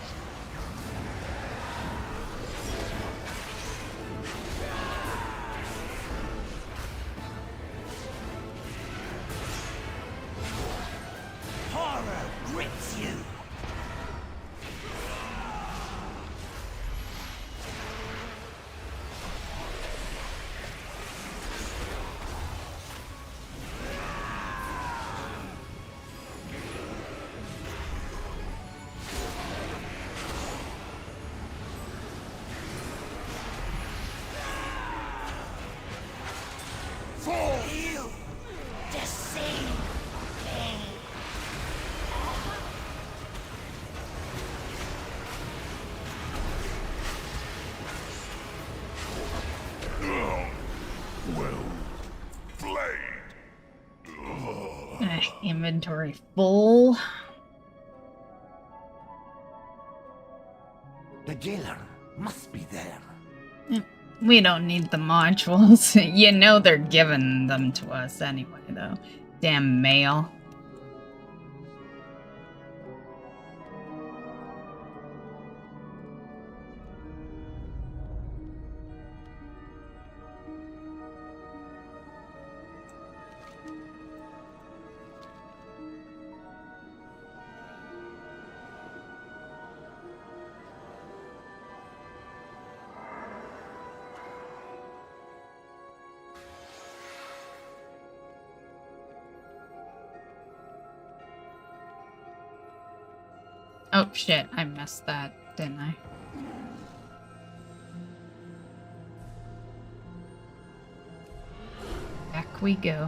Horror grips you. You deceive me. Well played. Inventory full. The jailer must be there. We don't need the modules. You know they're giving them to us anyway, though. Damn mail. Oh shit, I missed that, didn't I? Back we go.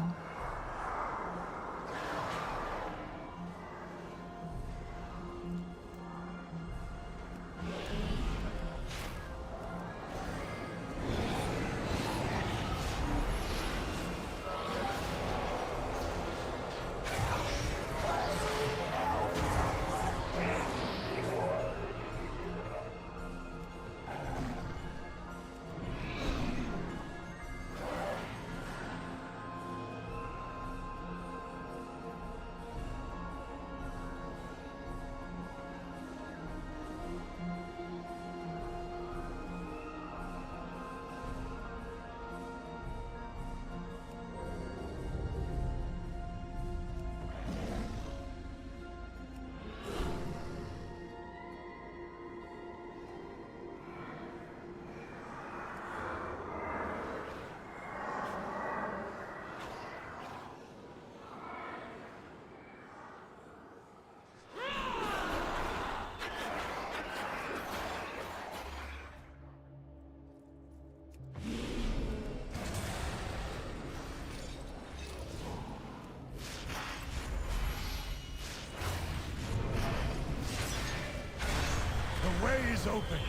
The way is open.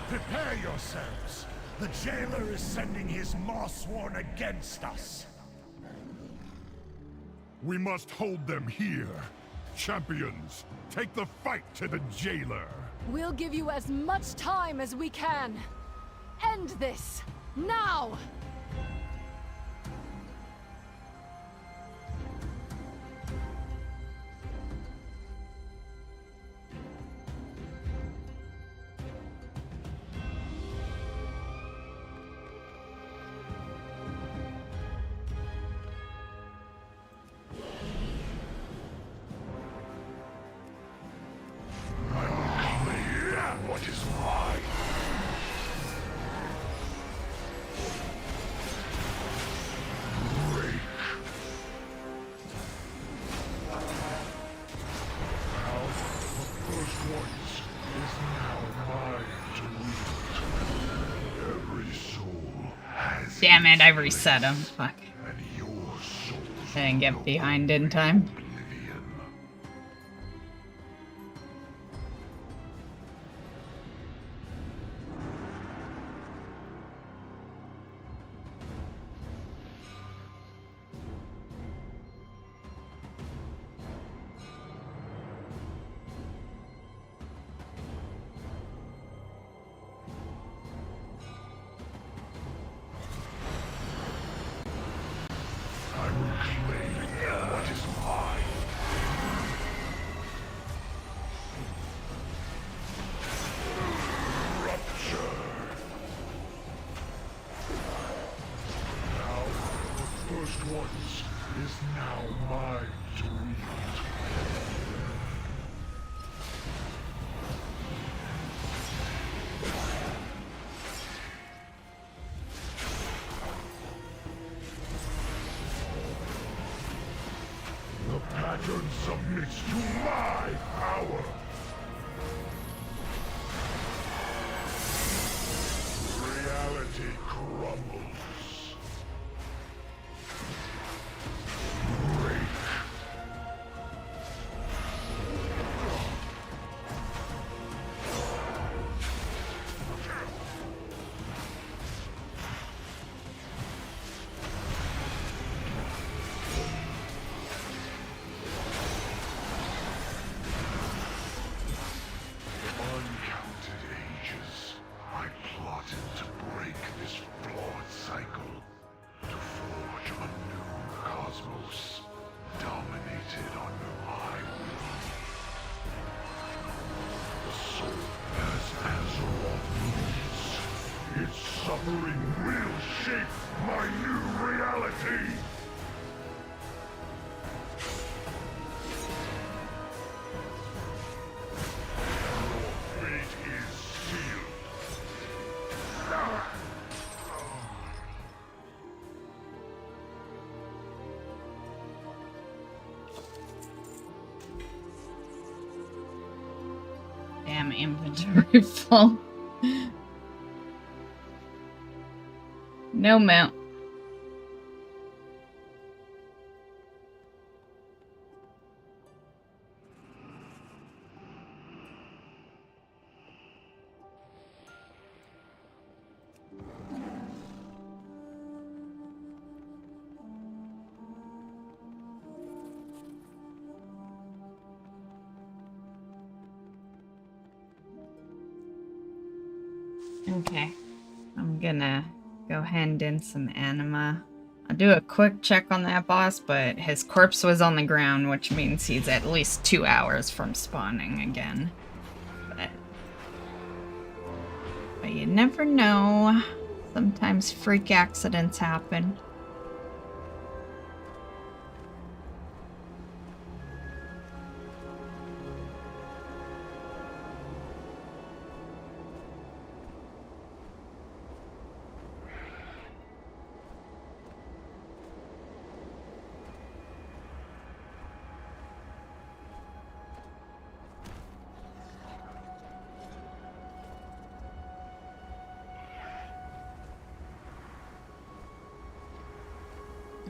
Prepare yourselves. The jailer is sending his Maw-sworn against us. We must hold them here. Champions, take the fight to the jailer. We'll give you as much time as we can. End this, now! Damn it, I reset him. Fuck. I didn't get behind in time. Submits to my power. Reality crumbles. Break. Suffering will shape my new reality! Your fate is sealed. Damn, inventory full. No mount. Okay, I'm gonna go hand in some anima. I'll do a quick check on that boss, but his corpse was on the ground, which means he's at least 2 hours from spawning again. But you never know. Sometimes freak accidents happen.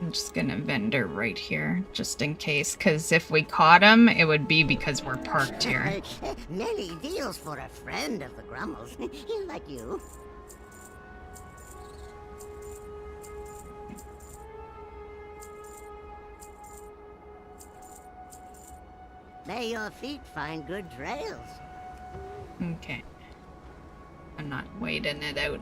I'm just gonna vendor right here, just in case, because if we caught him, it would be because we're parked here. Many deals for a friend of the Grummels, like you. May your feet find good trails. Okay. I'm not waiting it out.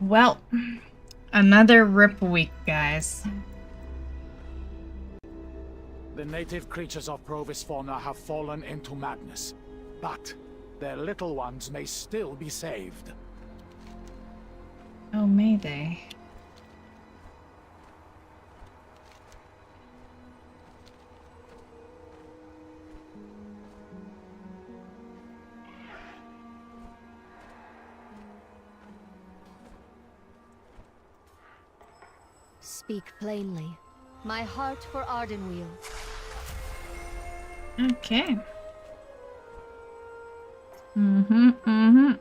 Well, another rip week, guys. The native creatures of Provis fauna have fallen into madness, but their little ones may still be saved. Oh, may they? Speak plainly. My heart for Ardenweald. Okay. Mm-hmm.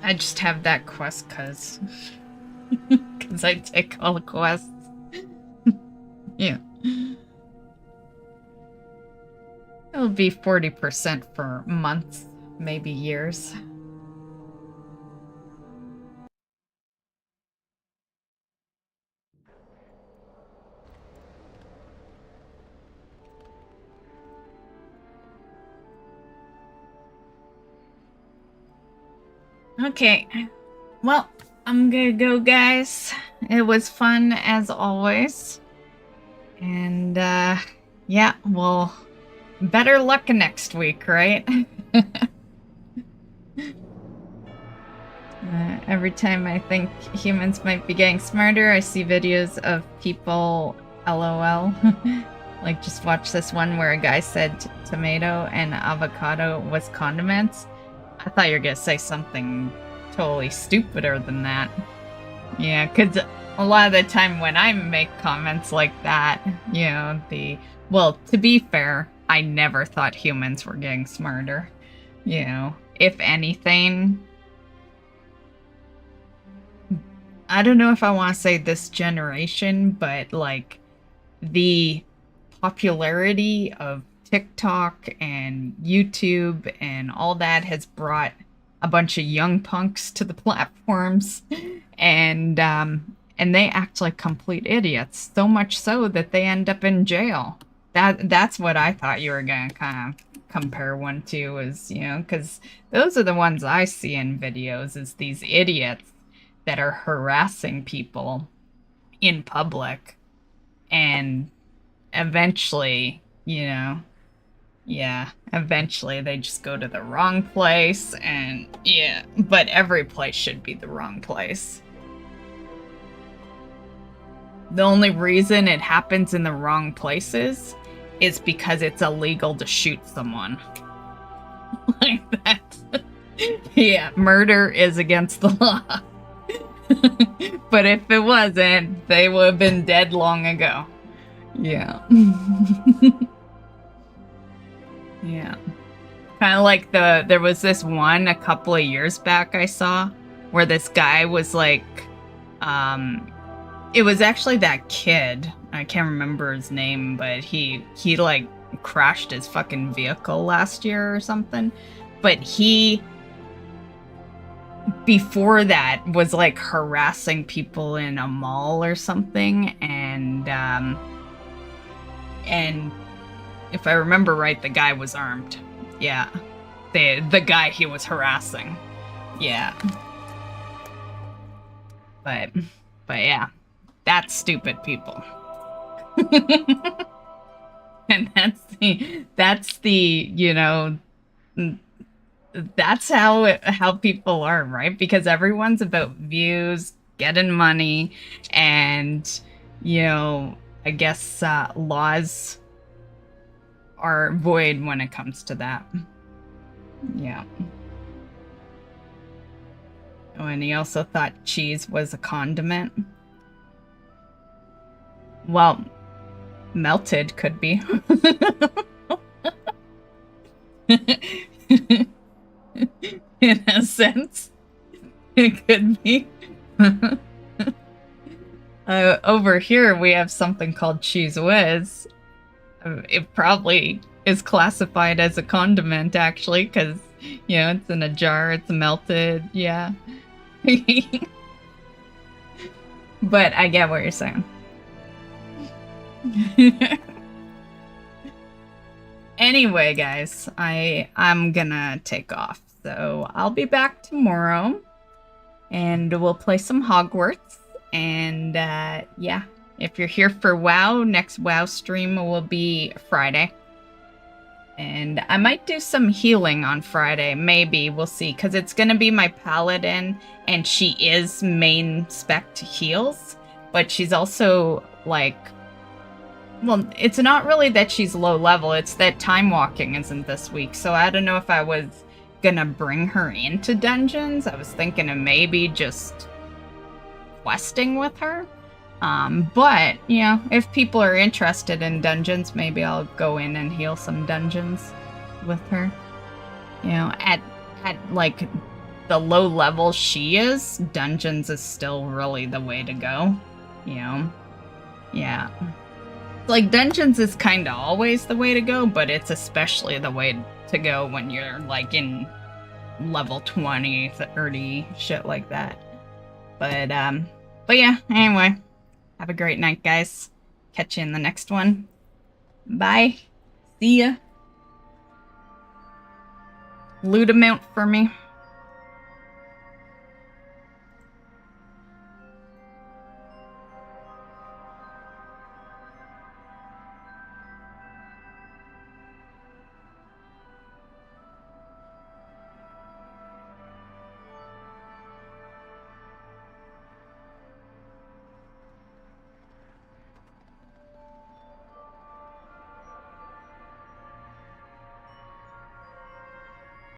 I just have that quest cause I take all the quests. Yeah. It'll be 40% for months, maybe years. Okay. Well, I'm gonna go, guys. It was fun as always. And, yeah, well, better luck next week, right? Every time I think humans might be getting smarter, I see videos of people LOL. Like, just watch this one where a guy said tomato and avocado was condiments. I thought you were gonna say something totally stupider than that. Yeah, because a lot of the time when I make comments like that, you know, well, to be fair, I never thought humans were getting smarter. You know, if anything, I don't know if I want to say this generation, but like the popularity of TikTok and YouTube and all that has brought a bunch of young punks to the platforms, and they act like complete idiots, so much so that they end up in jail. That's what I thought you were gonna kind of compare one to, is, you know, because those are the ones I see in videos, is these idiots that are harassing people in public, and eventually, you know, yeah, eventually they just go to the wrong place, and yeah, but every place should be the wrong place. The only reason it happens in the wrong places is because it's illegal to shoot someone. Like that. Yeah, murder is against the law. But if it wasn't, they would have been dead long ago. Yeah. Yeah. Kind of like there was this one a couple of years back I saw where this guy was like, it was actually that kid. I can't remember his name, but he like crashed his fucking vehicle last year or something. But he, before that, was like harassing people in a mall or something, and if I remember right, the guy was armed. Yeah. The guy he was harassing. Yeah. But yeah. That's stupid people. And that's the, you know, that's how people are, right? Because everyone's about views, getting money, and, you know, I guess laws are void when it comes to that. Yeah. Oh, and he also thought cheese was a condiment. Well, melted could be. In a sense, it could be. Over here, we have something called cheese whiz. It probably is classified as a condiment, actually, because, you know, it's in a jar, it's melted, yeah. But I get what you're saying. Anyway, guys, I'm gonna take off. So I'll be back tomorrow, and we'll play some Hogwarts. And yeah, if you're here for WoW, next WoW stream will be Friday. And I might do some healing on Friday, maybe, we'll see, because it's going to be my paladin, and she is main spec to heals, but she's also, like, well, it's not really that she's low level, it's that time walking isn't this week, so I don't know if I was going to bring her into dungeons. I was thinking of maybe just questing with her. But, you know, if people are interested in dungeons, maybe I'll go in and heal some dungeons with her. You know, at like, the low level she is, dungeons is still really the way to go. You know? Yeah. Like, dungeons is kind of always the way to go, but it's especially the way to go when you're, like, in level 20, 30, shit like that. But yeah, anyway. Have a great night, guys. Catch you in the next one. Bye. See ya. Loot a mount for me.